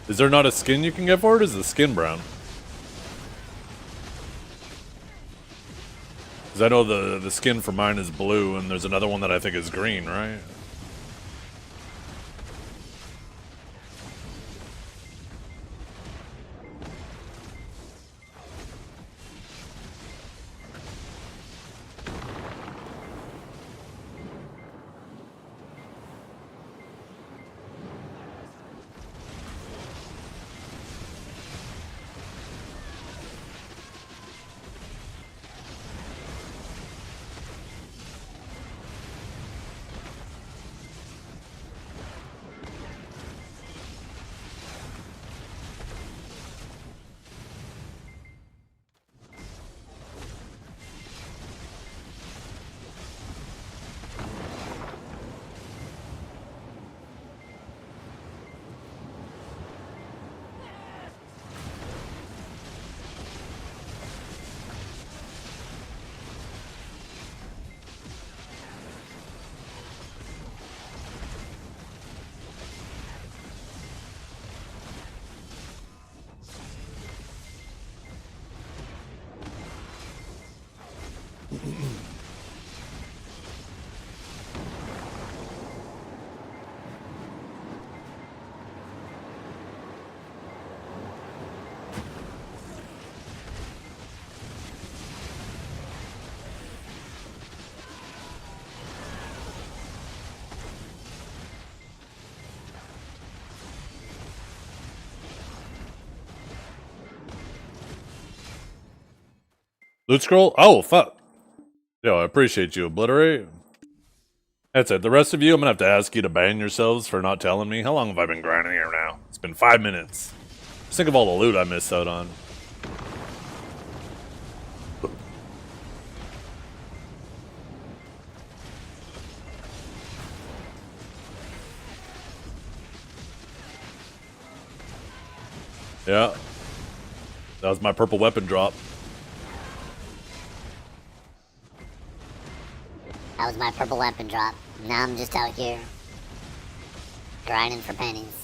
Is there not a skin you can get for it? Is the skin brown? Because I know the skin for mine is blue, and there's another one that I think is green, right? Loot scroll? Oh, fuck. Yo, I appreciate you, Obliterate. That's it. The rest of you, I'm gonna have to ask you to ban yourselves for not telling me. How long have I been grinding here now? It's been 5 minutes. Just think of all the loot I missed out on. Yeah. That was my purple weapon drop. That was my purple weapon drop. Now I'm just out here grinding for pennies.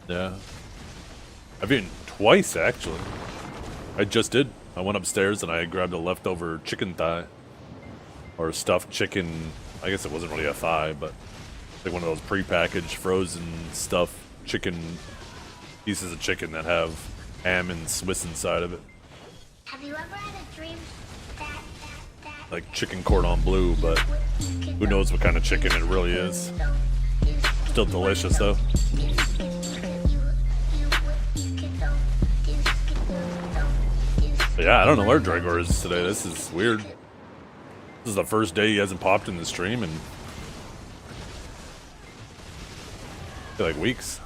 Yeah. I've eaten twice, actually. I just did. I went upstairs and I grabbed a leftover chicken thigh. Or stuffed chicken. I guess it wasn't really a thigh, but like one of those prepackaged frozen stuffed chicken pieces of chicken that have ham and Swiss inside of it. Have you ever had a dream that Like chicken cordon bleu, but who knows what kind of chicken it really is. Still delicious though. But yeah, I don't know where Dragor is today. This is weird. This is the first day he hasn't popped in the stream in I feel like weeks.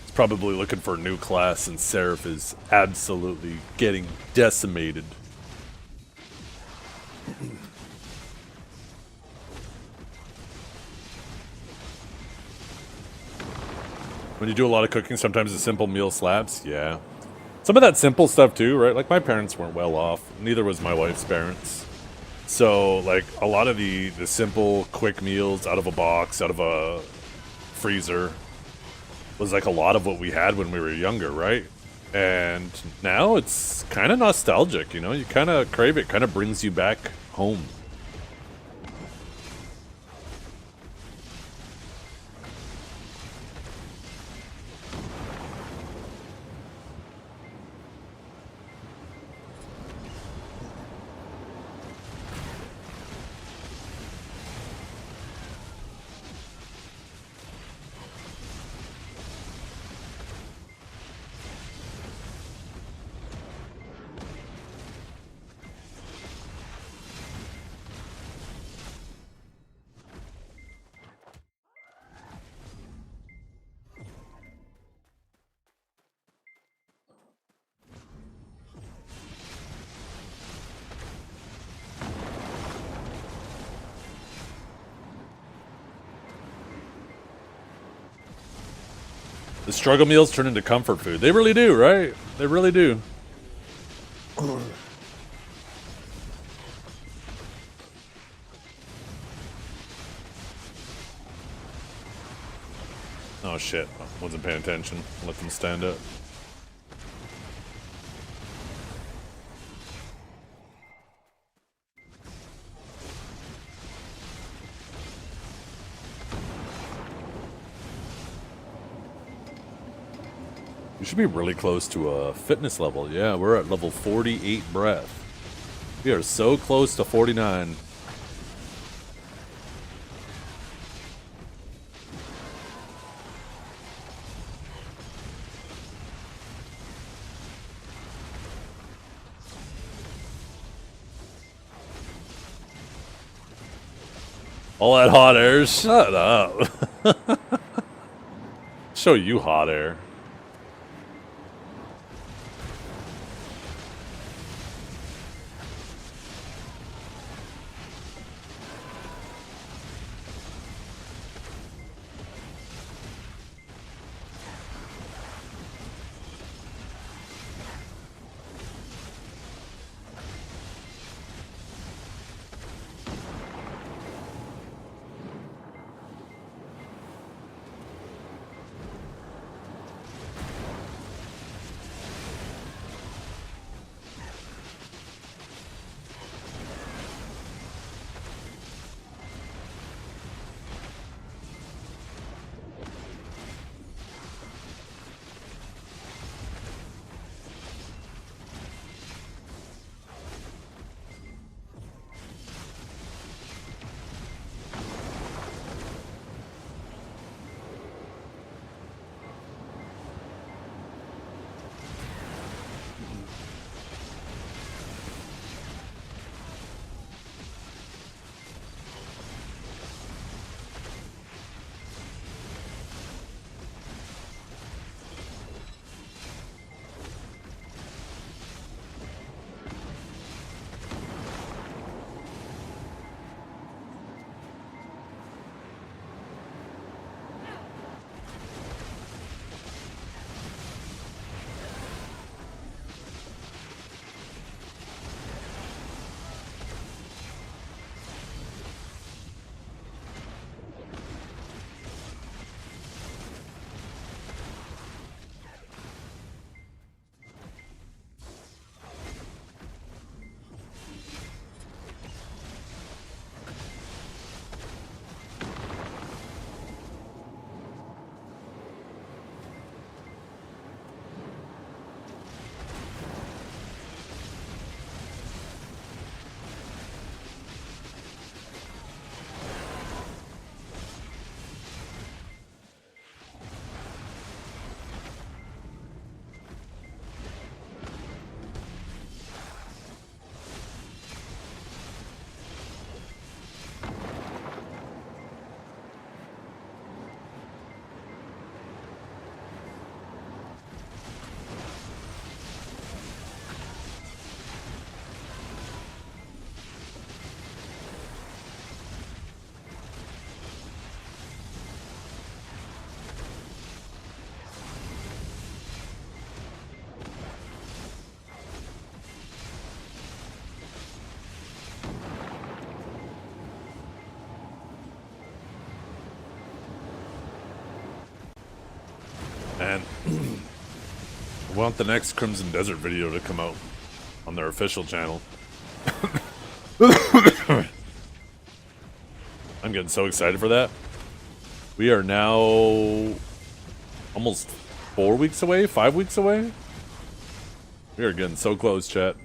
He's probably looking for a new class, and Seraph is absolutely getting decimated. When you do a lot of cooking, sometimes a simple meal slaps. Yeah. Some of that simple stuff too, right? Like my parents weren't well off. Neither was my wife's parents. So like a lot of the simple quick meals out of a box, out of a freezer was like a lot of what we had when we were younger, right? And now it's kind of nostalgic, you know? You kind of crave it. Kind of brings you back home. The struggle meals turn into comfort food. They really do, right? They really do. Oh shit, wasn't paying attention. Let them stand up. We should be really close to a fitness level. Yeah, we're at level 48 breath. We are so close to 49. All that hot air? Shut up. Show you hot air. And I want the next Crimson Desert video to come out on their official channel. I'm getting so excited for that. We are now almost 4 weeks away, 5 weeks away. We are getting so close, chat.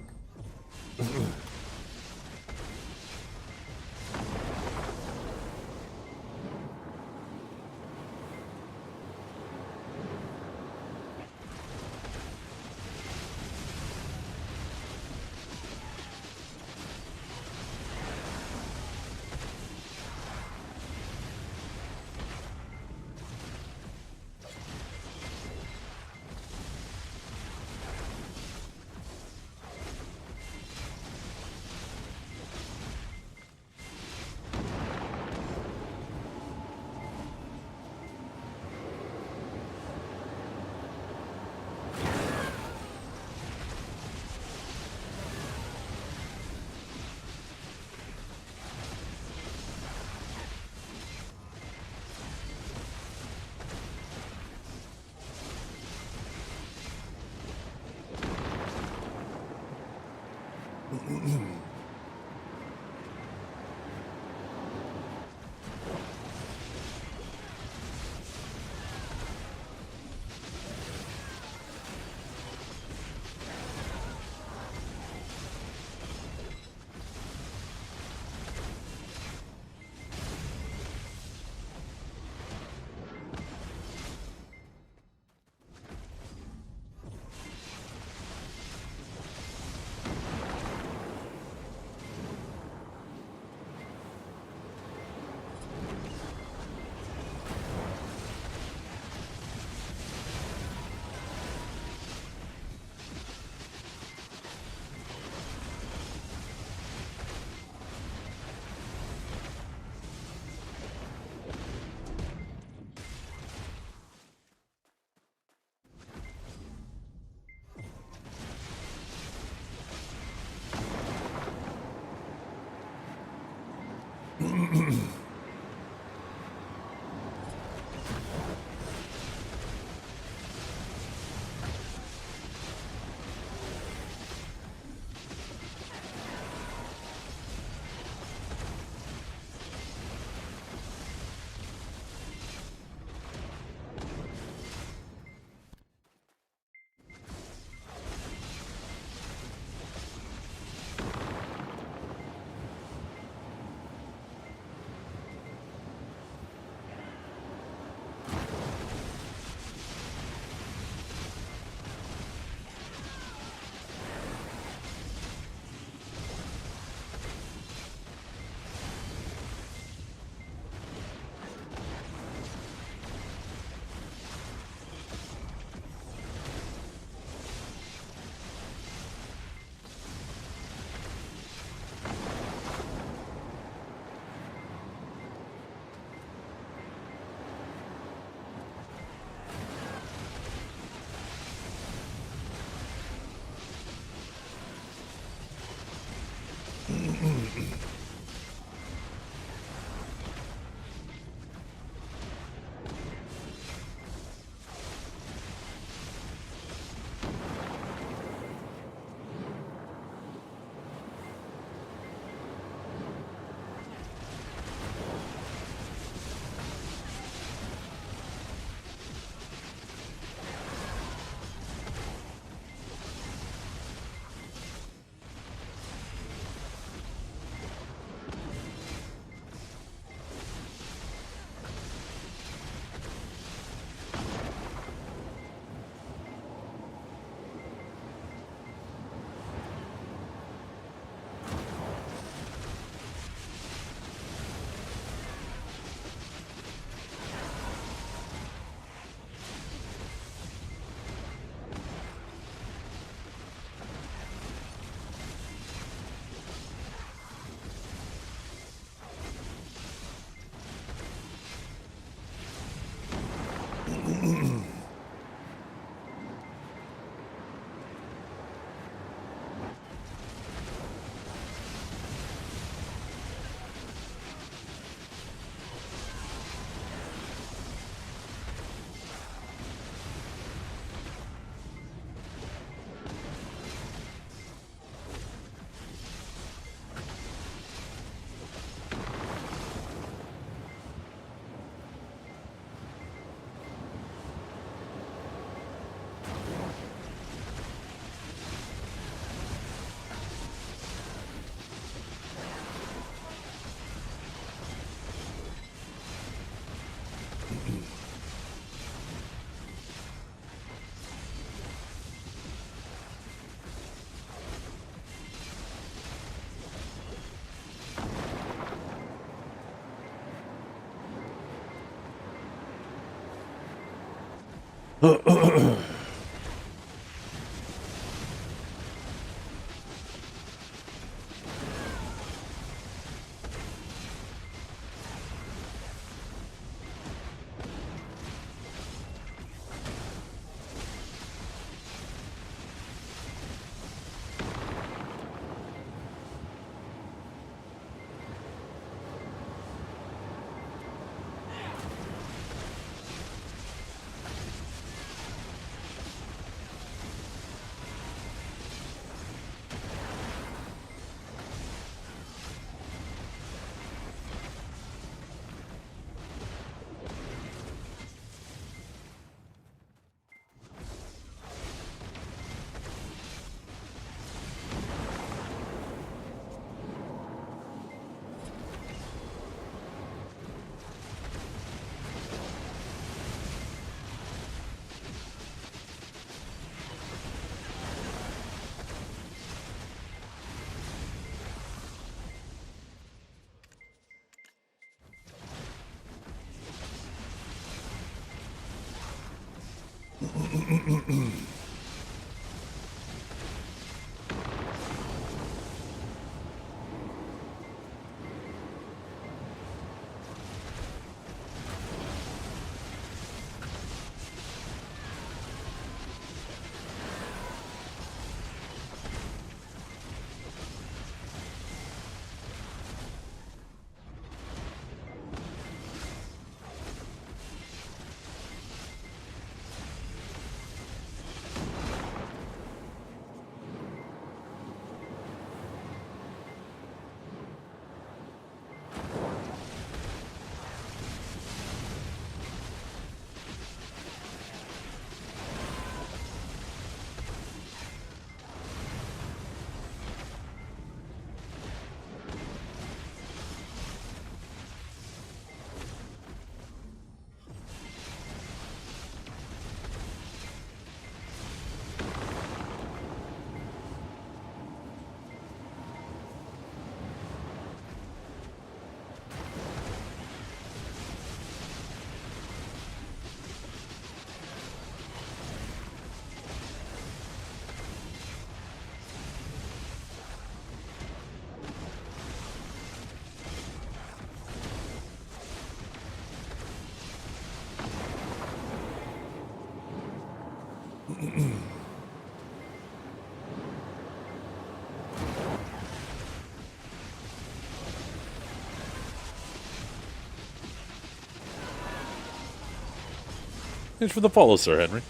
Thanks for the follow, Sir Henry.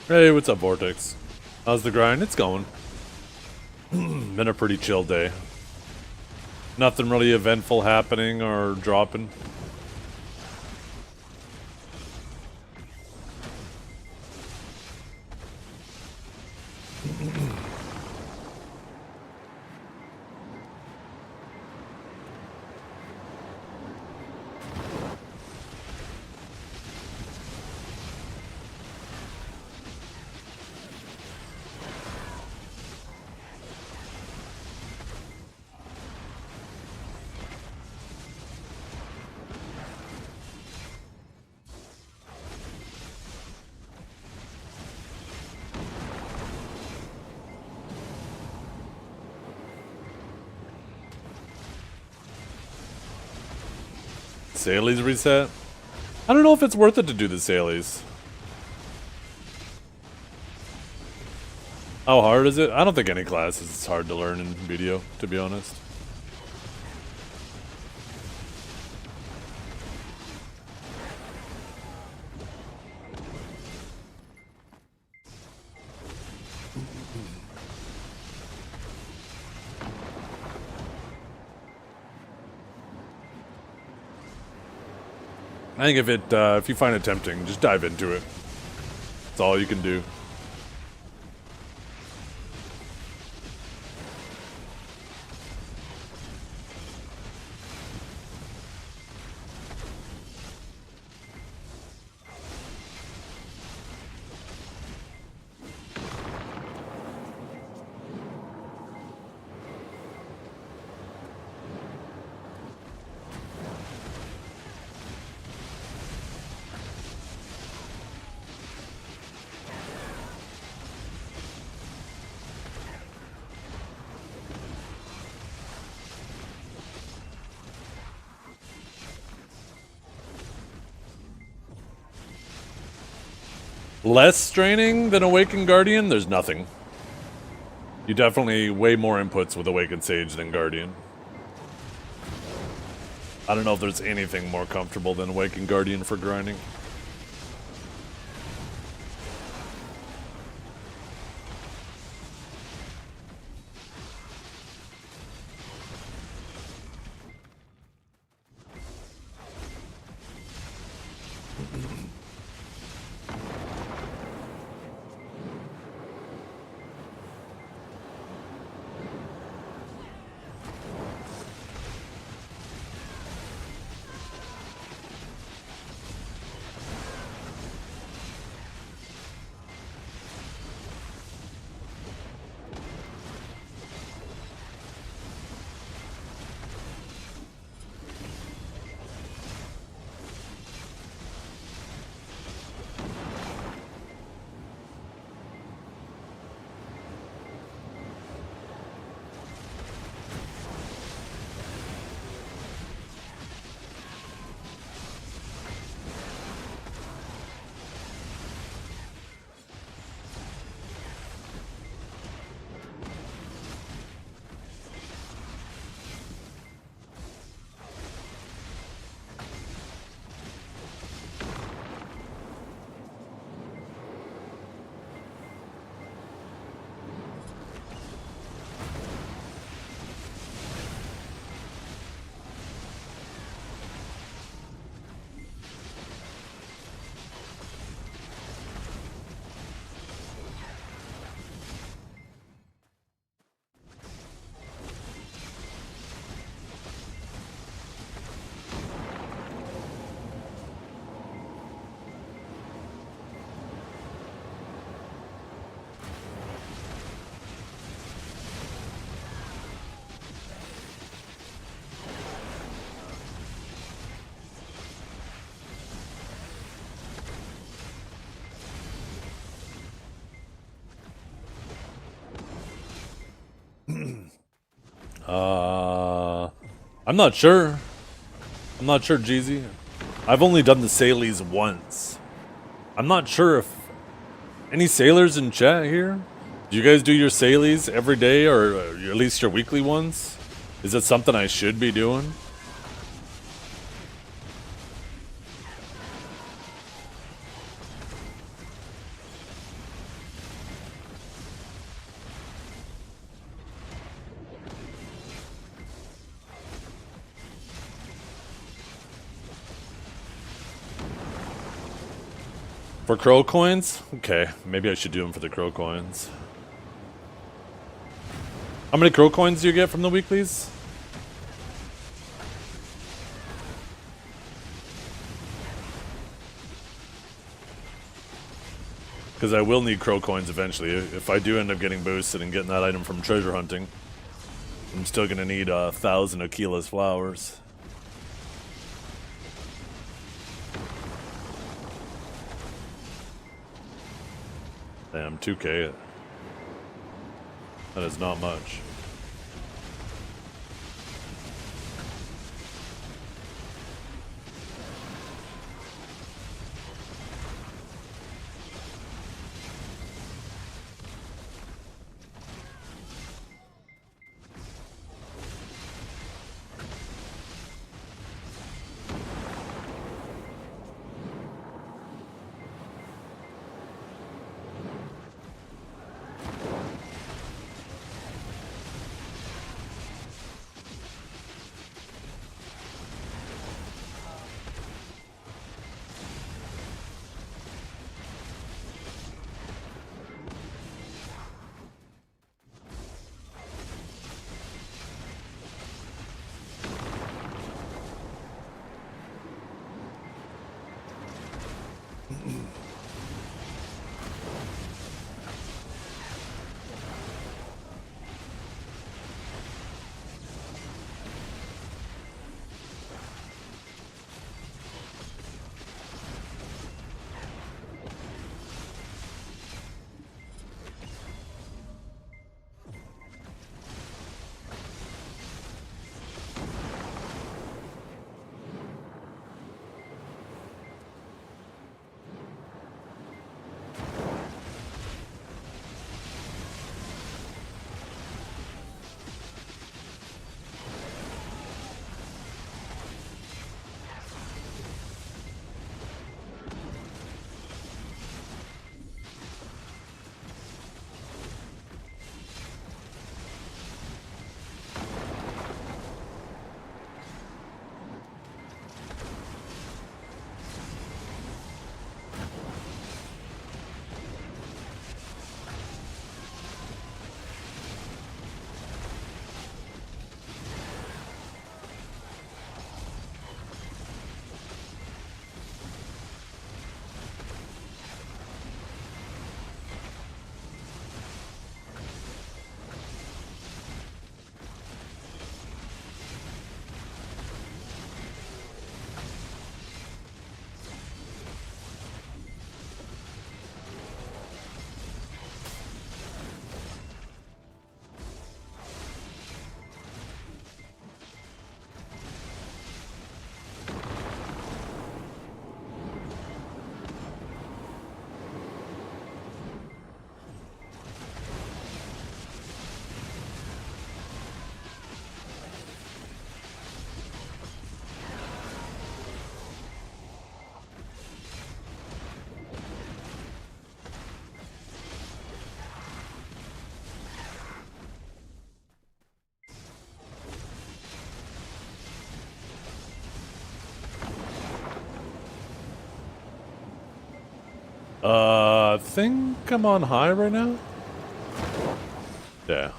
Hey, what's up, Vortex? How's the grind? It's going. Been a pretty chill day. Nothing really eventful happening or dropping. Salies reset? I don't know if it's worth it to do the Salies. How hard is it? I don't think any class is hard to learn in video, to be honest. I think if you find it tempting, just dive into it. That's all you can do. Less straining than Awakened Guardian? There's nothing. You definitely way more inputs with Awakened Sage than Guardian. I don't know if there's anything more comfortable than Awakened Guardian for grinding. I'm not sure. I'm not sure, Jeezy. I've only done the Salies once. I'm not sure if any sailors in chat here. Do you guys do your Salies every day, or at least your weekly ones? Is it something I should be doing? For crow coins? Okay, maybe I should do them for the crow coins. How many crow coins do you get from the weeklies? Because I will need crow coins eventually. If I do end up getting boosted and getting that item from treasure hunting, I'm still going to need 1,000 Aquila's flowers. Damn, 2k. That is not much. I think I'm on high right now. Yeah.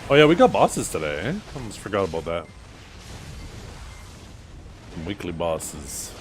Oh yeah, we got bosses today. Eh? Almost forgot about that. weekly bosses.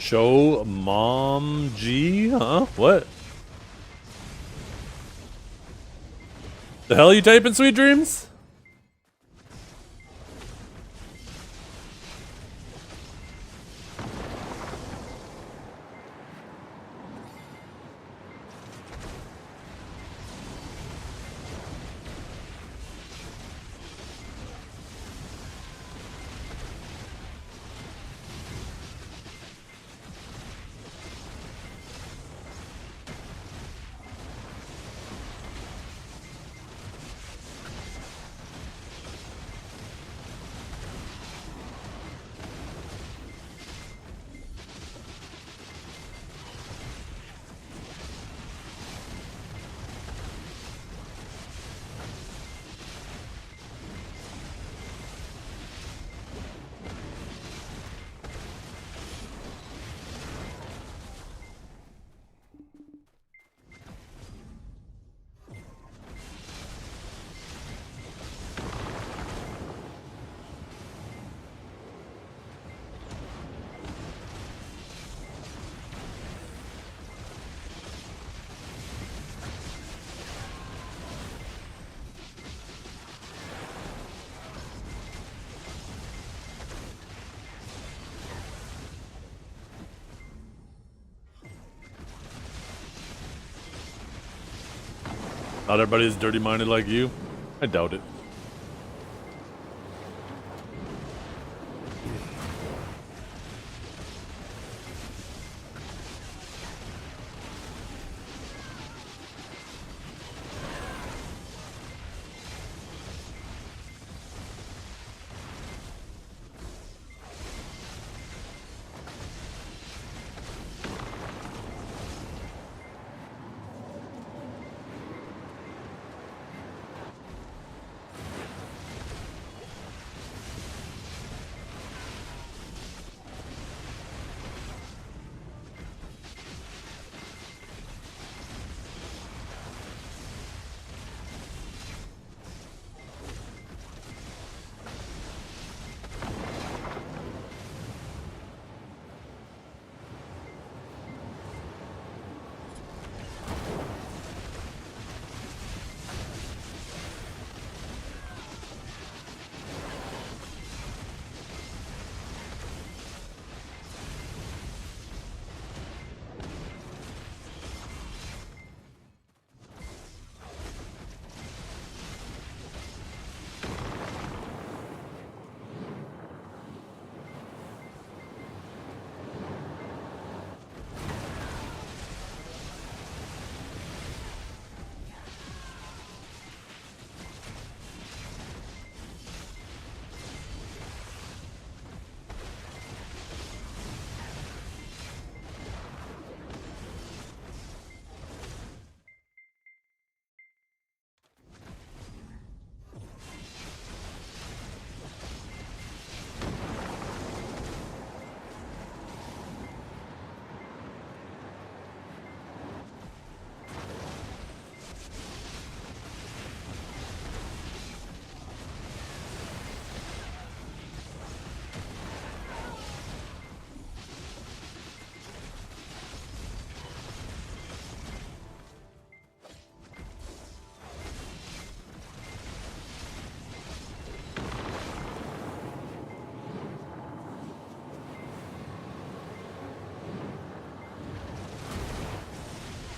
Show Mom G? Huh? What? The hell you typing, Sweet Dreams? Not everybody's dirty-minded like you. I doubt it.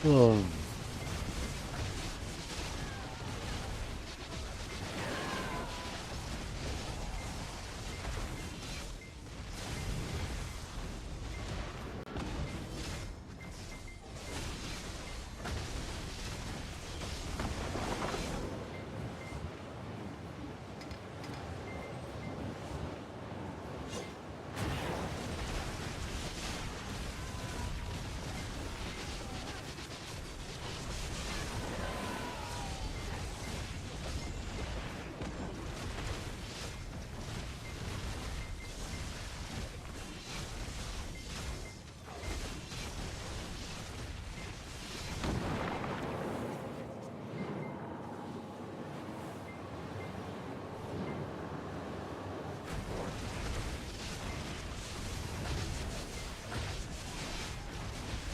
Oh.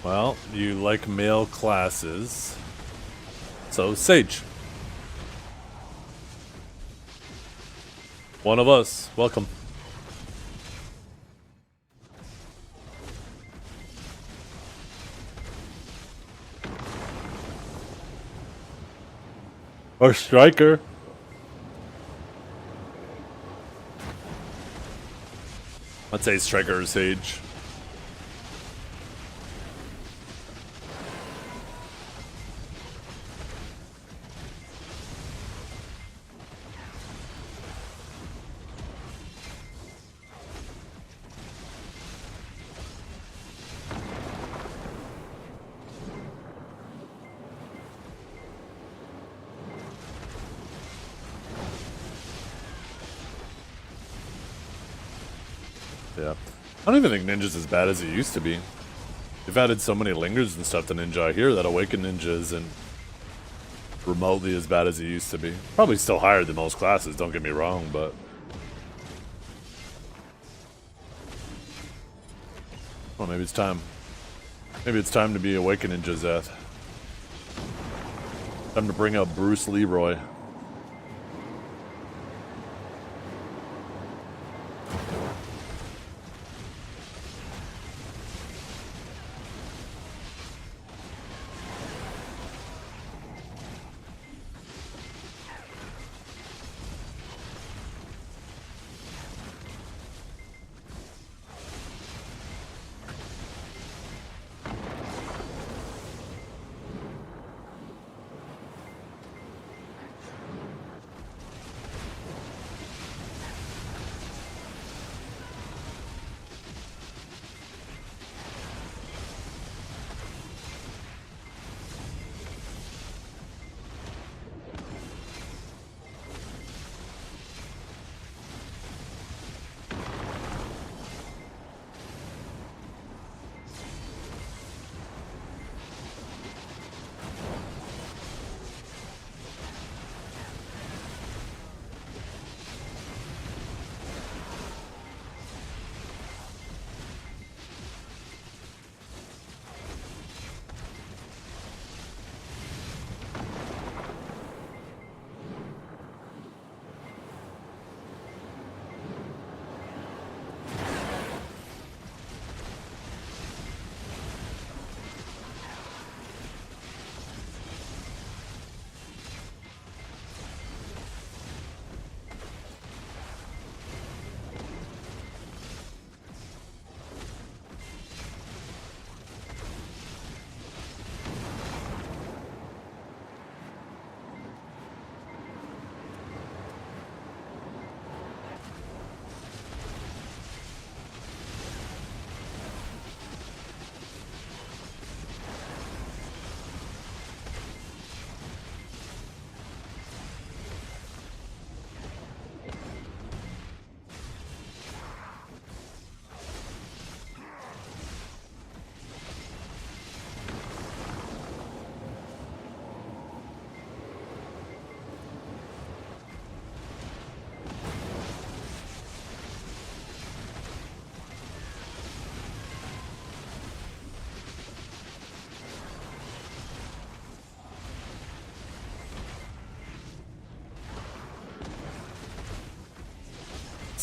Well, you like male classes. So, Sage. One of us. Welcome. Or Striker. I'd say Striker or Sage. Yeah. I don't even think Ninja's as bad as it used to be. They've added so many lingers and stuff to Ninja here that Awakened Ninja isn't remotely as bad as it used to be. Probably still higher than most classes, don't get me wrong, but... Well, maybe it's time. Maybe it's time to be Awakened Ninja, Zeth. Time to bring up Bruce Leroy.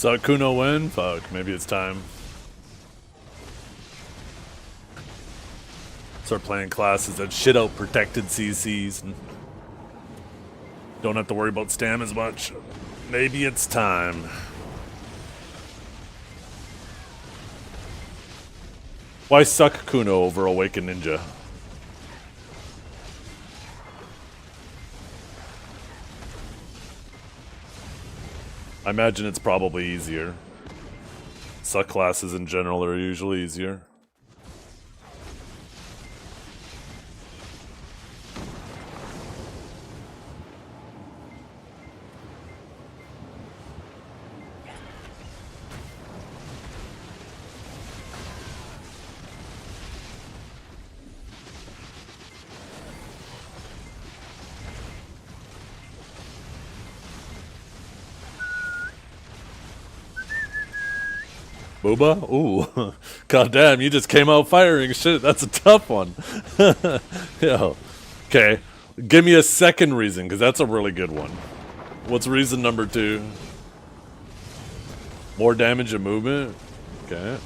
So Kuno win? Fuck, maybe it's time. Start playing classes that shit out protected CCs and don't have to worry about stam as much. Maybe it's time. Why suck Kuno over Awakened Ninja? I imagine it's probably easier. Suck classes in general are usually easier. Booba? Ooh. Goddamn, you just came out firing shit. That's a tough one. Yo. Okay. Give me a second reason, because that's a really good one. What's reason number 2? More damage and movement? Okay.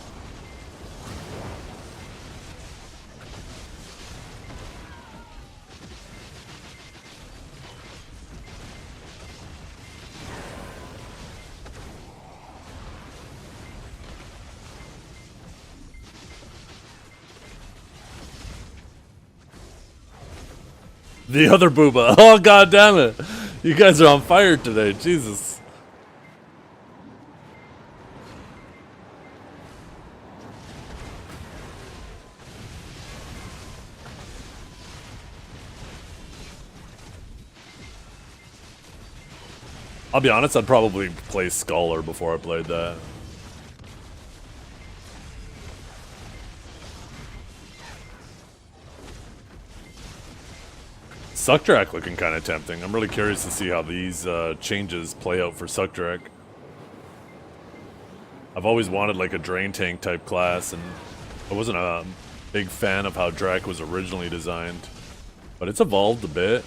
The other booba. Oh, god damn it. You guys are on fire today. Jesus. I'll be honest, I'd probably play Scholar before I played that. Suckdrack looking kind of tempting. I'm really curious to see how these changes play out for Suckdrack. I've always wanted like a drain tank type class, and I wasn't a big fan of how Drac was originally designed. But it's evolved a bit.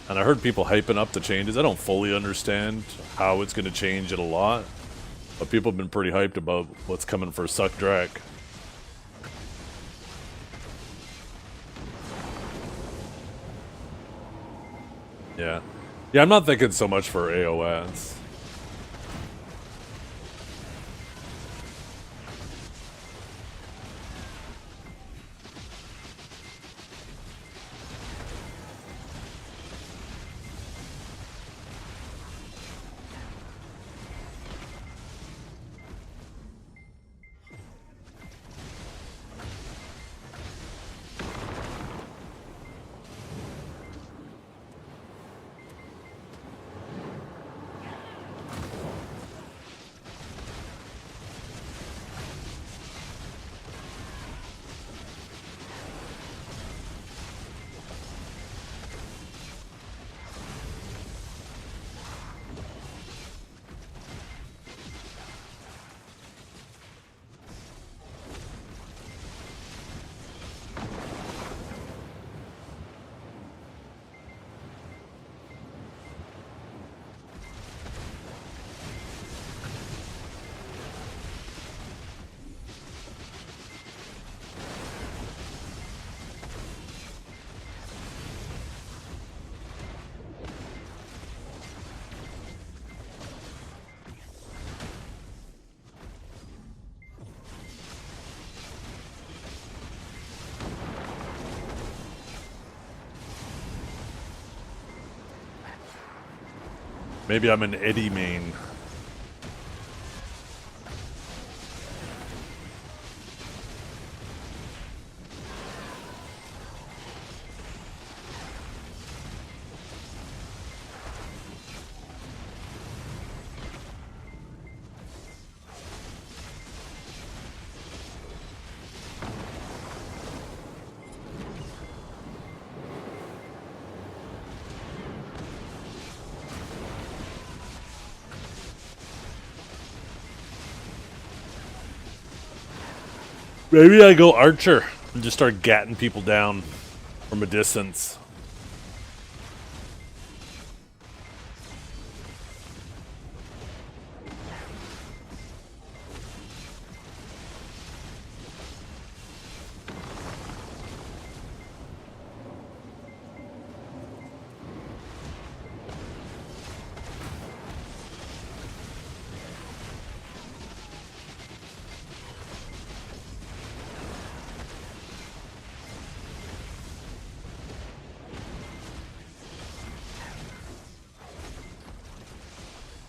And I heard people hyping up the changes. I don't fully understand how it's going to change it a lot. But people have been pretty hyped about what's coming for Suckdrack. Yeah. Yeah, I'm not thinking so much for AOS. Maybe I'm an Eddie main. Maybe I go Archer and just start gatting people down from a distance.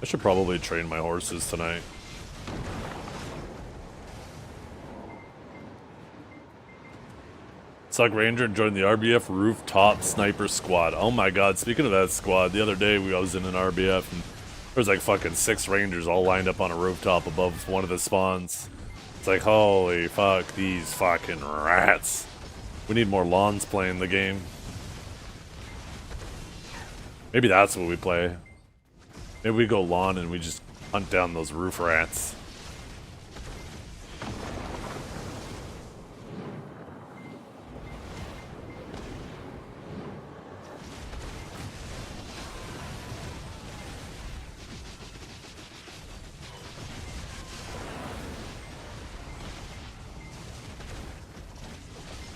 I should probably train my horses tonight. Suck Ranger joined the RBF Rooftop Sniper Squad. Oh my god, speaking of that squad, the other day I was in an RBF and there was like fucking 6 Rangers all lined up on a rooftop above one of the spawns. It's like, holy fuck, these fucking rats. We need more lawns playing the game. Maybe that's what we play. Maybe we go lawn and we just hunt down those roof rats.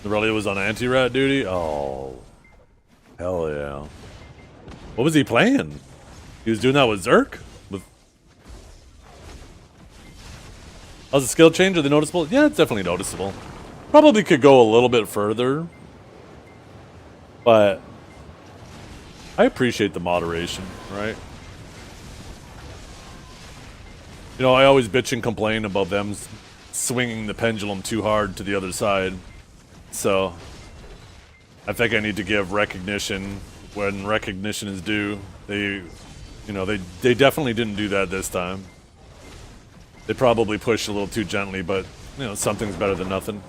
Aurelia was on anti-rat duty? Oh. Hell yeah. What was he playing? He was doing that with Zerk? How's the skill change? Are they noticeable? Yeah, it's definitely noticeable. Probably could go a little bit further. But I appreciate the moderation, right? You know, I always bitch and complain about them swinging the pendulum too hard to the other side. So I think I need to give recognition when recognition is due. They definitely didn't do that this time. They probably pushed a little too gently, but you know, something's better than nothing.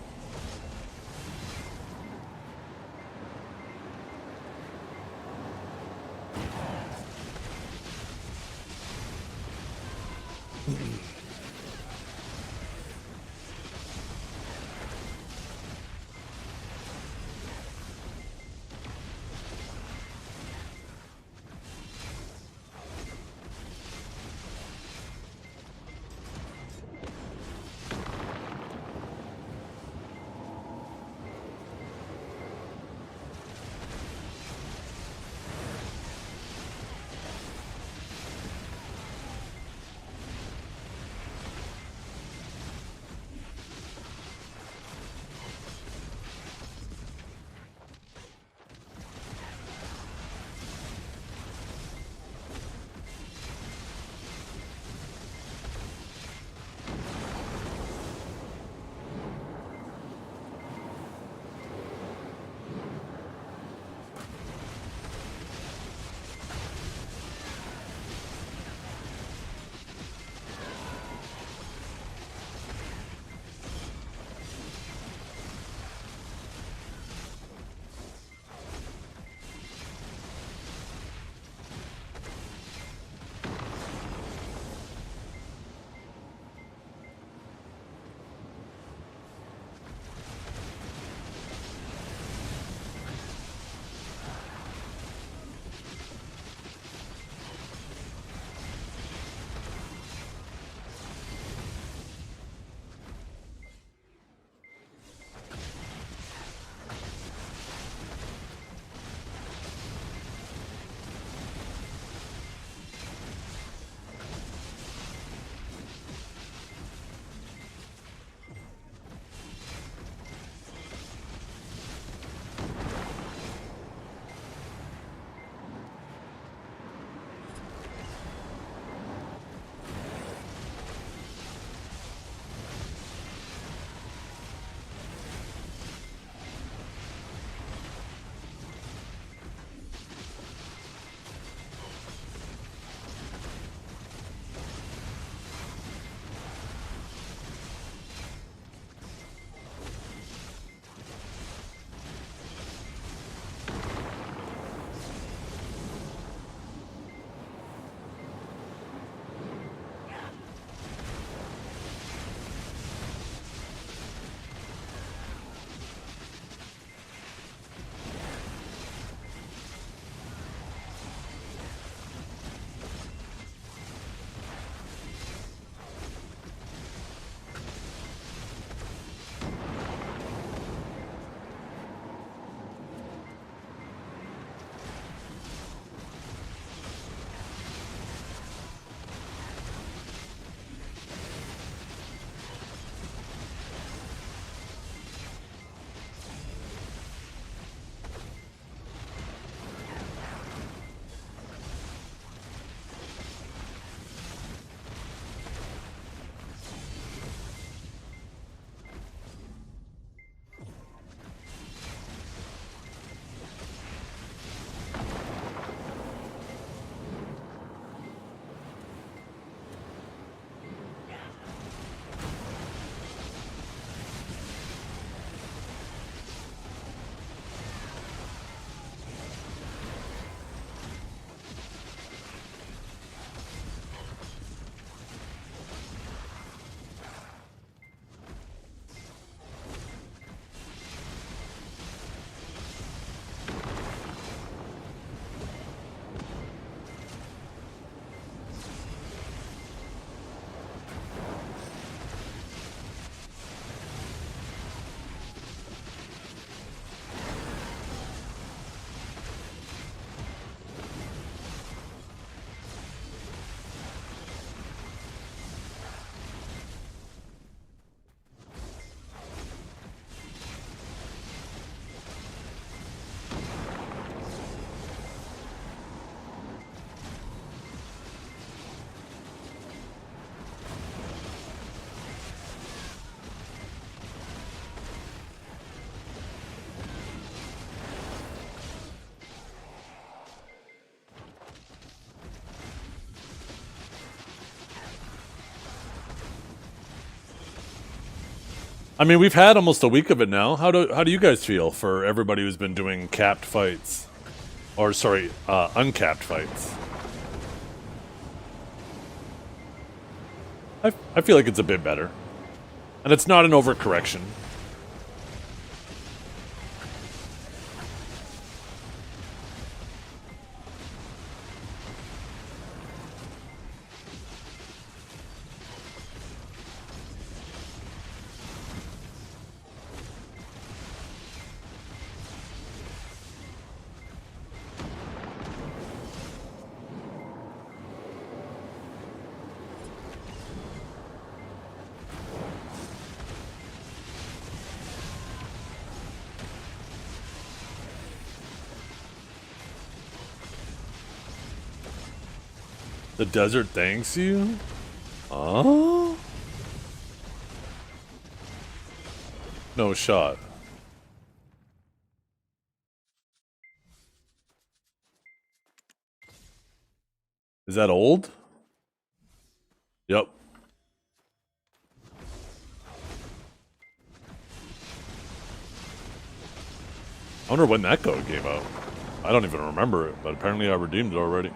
I mean, we've had almost a week of it now. How do you guys feel for everybody who's been doing capped fights? Or, sorry, uncapped fights? I feel like it's a bit better. And it's not an overcorrection. The desert thanks you? Oh? No shot. Is that old? Yep. I wonder when that code came out. I don't even remember it, but apparently I redeemed it already.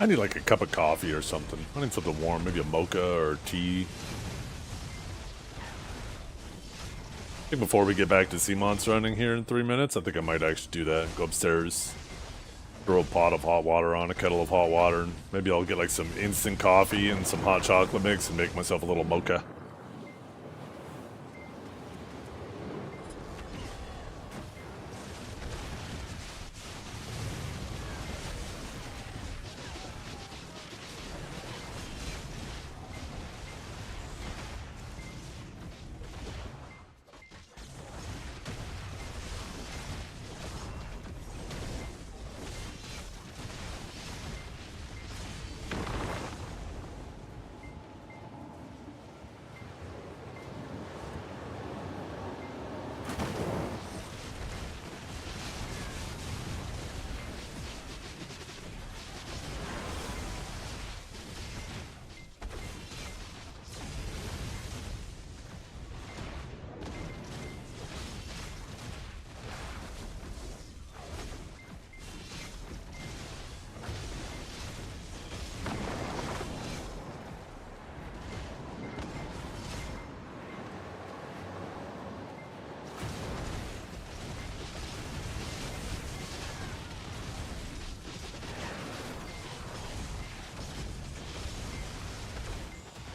I need like a cup of coffee or something. I need something warm, maybe a mocha or tea. I think before we get back to sea monster running here in 3 minutes, I think I might actually do that. Go upstairs, throw a pot of hot water on, a kettle of hot water, and maybe I'll get like some instant coffee and some hot chocolate mix and make myself a little mocha.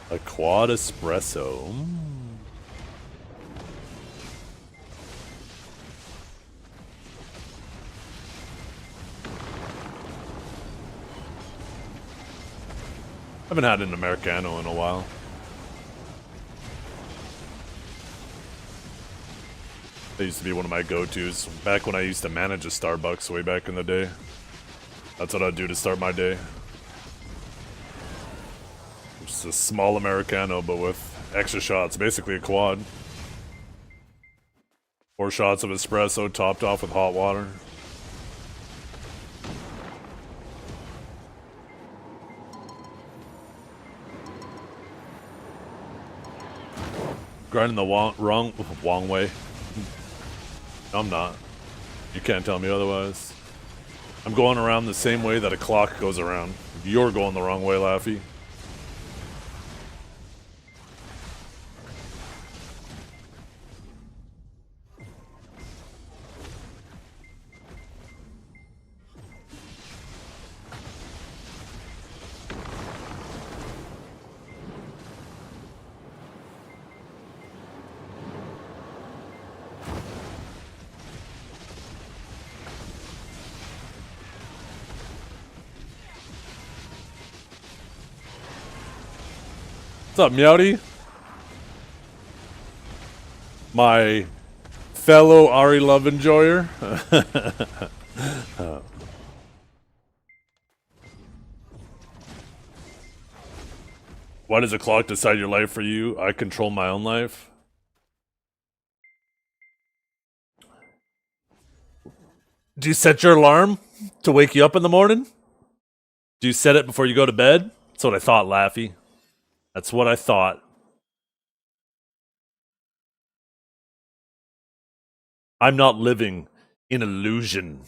A quad espresso. I haven't had an Americano in a while. That used to be one of my go-tos back when I used to manage a Starbucks way back in the day. That's what I'd do to start my day. Just a small Americano, but with extra shots. Basically a quad. 4 shots of espresso topped off with hot water. Grinding the wrong way. I'm not. You can't tell me otherwise. I'm going around the same way that a clock goes around. You're going the wrong way, Laffy. What's up, Meowdy? My fellow Ari Love enjoyer. Why does a clock decide your life for you? I control my own life. Do you set your alarm to wake you up in the morning? Do you set it before you go to bed? That's what I thought, Laffy. That's what I thought. I'm not living in illusion.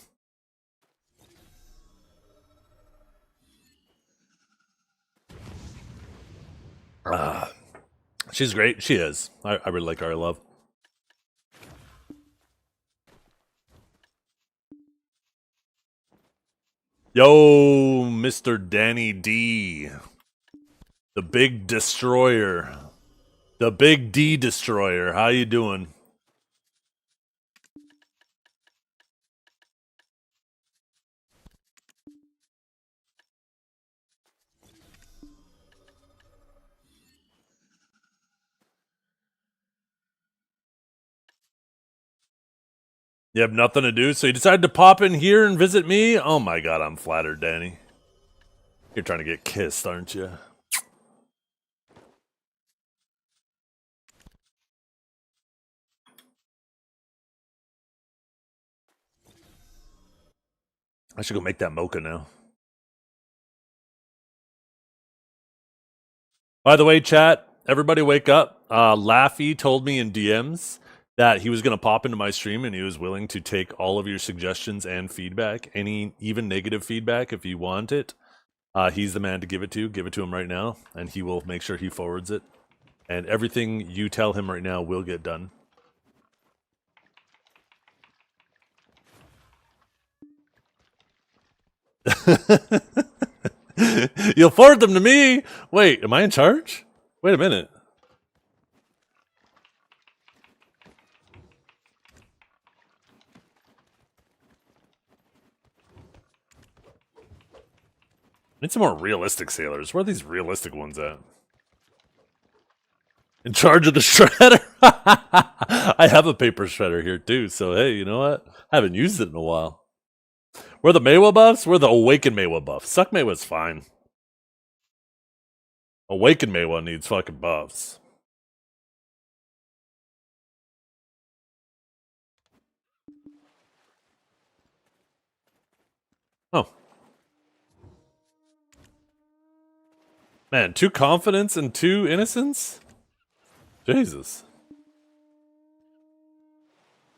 She's great. She is. I really like Ari Love. Yo, Mr. Danny D. The Big Destroyer. The Big D Destroyer. How you doing? You have nothing to do, so you decided to pop in here and visit me? Oh my god, I'm flattered, Danny. You're trying to get kissed, aren't you? I should go make that mocha now. By the way, chat, everybody wake up. Laffy told me in DMs that he was going to pop into my stream and he was willing to take all of your suggestions and feedback, any even negative feedback if you want it. He's the man to give it to. Give it to him right now, and he will make sure he forwards it. And everything you tell him right now will get done. You'll forward them to me. Wait, am I in charge? Wait a minute. Need some more realistic sailors. Where are these realistic ones at? In charge of the shredder? I have a paper shredder here too, so hey, you know what? I haven't used it in a while. We're the Maywa buffs? We're the Awakened Maywa buff. Suck Maywa's fine. Awakened Maywa needs fucking buffs. Oh. Man, 2 confidence and 2 innocence? Jesus.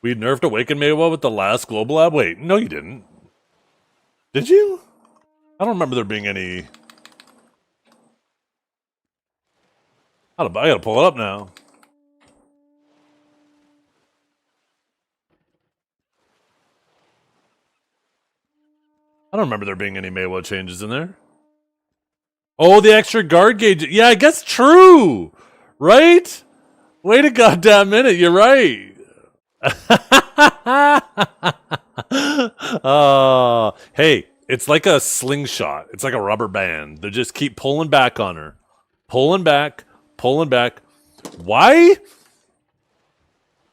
We nerfed Awakened Maywa with the last Global Lab? Wait, no you didn't. Did you? I don't remember there being any... I gotta pull it up now. I don't remember there being any Maywa changes in there. Oh, the extra guard gauge. Yeah, I guess true. Right? Wait a goddamn minute. You're right. Hey, it's like a slingshot. It's like a rubber band. They just keep pulling back on her. Pulling back. Pulling back. Why?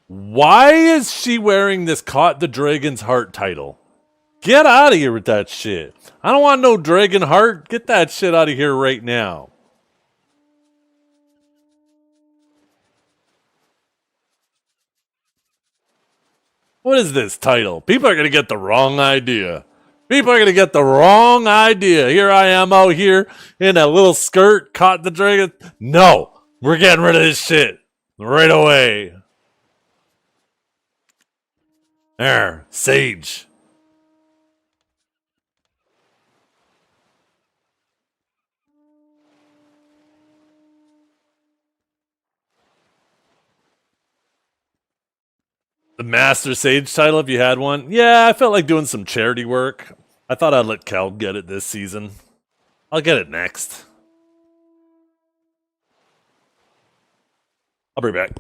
Why is she wearing this Caught the Dragon's Heart title? Get out of here with that shit. I don't want no dragon heart. Get that shit out of here right now. What is this title? People are going to get the wrong idea. People are going to get the wrong idea. Here I am out here in a little skirt, caught the dragon. No, we're getting rid of this shit right away. There, Sage. The Master Sage title, if you had one. Yeah, I felt like doing some charity work. I thought I'd let Kel get it this season. I'll get it next. I'll be back.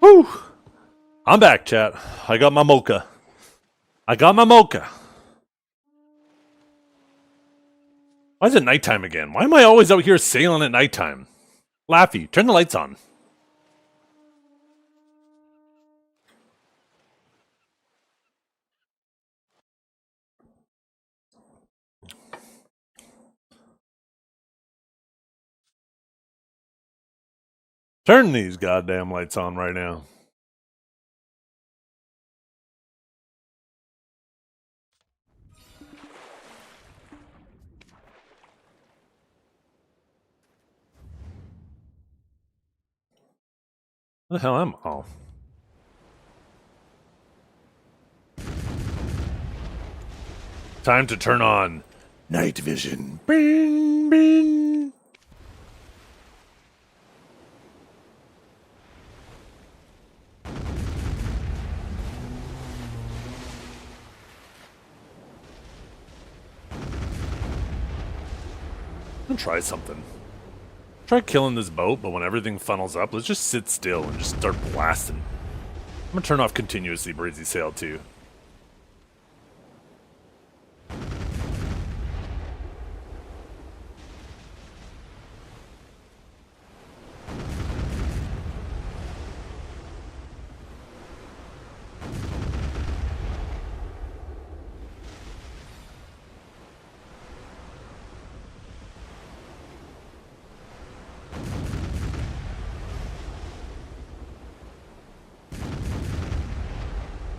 Woo! I'm back, chat. I got my mocha. I got my mocha. Why is it nighttime again? Why am I always out here sailing at nighttime? Laffy, turn the lights on. Turn these goddamn lights on right now. What the hell am I? Oh. Time to turn on night vision. Bing, bing. I'm gonna try something. Try killing this boat, but when everything funnels up, let's just sit still and just start blasting. I'm gonna turn off continuously breezy sail too.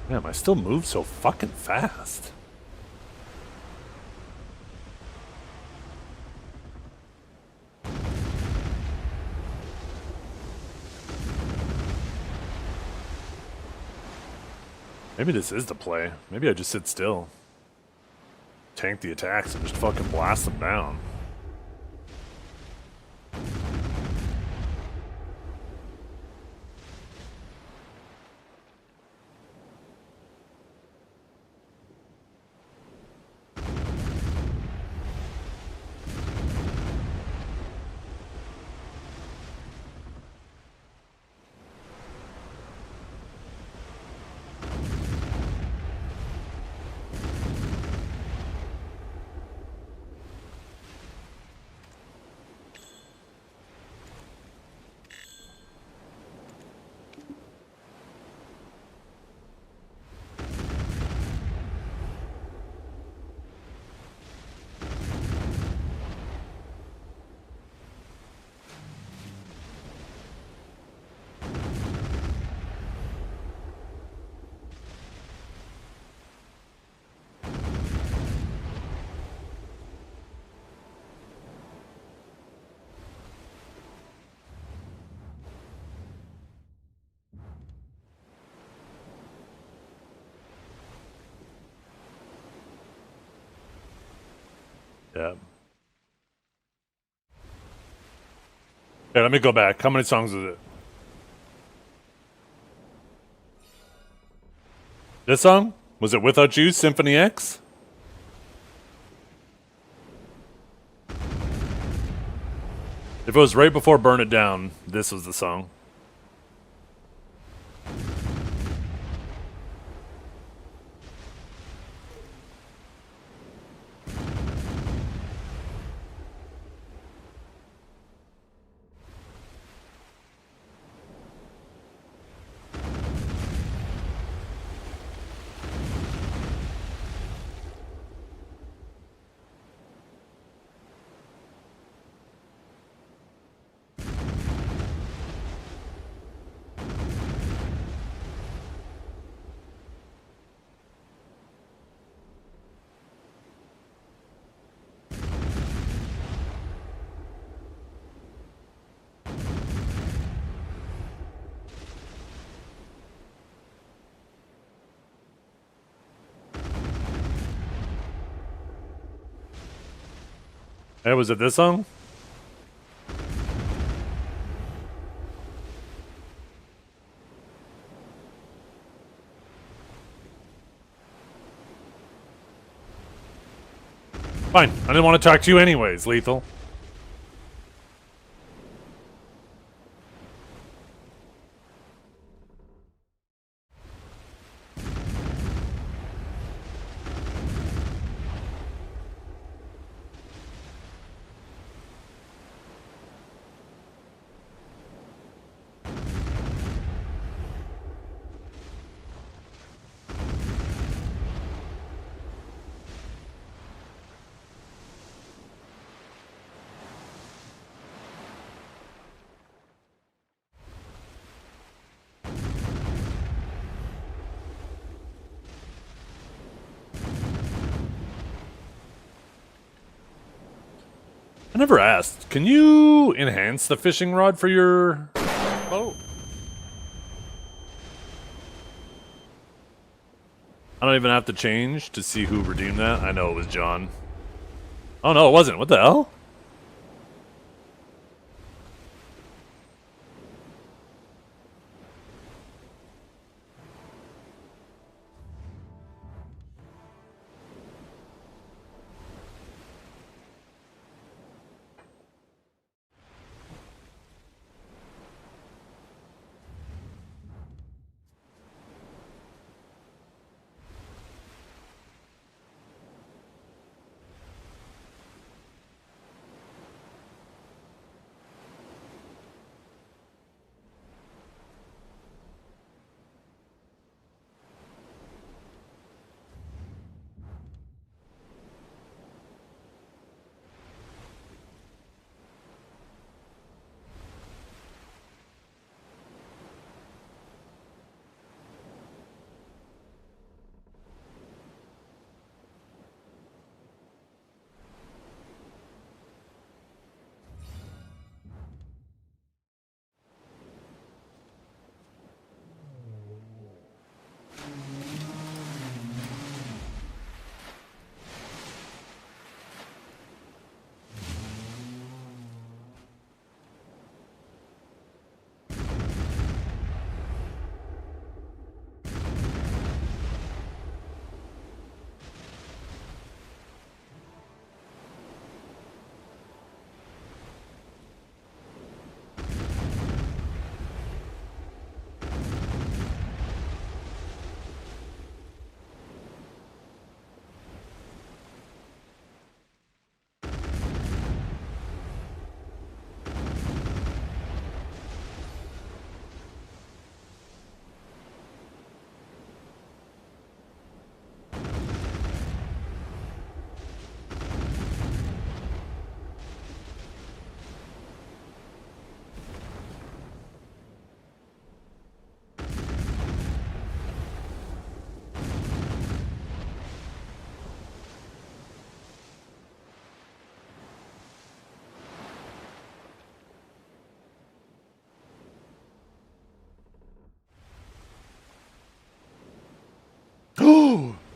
Damn, I still move so fucking fast. Maybe this is the play. Maybe I just sit still. Tank the attacks and just fucking blast them down. Yeah. Yeah, let me go back. How many songs is it? This song? Was it Without You, Symphony X? If it was right before Burn It Down, this was the song. Hey, was it this song? Fine. I didn't want to talk to you anyways, Lethal. I never asked. Can you enhance the fishing rod for your boat? I don't even have to change to see who redeemed that. I know it was John. Oh no, it wasn't. What the hell?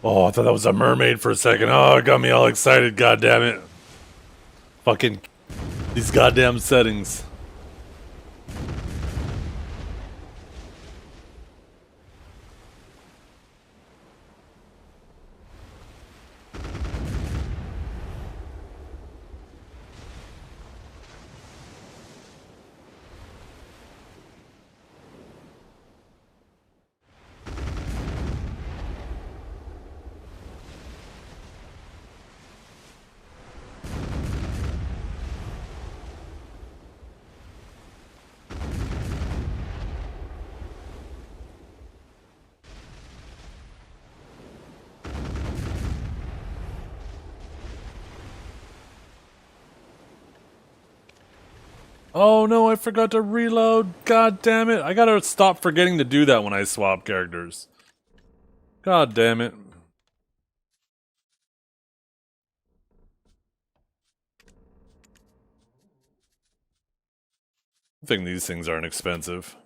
Oh, I thought that was a mermaid for a second. Oh, it got me all excited. God damn it! Fucking these goddamn settings. Oh no, I forgot to reload. God damn it. I gotta stop forgetting to do that when I swap characters. God damn it. I think these things aren't expensive.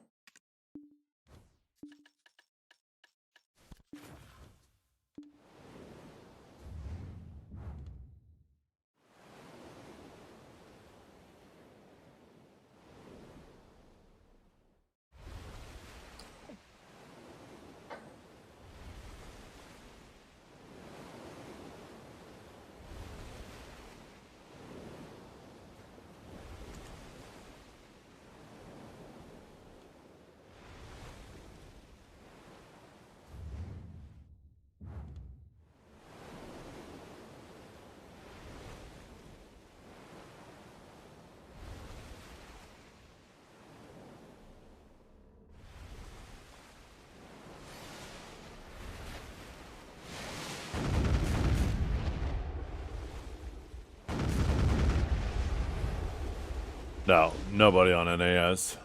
No, nobody on NAS.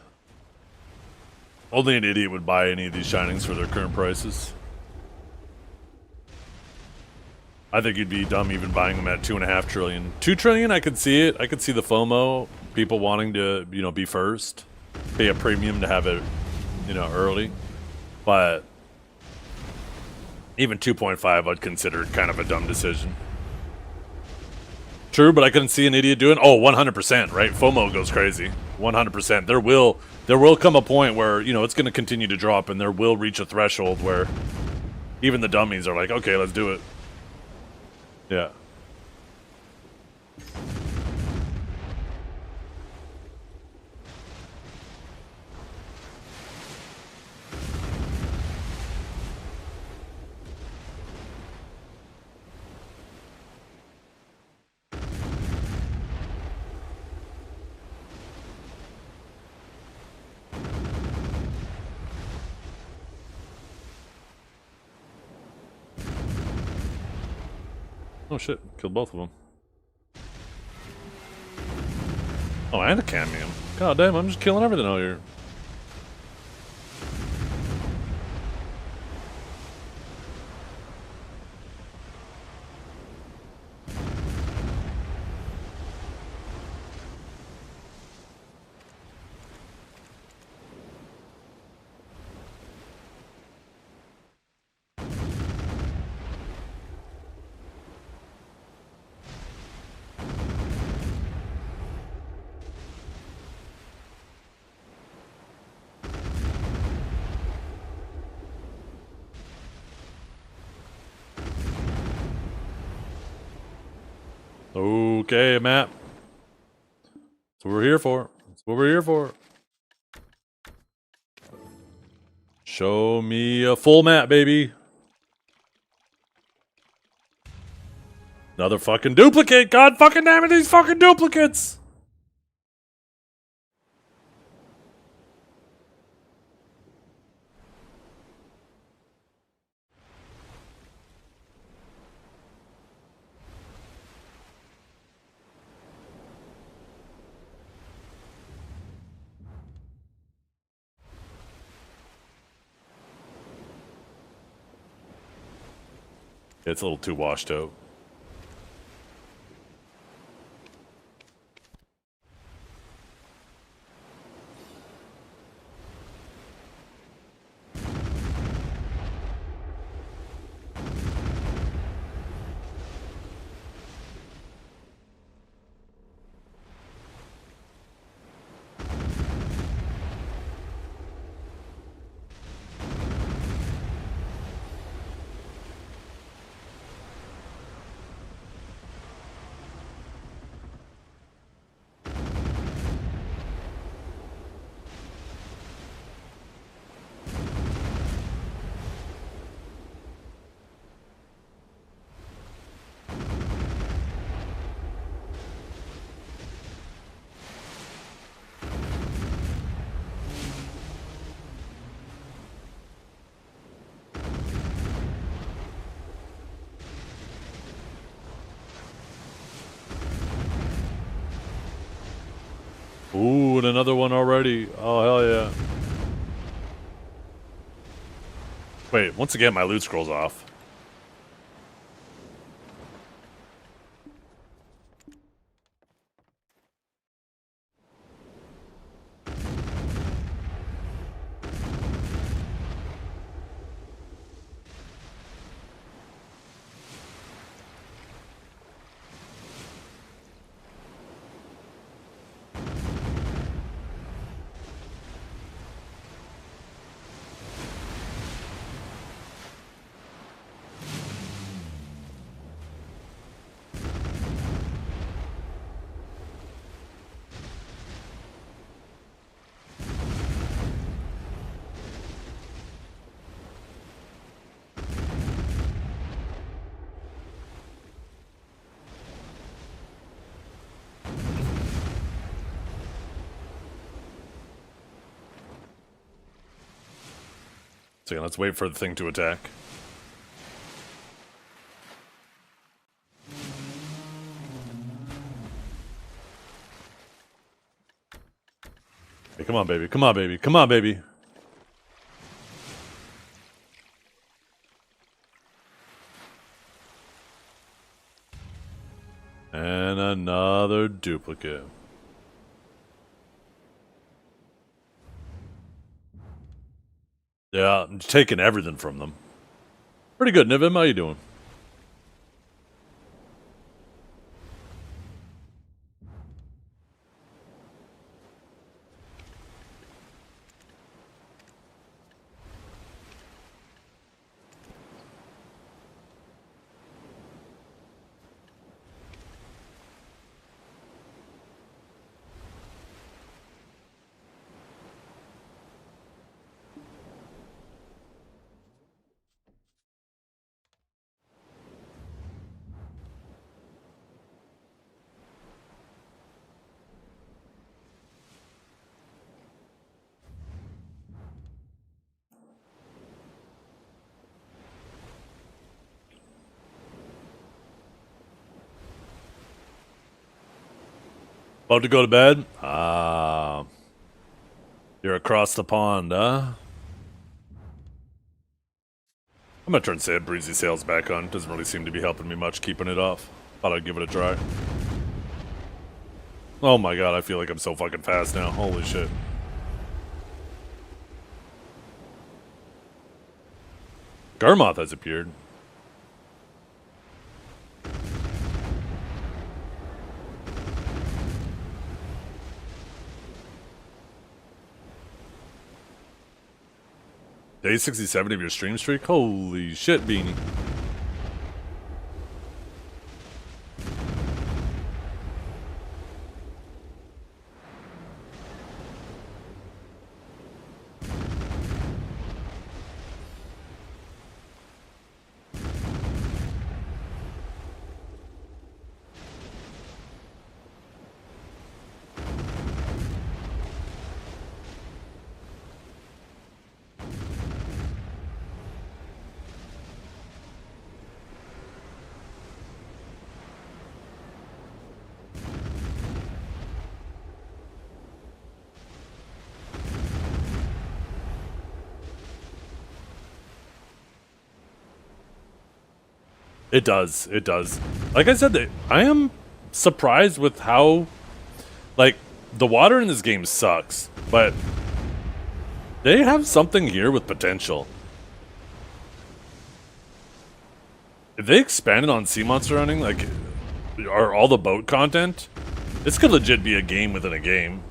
Only an idiot would buy any of these shinings for their current prices. I think you'd be dumb even buying them at 2.5 trillion. 2 trillion, I could see it. I could see the FOMO, people wanting to, you know, be first, pay a premium to have it, you know, early. But even 2.5, I'd consider kind of a dumb decision. True, but I couldn't see an idiot doing. Oh, 100%, right? FOMO goes crazy. 100%. There will come a point where, you know, it's going to continue to drop, and there will reach a threshold where even the dummies are like, okay, let's do it. Yeah. Oh shit, killed both of them. Oh, and a cadmium. God damn, I'm just killing everything out here. Okay, Matt. That's what we're here for. That's what we're here for. Show me a full map, baby. Another fucking duplicate. God fucking damn it, these fucking duplicates. It's a little too washed out. Ooh, and another one already. Oh, hell yeah. Wait, once again, my loot scroll's off. So yeah, let's wait for the thing to attack. Hey, come on, baby. Come on, baby. Come on, baby. And another duplicate. Yeah, I'm just taking everything from them. Pretty good, Nivim. How you doing? About to go to bed? You're across the pond, huh? I'm gonna turn Sad Breezy Sails back on. Doesn't really seem to be helping me much keeping it off. Thought I'd give it a try. Oh my god, I feel like I'm so fucking fast now. Holy shit. Garmoth has appeared. Day 67 of your stream streak? Holy shit, Beanie. It does. It does. Like I said, I am surprised with how, like, the water in this game sucks, but they have something here with potential. If they expanded on sea monster hunting, like, or all the boat content, this could legit be a game within a game.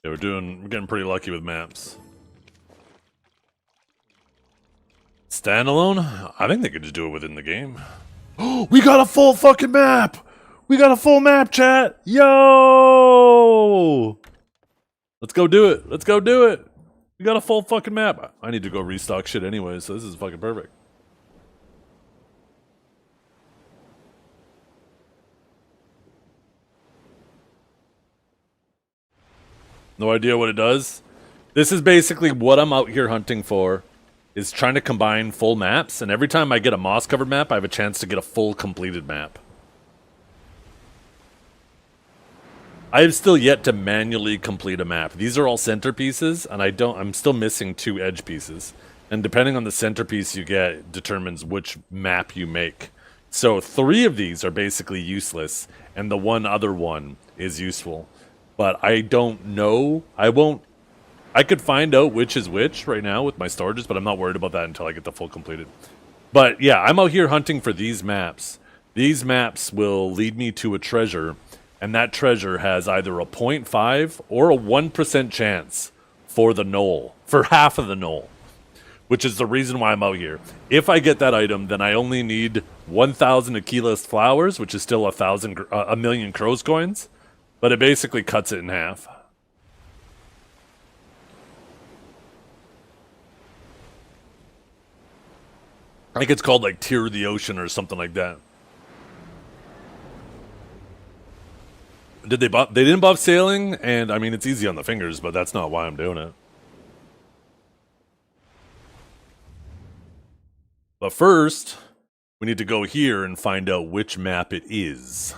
Yeah, we're getting pretty lucky with maps. Standalone? I think they could just do it within the game. We got a full fucking map! We got a full map, chat! Yo! Let's go do it. Let's go do it. We got a full fucking map. I need to go restock shit anyway, so this is fucking perfect. No idea what it does. This is basically what I'm out here hunting for, is trying to combine full maps, and every time I get a moss-covered map, I have a chance to get a full completed map. I have still yet to manually complete a map. These are all centerpieces, and I'm still missing 2 edge pieces. And depending on the centerpiece you get, determines which map you make. So 3 of these are basically useless, and the one other one is useful. But I don't know. I could find out which is which right now with my storages, but I'm not worried about that until I get the full completed. But yeah, I'm out here hunting for these maps. These maps will lead me to a treasure, and that treasure has either a 0.5 or a 1% chance for the knoll, for half of the knoll, which is the reason why I'm out here. If I get that item, then I only need 1,000 Achilles flowers, which is still a million Crow's coins, but it basically cuts it in half. I think it's called like Tear of the Ocean or something like that. Did they buff? They didn't buff sailing, and I mean it's easy on the fingers, but that's not why I'm doing it. But first, we need to go here and find out which map it is.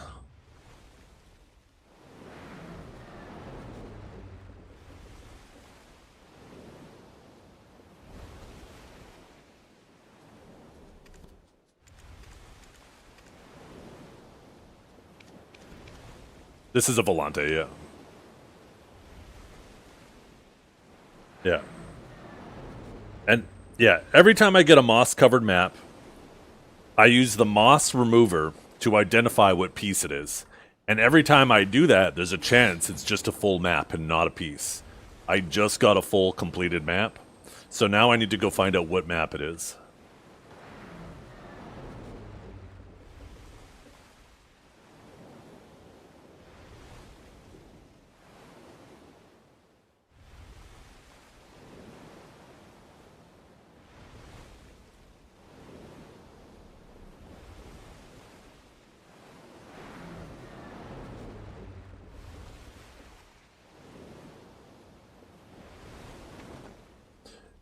This is a Volante, yeah. Yeah. And yeah, every time I get a moss-covered map, I use the moss remover to identify what piece it is. And every time I do that, there's a chance it's just a full map and not a piece. I just got a full completed map. So now I need to go find out what map it is.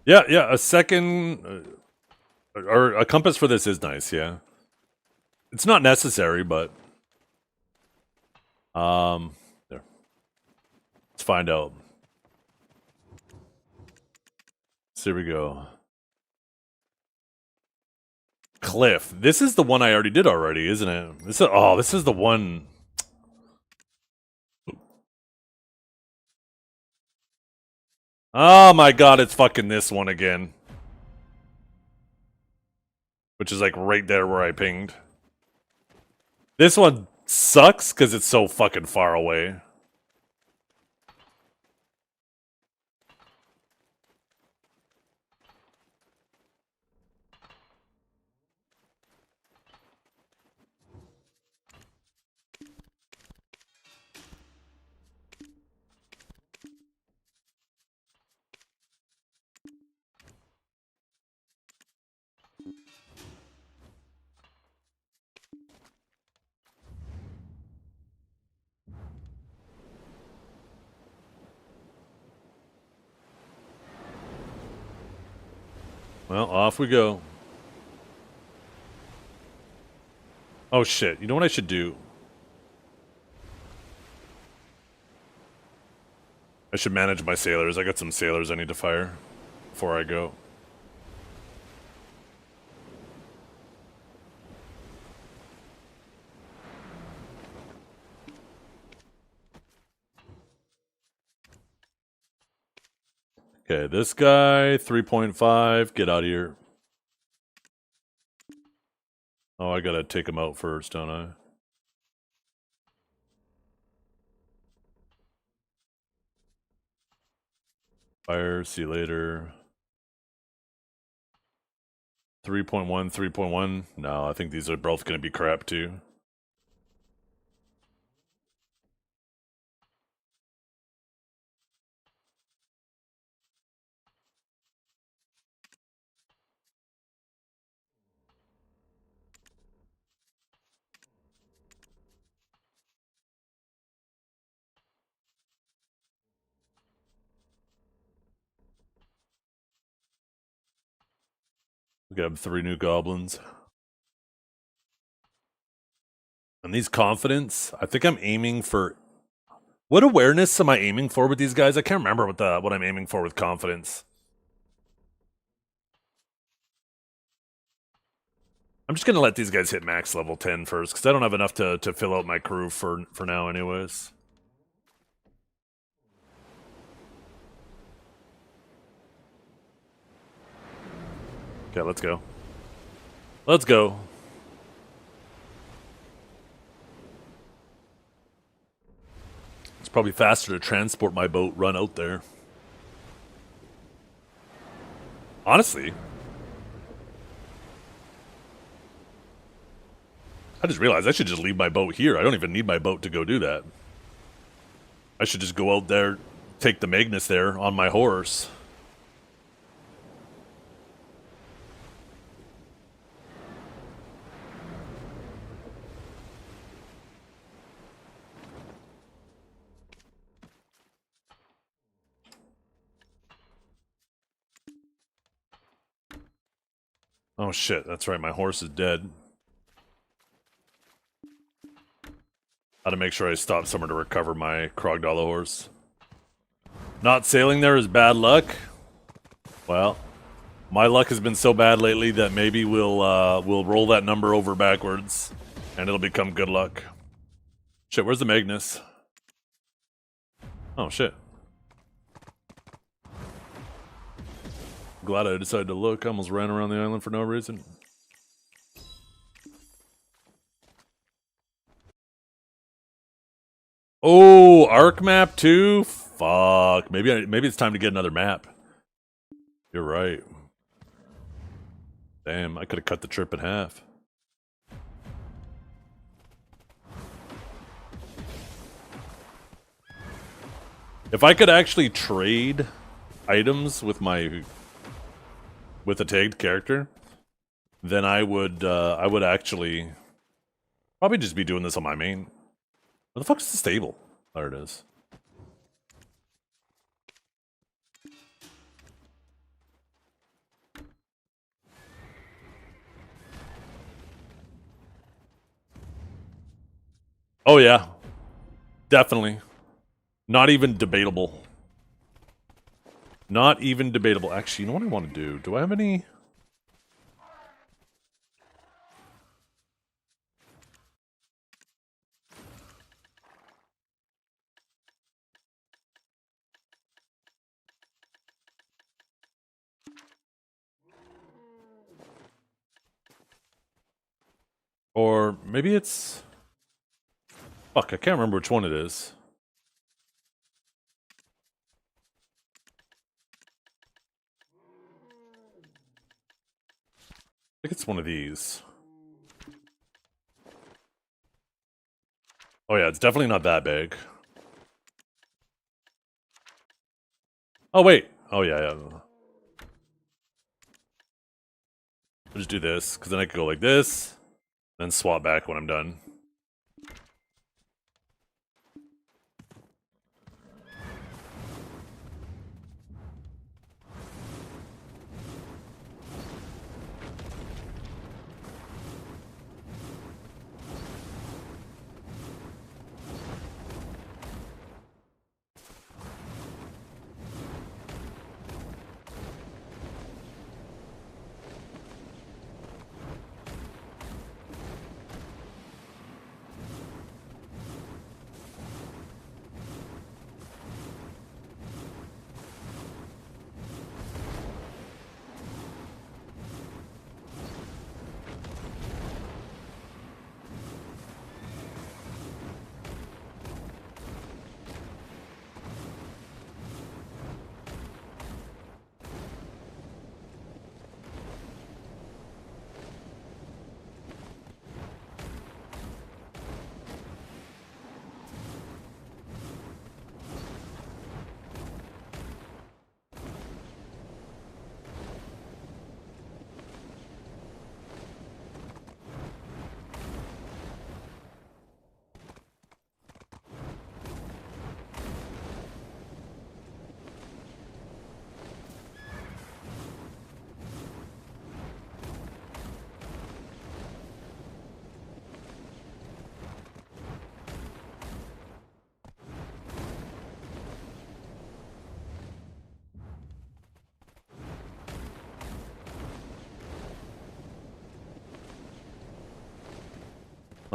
Yeah, a second or a compass for this is nice, yeah. It's not necessary, but there. Let's find out. So here we go. Cliff. This is the one I already did already, isn't it? This is the one. Oh my god, it's fucking this one again. Which is like right there where I pinged. This one sucks because it's so fucking far away. Well, off we go. Oh shit, you know what I should do? I should manage my sailors. I got some sailors I need to fire before I go. Okay, this guy, 3.5, get out of here. Oh, I gotta take him out first, don't I? Fire, see you later. 3.1, 3.1. No, I think these are both gonna be crap too. We got 3 new goblins. And these confidence, I think I'm aiming for... What awareness am I aiming for with these guys? I can't remember what I'm aiming for with confidence. I'm just gonna let these guys hit max level 10 first, because I don't have enough to fill out my crew for now anyways. Okay, let's go. Let's go. It's probably faster to transport my boat, run out there. Honestly. I just realized I should just leave my boat here. I don't even need my boat to go do that. I should just go out there, take the Magnus there on my horse. Oh shit, that's right, my horse is dead. Gotta make sure I stop somewhere to recover my Krogdala horse. Not sailing there is bad luck. Well, my luck has been so bad lately that maybe we'll roll that number over backwards, and it'll become good luck. Shit, where's the Magnus? Oh shit. Glad I decided to look. I almost ran around the island for no reason. Oh, Arc map too? Fuck. Maybe it's time to get another map. You're right. Damn, I could have cut the trip in half. If I could actually trade items with a tagged character, then I would actually probably just be doing this on my main. Where the fuck's the stable? There it is. Oh yeah, definitely. Not even debatable. Not even debatable. Actually, you know what I want to do? Do I have any? Or maybe it's... Fuck, I can't remember which one it is. I think it's one of these. Oh yeah, it's definitely not that big. Oh wait. Oh yeah, yeah. I'll just do this, because then I could go like this, then swap back when I'm done.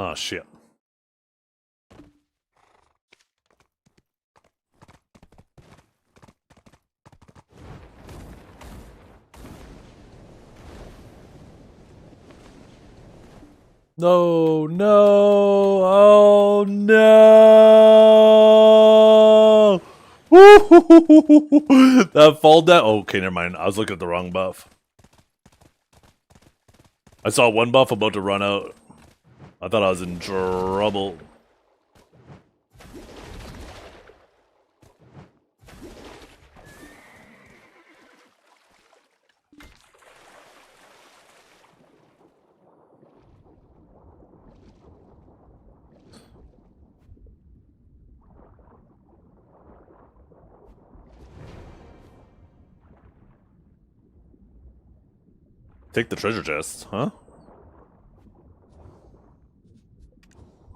Oh shit. No, no, oh no! That fall down. Oh, okay, never mind. I was looking at the wrong buff. I saw one buff about to run out. I thought I was in trouble. Take the treasure chest, huh?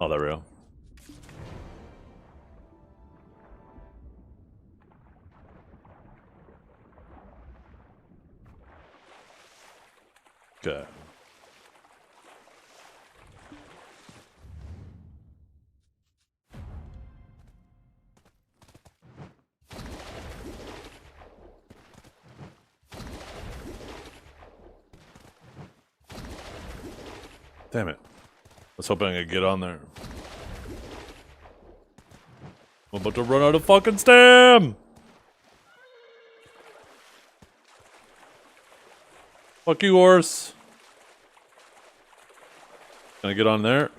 Oh, there we go. Okay. Damn it. I was hoping I could get on there. I'm about to run out of fucking stam! Fuck you, horse. Can I get on there? Of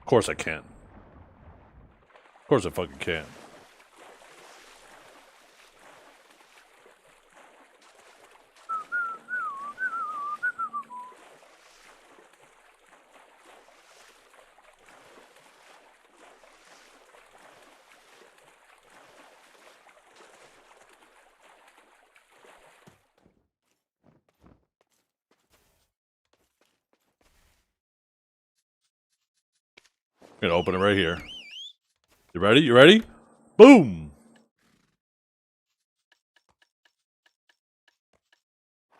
course I can. Of course I fucking can. I'm gonna open it right here. You ready? You ready? Boom!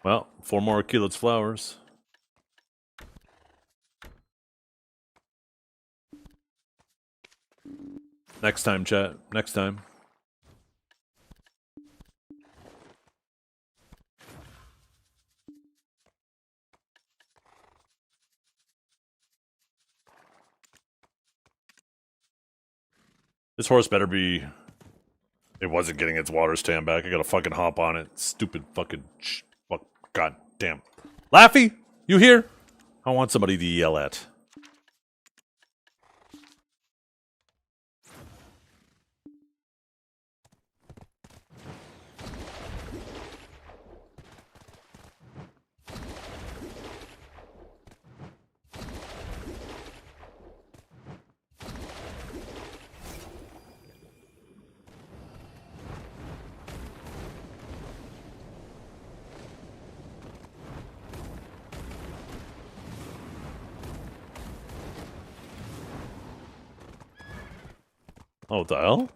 Well, 4 more Keelet's flowers. Next time, chat. Next time. This horse better be... It wasn't getting its water stand back. I gotta fucking hop on it. Stupid fucking... Fuck. God damn. Laffy! You here? I want somebody to yell at. Oh, what the hell?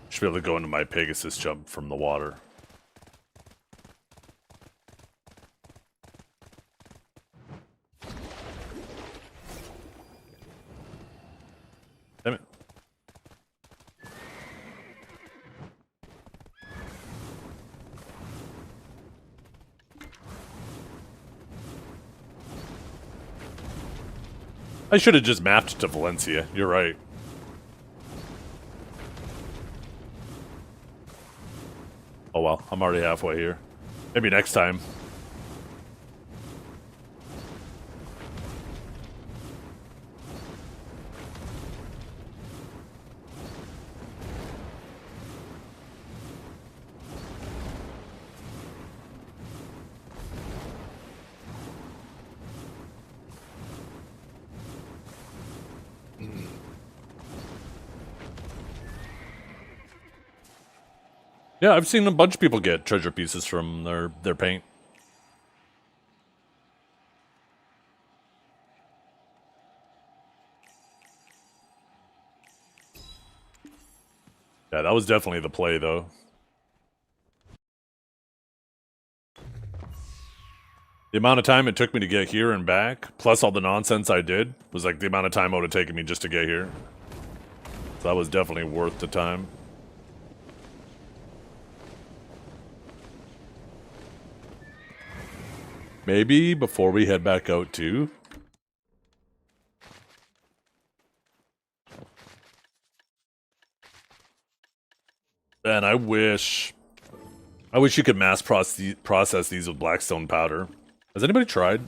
Should be able to go into my Pegasus jump from the water. Damn it. I should have just mapped to Valencia. You're right. Oh well, I'm already halfway here. Maybe next time. Yeah, I've seen a bunch of people get treasure pieces from their paint. Yeah, that was definitely the play, though. The amount of time it took me to get here and back, plus all the nonsense I did, was like the amount of time it would have taken me just to get here. So that was definitely worth the time. Maybe before we head back out too. Man, I wish you could mass process these with blackstone powder. Has anybody tried?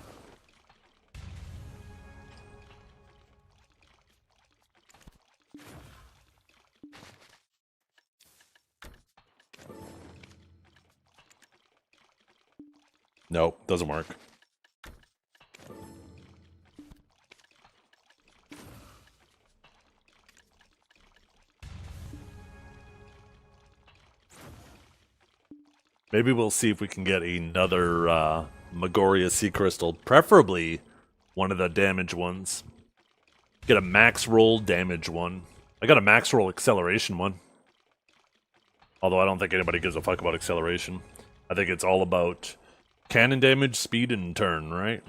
Nope, doesn't work. Maybe we'll see if we can get another Magoria Sea Crystal, preferably one of the damage ones. Get a max roll damage one. I got a max roll acceleration one. Although I don't think anybody gives a fuck about acceleration. I think it's all about cannon damage, speed, and turn, right?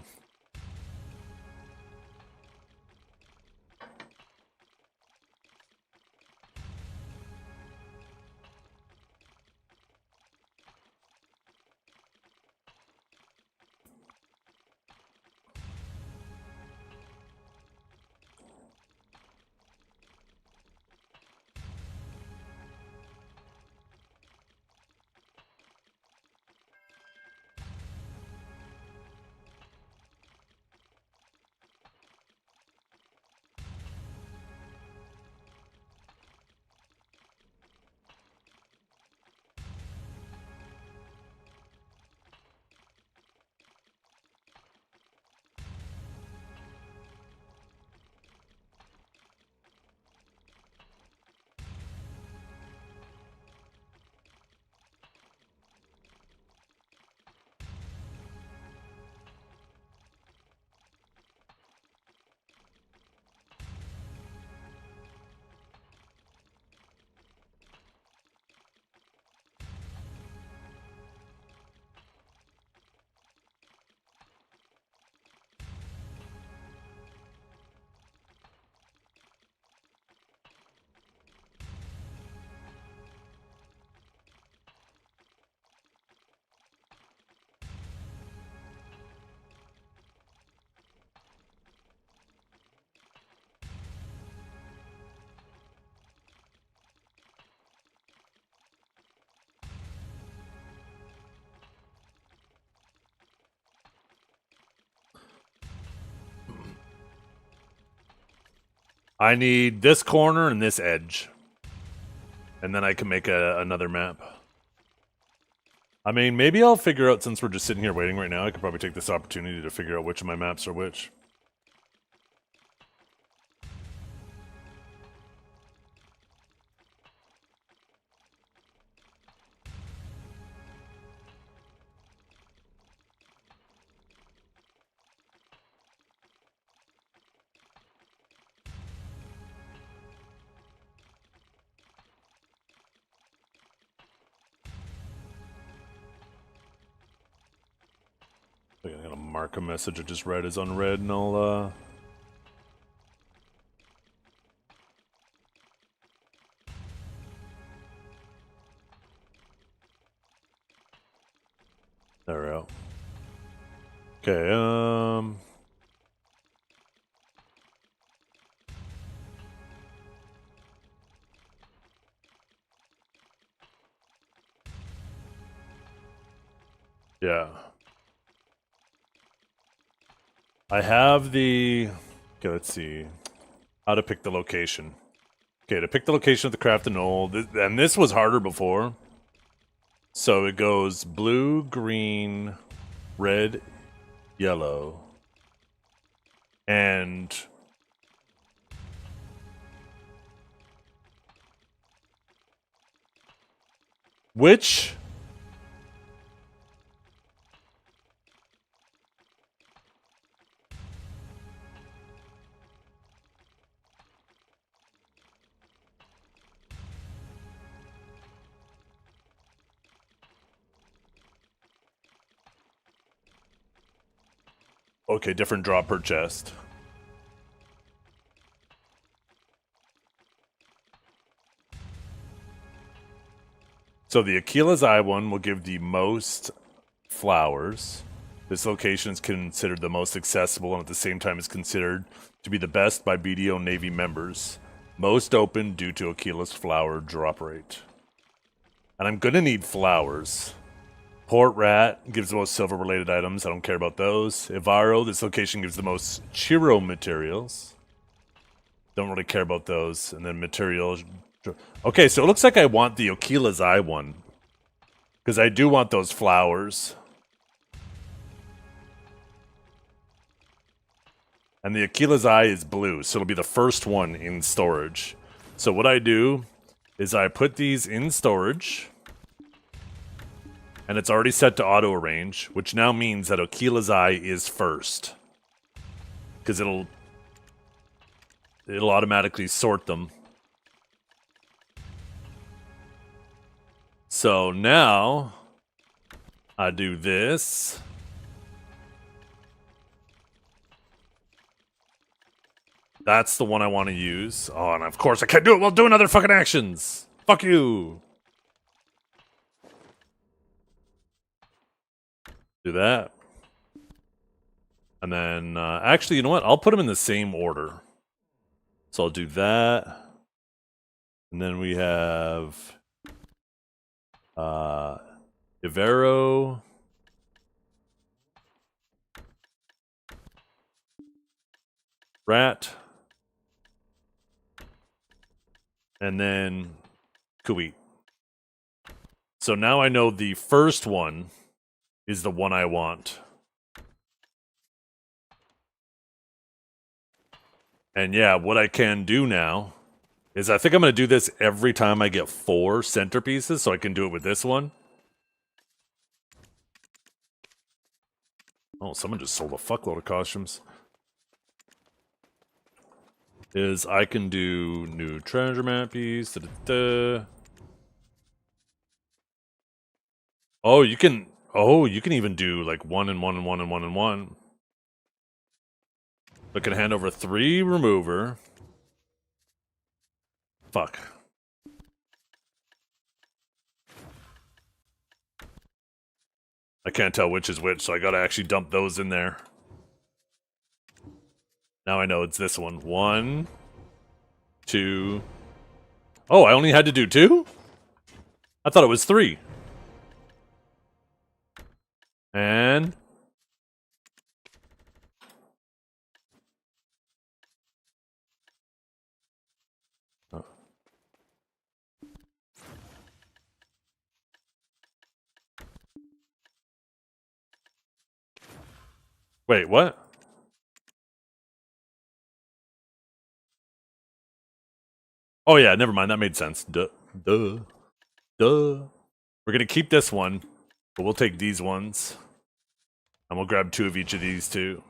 I need this corner and this edge. And then I can make another map. I mean, maybe I'll figure out, since we're just sitting here waiting right now, I could probably take this opportunity to figure out which of my maps are which. I'm gonna mark a message I just read as unread, and I'll there we go. Okay, yeah. I have the... Okay, let's see. How to pick the location. Okay, to pick the location of the craft and knoll, and this was harder before. So it goes blue, green, red, yellow. And... which... Okay, different drop per chest. So the Aquila's Eye one will give the most flowers. This location is considered the most accessible and at the same time is considered to be the best by BDO Navy members. Most open due to Aquila's flower drop rate. And I'm gonna need flowers. Port Rat gives the most silver-related items. I don't care about those. Ivaro, this location gives the most Chiro materials. Don't really care about those. And then materials. Okay, so it looks like I want the Aquila's Eye one. Because I do want those flowers. And the Aquila's Eye is blue, so it'll be the first one in storage. So what I do is I put these in storage, and it's already set to auto arrange, which now means that Aquila's Eye is first, because it'll automatically sort them. So now I do this. That's the one I want to use. Oh, and of course I can't do it while doing other fucking actions. Fuck you. Do that. And then, actually, you know what? I'll put them in the same order. So I'll do that. And then we have Ivero. Rat. And then Kuwait. So now I know the first one is the one I want. And yeah, what I can do now is I think I'm going to do this every time I get 4 centerpieces, so I can do it with this one. Oh, someone just sold a fuckload of costumes. Is I can do new treasure map piece. Oh, you can even do like 1 and 1 and 1 and 1 and 1. But can hand over 3 remover. Fuck. I can't tell which is which, so I gotta actually dump those in there. Now I know it's this one. 1, 2. Oh, I only had to do 2? I thought it was 3. And... oh. Wait, what? Oh yeah, never mind. That made sense. Duh. We're gonna keep this one, but we'll take these ones. And we'll grab 2 of each of these too.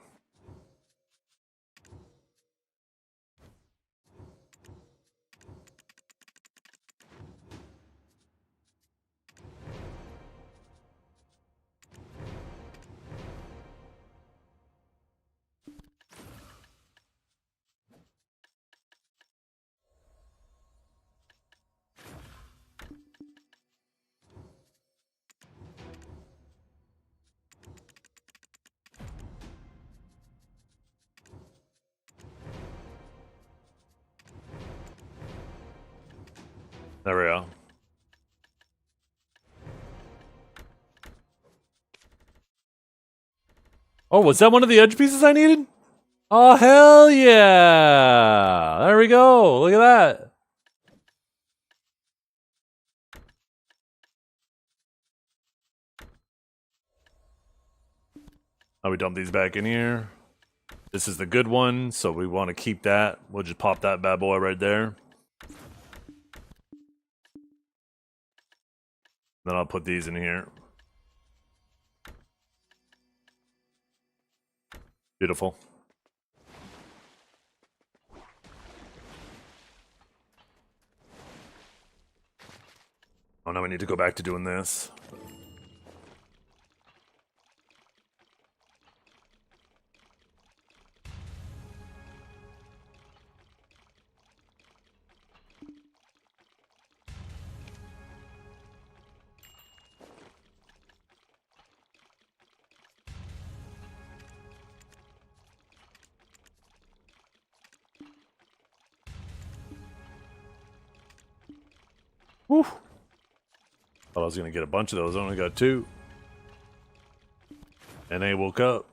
There we go. Oh, was that one of the edge pieces I needed? Oh, hell yeah! There we go. Look at that. Now we dump these back in here. This is the good one, so we want to keep that. We'll just pop that bad boy right there. Then I'll put these in here. Beautiful. Oh, now we need to go back to doing this. Whew. Thought I was gonna get a bunch of those. I only got 2. And they woke up.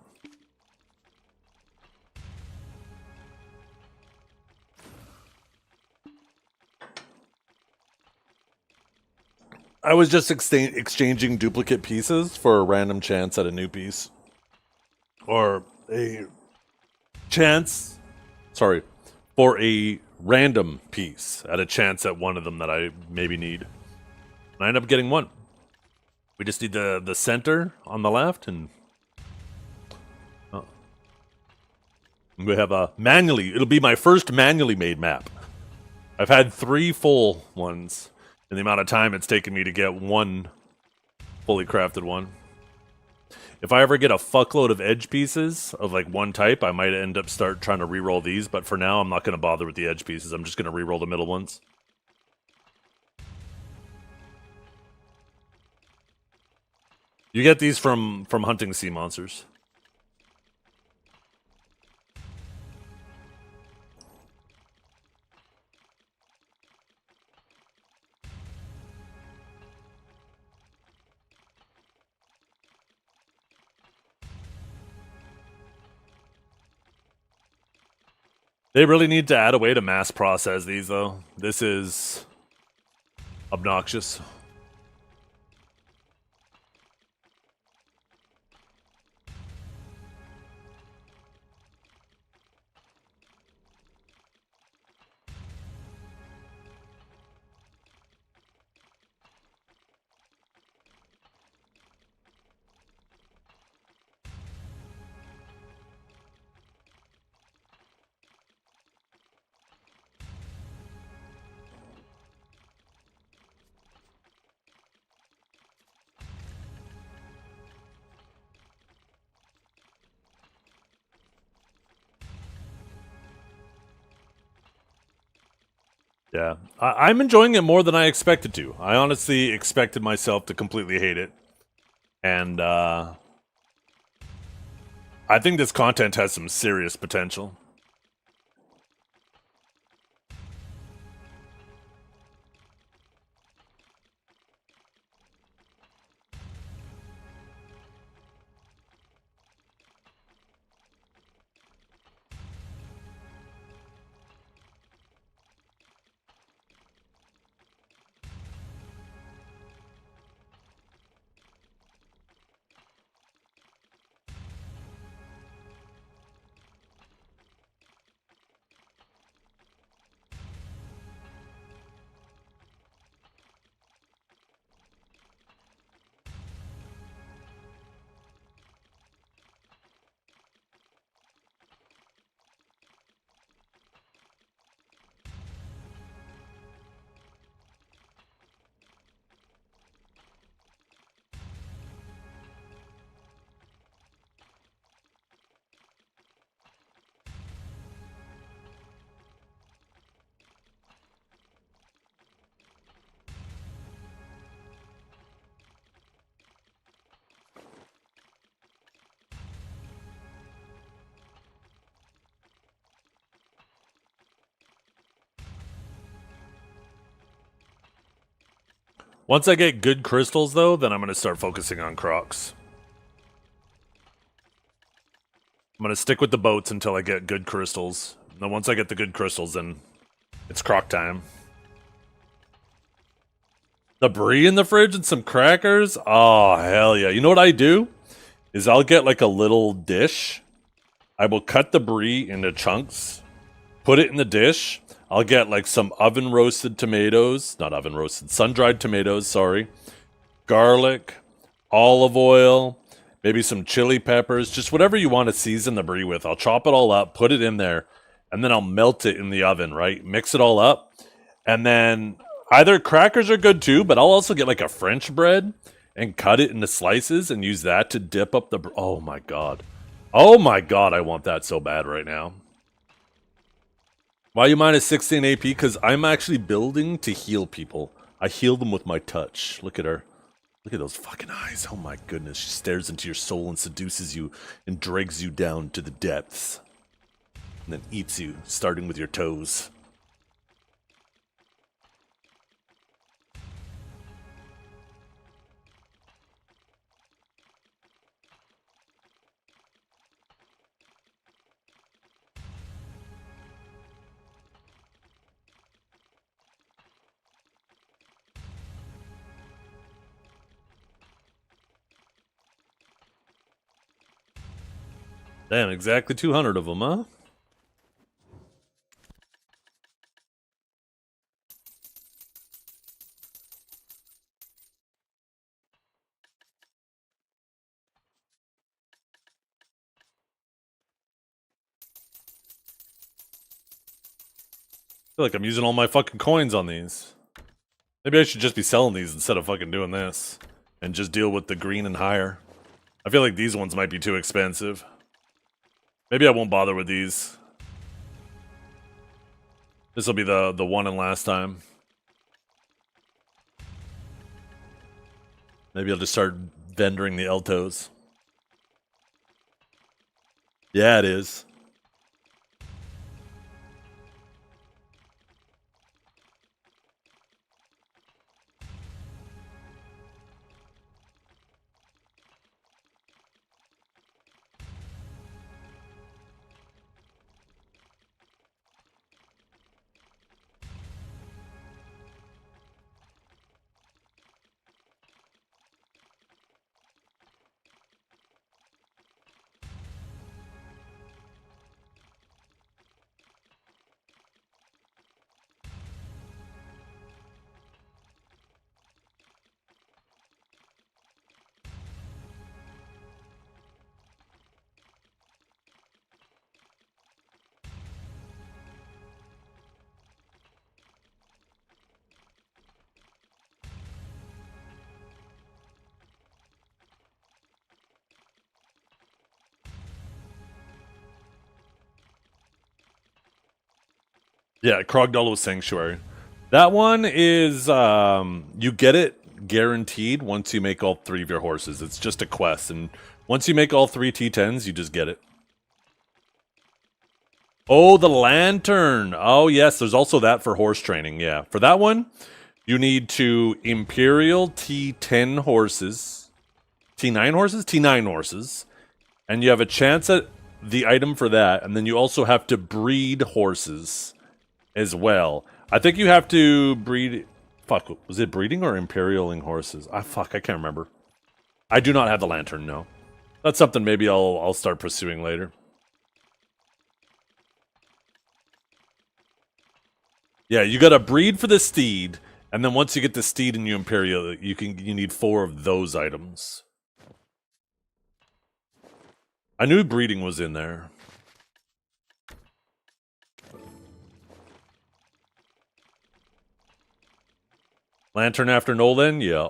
I was just exchanging duplicate pieces for a random chance at a new piece. Or a chance, sorry, for a random piece at a chance at one of them that I maybe need. And I end up getting one. We just need the center on the left, and we have a manually. It'll be my first manually made map. I've had 3 full ones in the amount of time it's taken me to get one fully crafted one. If I ever get a fuckload of edge pieces of like one type, I might end up start trying to re-roll these, but for now I'm not going to bother with the edge pieces. I'm just going to re-roll the middle ones. You get these from hunting sea monsters. They really need to add a way to mass process these, though. This is obnoxious. Yeah, I'm enjoying it more than I expected to. I honestly expected myself to completely hate it. And I think this content has some serious potential. Once I get good crystals, though, then I'm going to start focusing on crocs. I'm going to stick with the boats until I get good crystals. And then once I get the good crystals, then it's croc time. The brie in the fridge and some crackers? Oh, hell yeah. You know what I do? Is I'll get like a little dish. I will cut the brie into chunks, put it in the dish. I'll get like some oven roasted tomatoes, not oven roasted, sun-dried tomatoes, sorry. Garlic, olive oil, maybe some chili peppers, just whatever you want to season the brie with. I'll chop it all up, put it in there, and then I'll melt it in the oven, right? Mix it all up. And then either crackers are good too, but I'll also get like a French bread and cut it into slices and use that to dip up the... Oh my god. Oh my god, I want that so bad right now. Why are you minus 16 AP? Because I'm actually building to heal people. I heal them with my touch. Look at her. Look at those fucking eyes. Oh my goodness. She stares into your soul and seduces you and drags you down to the depths. And then eats you, starting with your toes. Damn, exactly 200 of them, huh? feel like I'm using all my fucking coins on these. Maybe I should just be selling these instead of fucking doing this. And just deal with the green and higher. I feel like these ones might be too expensive. Maybe I won't bother with these. This will be the one and last time. Maybe I'll just start vendoring the Eltos. Yeah, it is. Yeah, Krogdalo Sanctuary. That one is, you get it guaranteed once you make all 3 of your horses. It's just a quest, and once you make all 3 T10s, you just get it. Oh, the lantern. Oh, yes, there's also that for horse training, yeah. For that one, you need to Imperial T10 horses. T9 horses? T9 horses. And you have a chance at the item for that, and then you also have to breed horses as well. I think you have to breed... Fuck, was it breeding or imperialing horses? I can't remember. I do not have the lantern, no. That's something maybe I'll start pursuing later. Yeah, you gotta breed for the steed, and then once you get the steed and you imperial, you need 4 of those items. I knew breeding was in there. Lantern after Nolan? Yeah.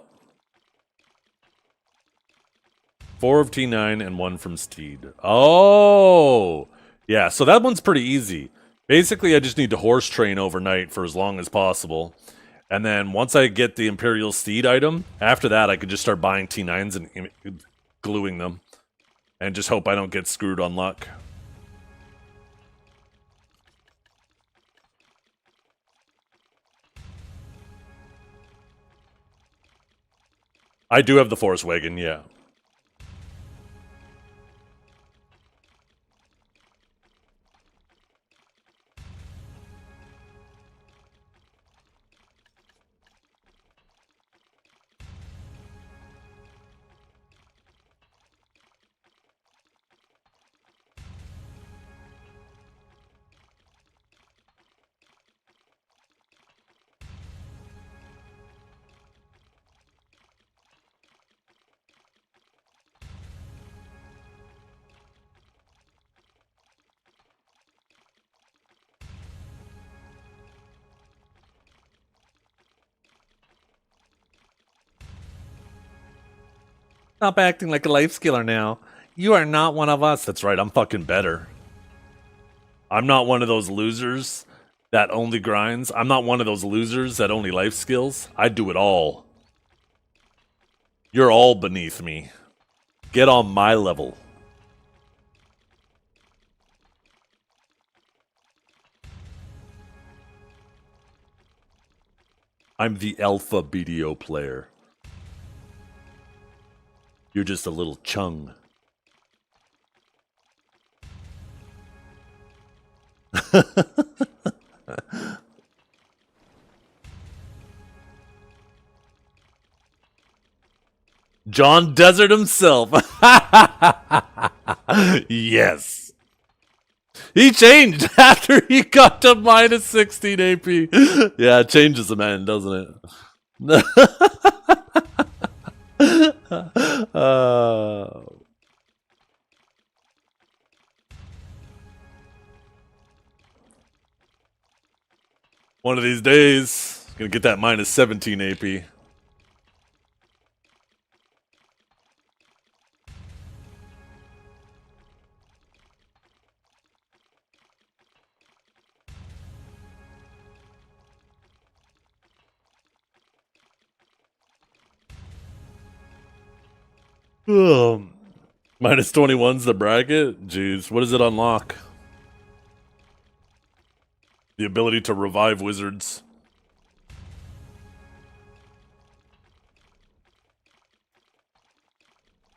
4 of T9 and 1 from Steed. Oh! Yeah, so that one's pretty easy. Basically, I just need to horse train overnight for as long as possible. And then once I get the Imperial Steed item, after that I could just start buying T9s and gluing them. And just hope I don't get screwed on luck. I do have the Force Wagon, yeah. Stop acting like a life skiller now. You are not one of us. That's right, I'm fucking better. I'm not one of those losers that only grinds. I'm not one of those losers that only life skills. I do it all. You're all beneath me. Get on my level. I'm the alpha BDO player. You're just a little chung. John Desert himself. Yes. He changed after he got to minus 16 AP. Yeah, it changes the man, doesn't it? One of these days, gonna get that minus 17 AP. Minus 21's the bracket? Jeez, what does it unlock? The ability to revive wizards.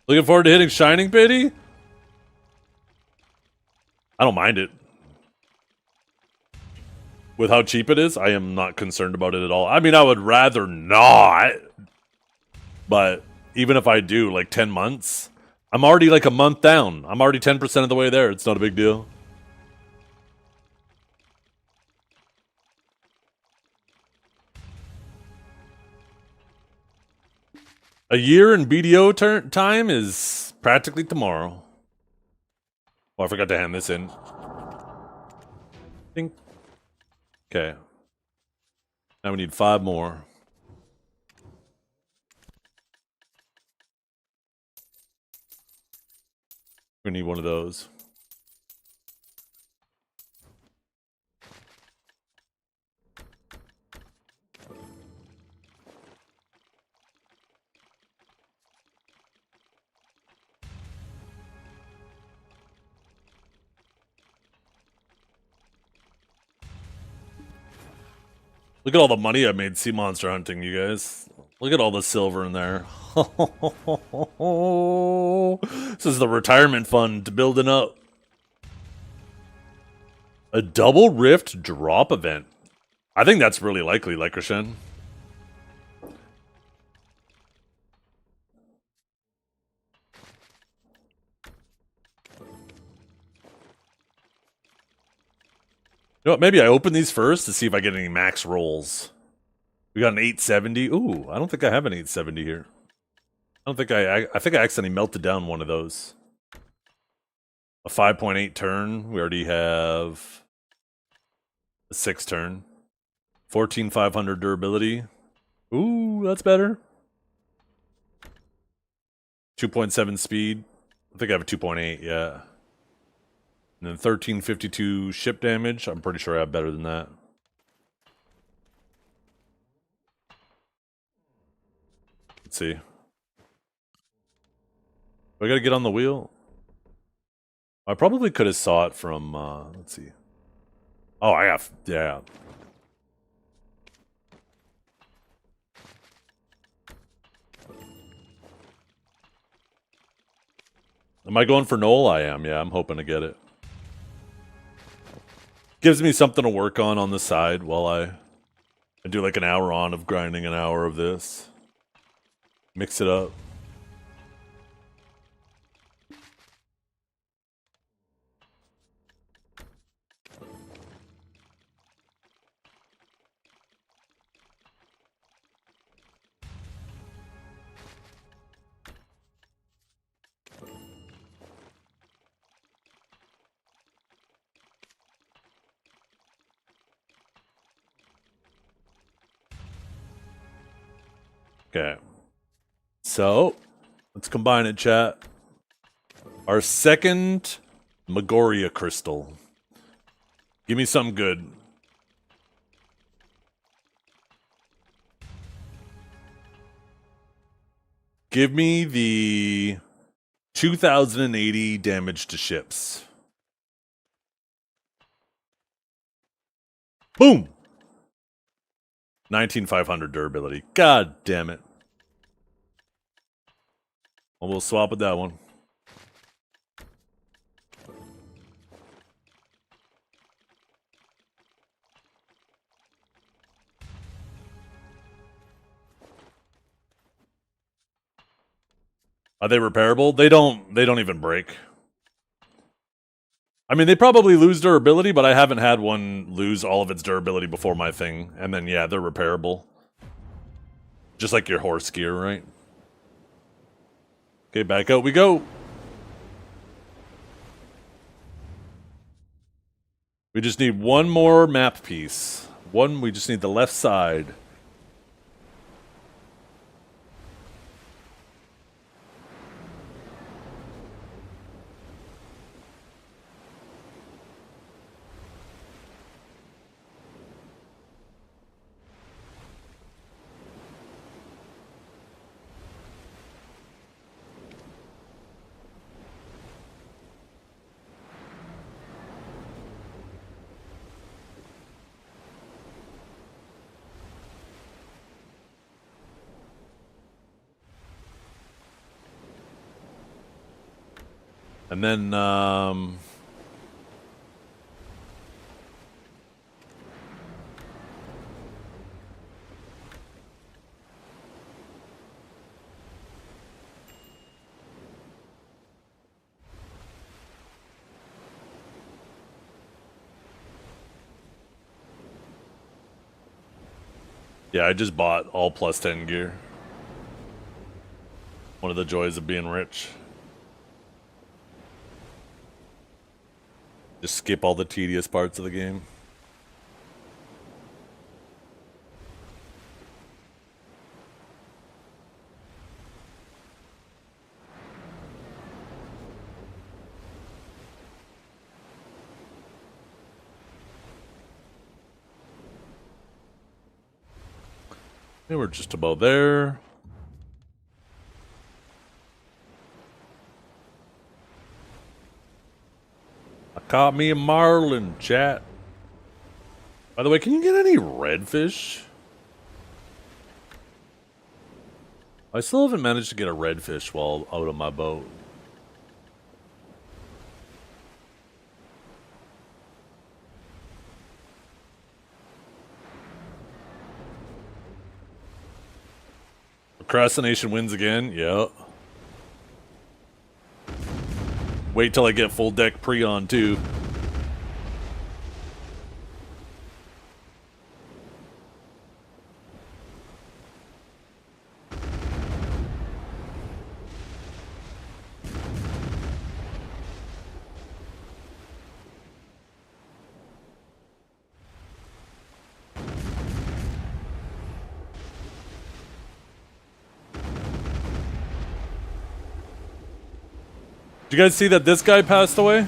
Looking forward to hitting Shining Pity? I don't mind it. With how cheap it is, I am not concerned about it at all. I mean, I would rather not. But even if I do, like 10 months, I'm already like a month down. I'm already 10% of the way there. It's not a big deal. A year in BDO time is practically tomorrow. Oh, I forgot to hand this in. Ding. Okay. Now we need 5 more. We need one of those. Look at all the money I made sea monster hunting, you guys. Look at all the silver in there. This is the retirement fund building up. A double rift drop event. I think that's really likely, Lycrashen. You know what, maybe I open these first to see if I get any max rolls. We got an 870. Ooh, I don't think I have an 870 here. I don't think I think I accidentally melted down one of those. A 5.8 turn. We already have a 6 turn. 14,500 durability. Ooh, that's better. 2.7 speed. I think I have a 2.8, yeah. And then 1352 ship damage. I'm pretty sure I have better than that. Let's see. Do I gotta get on the wheel? I probably could have saw it from, let's see. Oh, I have, yeah. Am I going for Knoll? I am, yeah, I'm hoping to get it. Gives me something to work on the side while I do like an hour on of grinding, an hour of this. Mix it up. Okay. So, let's combine it, chat. Our second Magoria crystal. Give me something good. Give me the 2080 damage to ships. Boom! 19,500 durability. God damn it. Well, we'll swap with that one. Are they repairable? They don't even break. I mean, they probably lose durability, but I haven't had one lose all of its durability before my thing. And then, yeah, they're repairable. Just like your horse gear, right? Okay, back out we go. We just need one more map piece. One, we just need the left side. And then, yeah, I just bought all plus 10 gear. One of the joys of being rich. Just skip all the tedious parts of the game. And we're just about there. I caught me a marlin, chat. By the way, can you get any redfish? I still haven't managed to get a redfish while out on my boat. Procrastination wins again? Yep. Wait till I get full deck Preon too. Did you guys see that this guy passed away?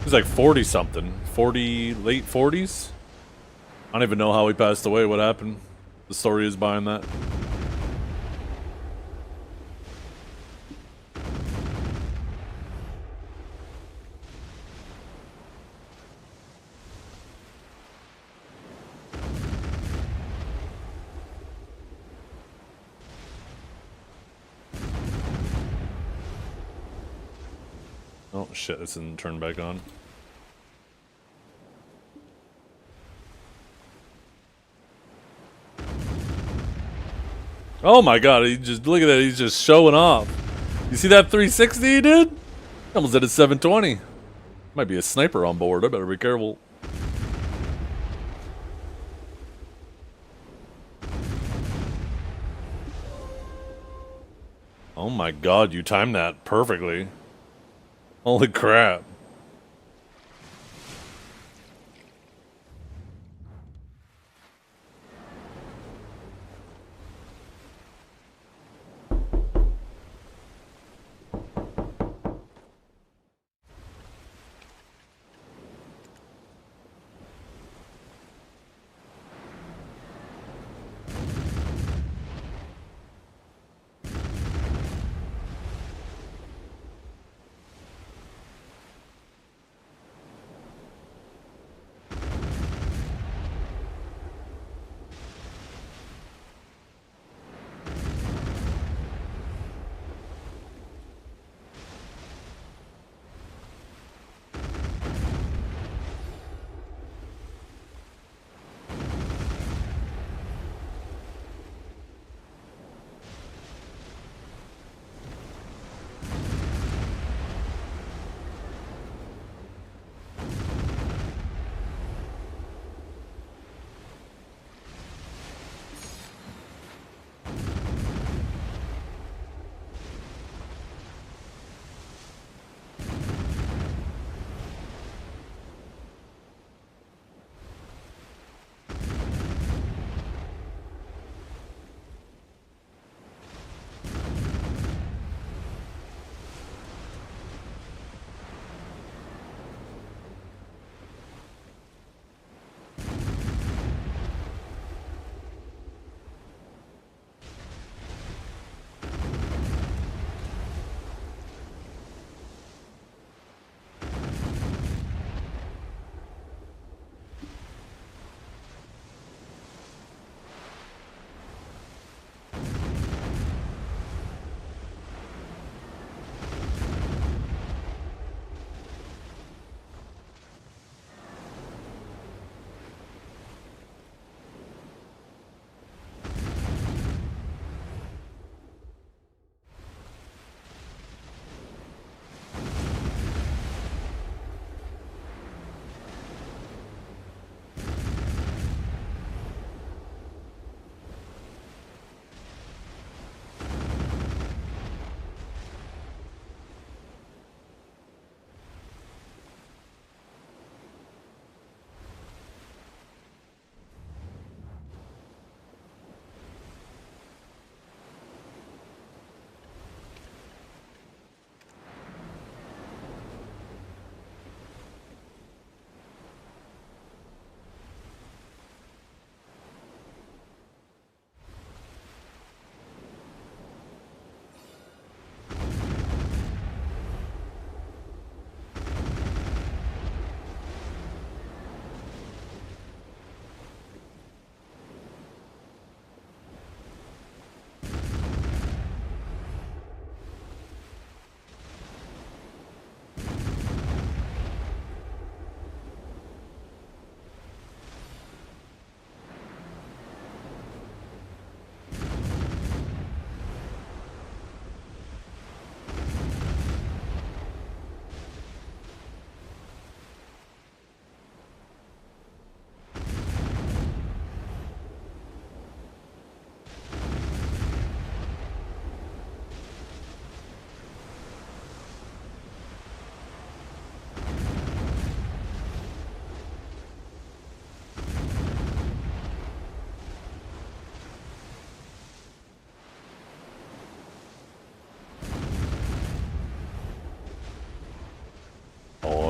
He's like 40 something. 40, late 40s? I don't even know how he passed away, what happened. The story is behind that. Oh shit, this didn't turn back on. Oh my god, he just, look at that, he's just showing off. You see that 360 he did? Almost did a 720. Might be a sniper on board, I better be careful. Oh my god, you timed that perfectly. Holy crap.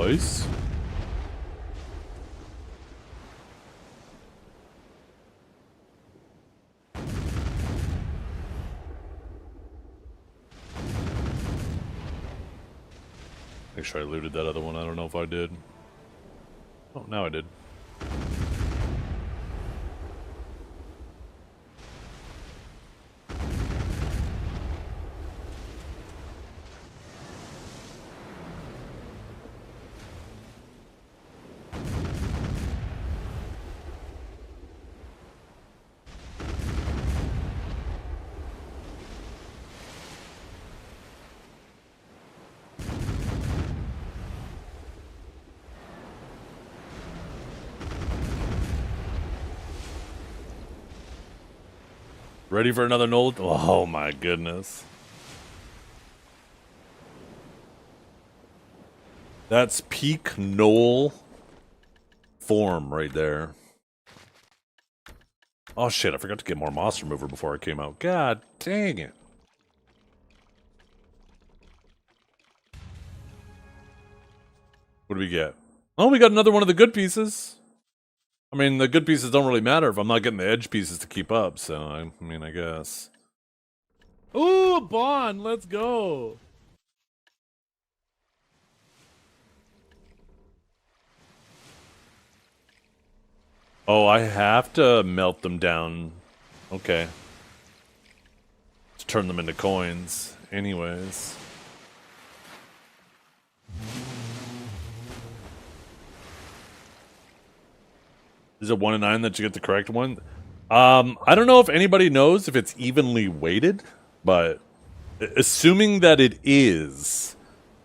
Nice. Make sure I looted that other one. I don't know if I did. Oh, now I did. Ready for another Knoll? Oh my goodness. That's peak Knoll form right there. Oh shit, I forgot to get more Moss Remover before I came out. God dang it. What do we get? Oh, we got another one of the good pieces. I mean, the good pieces don't really matter if I'm not getting the edge pieces to keep up, so I mean, I guess. Ooh, a bond, let's go. Oh, I have to melt them down. Okay. To turn them into coins. Anyways. Is it 1 in 9 that you get the correct one? I don't know if anybody knows if it's evenly weighted, but assuming that it is,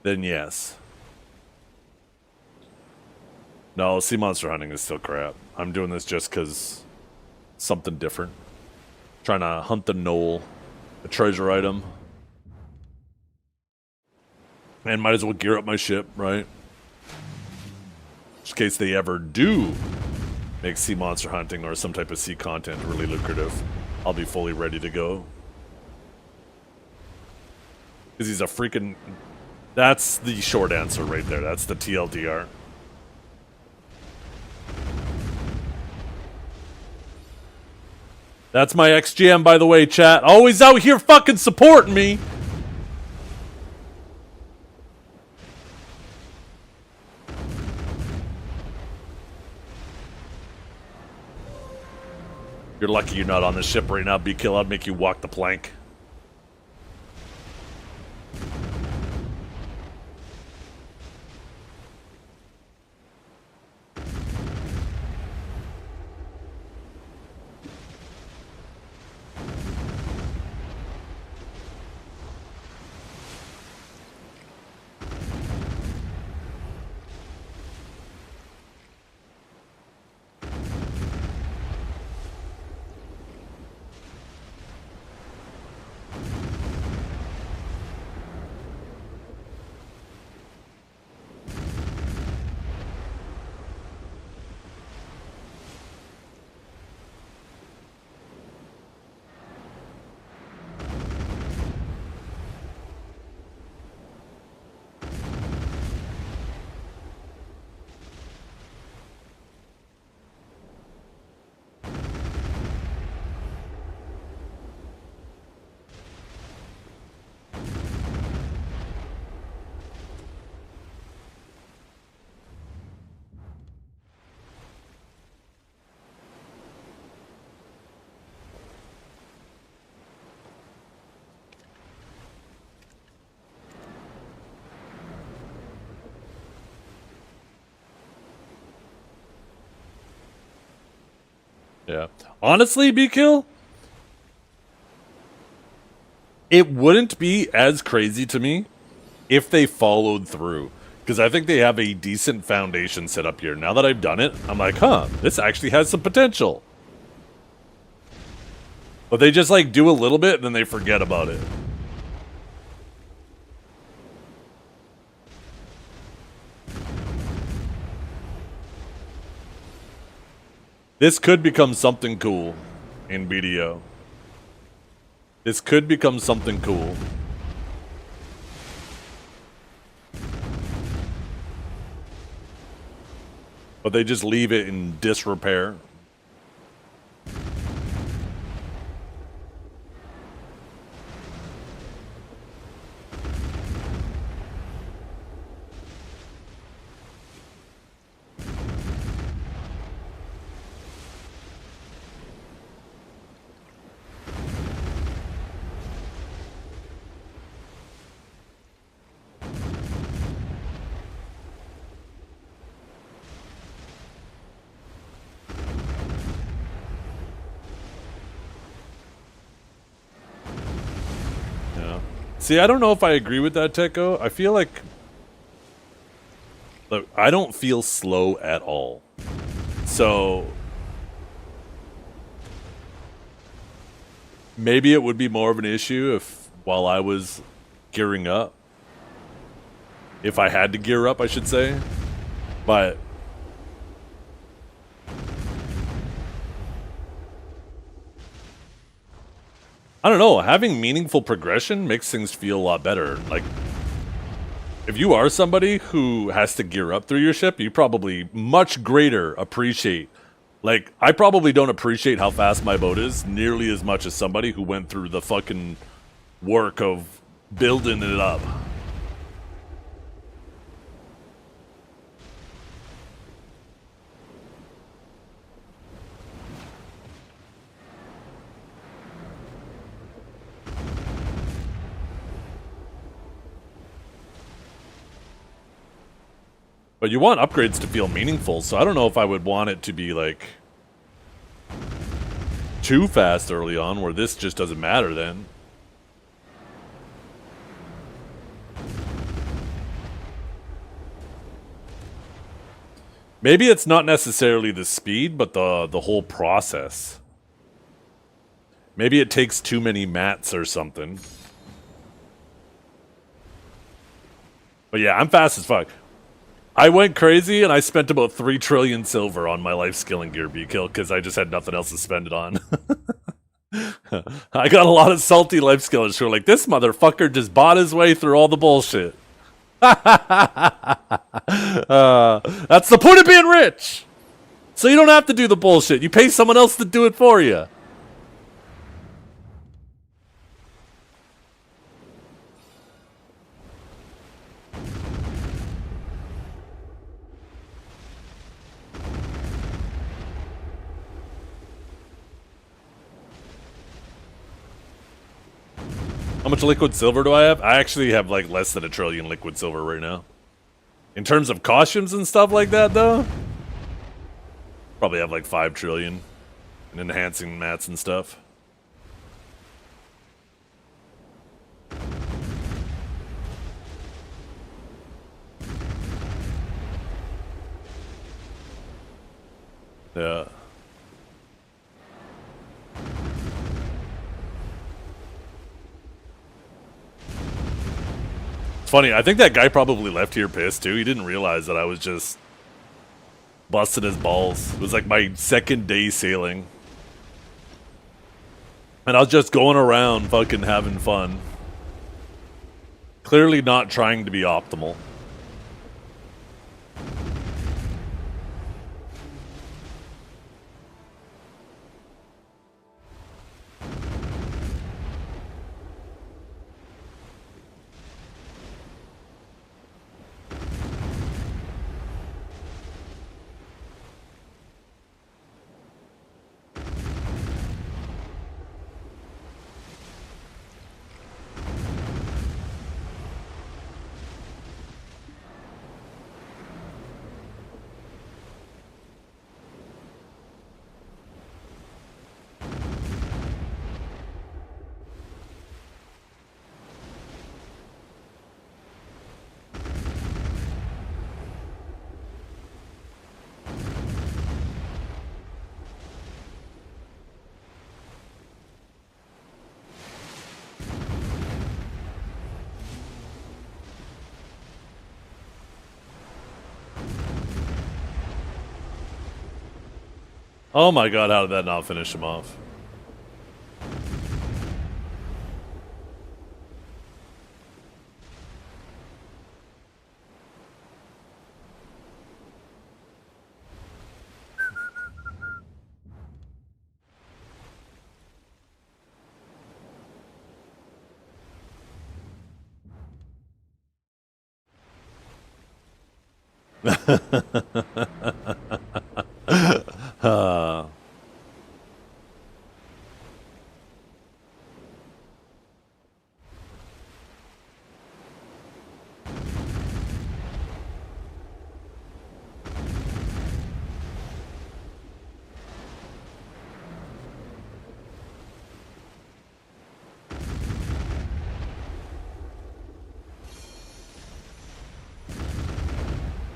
then yes. No, sea monster hunting is still crap. I'm doing this just because something different. Trying to hunt the knoll, a treasure item. And might as well gear up my ship, right? Just in case they ever do make sea monster hunting or some type of sea content really lucrative. I'll be fully ready to go. Because he's a freaking... That's the short answer right there. That's the TLDR. That's my XGM, by the way, chat. Always out here fucking supporting me. You're lucky you're not on the ship right now, B-Kill. I'd make you walk the plank. Yeah. Honestly, B-Kill, it wouldn't be as crazy to me if they followed through. Because I think they have a decent foundation set up here. Now that I've done it, I'm like, huh, this actually has some potential. But they just, like, do a little bit and then they forget about it. This could become something cool in BDO. This could become something cool. but they just leave it in disrepair. See, I don't know if I agree with that, Techo. I feel like... Look, I don't feel slow at all. So... maybe it would be more of an issue if, while I was gearing up. If I had to gear up, I should say. But... I don't know, having meaningful progression makes things feel a lot better. Like, if you are somebody who has to gear up through your ship, you probably much greater appreciate. Like, I probably don't appreciate how fast my boat is nearly as much as somebody who went through the fucking work of building it up. But you want upgrades to feel meaningful, so I don't know if I would want it to be, like, too fast early on, where this just doesn't matter then. Maybe it's not necessarily the speed, but the whole process. Maybe it takes too many mats or something. But yeah, I'm fast as fuck. I went crazy and I spent about 3 trillion silver on my life skill and gear B kill because I just had nothing else to spend it on. I got a lot of salty life skillers who are like, this motherfucker just bought his way through all the bullshit. That's the point of being rich. So you don't have to do the bullshit. You pay someone else to do it for you. How much liquid silver do I have? I actually have like less than 1 trillion liquid silver right now. In terms of costumes and stuff like that, though, probably have like 5 trillion in enhancing mats and stuff. Yeah. Funny, I think that guy probably left here pissed too. He didn't realize that I was just busting his balls. It was like my second day sailing. And I was just going around fucking having fun. Clearly not trying to be optimal. Oh my god, how did that not finish him off?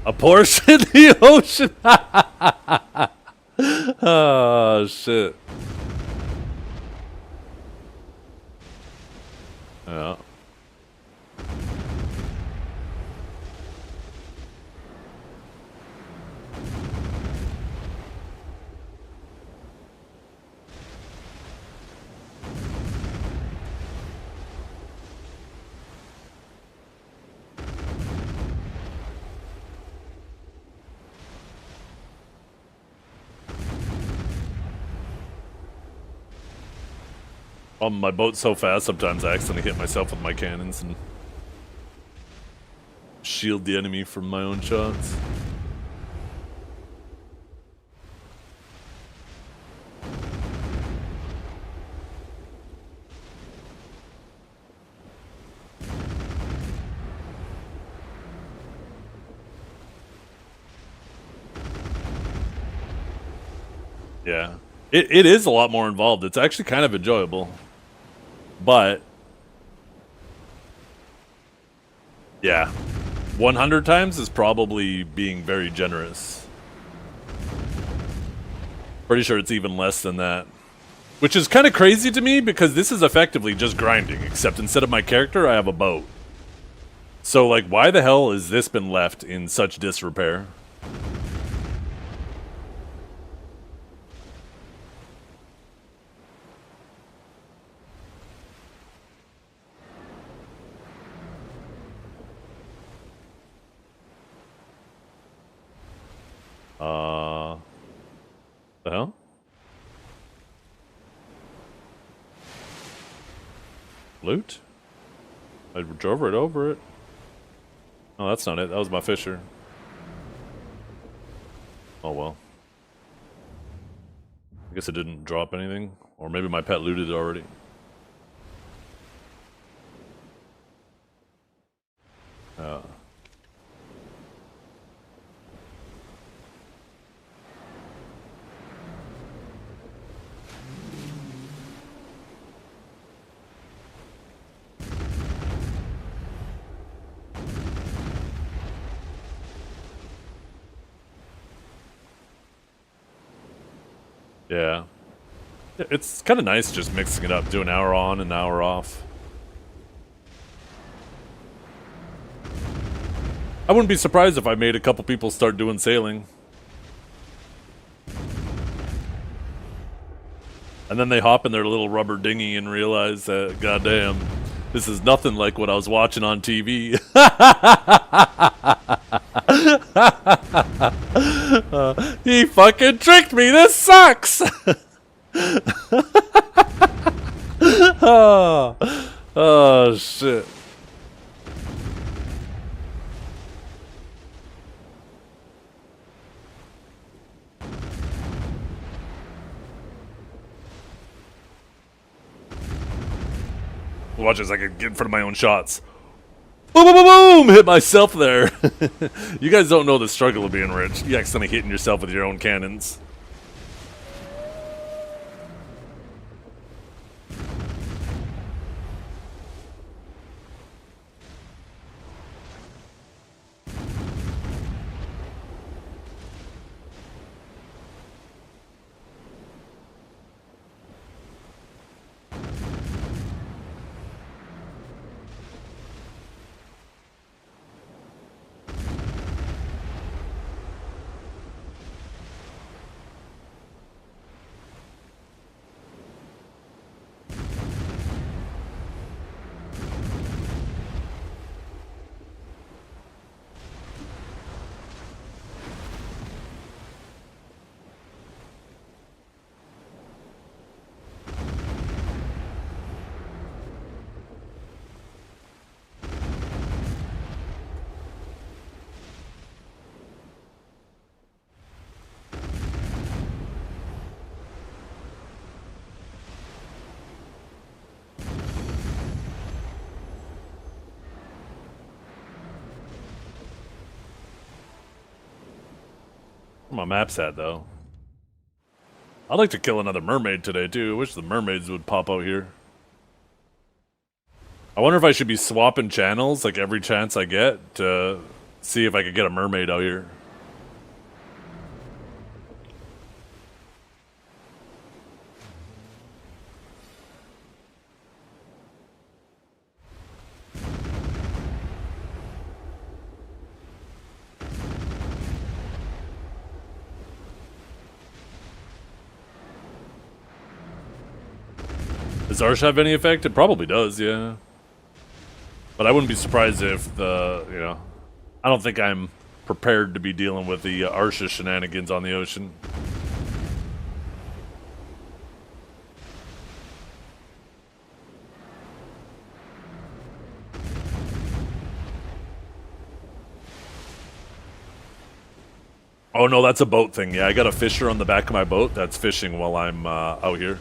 A Porsche in the ocean. Oh shit. Yeah. My boat's so fast, sometimes I accidentally hit myself with my cannons and shield the enemy from my own shots. Yeah. It is a lot more involved. It's actually kind of enjoyable. But yeah, 100 times is probably being very generous. Pretty sure it's even less than that. Which is kind of crazy to me because this is effectively just grinding, except instead of my character, I have a boat. So, like, why the hell has this been left in such disrepair? The hell? Loot? I drove right over it. Oh, that's not it. That was my fisher. Oh well. I guess it didn't drop anything. Or maybe my pet looted it already. Yeah. It's kind of nice just mixing it up, do an hour on, an hour off. I wouldn't be surprised if I made a couple people start doing sailing. And then they hop in their little rubber dinghy and realize that, goddamn, this is nothing like what I was watching on TV. He fucking tricked me. This sucks. Oh shit. Watch as I can get in front of my own shots. Boom, boom, boom, boom! Hit myself there. You guys don't know the struggle of being rich. You accidentally hitting yourself with your own cannons. My map's at though. I'd like to kill another mermaid today too. I wish the mermaids would pop out here. I wonder if I should be swapping channels like every chance I get to see if I could get a mermaid out here. Does Arsh have any effect? It probably does, yeah. But I wouldn't be surprised if the, you know, I don't think I'm prepared to be dealing with the Arsha shenanigans on the ocean. Oh no, that's a boat thing. Yeah, I got a fisher on the back of my boat that's fishing while I'm out here.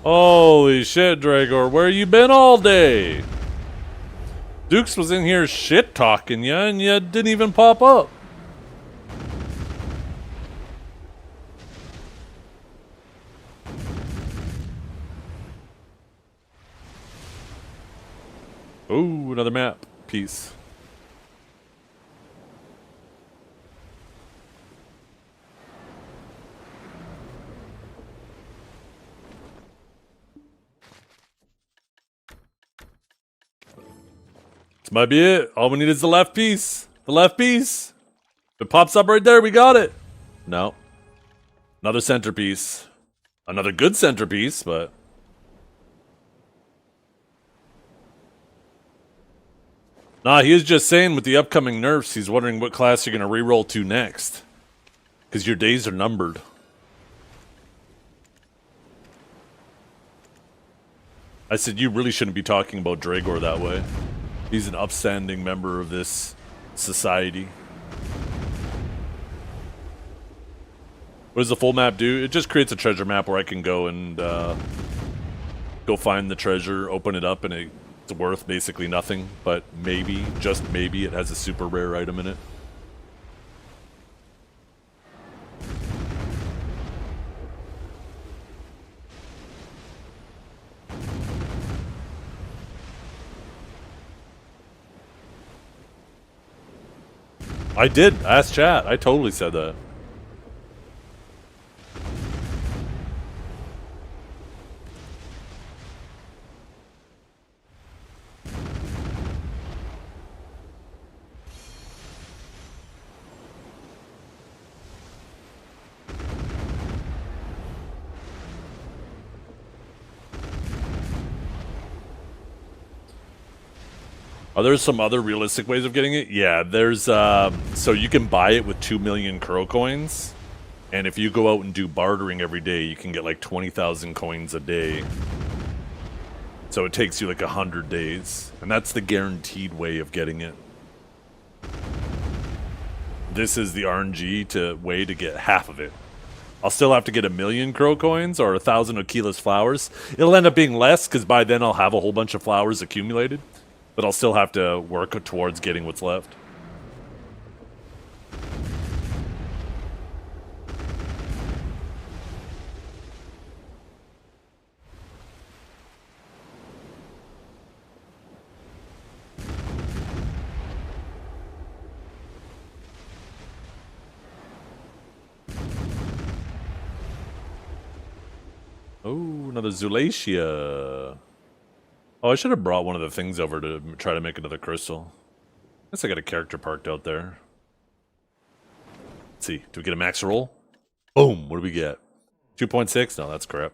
Holy shit, Dragor, where you been all day? Dukes was in here shit-talking ya, and you didn't even pop up. Ooh, another map piece. This might be it. All we need is the left piece. The left piece. If it pops up right there, we got it. No. Another centerpiece. Another good centerpiece, but... Nah, he was just saying with the upcoming nerfs, he's wondering what class you're going to reroll to next. Because your days are numbered. I said, you really shouldn't be talking about Dragor that way. He's an upstanding member of this society. What does the full map do? It just creates a treasure map where I can go and go find the treasure, open it up, and it's worth basically nothing. But maybe, just maybe, it has a super rare item in it. I did. Ask chat. I totally said that. Are there some other realistic ways of getting it? Yeah, there's, so you can buy it with 2 million Crow coins, and if you go out and do bartering every day, you can get like 20,000 coins a day. So it takes you like 100 days, and that's the guaranteed way of getting it. This is the RNG way to get half of it. I'll still have to get 1 million Crow coins or 1,000 Aquila's flowers. It'll end up being less, because by then I'll have a whole bunch of flowers accumulated. But I'll still have to work towards getting what's left. Oh, another Zulacia. Oh, I should have brought one of the things over to try to make another crystal. I guess I got a character parked out there. Let's see. Do we get a max roll? Boom. What do we get? 2.6? No, that's crap.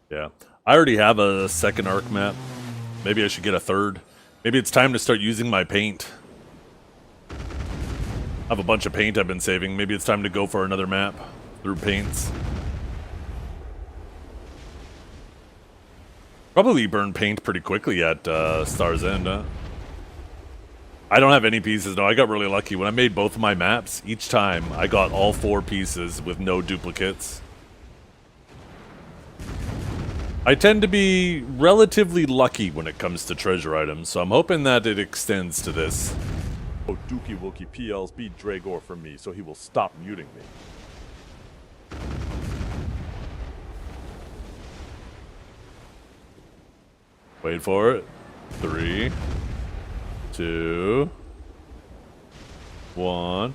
Yeah. I already have a second arc map. Maybe I should get a third. Maybe it's time to start using my paint. I have a bunch of paint I've been saving. Maybe it's time to go for another map through paints. Probably burn paint pretty quickly at Star's End, huh? I don't have any pieces. No, I got really lucky. When I made both of my maps, each time I got all 4 pieces with no duplicates. I tend to be relatively lucky when it comes to treasure items, so I'm hoping that it extends to this. Oh, Dookie Wookie PLs beat Dragor from me, so he will stop muting me. Wait for it. 3, 2, 1.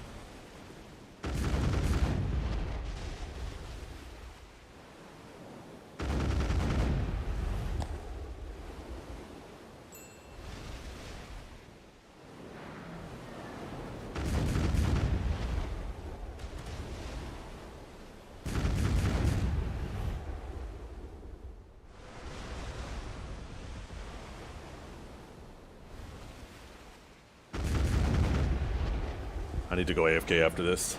I need to go AFK after this.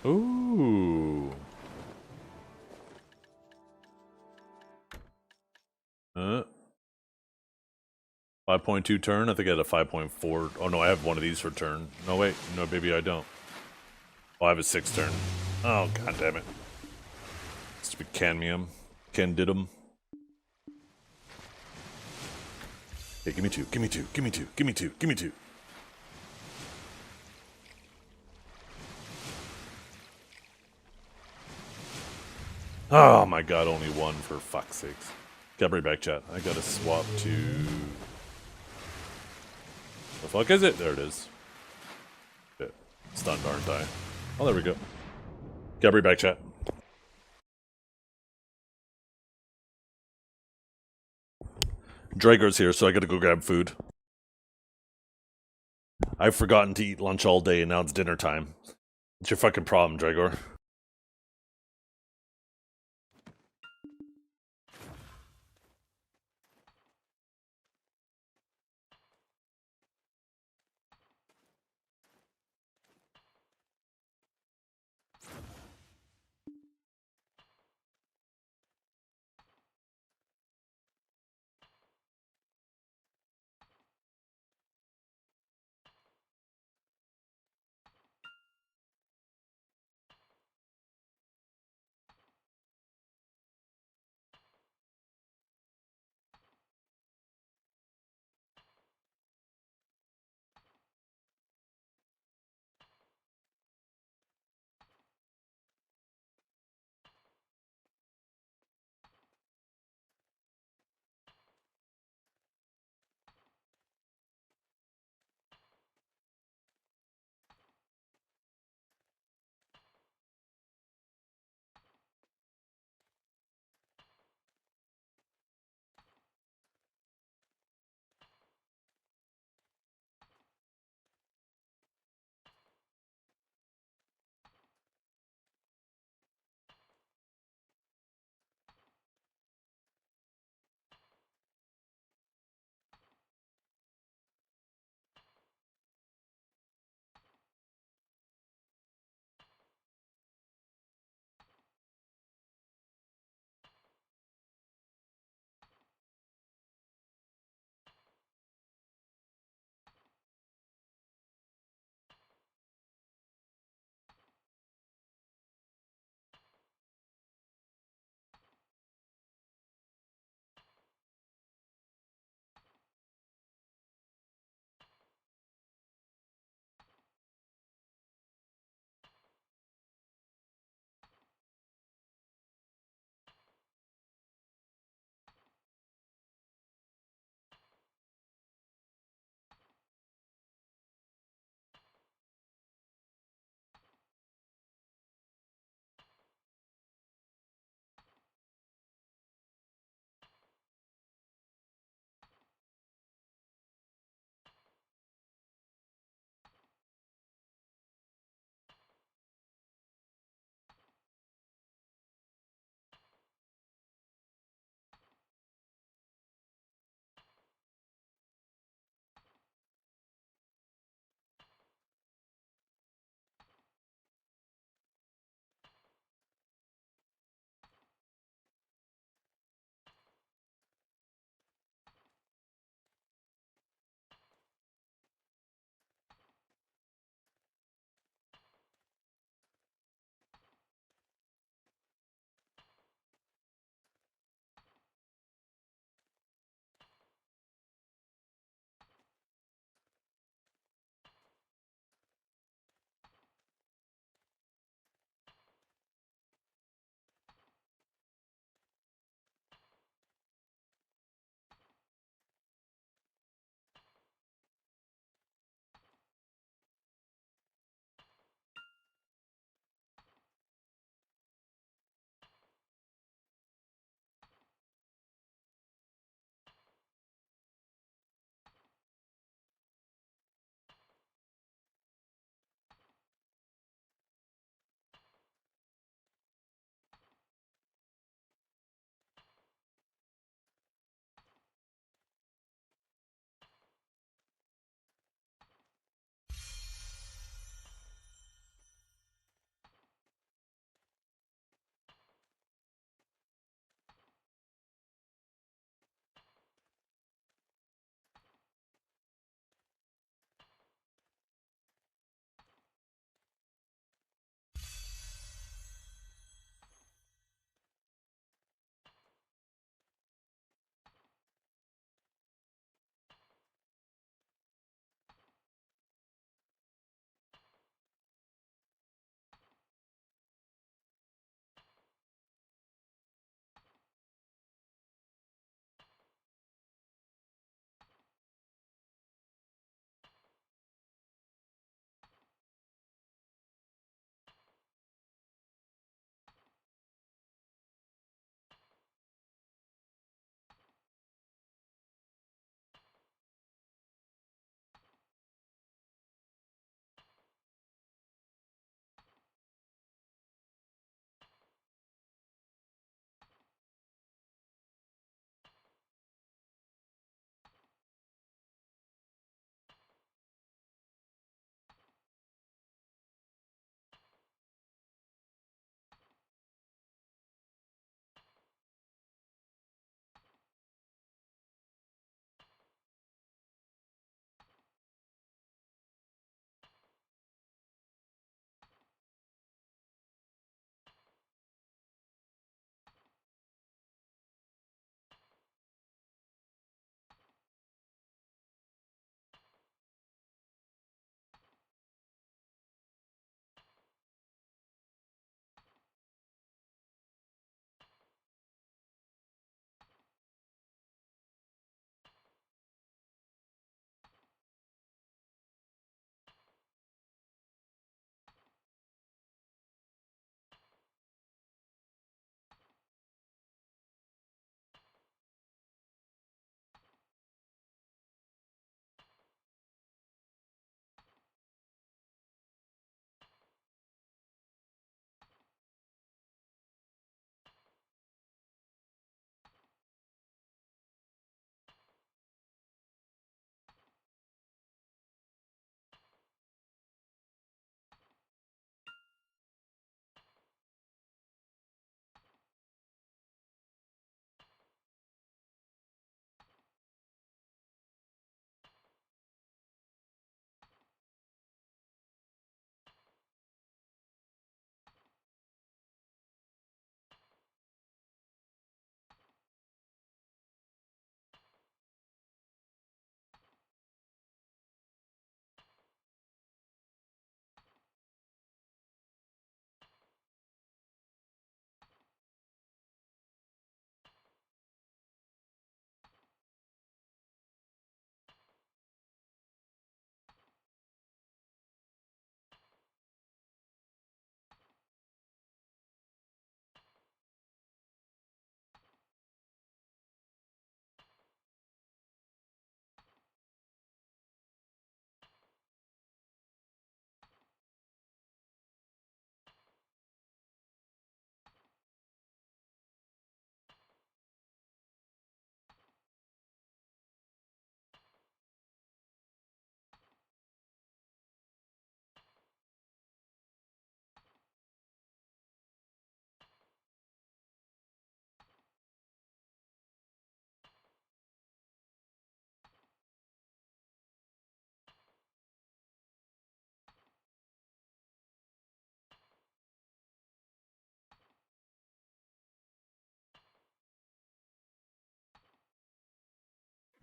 Ooh. 5.2 turn? I think I had a 5.4. Oh no, I have one of these for turn. No, wait. No, maybe I don't. Oh, I have a 6 turn. Oh, god damn it. Stupid cadmium. Candidum. Hey, give me 2. Give me 2. Give me 2. Give me 2. Give me 2. Oh my god, only 1 for fuck's sakes. Got right back, chat. I gotta swap to... The fuck is it? There it is. Shit. Stunned, aren't I? Oh, there we go. Got right back, chat. Dragor's here, so I gotta go grab food. I've forgotten to eat lunch all day, and now it's dinner time. It's your fucking problem, Dragor.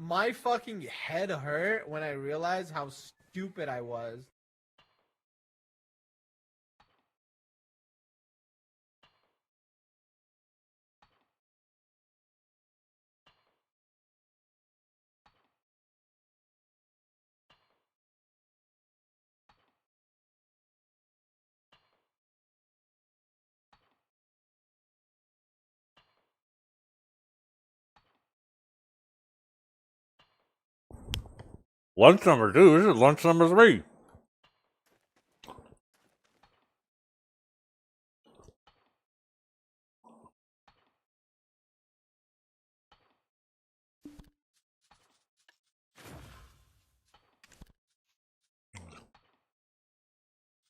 My fucking head hurt when I realized how stupid I was. Lunch number 2. This is lunch number 3.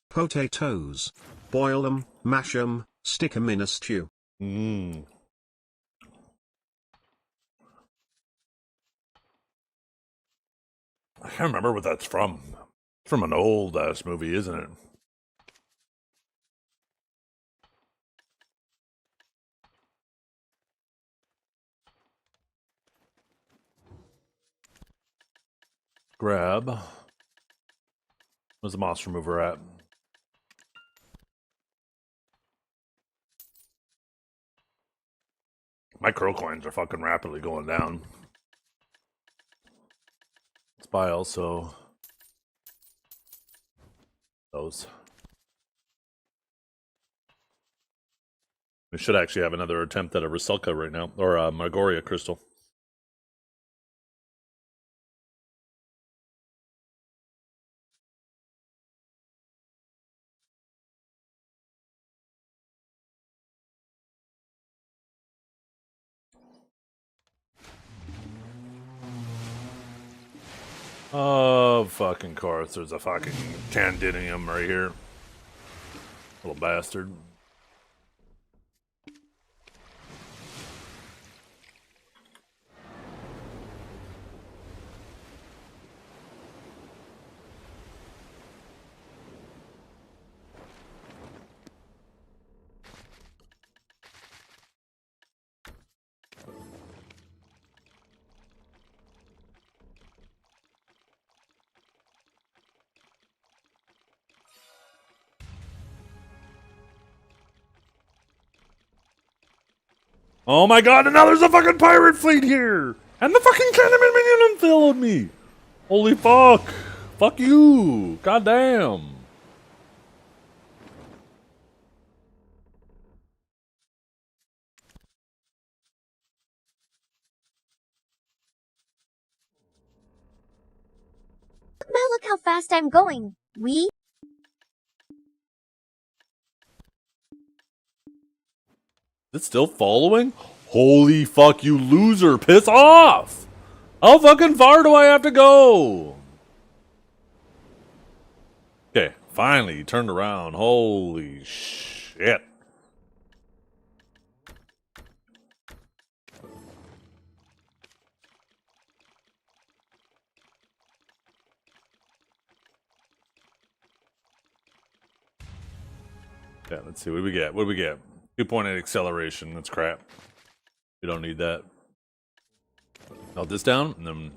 Potatoes. Boil them, mash them, stick them in a stew. Mmm. I can't remember what that's from. It's from an old ass movie, isn't it? Grab. Where's the monster remover at? My curl coins are fucking rapidly going down. Let's buy also those. We should actually have another attempt at a Rusalka right now, or a Margoria crystal. Oh, fucking course. There's a fucking Candidinium right here. Little bastard. Oh my god, and now there's a fucking pirate fleet here! And the fucking Candyman minion followed me! Holy fuck! Fuck you! God damn! Now look how fast I'm going. Is it still following? Holy fuck, you loser! Piss off! How fucking far do I have to go? Okay, finally, you turned around. Holy shit. Yeah, let's see. What do we get? What do we get? 2.8 acceleration. That's crap. We don't need that. Melt this down, and then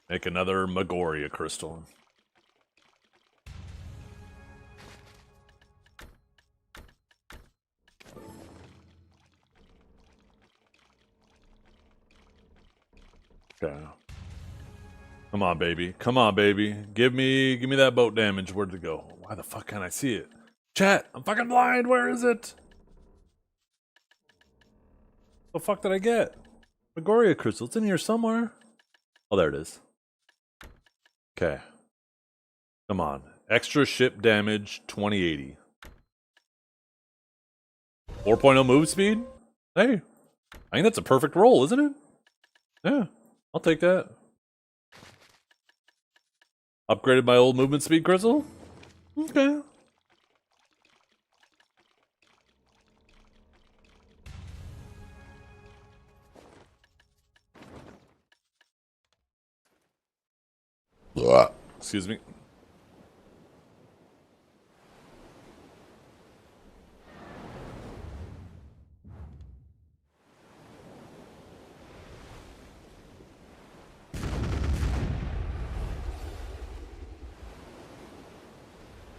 make another Magoria crystal. Okay. Come on, baby. Come on, baby. Give me that boat damage. Where'd it go? Why the fuck can't I see it? Chat, I'm fucking blind. Where is it? The fuck did I get? Magoria crystal. It's in here somewhere. Oh, there it is. Okay. Come on. Extra ship damage, 2080. 4.0 move speed? Hey. I think that's a perfect roll, isn't it? Yeah. I'll take that. Upgraded my old movement speed crystal? Okay. Excuse me.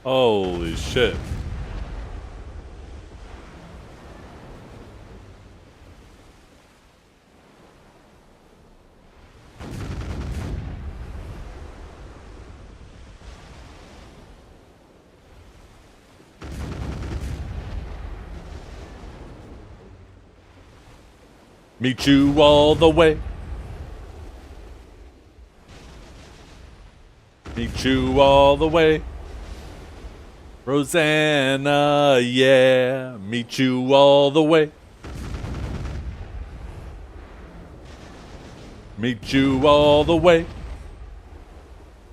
Holy shit. Meet you all the way. Meet you all the way. Rosanna, yeah. Meet you all the way. Meet you all the way.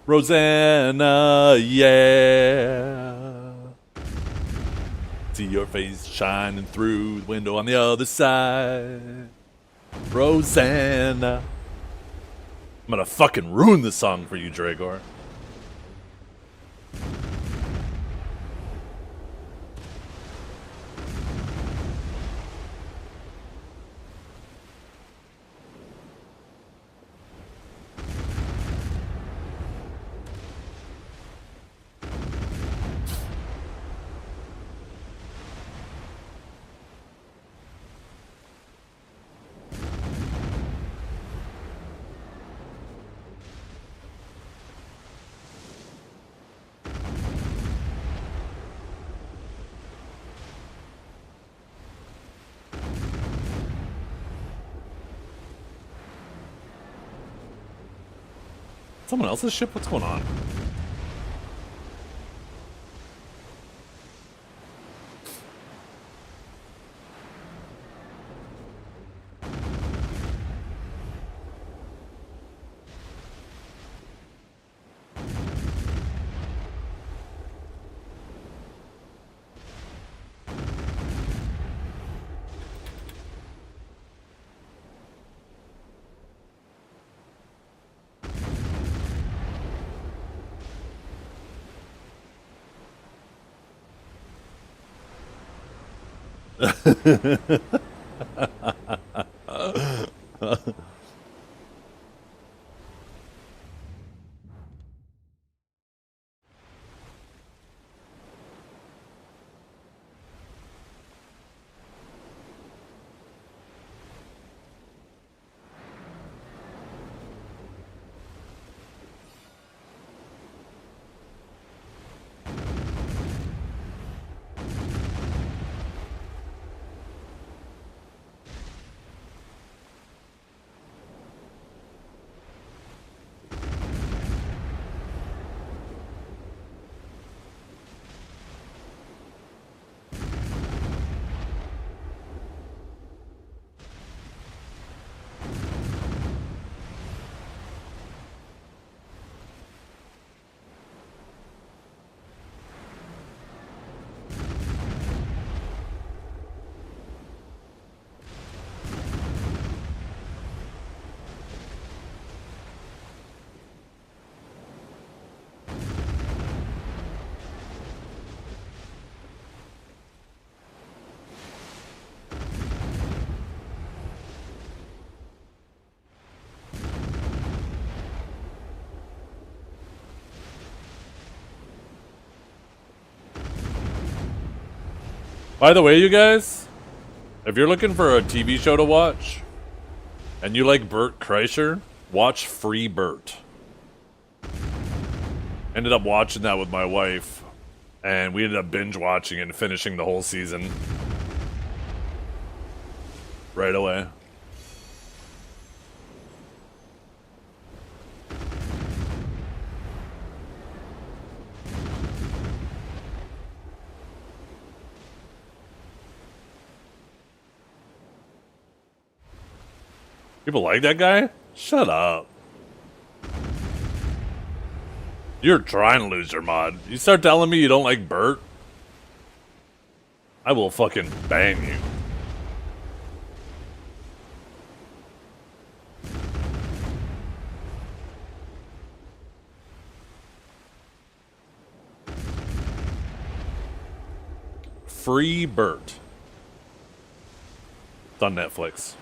Rosanna, yeah. See your face shining through the window on the other side. Rosanna. I'm gonna fucking ruin this song for you, Dragor. Someone else's ship? What's going on? By the way, you guys, if you're looking for a TV show to watch and you like Bert Kreischer, watch Free Bert. Ended up watching that with my wife, and we ended up binge watching and finishing the whole season right away. People like that guy? Shut up. You're trying to lose your mod. You start telling me you don't like Bert, I will fucking bang you. Free Bert. It's on Netflix.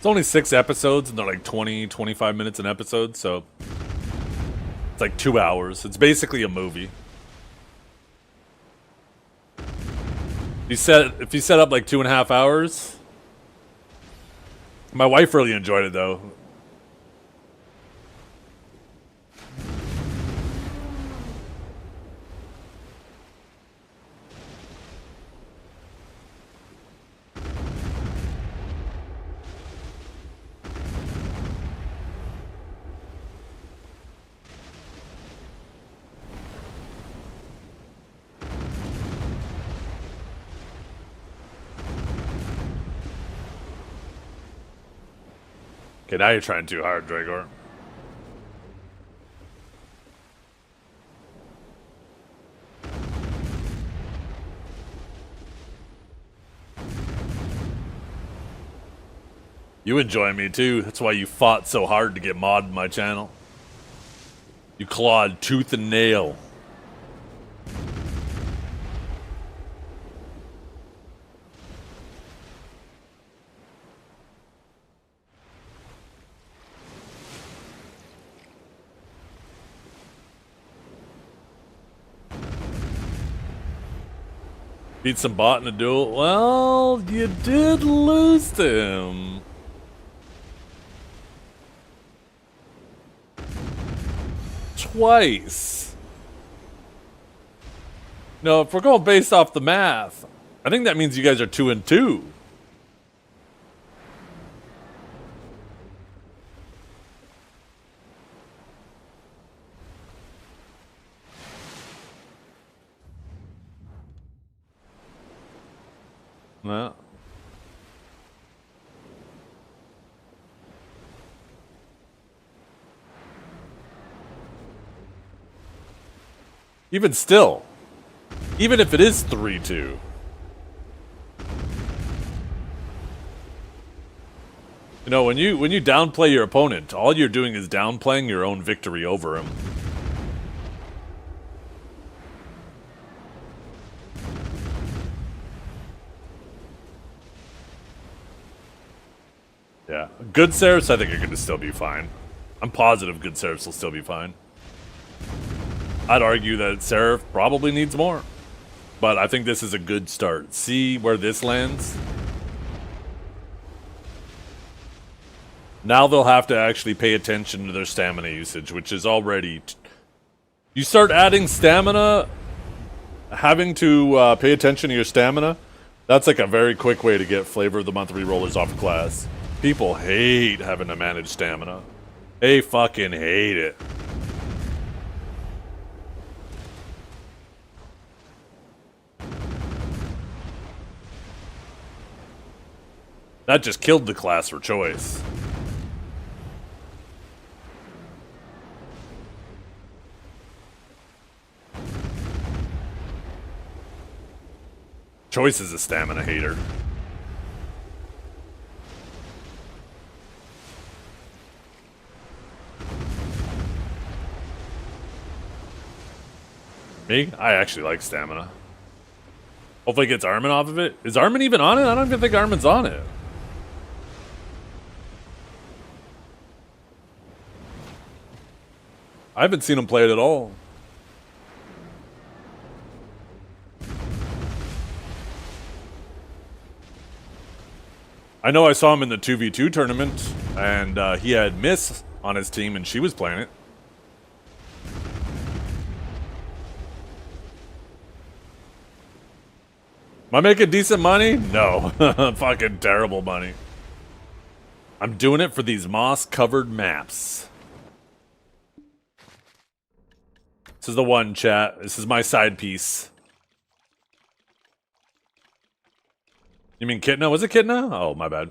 It's only 6 episodes, and they're like 20, 25 minutes an episode, so it's like 2 hours. It's basically a movie. If you set up like 2.5 hours. My wife really enjoyed it though. Okay, now you're trying too hard, Dragor. You enjoy me too. That's why you fought so hard to get modded my channel. You clawed tooth and nail. Beat some bot in a duel. Well, you did lose to him. Twice. No, if we're going based off the math, I think that means you guys are 2-2. No. Even still, even if it is 3-2, you know, when you downplay your opponent, all you're doing is downplaying your own victory over him. Yeah, good Serifs I think are going to still be fine. I'm positive good Serifs will still be fine. I'd argue that Seraph probably needs more. But I think this is a good start. See where this lands? Now they'll have to actually pay attention to their stamina usage, which is already... You start adding stamina, having to pay attention to your stamina, that's like a very quick way to get Flavor of the Month rerollers off class. People hate having to manage stamina. They fucking hate it. That just killed the class for choice. Choice is a stamina hater. Me? I actually like stamina. Hopefully it gets Armin off of it. Is Armin even on it? I don't even think Armin's on it. I haven't seen him play it at all. I know I saw him in the 2v2 tournament, and he had Miss on his team, and she was playing it. Am I making decent money? No. Fucking terrible money. I'm doing it for these moss-covered maps. This is the one, chat. This is my side piece. You mean Kitna? Was it Kitna? Oh, my bad.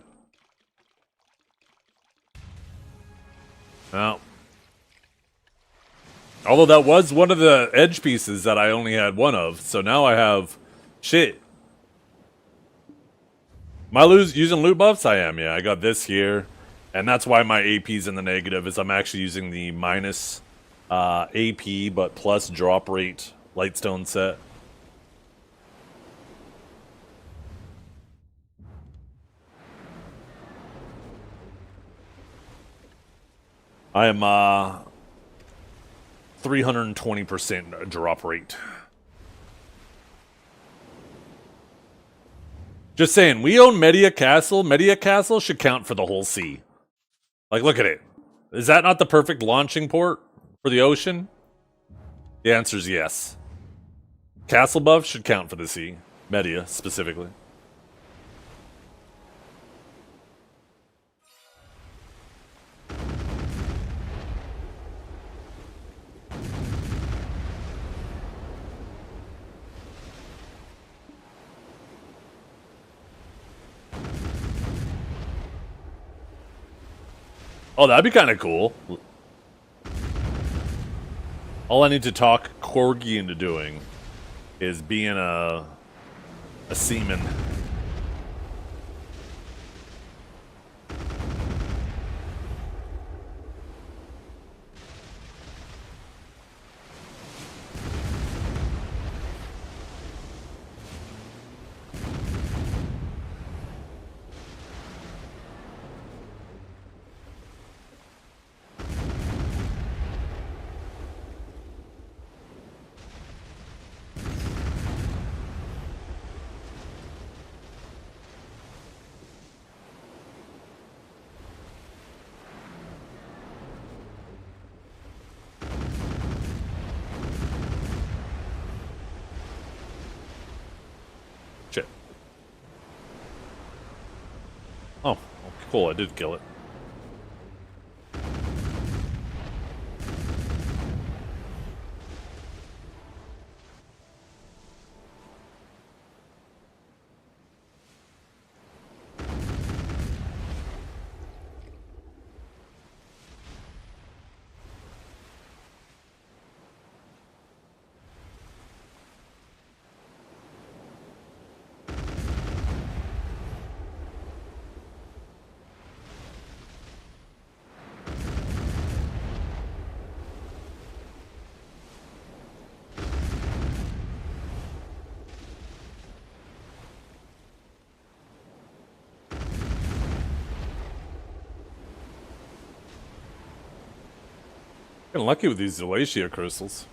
No. Although that was one of the edge pieces that I only had one of, so now I have shit. Am I using loot buffs? I am, yeah. I got this here, and that's why my AP's in the negative, is I'm actually using the minus AP but plus drop rate Lightstone set. I am 320% drop rate. Just saying, we own Media Castle. Media Castle should count for the whole sea. Like, look at it. Is that not the perfect launching port for the ocean? The answer is yes. Castle Buff should count for the sea. Media, specifically. Oh, that'd be kind of cool. All I need to talk Corgi into doing is being a seaman. Shit. Oh, cool, I did kill it. Getting lucky with these Delacia crystals.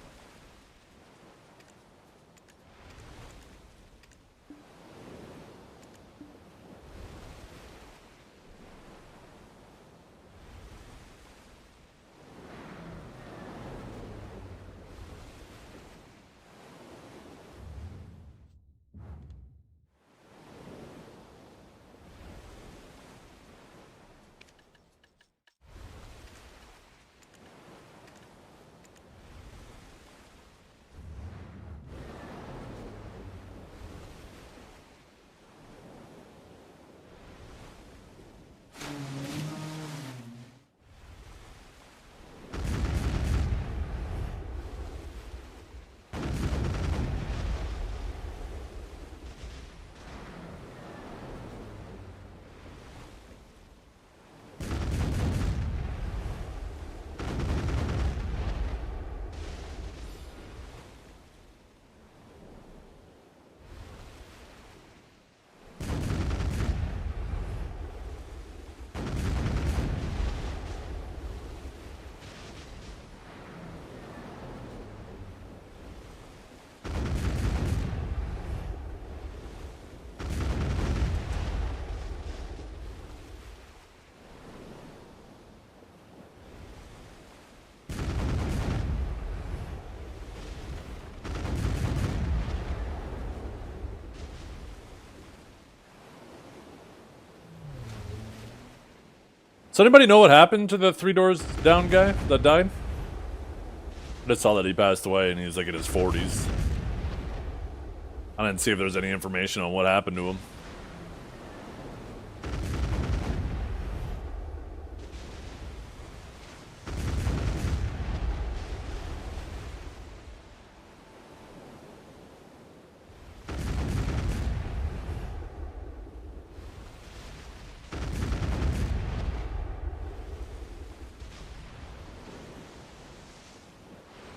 So anybody know what happened to the 3 doors down guy that died? I just saw that he passed away and he was like in his 40s. I didn't see if there's any information on what happened to him.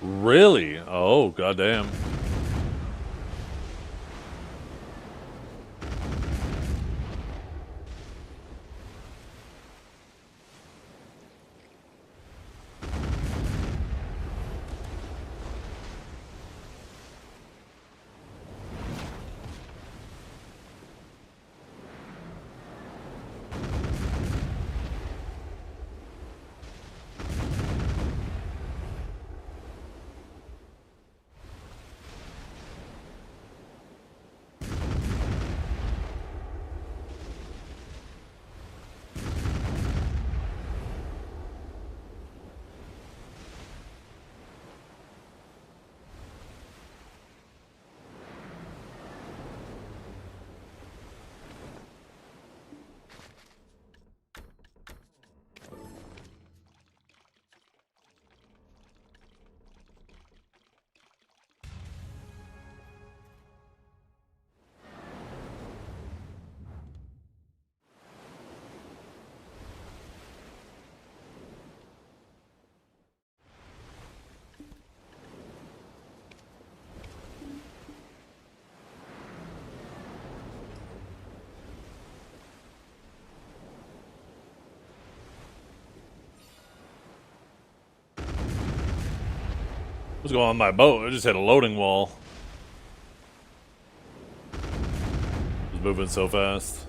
Really? Oh, goddamn. What's going on with my boat? I just hit a loading wall. It's moving so fast.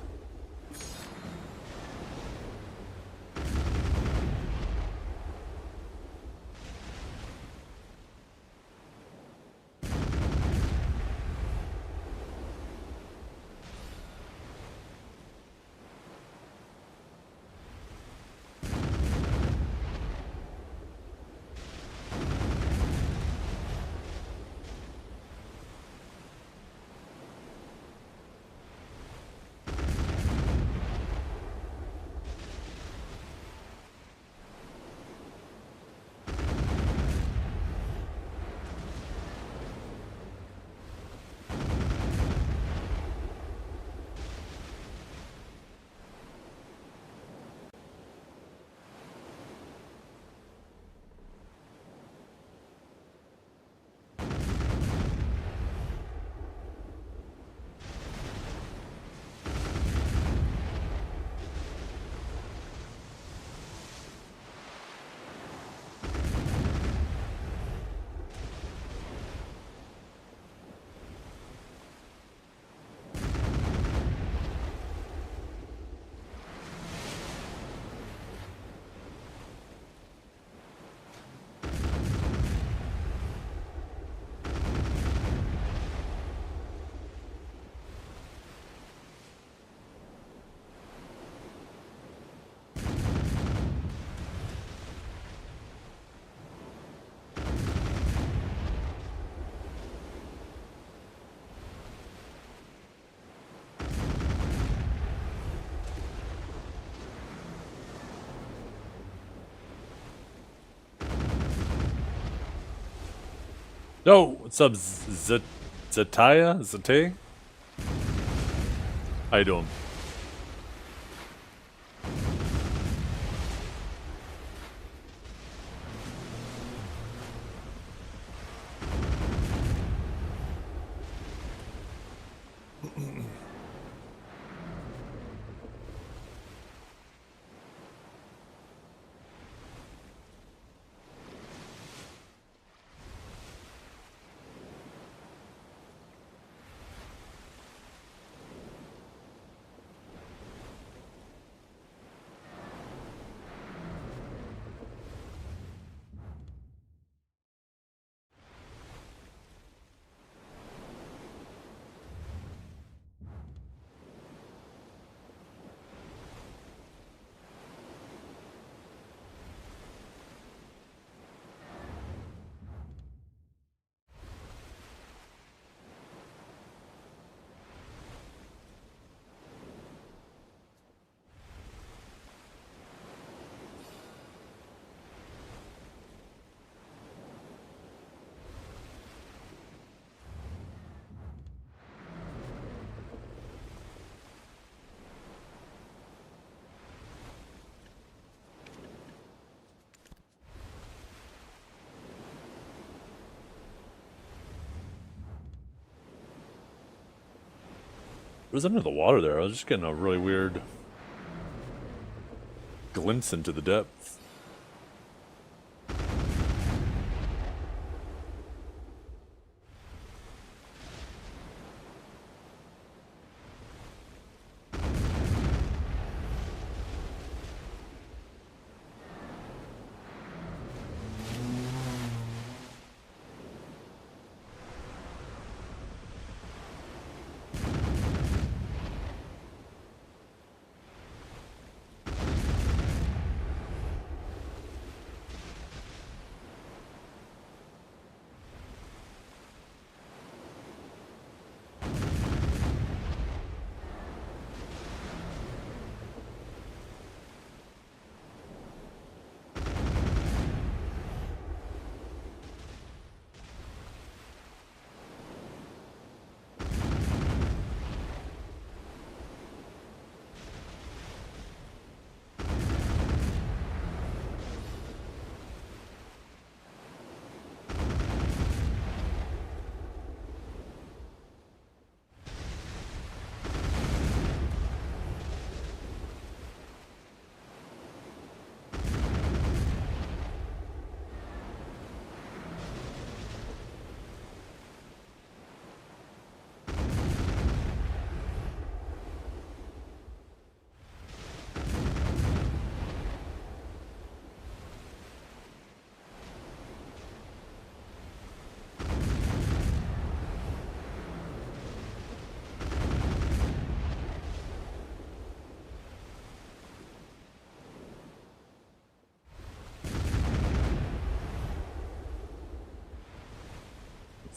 Yo, what's up, Zethiann? Zethiann? How you doing? What was under the water there? I was just getting a really weird glimpse into the depths.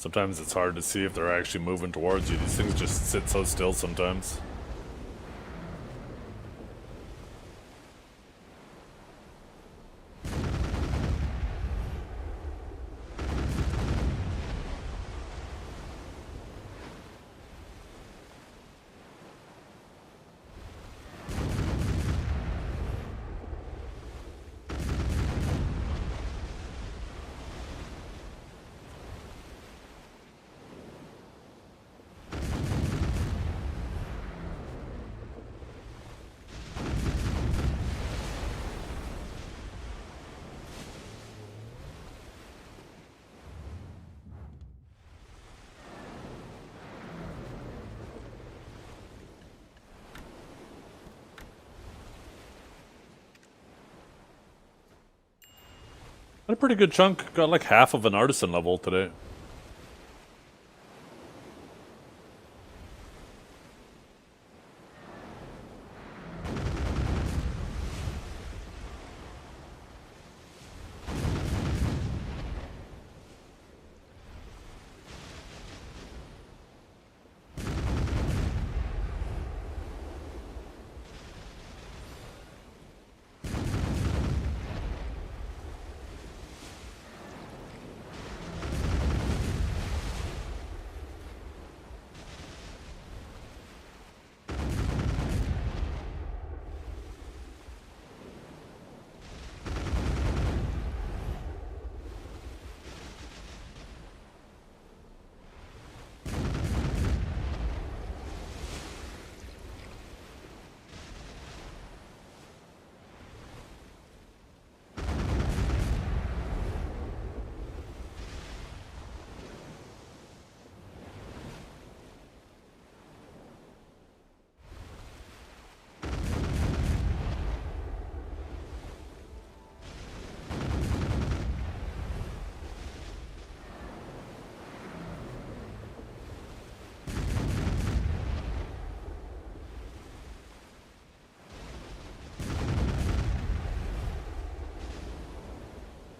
Sometimes it's hard to see if they're actually moving towards you. These things just sit so still sometimes. Got a pretty good chunk. Got like half of an artisan level today.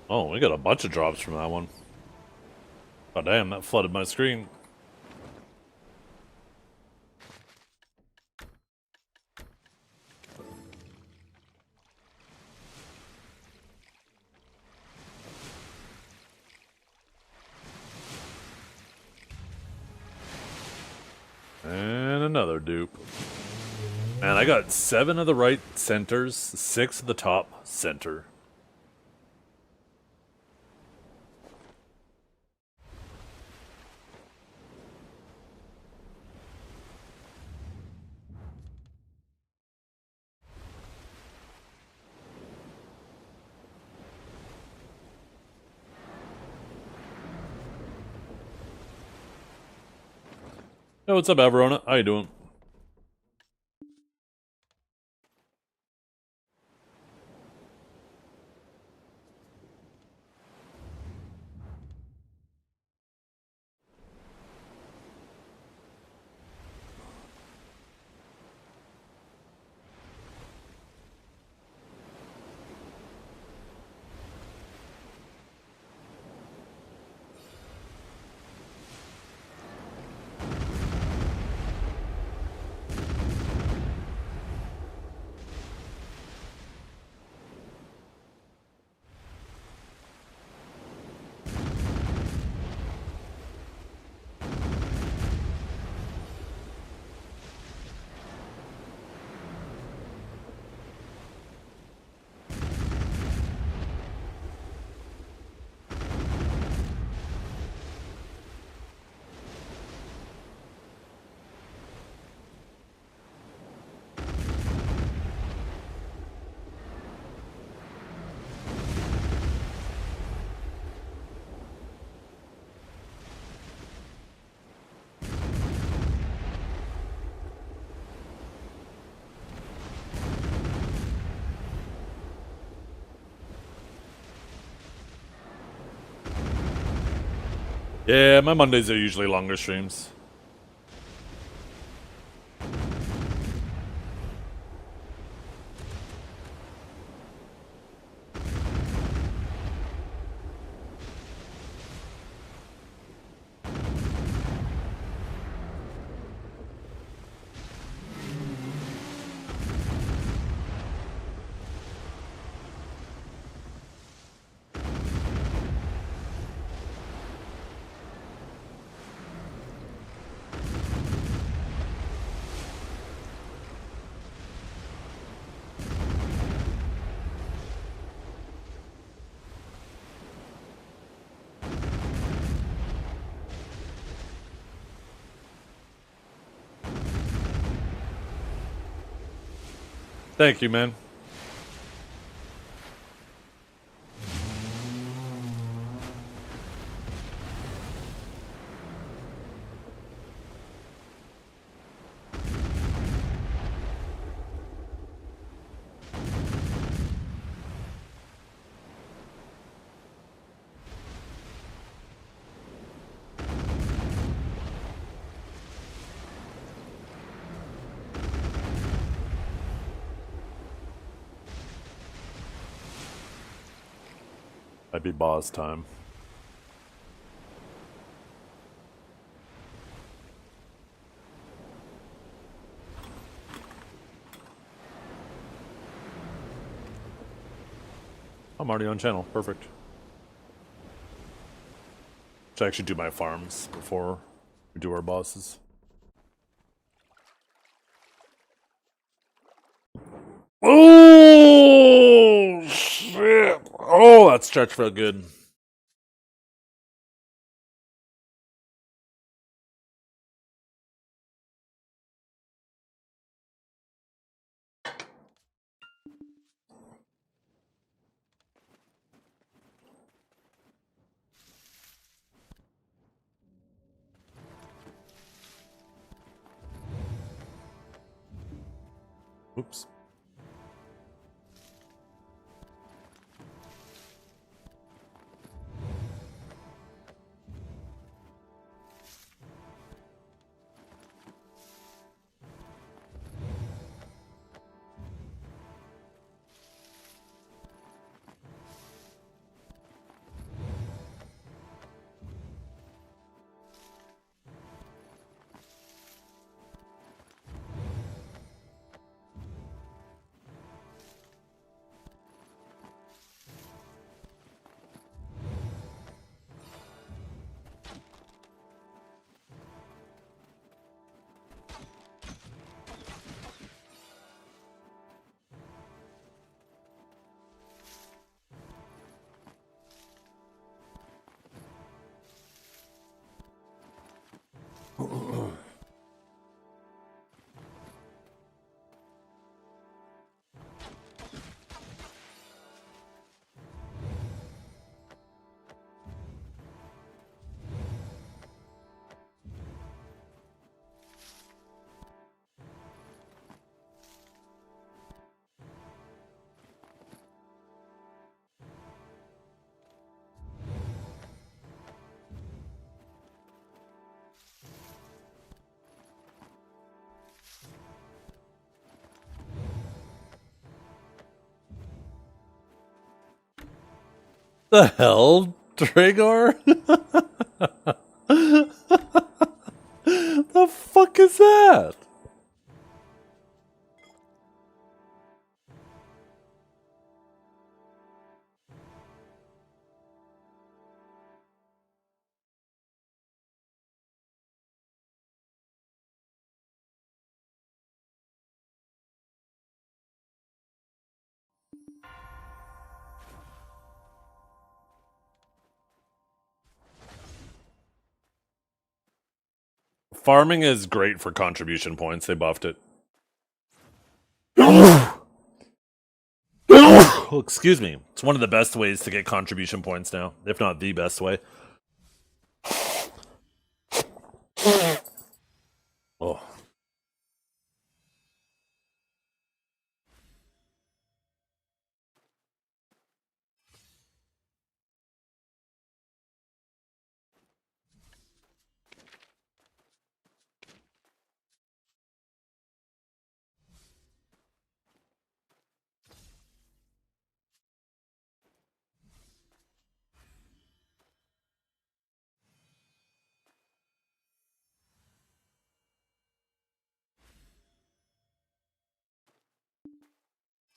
Oh, we got a bunch of drops from that one. Oh damn, that flooded my screen. And another dupe. Man, I got 7 of the right centers, 6 of the top center. Yo, what's up, Averona? How you doing? Yeah, my Mondays are usually longer streams. Thank you, man. Might be boss time. I'm already on channel. Perfect. Should actually do my farms before we do our bosses. Oh shit! Oh, that stretch felt good. Oops. The hell, Dragor? The fuck is that? Farming is great for contribution points. They buffed it. Excuse me. It's one of the best ways to get contribution points now, if not the best way. Oh.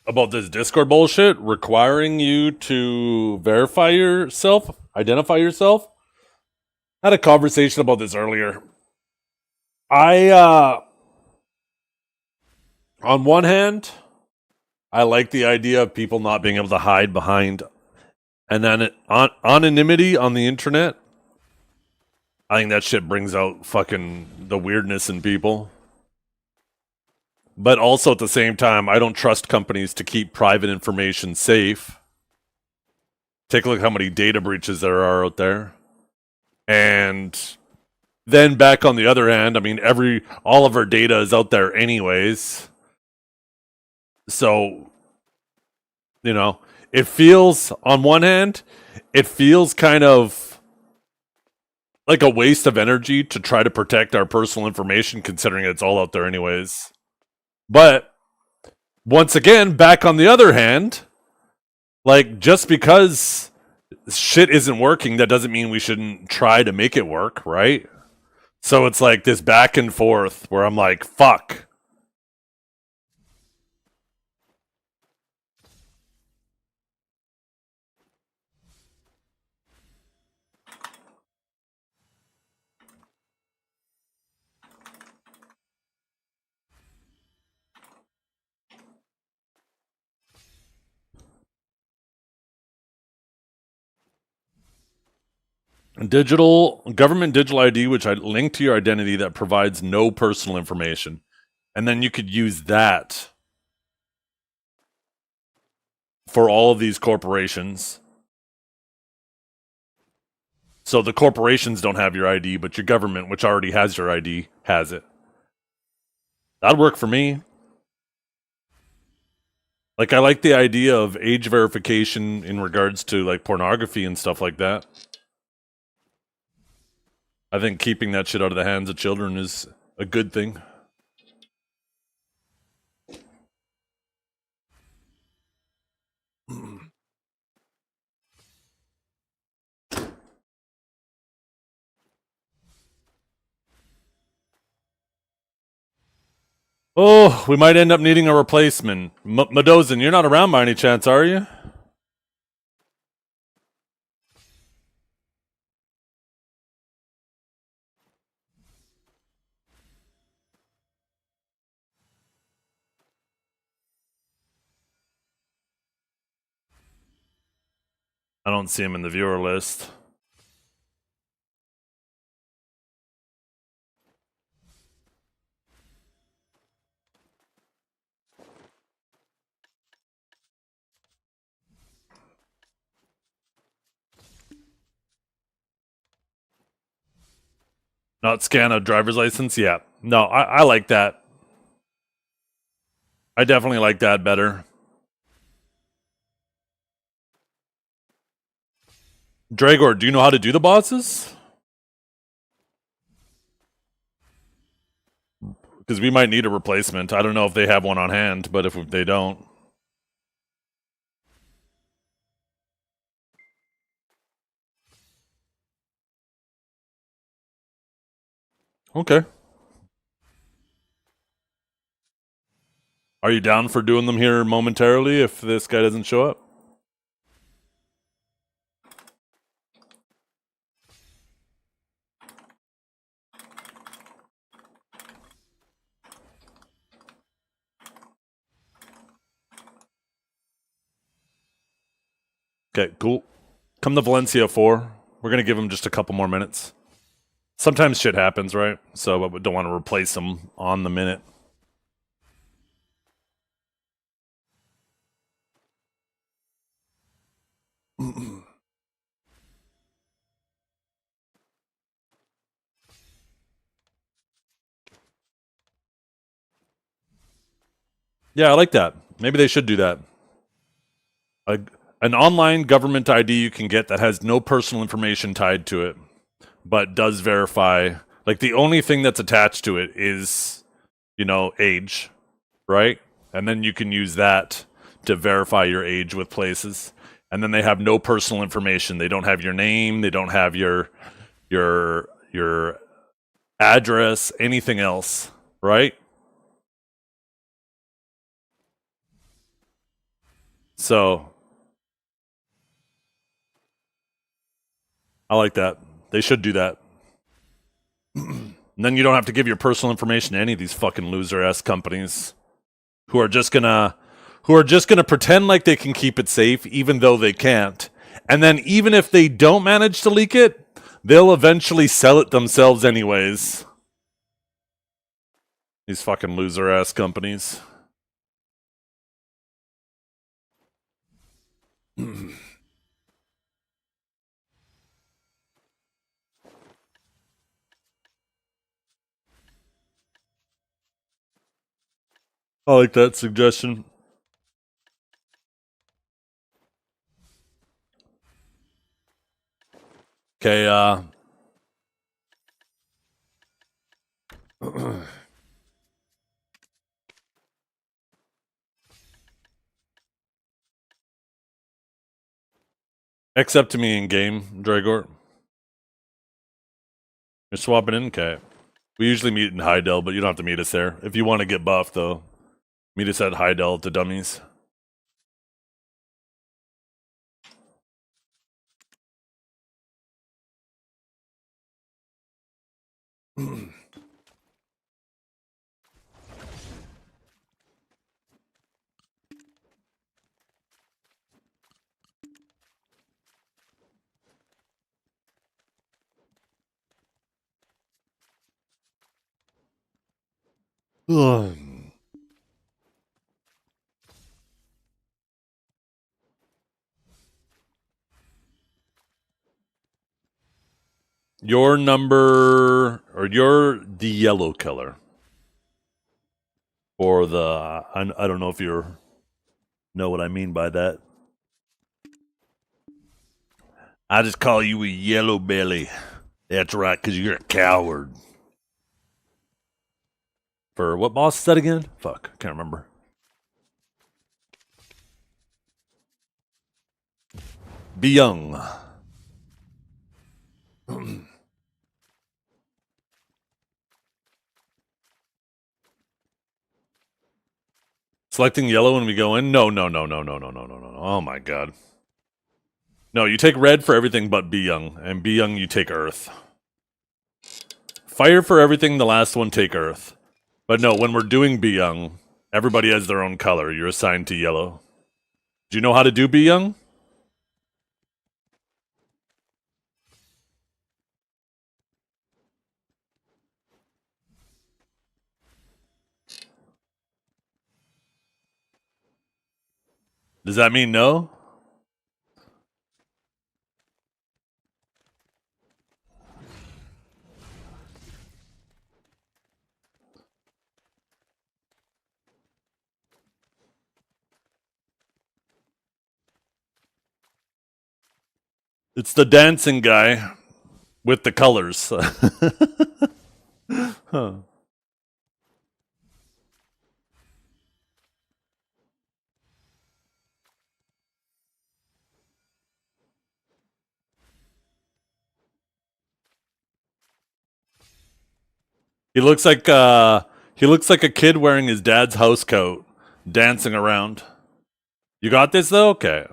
About this Discord bullshit requiring you to verify yourself, identify yourself. I had a conversation about this earlier. On one hand, I like the idea of people not being able to hide behind anonymity on the internet. I think that shit brings out fucking the weirdness in people. But also at the same time, I don't trust companies to keep private information safe. Take a look at how many data breaches there are out there. And then back on the other hand, I mean, all of our data is out there anyways. So, you know, it feels, on one hand, it feels kind of like a waste of energy to try to protect our personal information, considering it's all out there anyways. But once again, back on the other hand, like, just because shit isn't working, that doesn't mean we shouldn't try to make it work, right? So it's like this back and forth where I'm like, fuck. Government digital ID, which I link to your identity that provides no personal information. And then you could use that for all of these corporations. So the corporations don't have your ID, but your government, which already has your ID, has it. That'd work for me. Like, I like the idea of age verification in regards to, like, pornography and stuff like that. I think keeping that shit out of the hands of children is a good thing. Oh, we might end up needing a replacement. Madozin, you're not around by any chance, are you? I don't see him in the viewer list. Not scan a driver's license? Yeah. No, I like that. I definitely like that better. Dragor, do you know how to do the bosses? Because we might need a replacement. I don't know if they have one on hand, but if they don't. Okay. Are you down for doing them here momentarily if this guy doesn't show up? Okay, cool. Come to Valencia 4. We're going to give him just a couple more minutes. Sometimes shit happens, right? So I don't want to replace him on the minute. Yeah, I like that. Maybe they should do that. An online government ID you can get that has no personal information tied to it, but does verify. Like, the only thing that's attached to it is, you know, age, right? And then you can use that to verify your age with places. And then they have no personal information. They don't have your name. They don't have your address, anything else, right? So I like that. They should do that. And then you don't have to give your personal information to any of these fucking loser-ass companies who are just gonna pretend like they can keep it safe even though they can't. And then even if they don't manage to leak it, they'll eventually sell it themselves anyways. These fucking loser ass companies. I like that suggestion. Okay, except to me in game, Dragor. You're swapping in? Okay. We usually meet in Heidel, but you don't have to meet us there. If you want to get buffed, though, meet us at Heidel to dummies. Your number, or you're the yellow color. Or the, I don't know if you know what I mean by that. I just call you a yellow belly. That's right, because you're a coward. For what boss is that again? Fuck, can't remember. Be young. Selecting yellow when we go in? No. Oh my god. No, you take red for everything but Be Young, and Be Young you take Earth. Fire for everything, the last one take Earth. But no, when we're doing Be Young, everybody has their own color. You're assigned to yellow. Do you know how to do Be Young? Does that mean no? It's the dancing guy with the colors. Huh. He looks like a kid wearing his dad's house coat, dancing around. You got this though? Okay.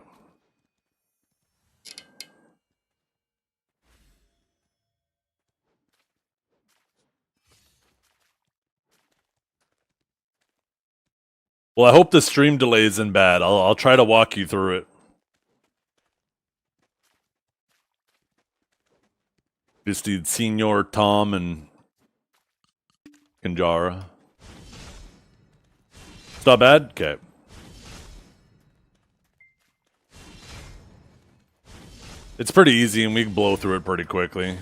Well, I hope the stream delay isn't bad. I'll try to walk you through it. Just need Senior, Tom, and Kanjara. It's not bad? Okay. It's pretty easy and we can blow through it pretty quickly.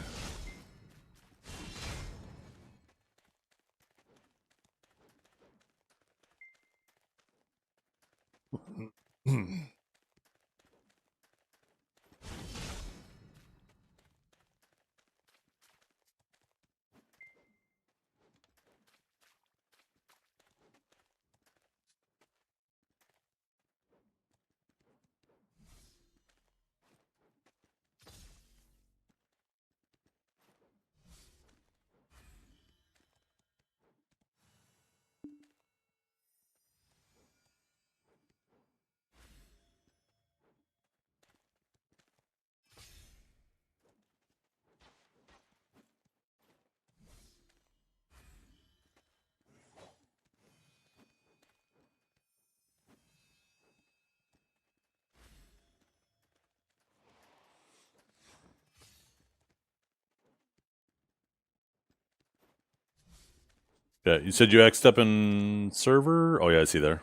Yeah, you said you X'd up in server? Oh yeah, I see there.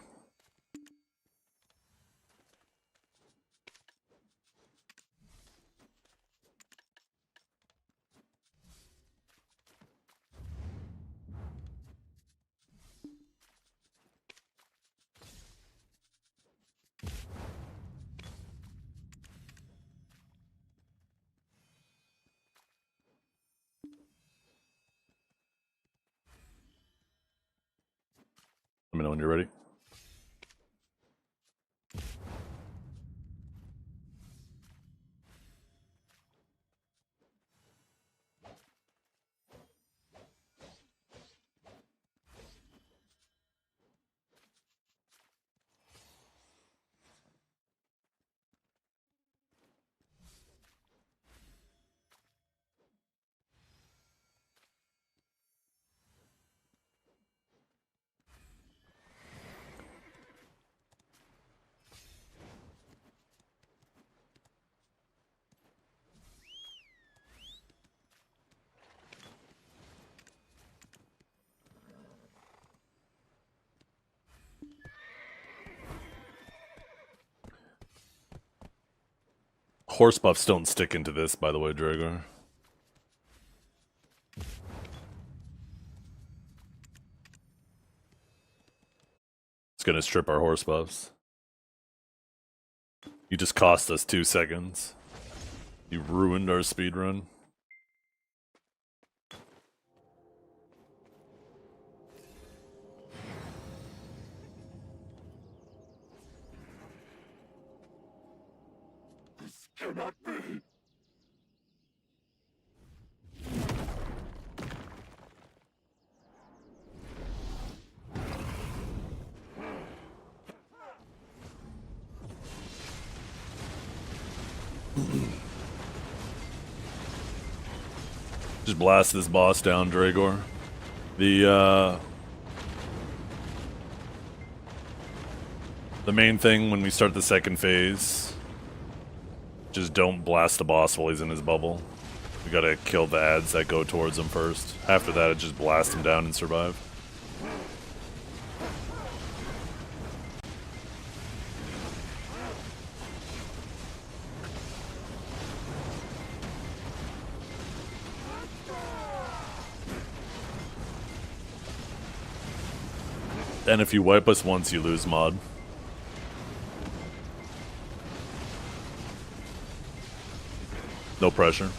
Let me know when you're ready. Horse buffs don't stick into this, by the way, Dragor. It's gonna strip our horse buffs. You just cost us 2 seconds. You ruined our speed run. Just blast this boss down, Dragor. The main thing when we start the second phase, just don't blast the boss while he's in his bubble. We gotta kill the ads that go towards him first. After that, just blast him down and survive. And if you wipe us once, you lose mod. No pressure.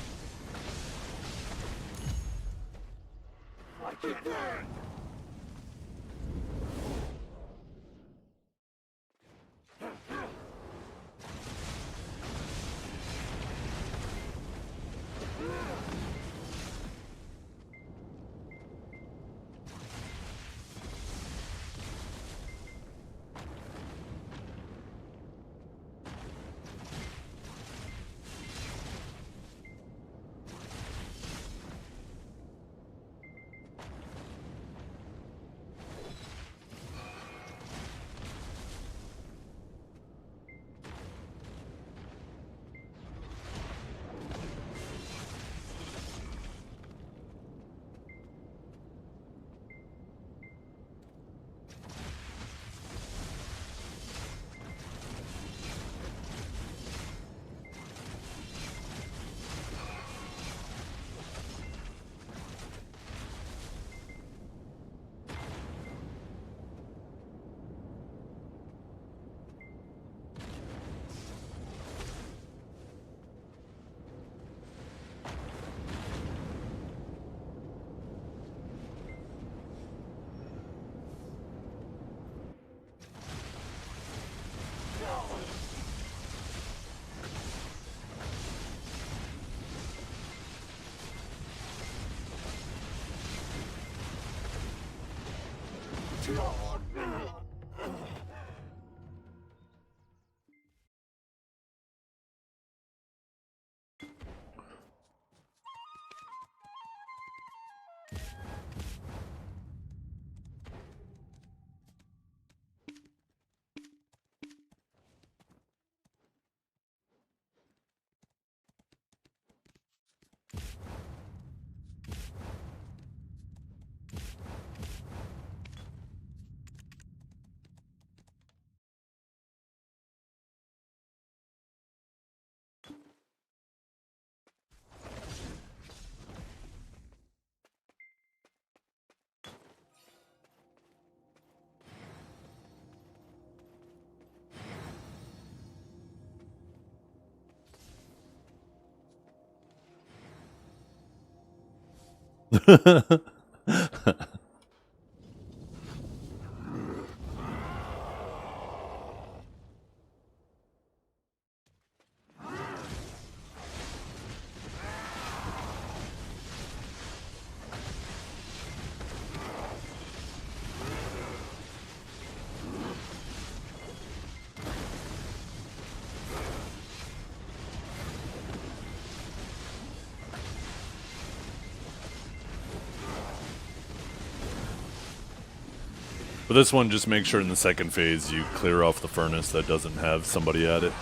For this one, just make sure in the second phase you clear off the furnace that doesn't have somebody at it.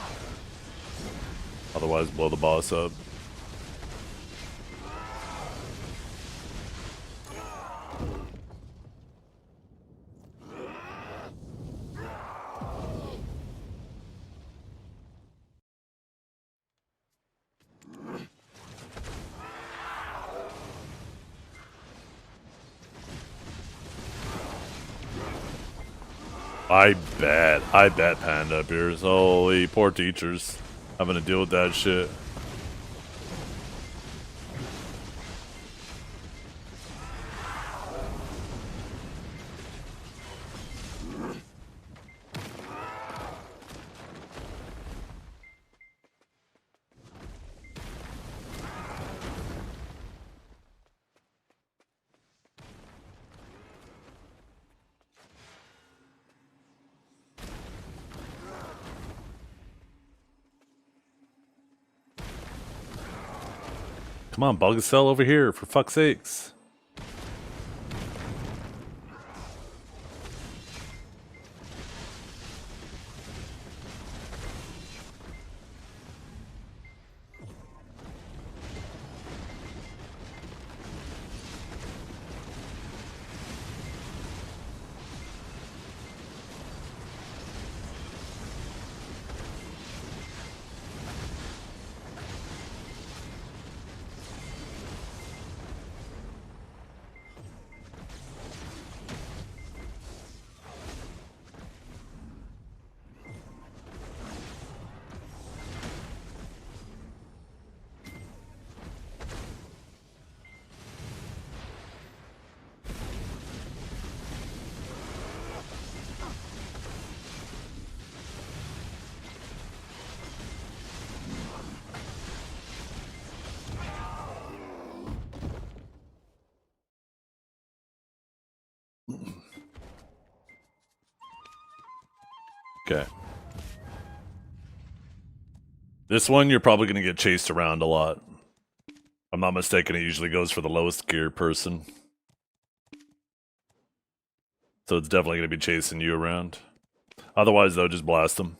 Otherwise, blow the boss up. I bet Panda appears. Holy, poor teachers having to deal with that shit. Come on, bug cell over here, for fuck's sakes. Okay. This one, you're probably going to get chased around a lot. If I'm not mistaken, it usually goes for the lowest gear person. So it's definitely going to be chasing you around. Otherwise, though, just blast them.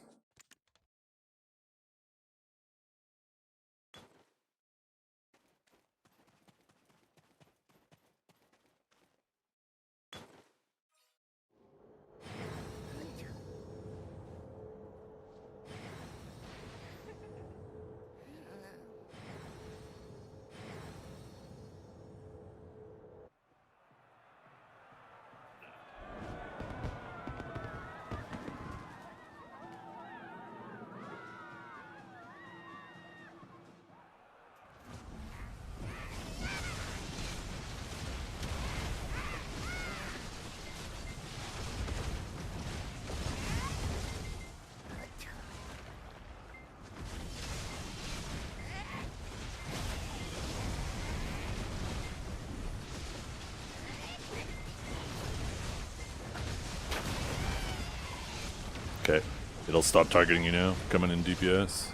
Okay. It'll stop targeting you now, coming in DPS.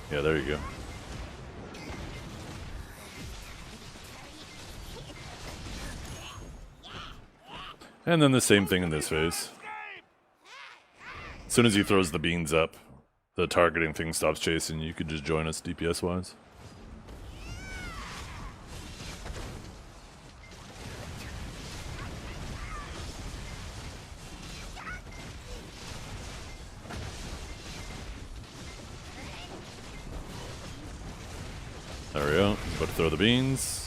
Yeah, there you go. And then the same thing in this phase. As soon as he throws the beans up, the targeting thing stops chasing you. You could just join us DPS-wise. There we go. About to throw the beans.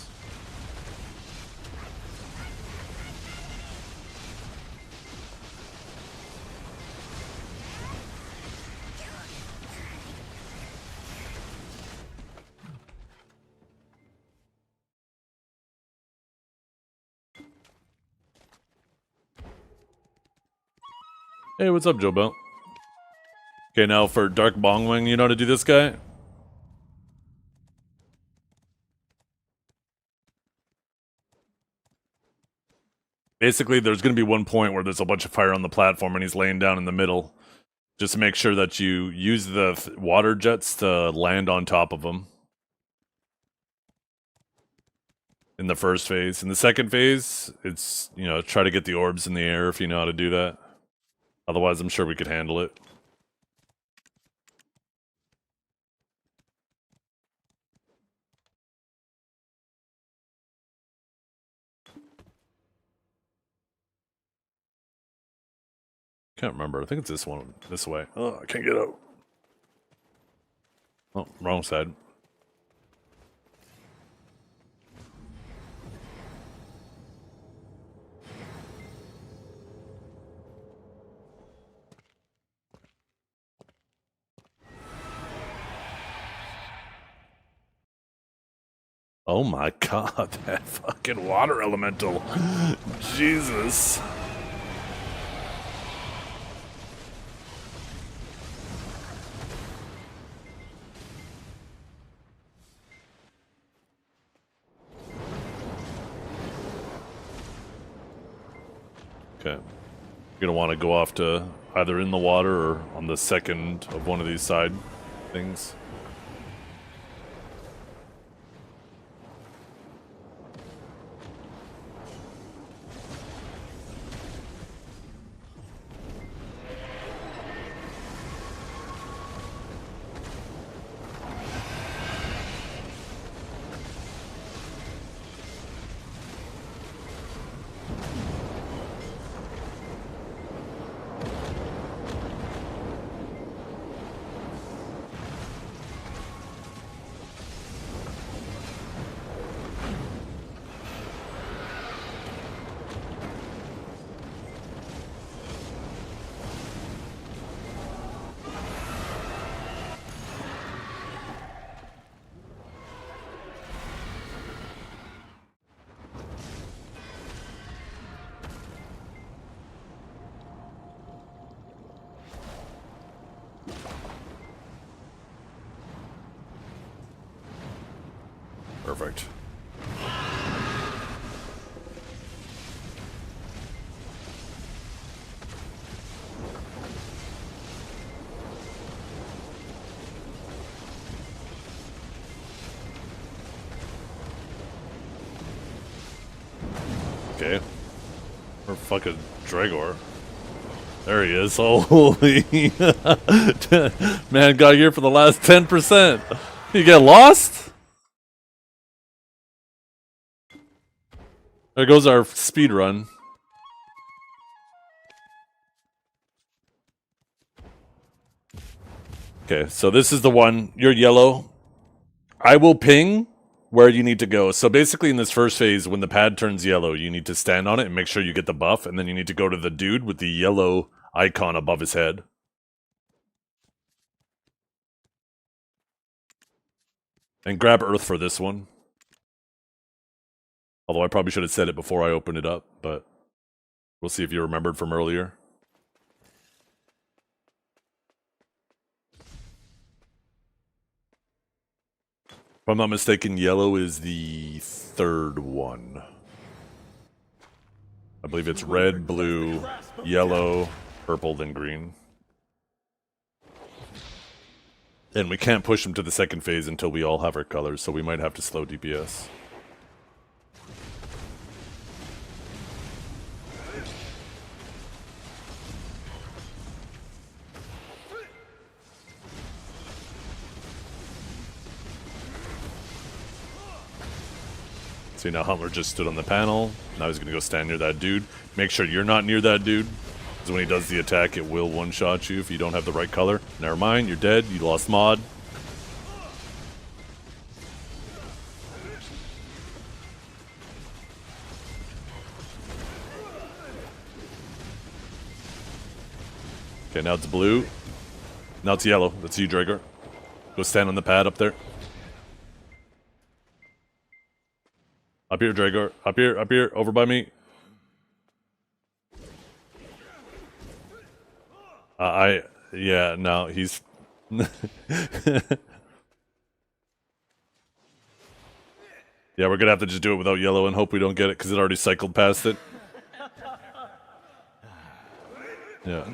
Hey, what's up, Joe Bell? Okay, now for Dark Bongwing, you know how to do this guy? Basically, there's going to be one point where there's a bunch of fire on the platform and he's laying down in the middle. Just make sure that you use the water jets to land on top of him. In the first phase. In the second phase, it's, you know, try to get the orbs in the air if you know how to do that. Otherwise, I'm sure we could handle it. Can't remember. I think it's this one. This way. Oh, I can't get out. Oh, wrong side. Oh my god, that fucking water elemental. Jesus. Okay. You're gonna want to go off to either in the water or on the second of one of these side things. Perfect. Okay. Or fucking Dragor. There he is. Holy. Man got here for the last 10%. You get lost? There goes our speed run. Okay, so this is the one. You're yellow. I will ping where you need to go. So basically in this first phase, when the pad turns yellow, you need to stand on it and make sure you get the buff, and then you need to go to the dude with the yellow icon above his head. And grab Earth for this one. Although I probably should have said it before I opened it up, but we'll see if you remembered from earlier. If I'm not mistaken, yellow is the third one. I believe it's red, blue, yellow, purple, then green. And we can't push them to the second phase until we all have our colors, so we might have to slow DPS. See, now Huntler just stood on the panel. Now he's going to go stand near that dude. Make sure you're not near that dude, because when he does the attack, it will one-shot you if you don't have the right color. Never mind, you're dead. You lost mod. Okay, now it's blue. Now it's yellow. That's you, Drager. Go stand on the pad up there. Up here, Dragar. Up here, over by me. Yeah, no, he's. Yeah, we're gonna have to just do it without yellow and hope we don't get it because it already cycled past it. Yeah.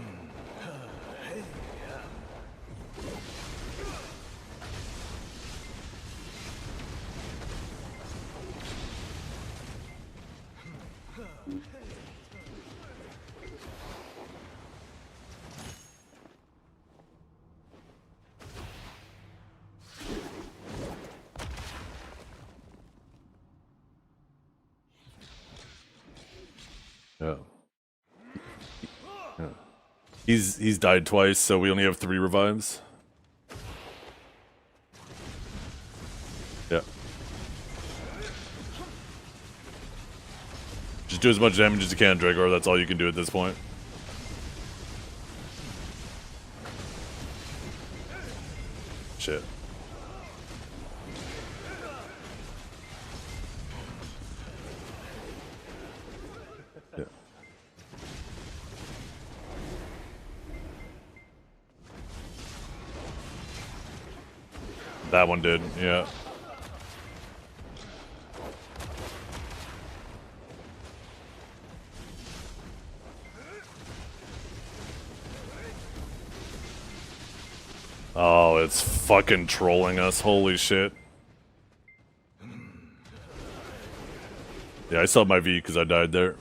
Yeah. Yeah. He's died twice, so we only have 3 revives. Yeah. Just do as much damage as you can, Dragor. That's all you can do at this point. Shit. Yeah. That one did, yeah. Oh, it's fucking trolling us. Holy shit. Yeah, I saw my V because I died there.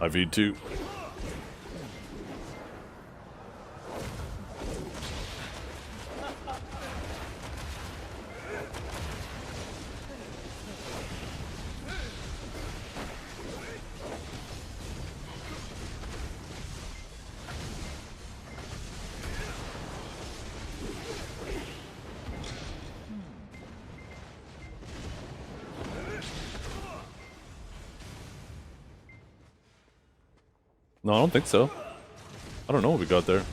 I V'd too. No, I don't think so. I don't know what we got there.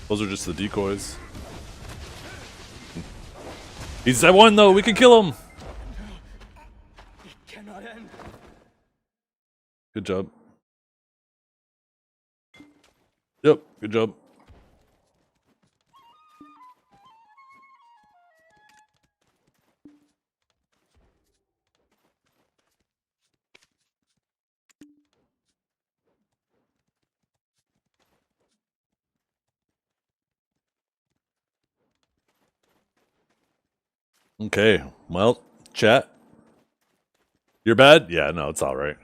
Those are just the decoys. He's at 1 though, we can kill him! Good job. Yep, good job. Okay, well, chat. You're bad? Yeah, no, it's alright.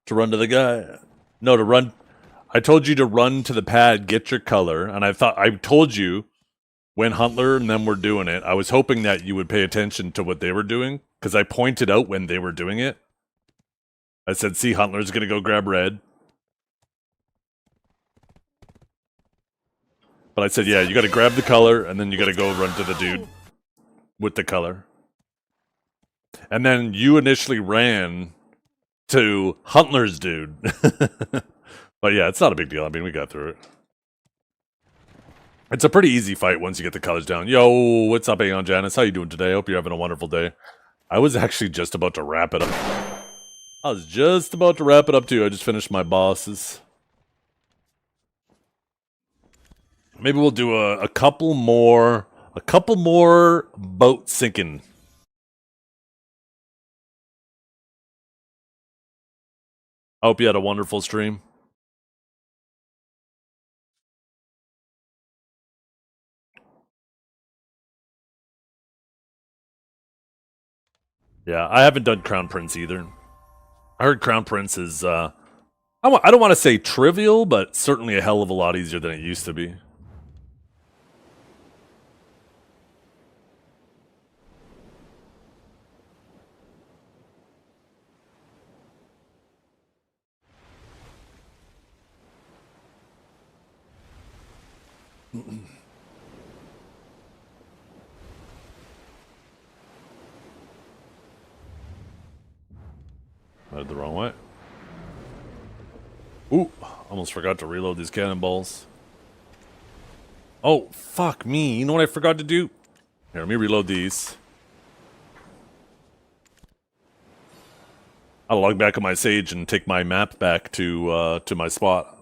To run to the guy. No, to run. I told you to run to the pad, get your color, and I told you when Huntler and them were doing it, I was hoping that you would pay attention to what they were doing, because I pointed out when they were doing it. I said, see, Huntler's gonna go grab red. But I said, yeah, you gotta grab the color, and then you gotta go run to the dude with the color. And then you initially ran to Huntler's dude. But yeah, it's not a big deal. I mean, we got through it. It's a pretty easy fight once you get the colors down. Yo, what's up, Aeon Janice? How you doing today? Hope you're having a wonderful day. I was actually just about to wrap it up. I was just about to wrap it up too. I just finished my bosses. Maybe we'll do a couple more boat sinking. I hope you had a wonderful stream. Yeah, I haven't done Crown Prince either. I heard Crown Prince is, I don't want to say trivial, but certainly a hell of a lot easier than it used to be. I did the wrong way. Ooh, almost forgot to reload these cannonballs. Oh, fuck me. You know what I forgot to do? Here, let me reload these. I'll log back on my Sage and take my map back to my spot.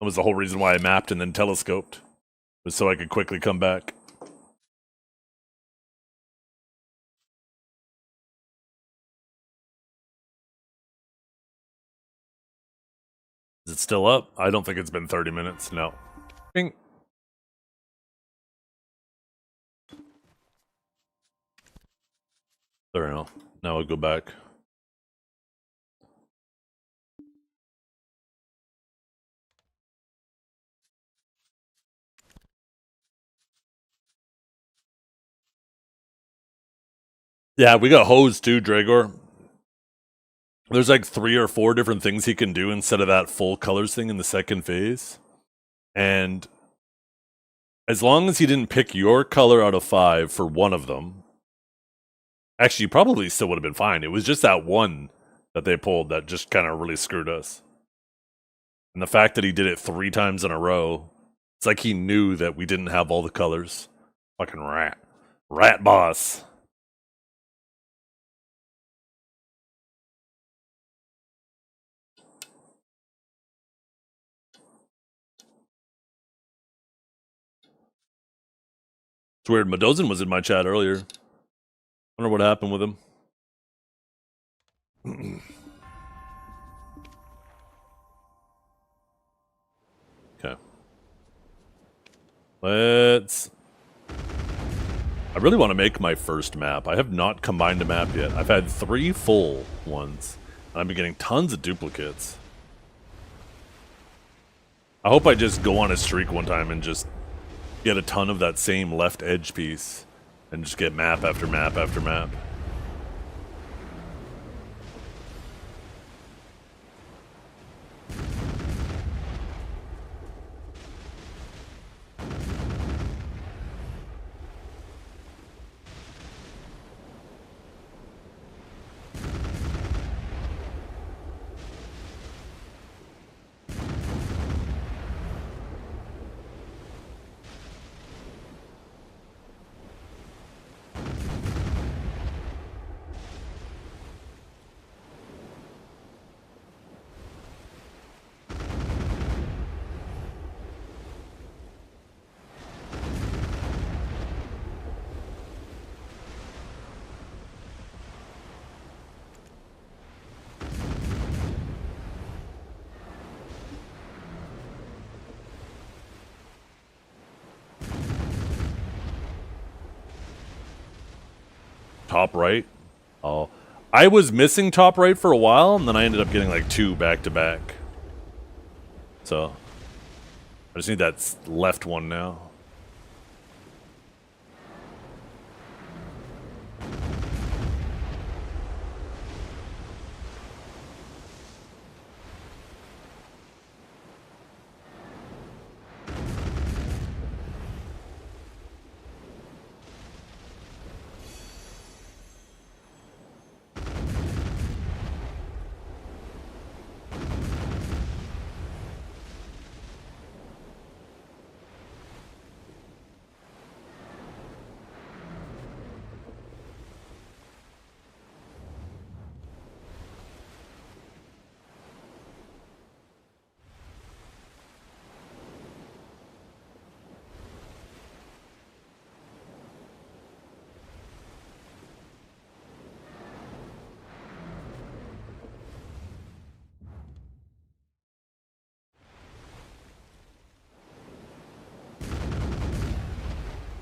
That was the whole reason why I mapped and then telescoped, was so I could quickly come back. Is it still up? I don't think it's been 30 minutes. No. Bing. There we go. Now I'll go back. Yeah, we got hosed too, Dragor. There's like 3 or 4 different things he can do instead of that full colors thing in the second phase. And as long as he didn't pick your color out of 5 for one of them, actually, you probably still would have been fine. It was just that one that they pulled that just kind of really screwed us. And the fact that he did it 3 times in a row, it's like he knew that we didn't have all the colors. Fucking rat. Rat boss. It's weird. Medozin was in my chat earlier. Wonder what happened with him. Okay. Let's... I really want to make my first map. I have not combined a map yet. I've had 3 full ones. And I've been getting tons of duplicates. I hope I just go on a streak one time and just get a ton of that same left edge piece. And just get map after map after map. Top right? Oh. I was missing top right for a while, and then I ended up getting like 2 back to back. So, I just need that left one now.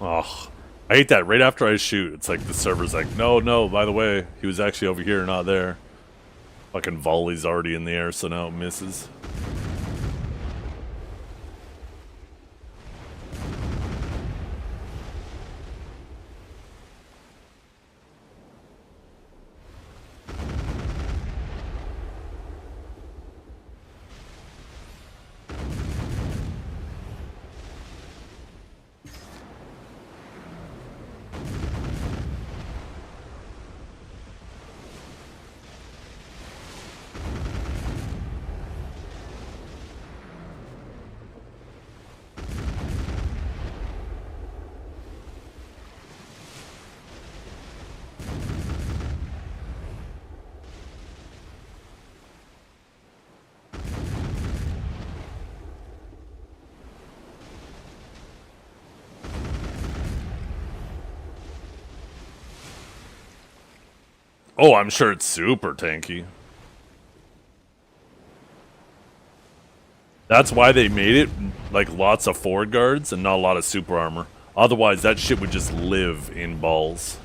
Oh, I hate that. Right after I shoot, it's like the server's like, no, by the way, he was actually over here, not there. Fucking volley's already in the air, so now it misses. Oh, I'm sure it's super tanky. That's why they made it like lots of forward guards and not a lot of super armor. Otherwise, that shit would just live in balls.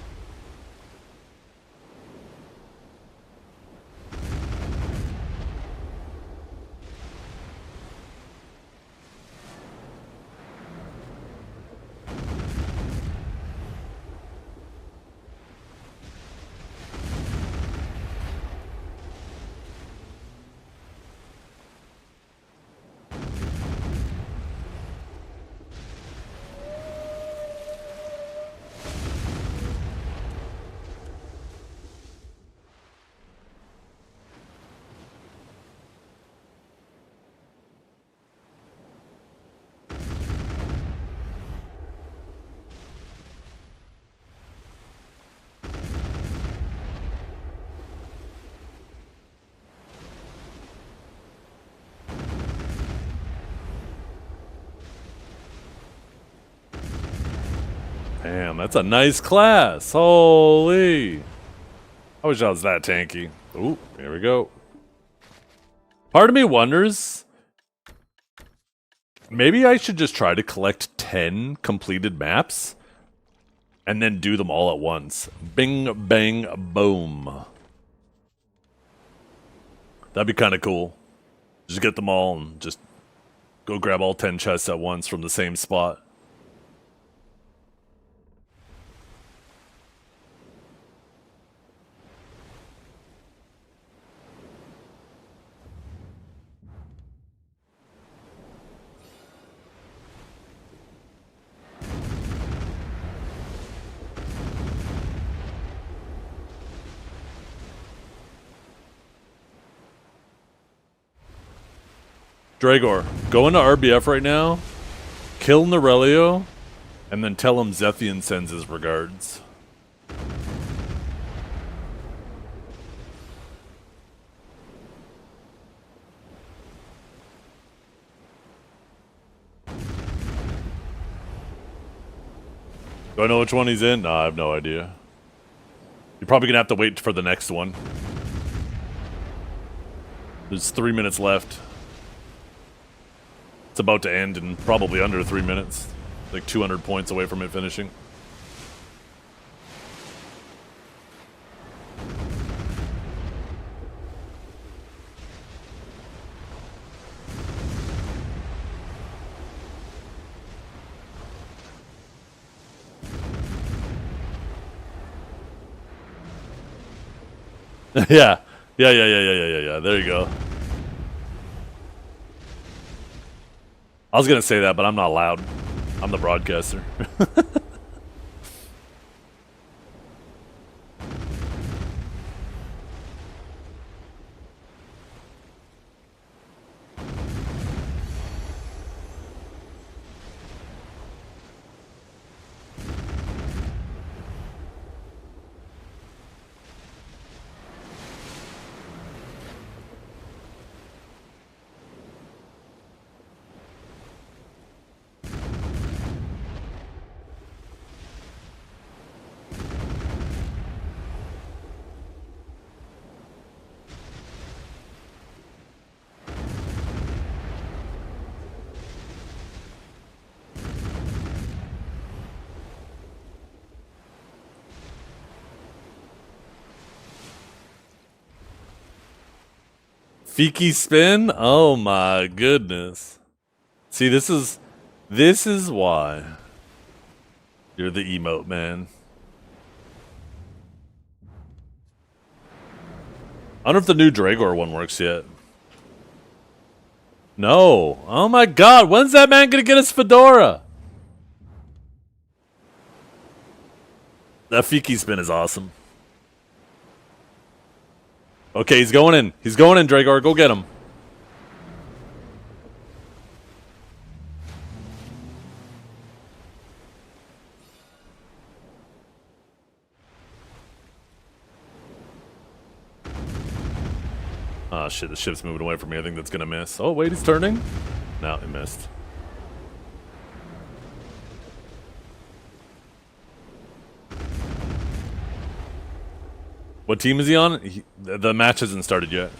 Damn, that's a nice class. Holy. I wish I was that tanky. Ooh, here we go. Part of me wonders, maybe I should just try to collect 10 completed maps and then do them all at once. Bing, bang, boom. That'd be kind of cool. Just get them all and just go grab all 10 chests at once from the same spot. Dragor, go into RBF right now, kill Norelio, and then tell him Zethiann sends his regards. Do I know which one he's in? No, I have no idea. You're probably gonna have to wait for the next one. There's 3 minutes left. It's about to end in probably under 3 minutes. Like 200 points away from it finishing. Yeah. Yeah. There you go. I was gonna say that, but I'm not allowed. I'm the broadcaster. Fiki spin? Oh my goodness. See, this is why you're the emote man. I don't know if the new Dragor one works yet. No. Oh my god, when's that man gonna get his fedora? That Fiki spin is awesome. Okay, he's going in. He's going in, Dragor. Go get him. Oh shit, the ship's moving away from me. I think that's gonna miss. Oh wait, he's turning. No, it missed. What team is he on? The match hasn't started yet.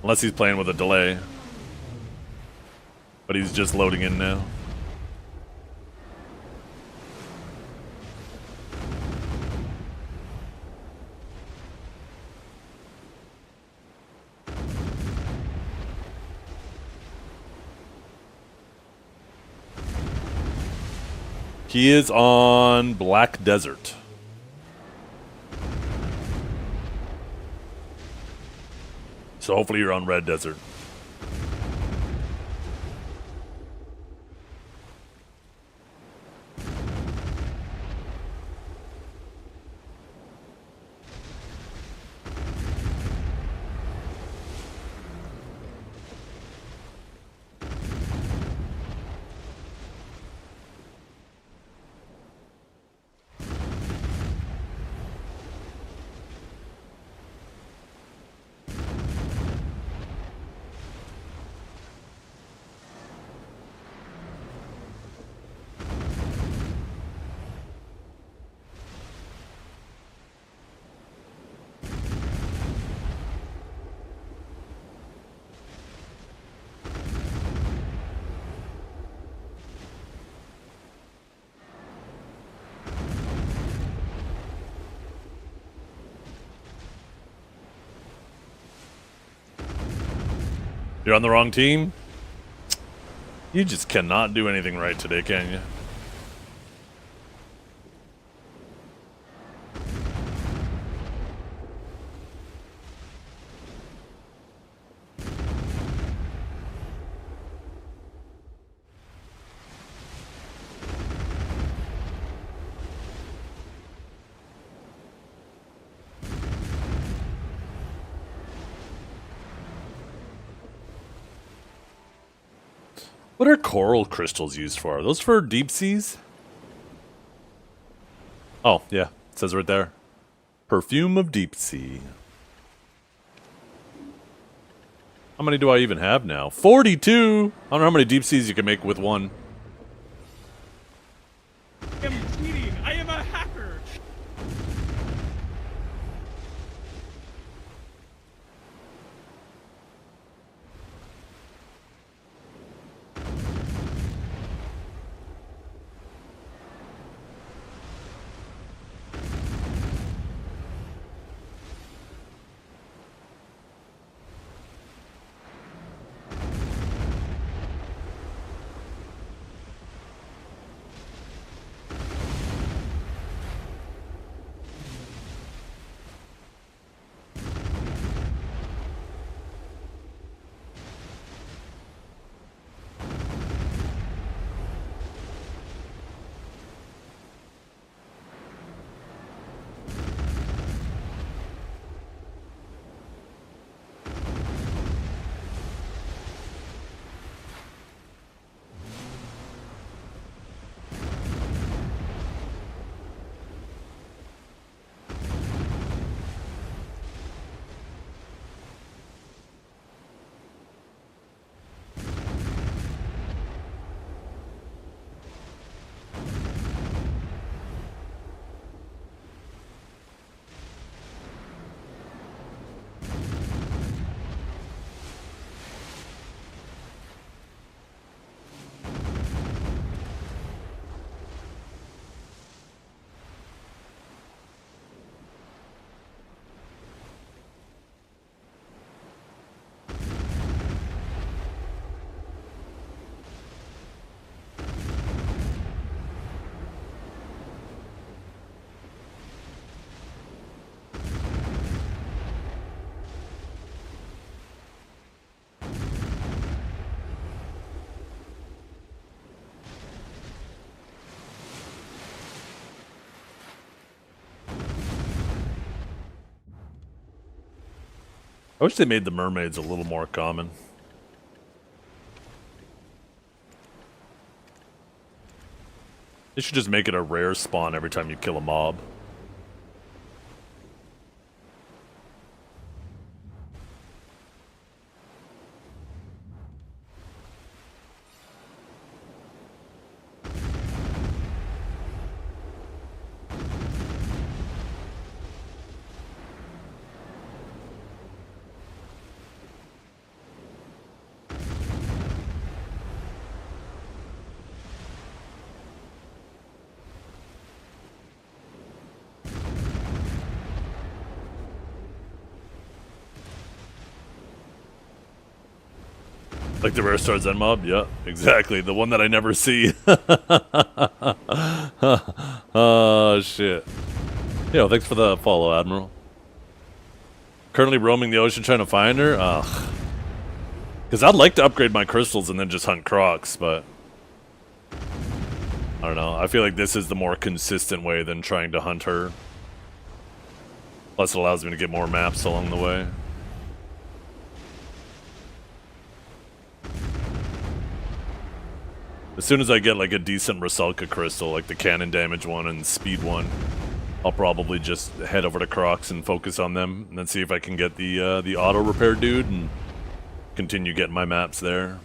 Unless he's playing with a delay. But he's just loading in now. He is on Black Desert. So hopefully you're on Red Desert. You're on the wrong team? You just cannot do anything right today, can you? What are coral crystals used for? Are those for deep seas? Oh, yeah. It says right there. Perfume of deep sea. How many do I even have now? 42! I don't know how many deep seas you can make with one. I am cheating. I am a hacker. I wish they made the mermaids a little more common. They should just make it a rare spawn every time you kill a mob. Like the rare star Zen mob? Yeah, exactly. The one that I never see. Oh, shit. Yo, thanks for the follow, Admiral. Currently roaming the ocean trying to find her? Ugh. Because I'd like to upgrade my crystals and then just hunt crocs, but... I don't know. I feel like this is the more consistent way than trying to hunt her. Plus it allows me to get more maps along the way. As soon as I get like a decent Rusalka crystal, like the cannon damage one and speed one, I'll probably just head over to Crocs and focus on them, and then see if I can get the auto repair dude and continue getting my maps there.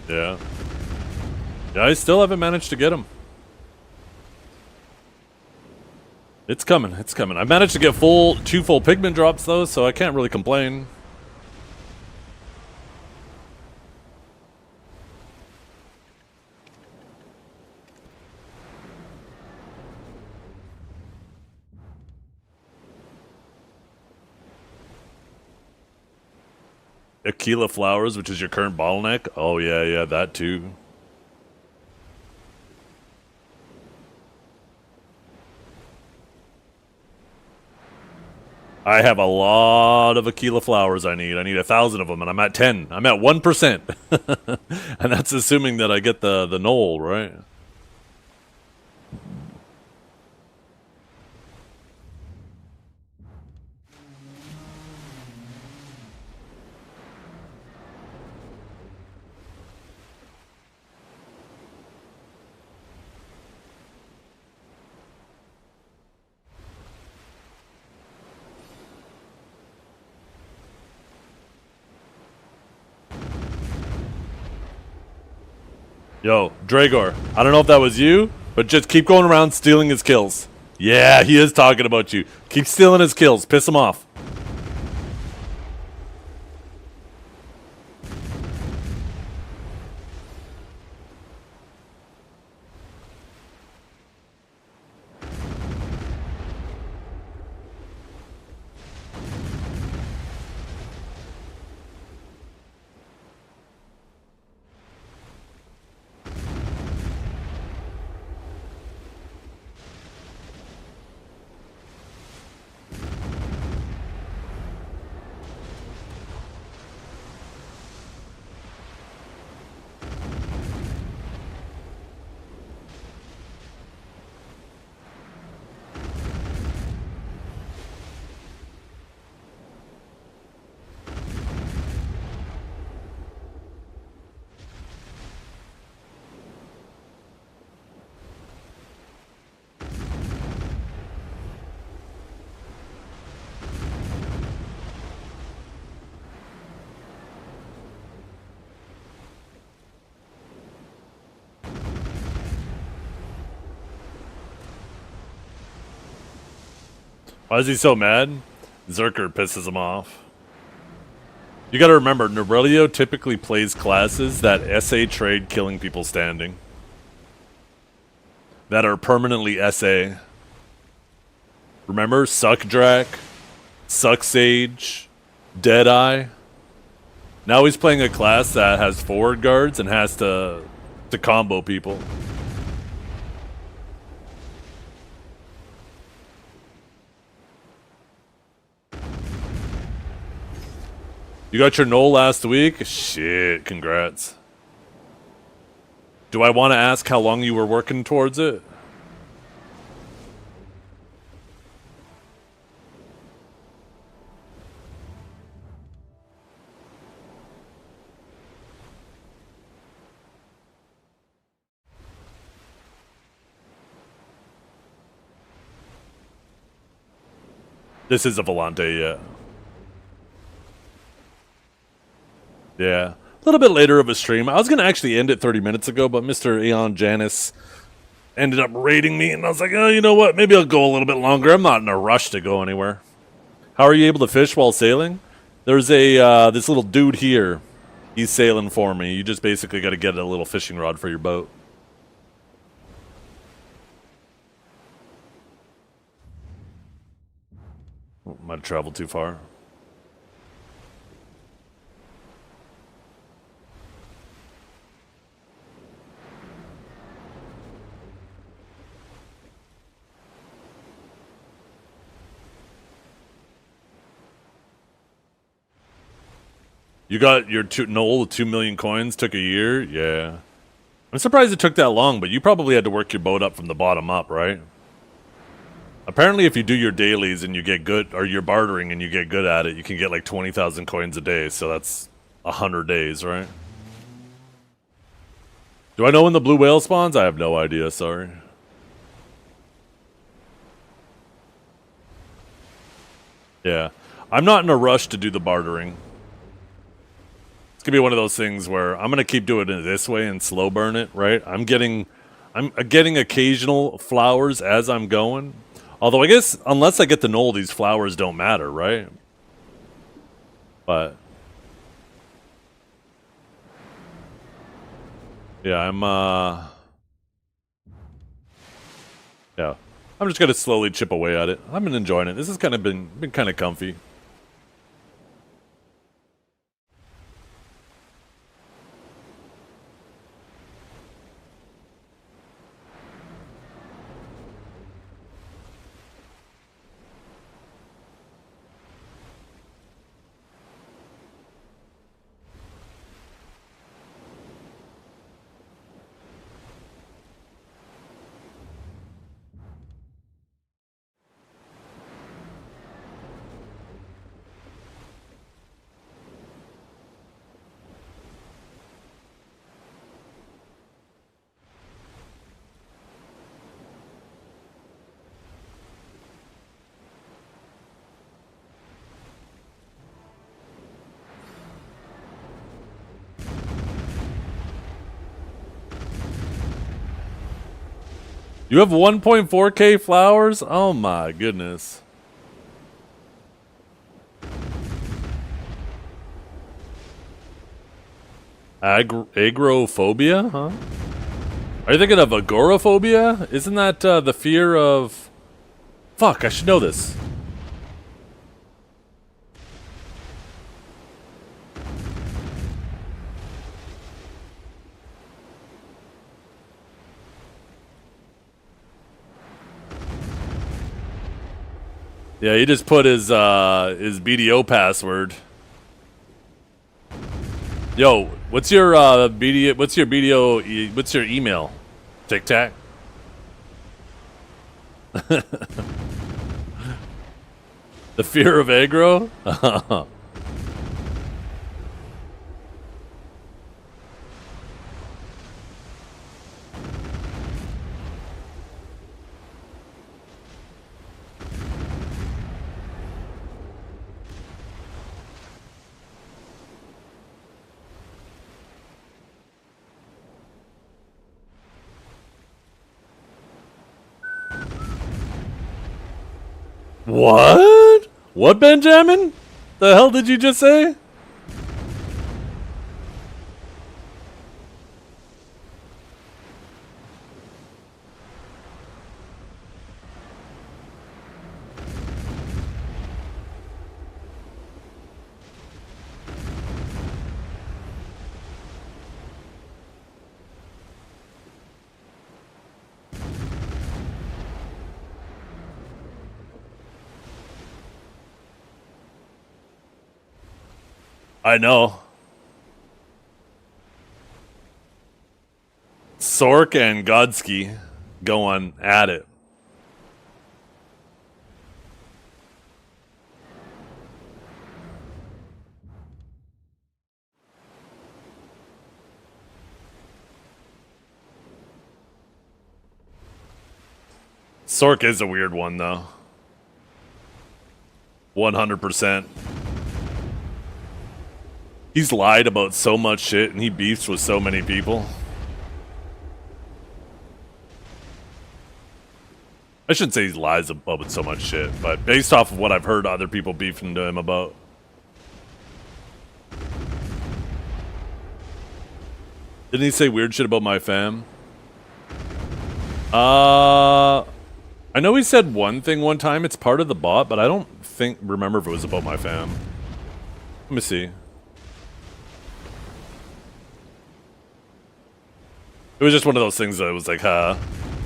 Yeah. Yeah, I still haven't managed to get him. It's coming, it's coming. I managed to get two full pigment drops though, so I can't really complain. Aquila Flowers, which is your current bottleneck? Oh yeah, that too. I have a lot of Aquila Flowers I need. I need 1,000 of them, and I'm at 10. I'm at 1%. And that's assuming that I get the knoll, right? Yo, Dragor, I don't know if that was you, but just keep going around stealing his kills. Yeah, he is talking about you. Keep stealing his kills. Piss him off. Why is he so mad? Zerker pisses him off. You gotta remember, Nerelio typically plays classes that SA trade killing people standing. That are permanently SA. Remember? Suckdrack, Sucksage, Deadeye. Now he's playing a class that has forward guards and has to combo people. You got your knoll last week? Shit, congrats. Do I want to ask how long you were working towards it? This is a Volante, yeah. Yeah. A little bit later of a stream. I was going to actually end it 30 minutes ago, but Mr. Eon Janis ended up raiding me, and I was like, oh, you know what? Maybe I'll go a little bit longer. I'm not in a rush to go anywhere. How are you able to fish while sailing? There's a this little dude here. He's sailing for me. You just basically got to get a little fishing rod for your boat. Oh, might have traveled too far. You got your Noel, 2 million coins, took a year? Yeah. I'm surprised it took that long, but you probably had to work your boat up from the bottom up, right? Apparently if you do your dailies and you get good, or your bartering and you get good at it, you can get like 20,000 coins a day, so that's 100 days, right? Do I know when the blue whale spawns? I have no idea, sorry. Yeah. I'm not in a rush to do the bartering. Could be one of those things where I'm gonna keep doing it this way and slow burn it, right? I'm getting occasional flowers as I'm going. Although I guess unless I get the knoll, these flowers don't matter, right? But yeah, I'm just gonna slowly chip away at it. I've been enjoying it. This has kind of been kind of comfy. You have 1.4k flowers? Oh my goodness. Agoraphobia, huh? Are you thinking of agoraphobia? Isn't that the fear of... Fuck, I should know this. Yeah, he just put his BDO password. Yo, what's your BDO? What's your BDO? What's your email? Tic Tac. The fear of aggro. What? What, Benjamin? The hell did you just say? I know. Sork and Godsky going at it. Sork is a weird one, though. 100%. He's lied about so much shit, and he beefs with so many people. I shouldn't say he lies about so much shit, but based off of what I've heard other people beefing to him about. Didn't he say weird shit about my fam? I know he said one thing one time. It's part of the bot, but I don't remember if it was about my fam. Let me see. It was just one of those things that was like, huh,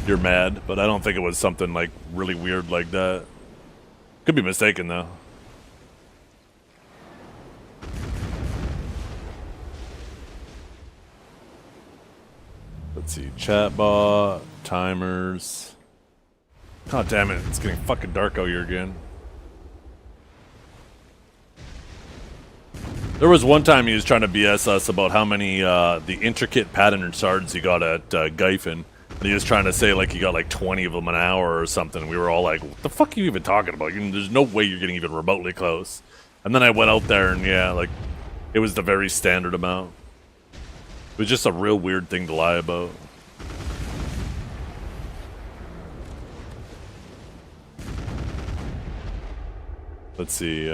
you're mad, but I don't think it was something like really weird like that. Could be mistaken though. Let's see, chatbot, timers. God damn it, it's getting fucking dark out here again. There was one time he was trying to BS us about how many, the intricate pattern shards he got at Gyfin. And he was trying to say, like, he got like 20 of them an hour or something. We were all like, what the fuck are you even talking about? There's no way you're getting even remotely close. And then I went out there and, yeah, like, it was the very standard amount. It was just a real weird thing to lie about. Let's see,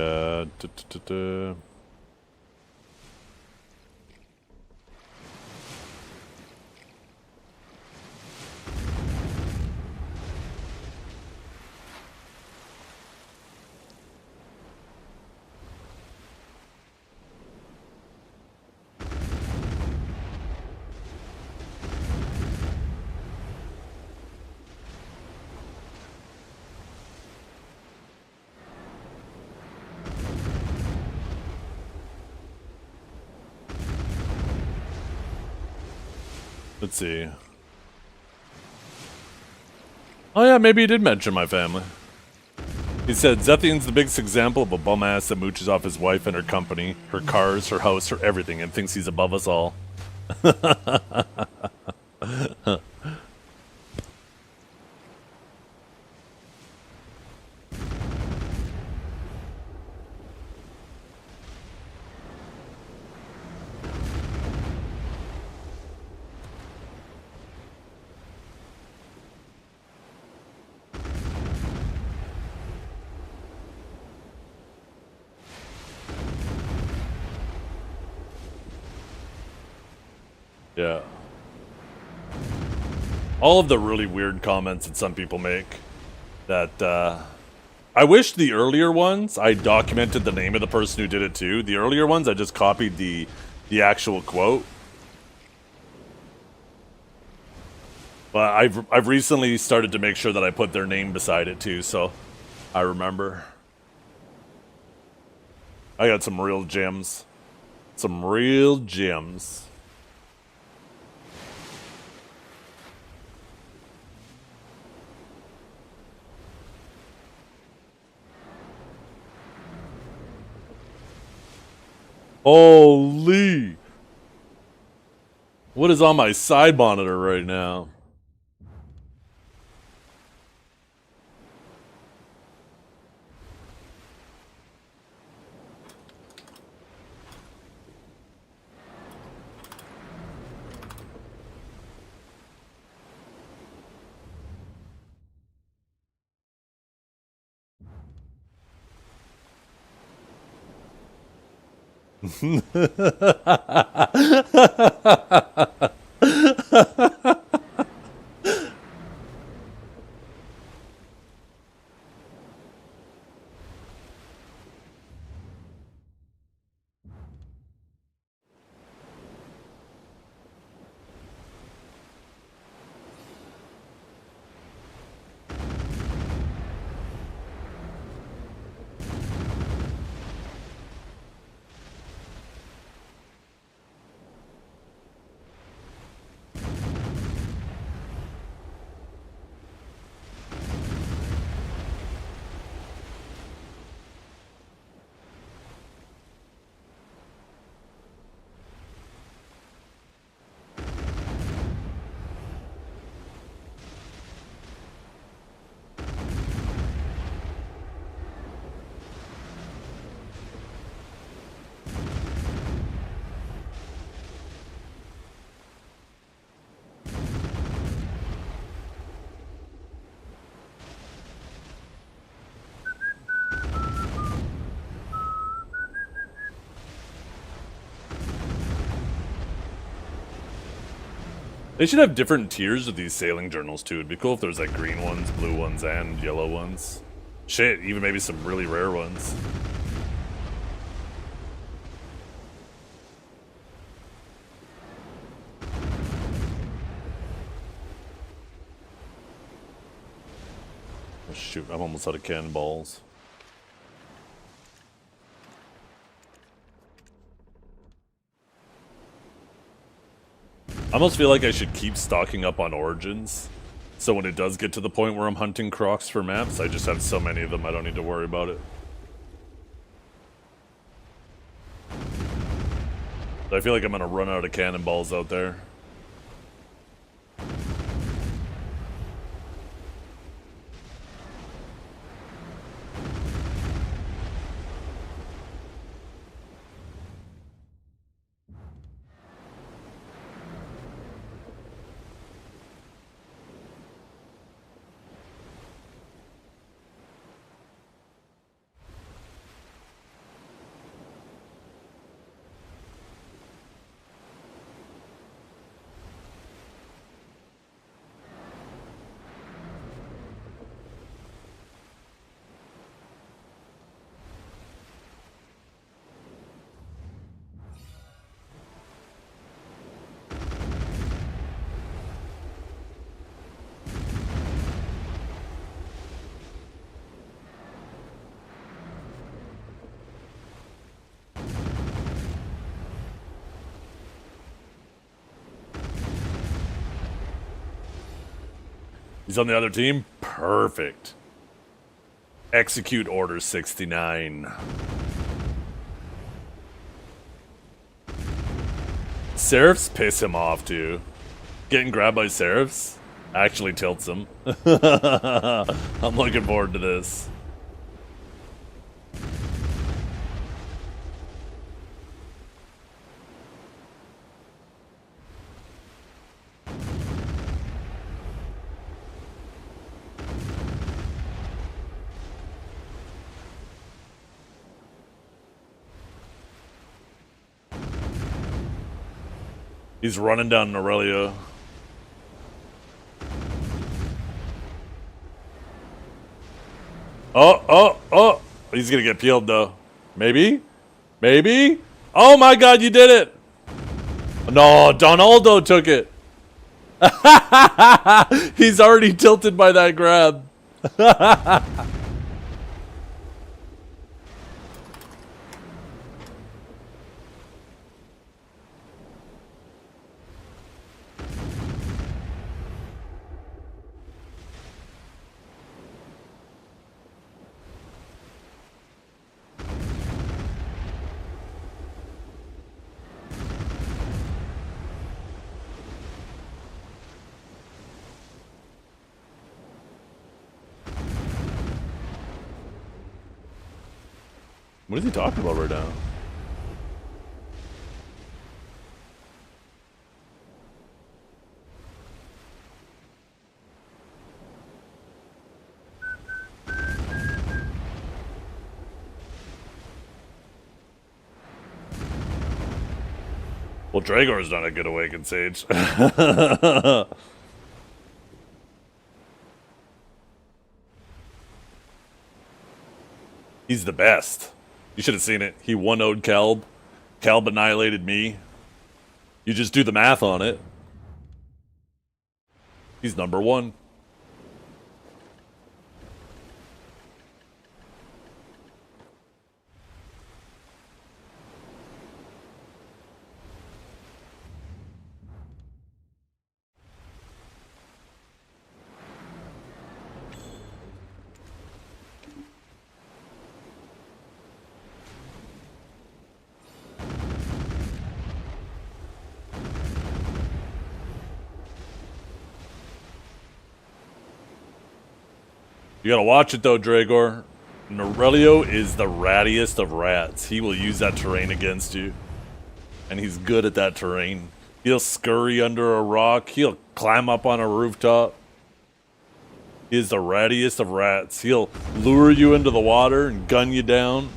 let's see. Oh yeah, maybe he did mention my family. He said, Zethiann's the biggest example of a bum ass that mooches off his wife and her company, her cars, her house, her everything, and thinks he's above us all. Yeah. All of the really weird comments that some people make that, I wish the earlier ones, I documented the name of the person who did it too. The earlier ones, I just copied the actual quote. But I've recently started to make sure that I put their name beside it too, so I remember. I got some real gems. Some real gems. Holy! What is on my side monitor right now? They should have different tiers of these sailing journals too. It'd be cool if there's like green ones, blue ones, and yellow ones. Shit, even maybe some really rare ones. Oh, shoot, I'm almost out of cannonballs. I almost feel like I should keep stocking up on Origins, so when it does get to the point where I'm hunting Crocs for maps, I just have so many of them I don't need to worry about it. I feel like I'm gonna run out of cannonballs out there. He's on the other team? Perfect. Execute Order 69. Seraphs piss him off, too. Getting grabbed by Seraphs actually tilts him. I'm looking forward to this. He's running down Norelia. Oh! He's gonna get peeled though. Maybe? Maybe? Oh my god, you did it! No, Donaldo took it. He's already tilted by that grab. What is he talking about right now? Well, Dragor's not a good Awakened Sage. He's the best. You should have seen it. He 1-0'd Kelb. Kelb annihilated me. You just do the math on it. He's number one. You gotta watch it though, Dragor. Norelio is the rattiest of rats. He will use that terrain against you. And he's good at that terrain. He'll scurry under a rock. He'll climb up on a rooftop. He is the rattiest of rats. He'll lure you into the water and gun you down.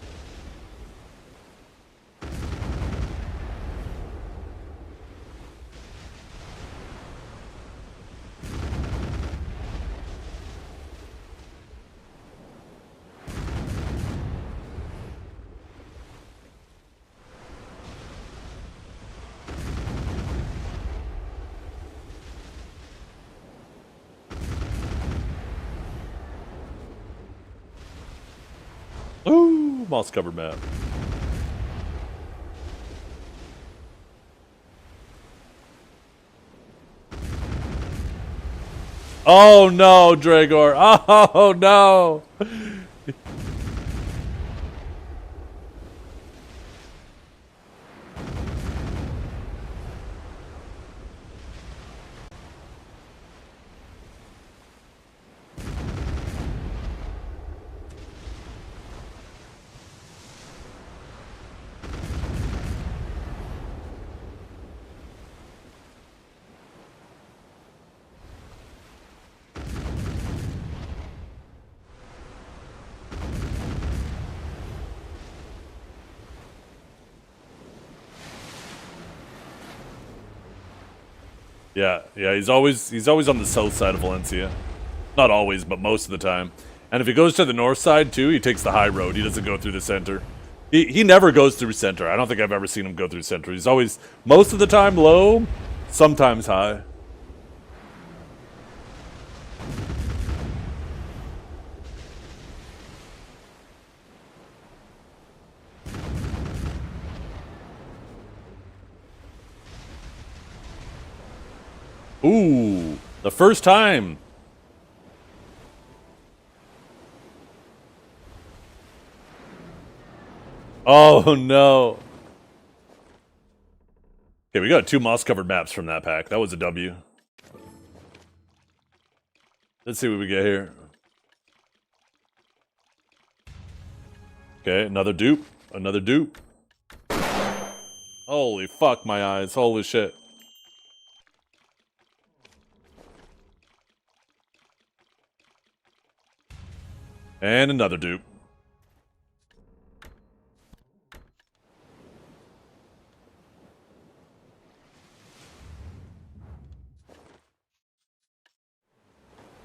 love moss covered map. Oh no, Dragor. Oh no. Yeah, he's always on the south side of Valencia. Not always, but most of the time. And if he goes to the north side too, he takes the high road. He doesn't go through the center. He never goes through center. I don't think I've ever seen him go through center. He's always, most of the time, low, sometimes high. Ooh, the first time. Oh no. Okay, we got 2 moss-covered maps from that pack. That was a W. Let's see what we get here. Okay, another dupe. Another dupe. Holy fuck my eyes. Holy shit. And another dupe.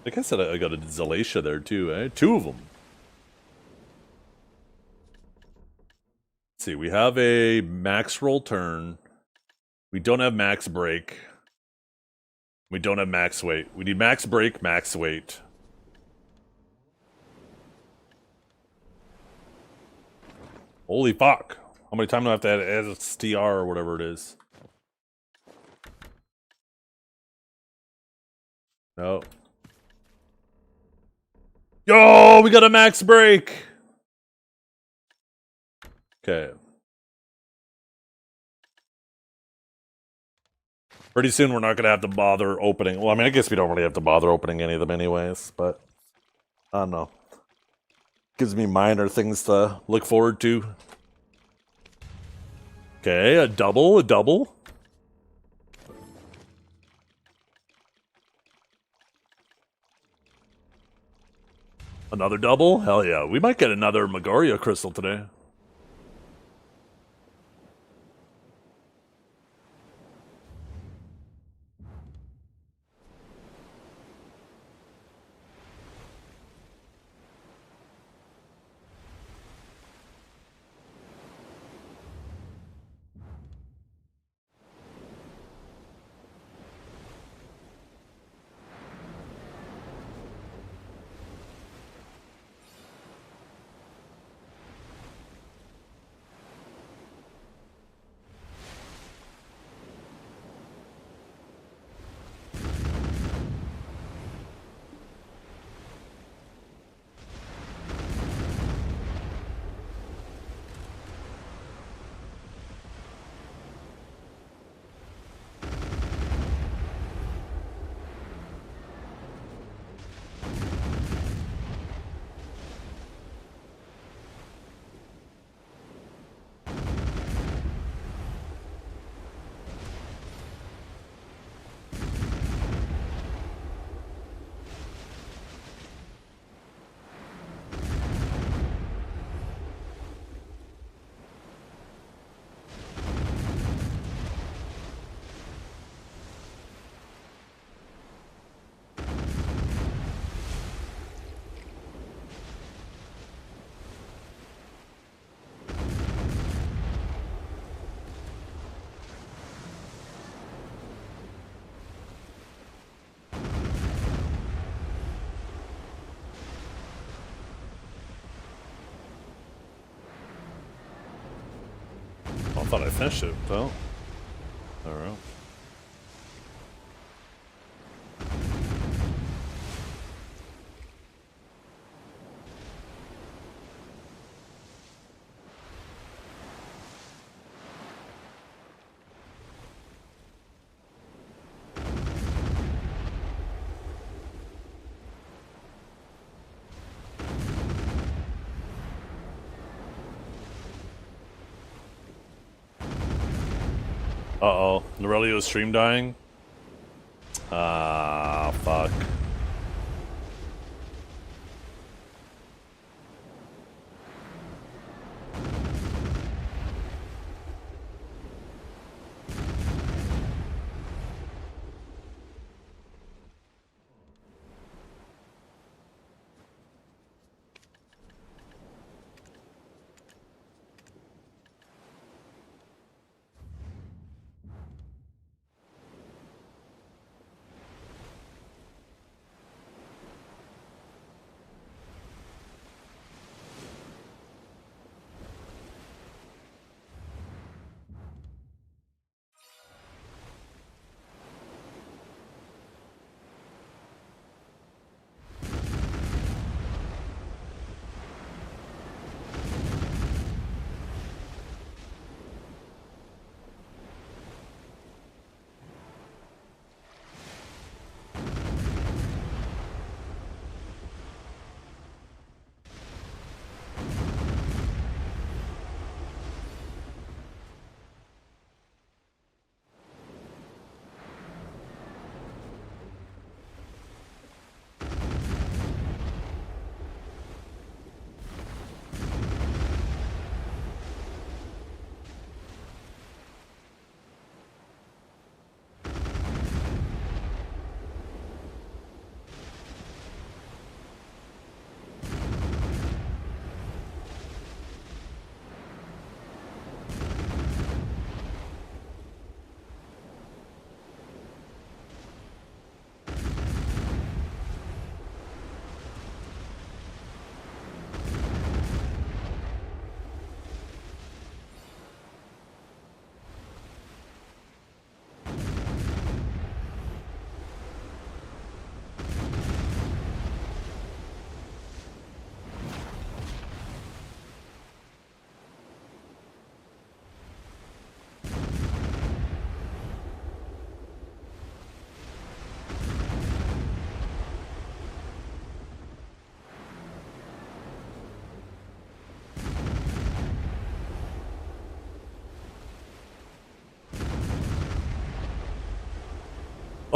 Like I said, I got a Zalatia there too, eh? 2 of them. Let's see, we have a max roll turn. We don't have max break. We don't have max weight. We need max break, max weight. Holy fuck. How many times do I have to add STR or whatever it is? No. Yo, we got a max break. Okay. Pretty soon we're not going to have to bother opening. Well, I mean, I guess we don't really have to bother opening any of them anyways, but I don't know. Gives me minor things to look forward to. Okay, a double, a double. Another double? Hell yeah. We might get another Magoria crystal today. I thought I finished it. Well, I don't know. Uh-oh. Norelio's stream dying? Ah, fuck.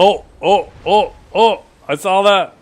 Oh, oh, oh, oh! I saw that!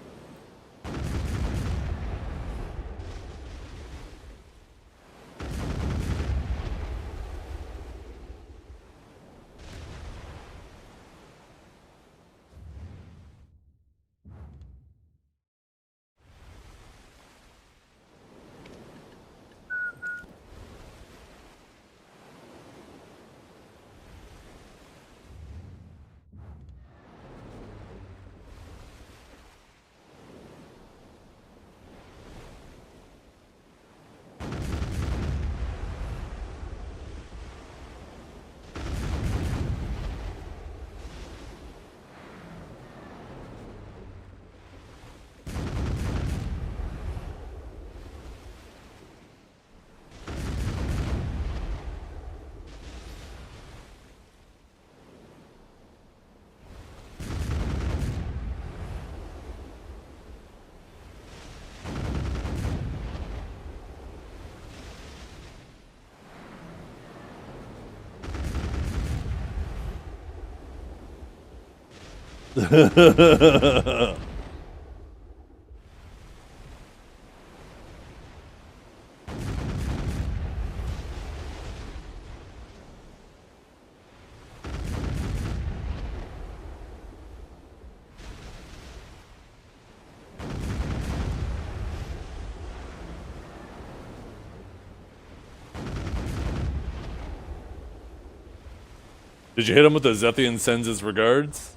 Did you hit him with the Zethiann sends his regards?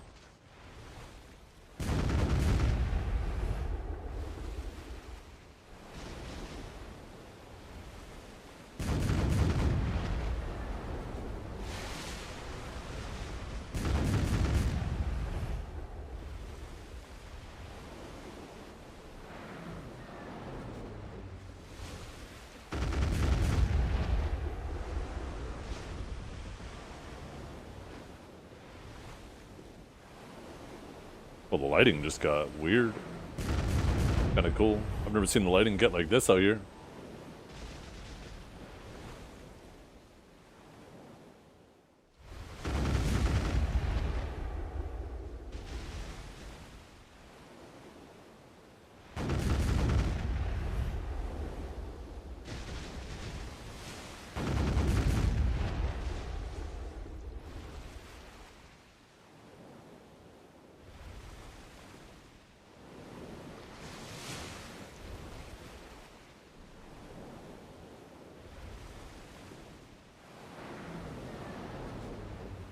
Well, the lighting just got weird. Kind of cool. I've never seen the lighting get like this out here.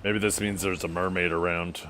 Maybe this means there's a mermaid around.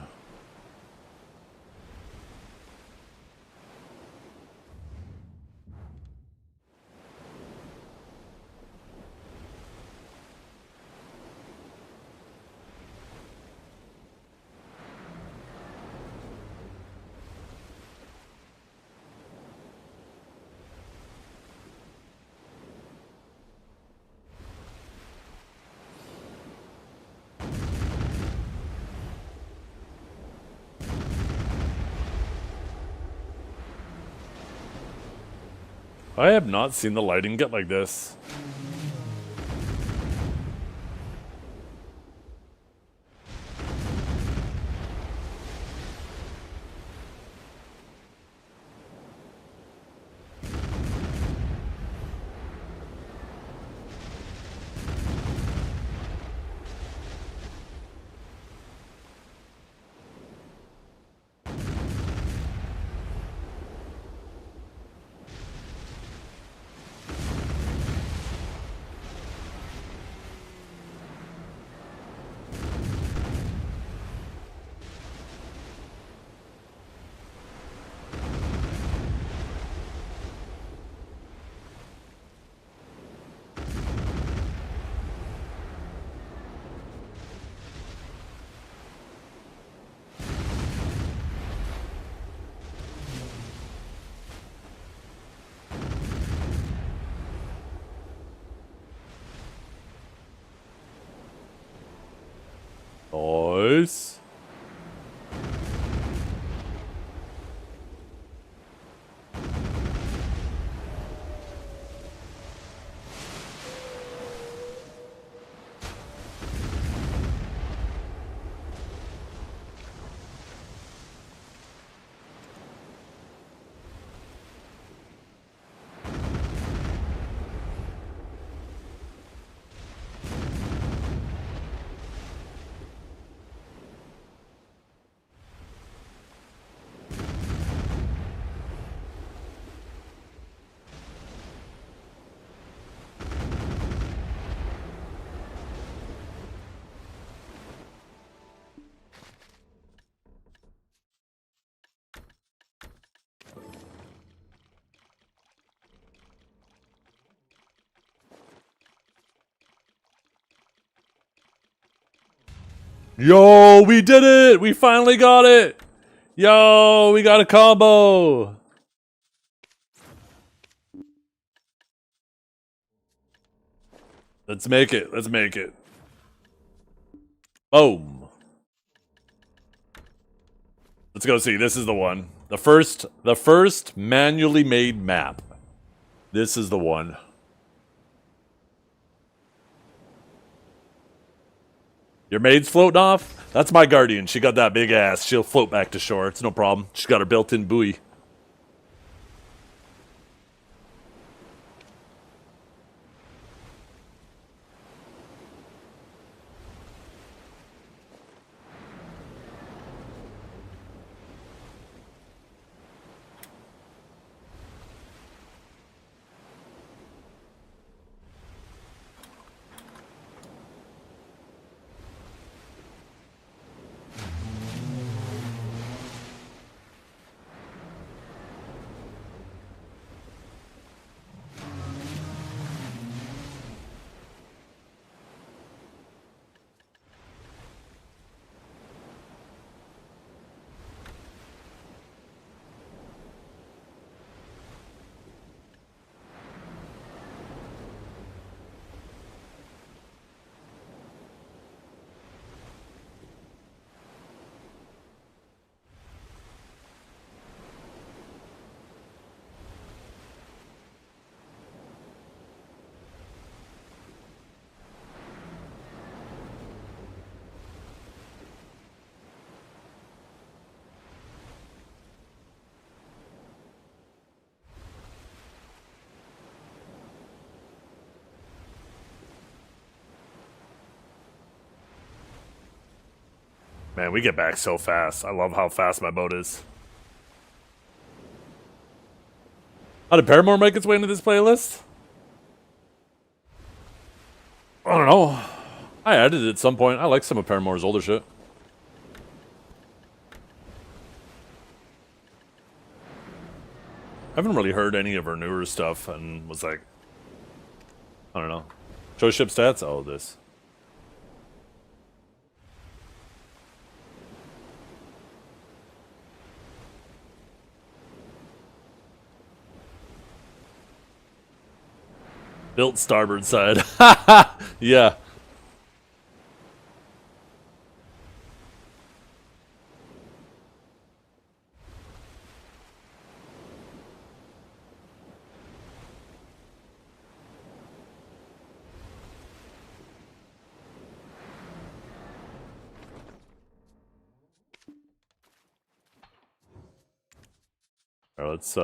I have not seen the lighting get like this. Nice. Yo, we did it! We finally got it! Yo, we got a combo! Let's make it. Let's make it. Boom. Let's go see. This is the one. The first manually made map. This is the one. Your maid's floating off? That's my guardian. She got that big ass. She'll float back to shore. It's no problem. She's got her built-in buoy. Man, we get back so fast. I love how fast my boat is. How did Paramore make its way into this playlist? I don't know. I added it at some point. I like some of Paramore's older shit. I haven't really heard any of her newer stuff and was like, I don't know. Show ship stats? Oh, this. Built starboard side. Yeah. Alright, let's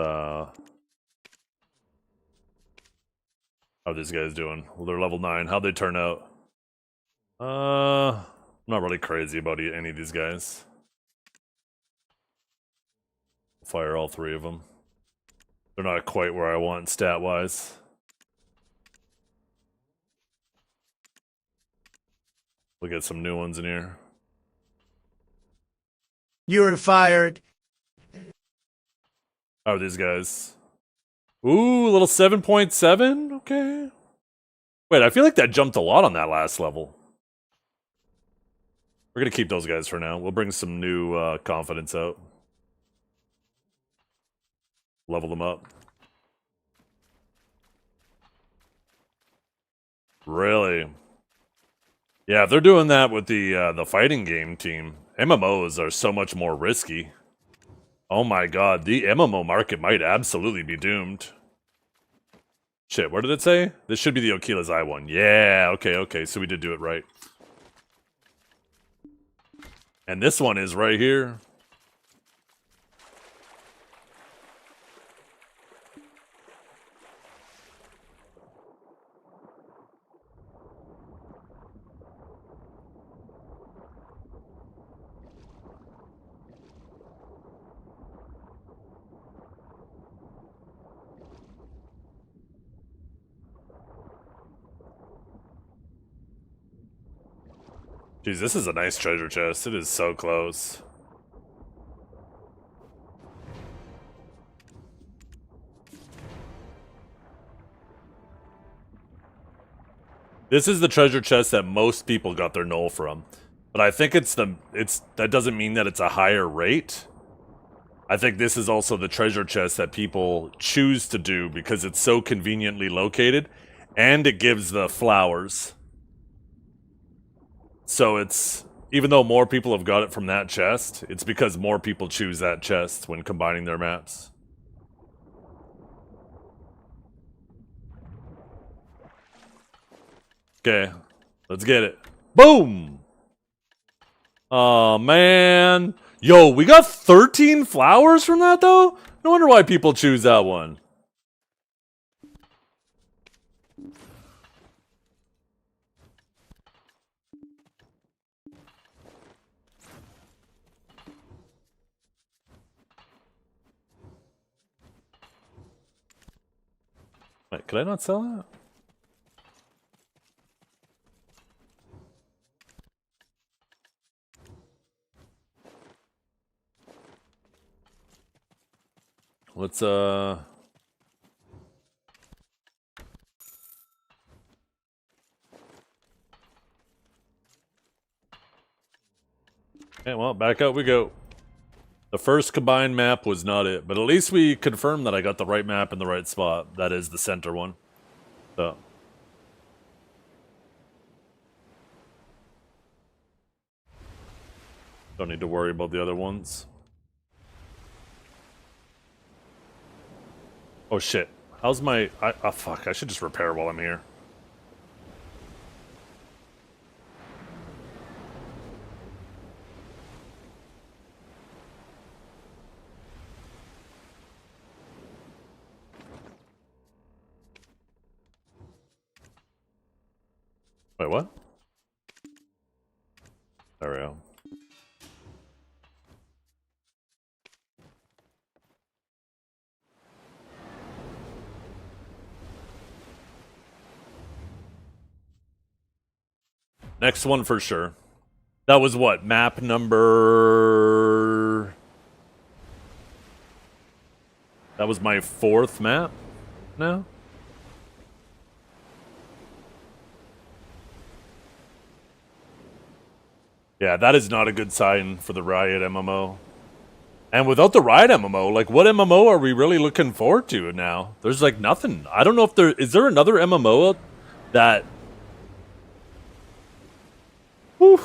how are these guys doing? Well, they're level 9. How'd they turn out? I'm not really crazy about any of these guys. Fire all 3 of them. They're not quite where I want stat-wise. We'll get some new ones in here. You're fired. How are these guys? Ooh, a little 7.7? Okay. Wait, I feel like that jumped a lot on that last level. We're gonna keep those guys for now. We'll bring some new confidence out. Level them up. Really? Yeah, if they're doing that with the fighting game team, MMOs are so much more risky. Oh my god, the MMO market might absolutely be doomed. Shit, what did it say? This should be the Okila's Eye one. Yeah, okay, so we did do it right. And this one is right here. Jeez, this is a nice treasure chest. It is so close. This is the treasure chest that most people got their null from. But I think that doesn't mean that it's a higher rate. I think this is also the treasure chest that people choose to do because it's so conveniently located and it gives the flowers. So it's, even though more people have got it from that chest, it's because more people choose that chest when combining their maps. Okay, let's get it. Boom! Oh man. Yo, we got 13 flowers from that though? No wonder why people choose that one. Wait, could I not sell that? Let's Okay, well, back out we go. The first combined map was not it, but at least we confirmed that I got the right map in the right spot. That is the center one. So. Don't need to worry about the other ones. Oh shit. How's my... oh fuck, I should just repair while I'm here. Wait, what? There we go. Next one for sure. That was what? Map number... That was my 4th map now? Yeah, that is not a good sign for the Riot MMO. And without the Riot MMO, like, what MMO are we really looking forward to now? There's, like, nothing. I don't know if there... Is there another MMO that... Whew.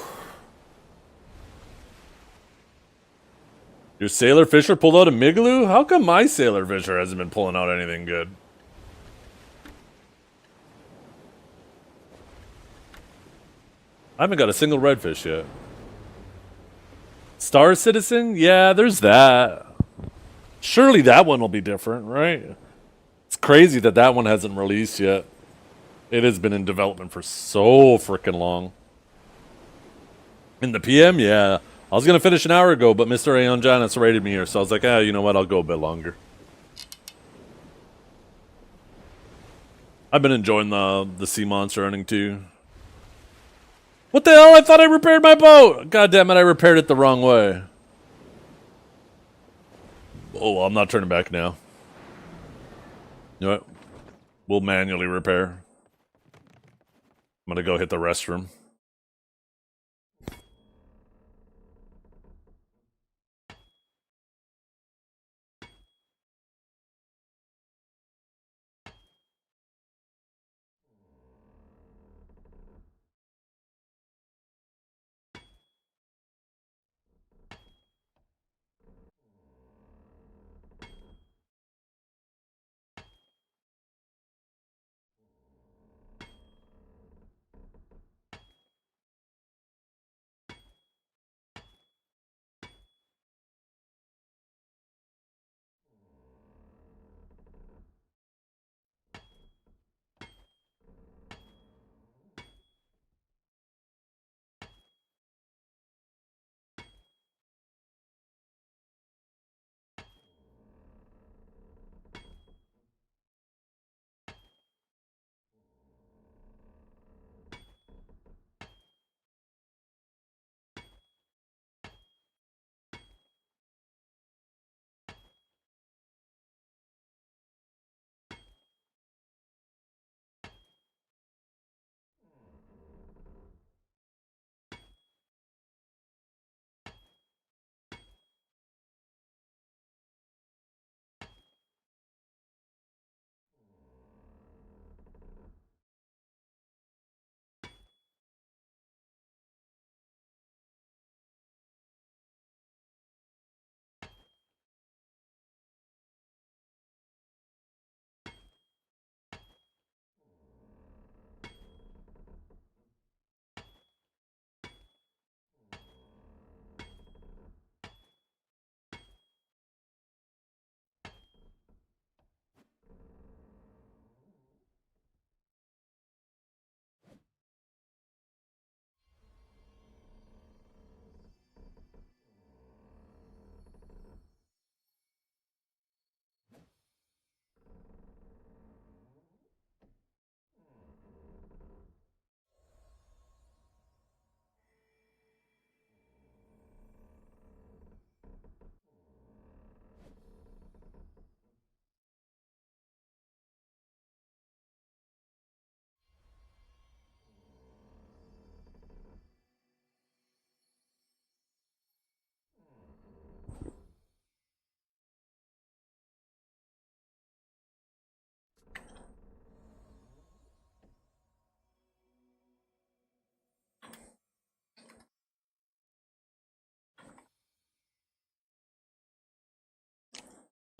Your Sailor Fisher pulled out a Migaloo? How come my Sailor Fisher hasn't been pulling out anything good? I haven't got a single redfish yet. Star Citizen? Yeah, there's that. Surely that one will be different, right? It's crazy that that one hasn't released yet. It has been in development for so freaking long. In the PM, yeah. I was going to finish an hour ago, but Mr. Aeon Janus rated me here, so I was like, you know what, I'll go a bit longer. I've been enjoying the sea monster hunting too. What the hell? I thought I repaired my boat! God damn it, I repaired it the wrong way. Oh, well, I'm not turning back now. You know what? We'll manually repair. I'm gonna go hit the restroom.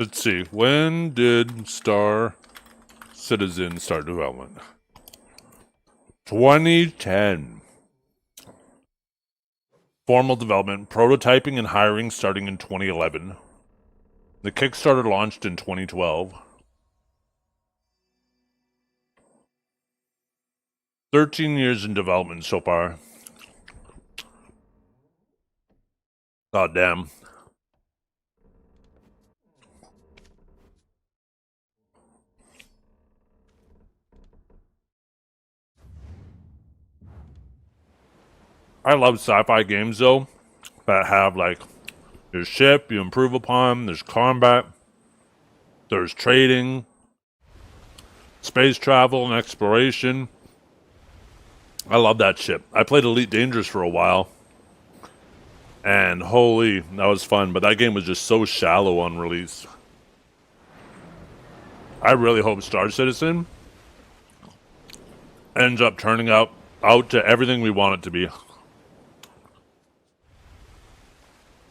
Let's see. When did Star Citizen start development? 2010. Formal development, prototyping, and hiring starting in 2011. The Kickstarter launched in 2012. 13 years in development so far. God damn. I love sci-fi games though that have like there's ship you improve upon, there's combat, there's trading, space travel and exploration. I love that shit. I played Elite Dangerous for a while. And holy, that was fun. But that game was just so shallow on release. I really hope Star Citizen ends up turning out to everything we want it to be.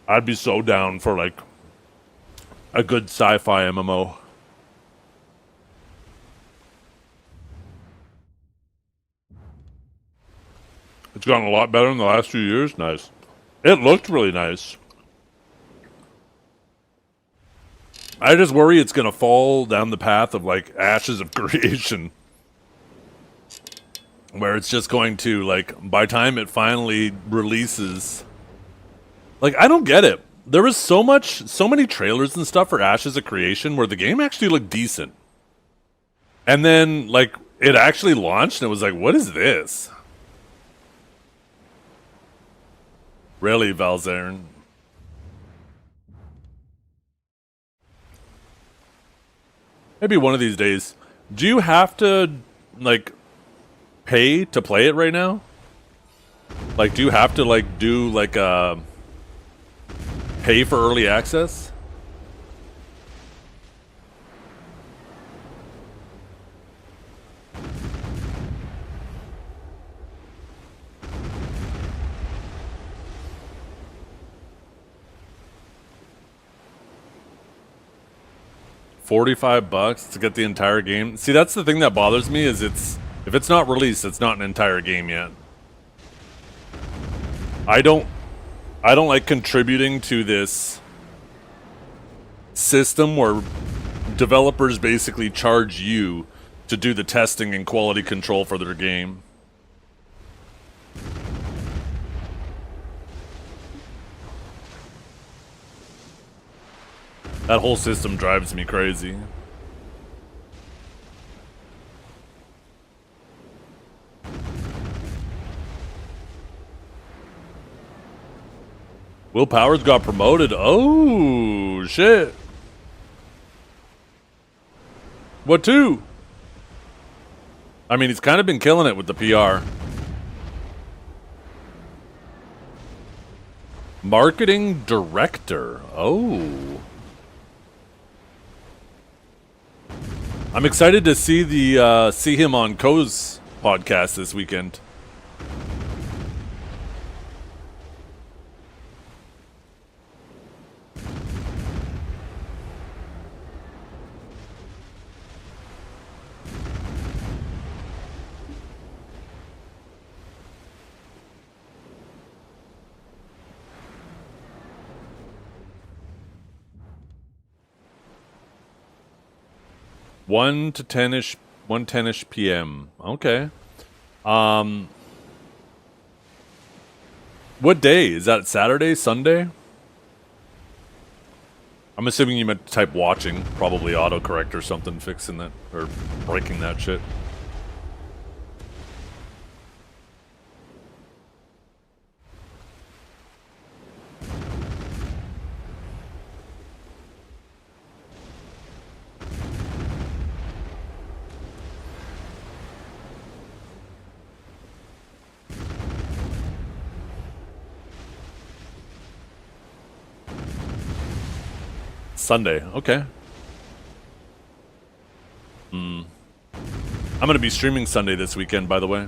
I'd be so down for like a good sci-fi MMO. It's gotten a lot better in the last few years. Nice. It looked really nice. I just worry it's going to fall down the path of like Ashes of Creation. Where it's just going to, like, by the time it finally releases... Like, I don't get it. There was so many trailers and stuff for Ashes of Creation where the game actually looked decent. And then, like, it actually launched and it was like, what is this? Really, Valzern? Maybe one of these days. Do you have to, like, pay to play it right now? Like, do you have to, like, do, like, pay for early access? $45 to get the entire game. See, that's the thing that bothers me is if it's not released, it's not an entire game yet. I don't like contributing to this system where developers basically charge you to do the testing and quality control for their game. That whole system drives me crazy. Will Powers got promoted. Oh, shit. What to? I mean, he's kind of been killing it with the PR. Marketing director. Oh. I'm excited to see him on Ko's podcast this weekend. One to 10ish p.m. Okay. What day? Is that Saturday, Sunday? I'm assuming you meant to type watching. Probably autocorrect or something fixing that, or breaking that shit. Sunday, okay. I'm gonna be streaming Sunday this weekend, by the way.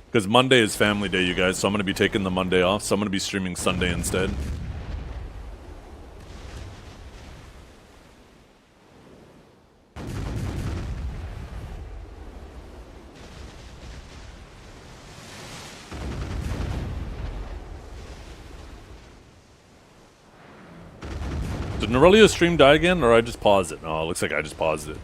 Because Monday is family day, you guys, so I'm gonna be taking the Monday off, so I'm gonna be streaming Sunday instead. Did Norelia's stream die again, or I just paused it? No, it looks like I just paused it.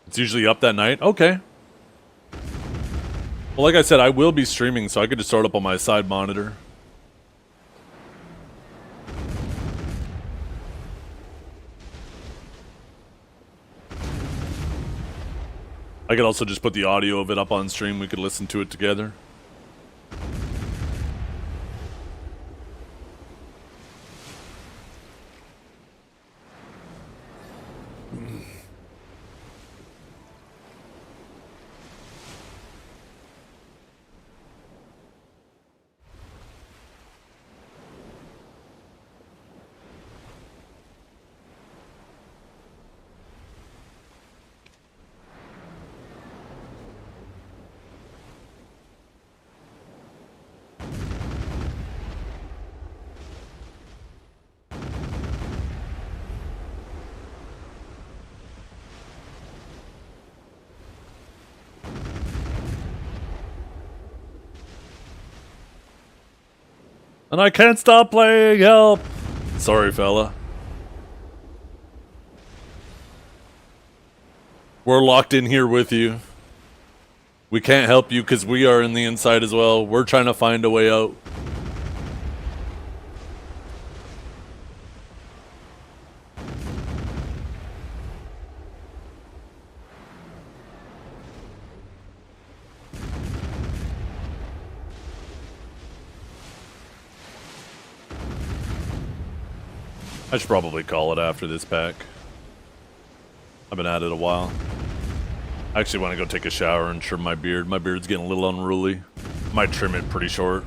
It's usually up that night. Okay. Well, like I said, I will be streaming, so I could just start up on my side monitor. I could also just put the audio of it up on stream. We could listen to it together. And I can't stop playing, help! Sorry, fella. We're locked in here with you. We can't help you because we are in the inside as well. We're trying to find a way out. I should probably call it after this pack. I've been at it a while. I actually want to go take a shower and trim my beard. My beard's getting a little unruly. Might trim it pretty short.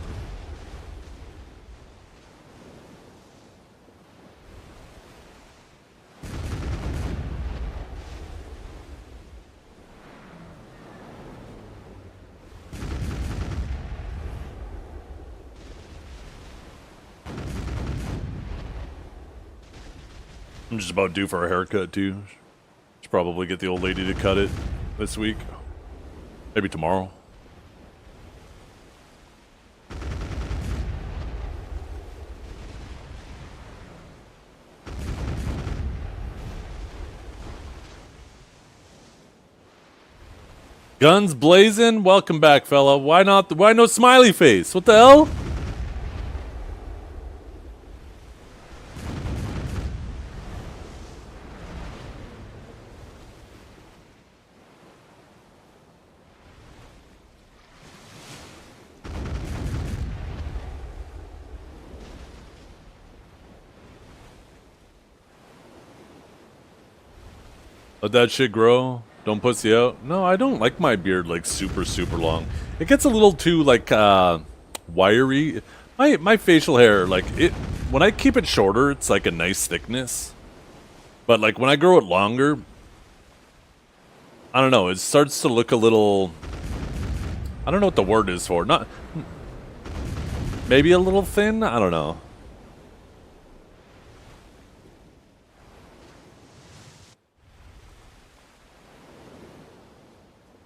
I'm just about due for a haircut too. Should probably get the old lady to cut it this week. Maybe tomorrow. Guns blazing? Welcome back, fella. Why not? Why no smiley face? What the hell? Let that shit grow. Don't pussy out. No, I don't like my beard like super long. It gets a little too like wiry. My facial hair, like it when I keep it shorter, it's like a nice thickness. But like when I grow it longer, I don't know, it starts to look a little, I don't know what the word is for. Not maybe a little thin? I don't know.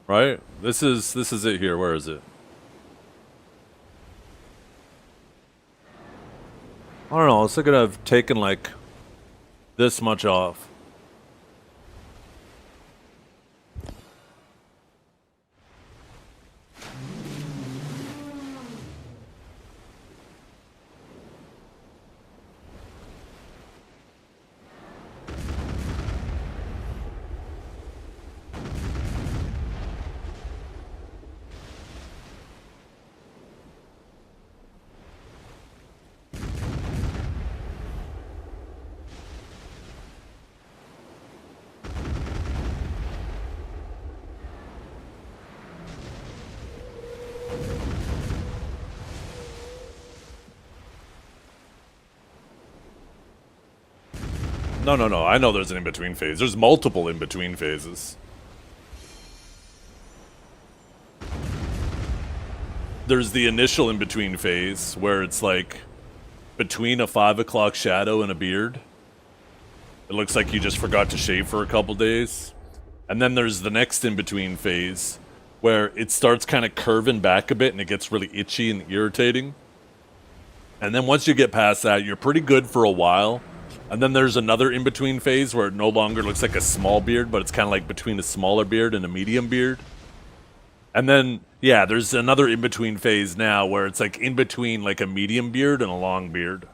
Right? This is it here. Where is it? I don't know. I was thinking of taking like this much off. No. I know there's an in-between phase. There's multiple in-between phases. There's the initial in-between phase where it's like between a 5 o'clock shadow and a beard. It looks like you just forgot to shave for a couple days. And then there's the next in-between phase where it starts kind of curving back a bit and it gets really itchy and irritating. And then once you get past that, you're pretty good for a while. And then there's another in-between phase where it no longer looks like a small beard, but it's kind of like between a smaller beard and a medium beard. And then, yeah, there's another in-between phase now where it's like in between like a medium beard and a long beard.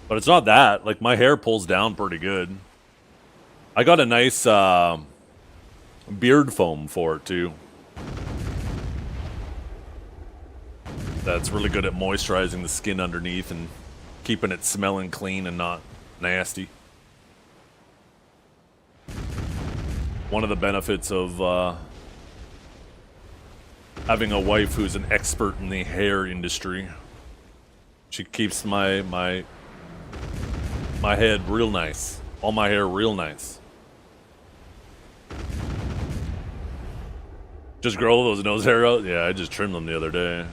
But it's not that. Like, my hair pulls down pretty good. I got a nice beard foam for it, too. That's really good at moisturizing the skin underneath and keeping it smelling clean and not nasty. One of the benefits of having a wife who's an expert in the hair industry. She keeps my head real nice. All my hair real nice. Just grow those nose hair out? Yeah, I just trimmed them the other day.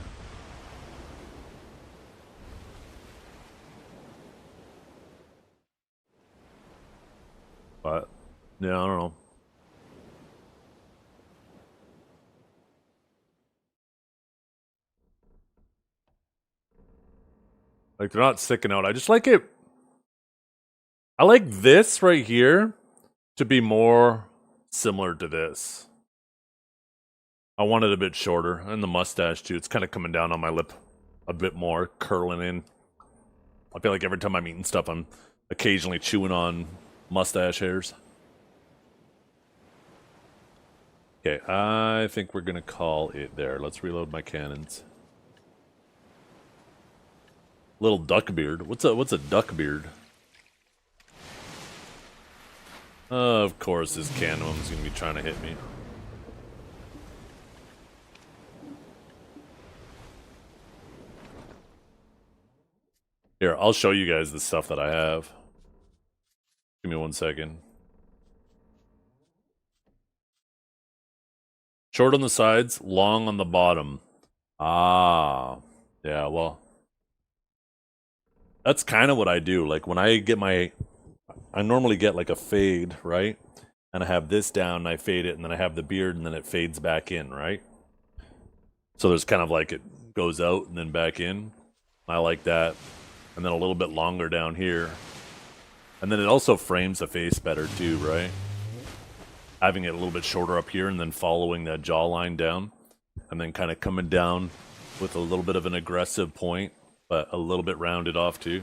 But, yeah, I don't know. Like, they're not sticking out. I just like it. I like this right here to be more similar to this. I want it a bit shorter. And the mustache, too. It's kind of coming down on my lip a bit more, curling in. I feel like every time I'm eating stuff, I'm occasionally chewing on mustache hairs. Okay, I think we're going to call it there. Let's reload my cannons. Little duck beard. What's a duck beard? Of course, this cannon's gonna be trying to hit me. Here, I'll show you guys the stuff that I have. Give me 1 second. Short on the sides, long on the bottom. Ah, yeah, well. That's kind of what I do. Like, when I get I normally get like a fade, right? And I have this down, and I fade it, and then I have the beard, and then it fades back in, right? So there's kind of like it goes out and then back in. I like that. And then a little bit longer down here. And then it also frames the face better too, right? Having it a little bit shorter up here and then following that jawline down. And then kind of coming down with a little bit of an aggressive point, but a little bit rounded off too.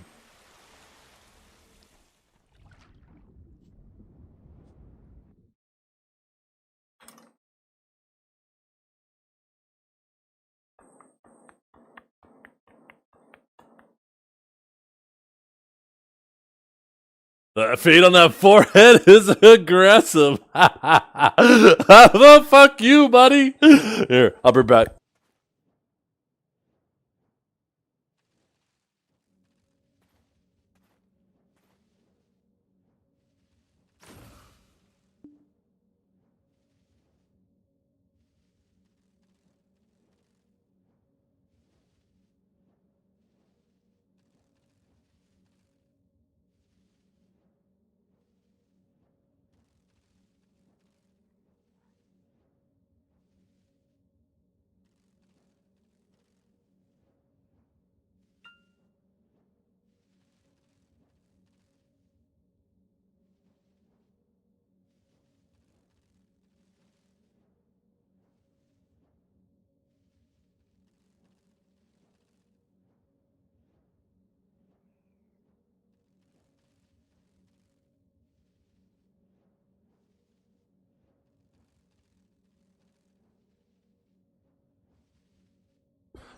The fade on that forehead is aggressive. The fuck you, buddy. Here, I'll be back.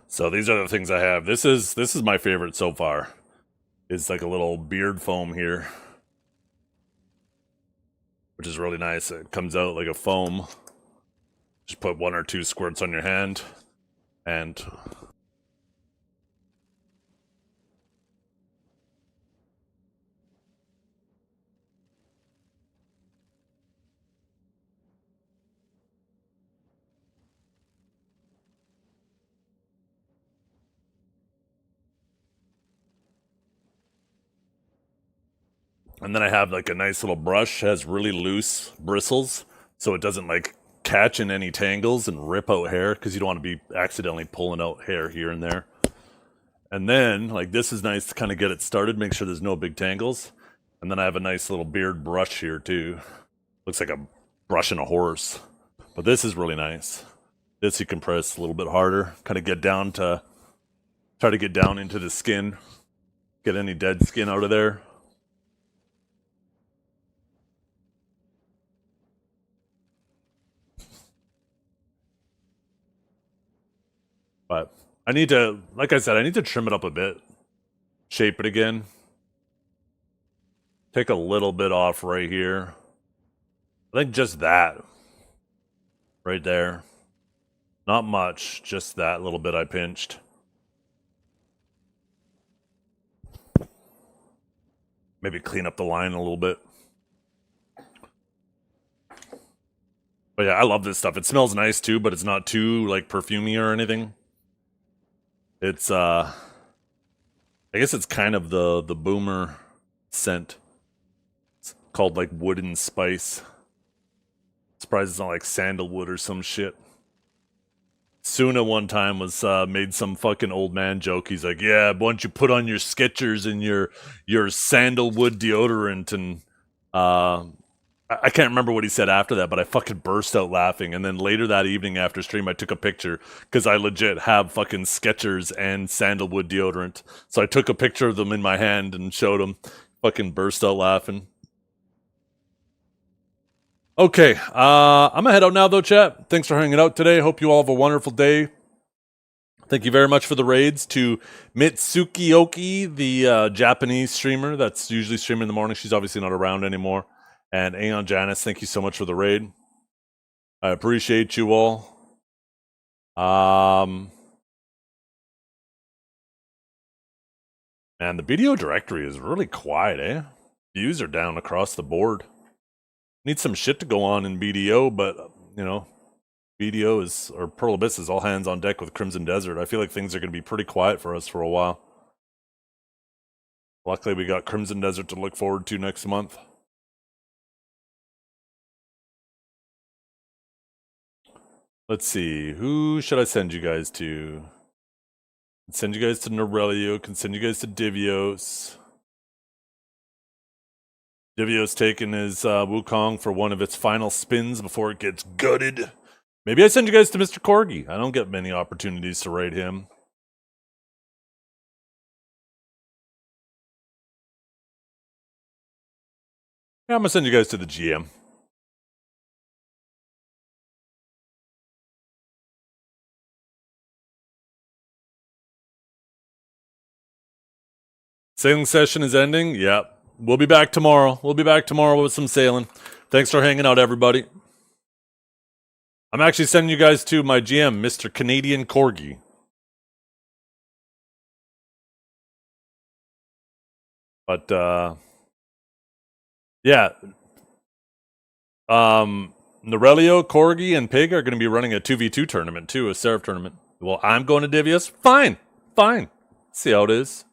So these are the things I have. This is my favorite so far. It's like a little beard foam here, which is really nice. It comes out like a foam. Just put 1 or 2 squirts on your hand, and And then I have like a nice little brush, has really loose bristles, so it doesn't like catch in any tangles and rip out hair, because you don't want to be accidentally pulling out hair here and there. And then, like, this is nice to kind of get it started, make sure there's no big tangles. And then I have a nice little beard brush here too. Looks like I'm brushing a horse. But this is really nice. This you can press a little bit harder, kind of get down to, try to get down into the skin, get any dead skin out of there. But I need to, like I said, I need to trim it up a bit, shape it again. Take a little bit off right here. I think just that. Right there. Not much, just that little bit I pinched. Maybe clean up the line a little bit. But yeah, I love this stuff. It smells nice too, but it's not too like perfumey or anything. It's I guess it's kind of the boomer scent. It's called like wooden spice. Surprised it's not like sandalwood or some shit. Suna one time was made some fucking old man joke. He's like, yeah, why don't you put on your Skechers and your sandalwood deodorant? And I can't remember what he said after that, but I fucking burst out laughing. And then later that evening after stream, I took a picture because I legit have fucking Skechers and sandalwood deodorant. So I took a picture of them in my hand and showed him. Fucking burst out laughing. Okay, I'm gonna head out now though, chat. Thanks for hanging out today. Hope you all have a wonderful day. Thank you very much for the raids to Mitsukioki, the Japanese streamer that's usually streaming in the morning. She's obviously not around anymore. And Aeon Janice, thank you so much for the raid. I appreciate you all. Man, the video directory is really quiet, eh? Views are down across the board. Need some shit to go on in BDO, but, you know, BDO is, or Pearl Abyss is all hands on deck with Crimson Desert. I feel like things are going to be pretty quiet for us for a while. Luckily, we got Crimson Desert to look forward to next month. Let's see, who should I send you guys to? Send you guys to Norelio, can send you guys to Divios. Divios taking his Wukong for one of its final spins before it gets gutted. Maybe I send you guys to Mr. Corgi. I don't get many opportunities to raid him. Yeah, I'm gonna send you guys to the GM. Sailing session is ending. Yep. We'll be back tomorrow. We'll be back tomorrow with some sailing. Thanks for hanging out, everybody. I'm actually sending you guys to my GM, Mr. Canadian Corgi. But, yeah. Norelio, Corgi, and Pig are going to be running a 2v2 tournament, too, a Seraph tournament. Well, I'm going to Divius. Fine. Fine. See how it is.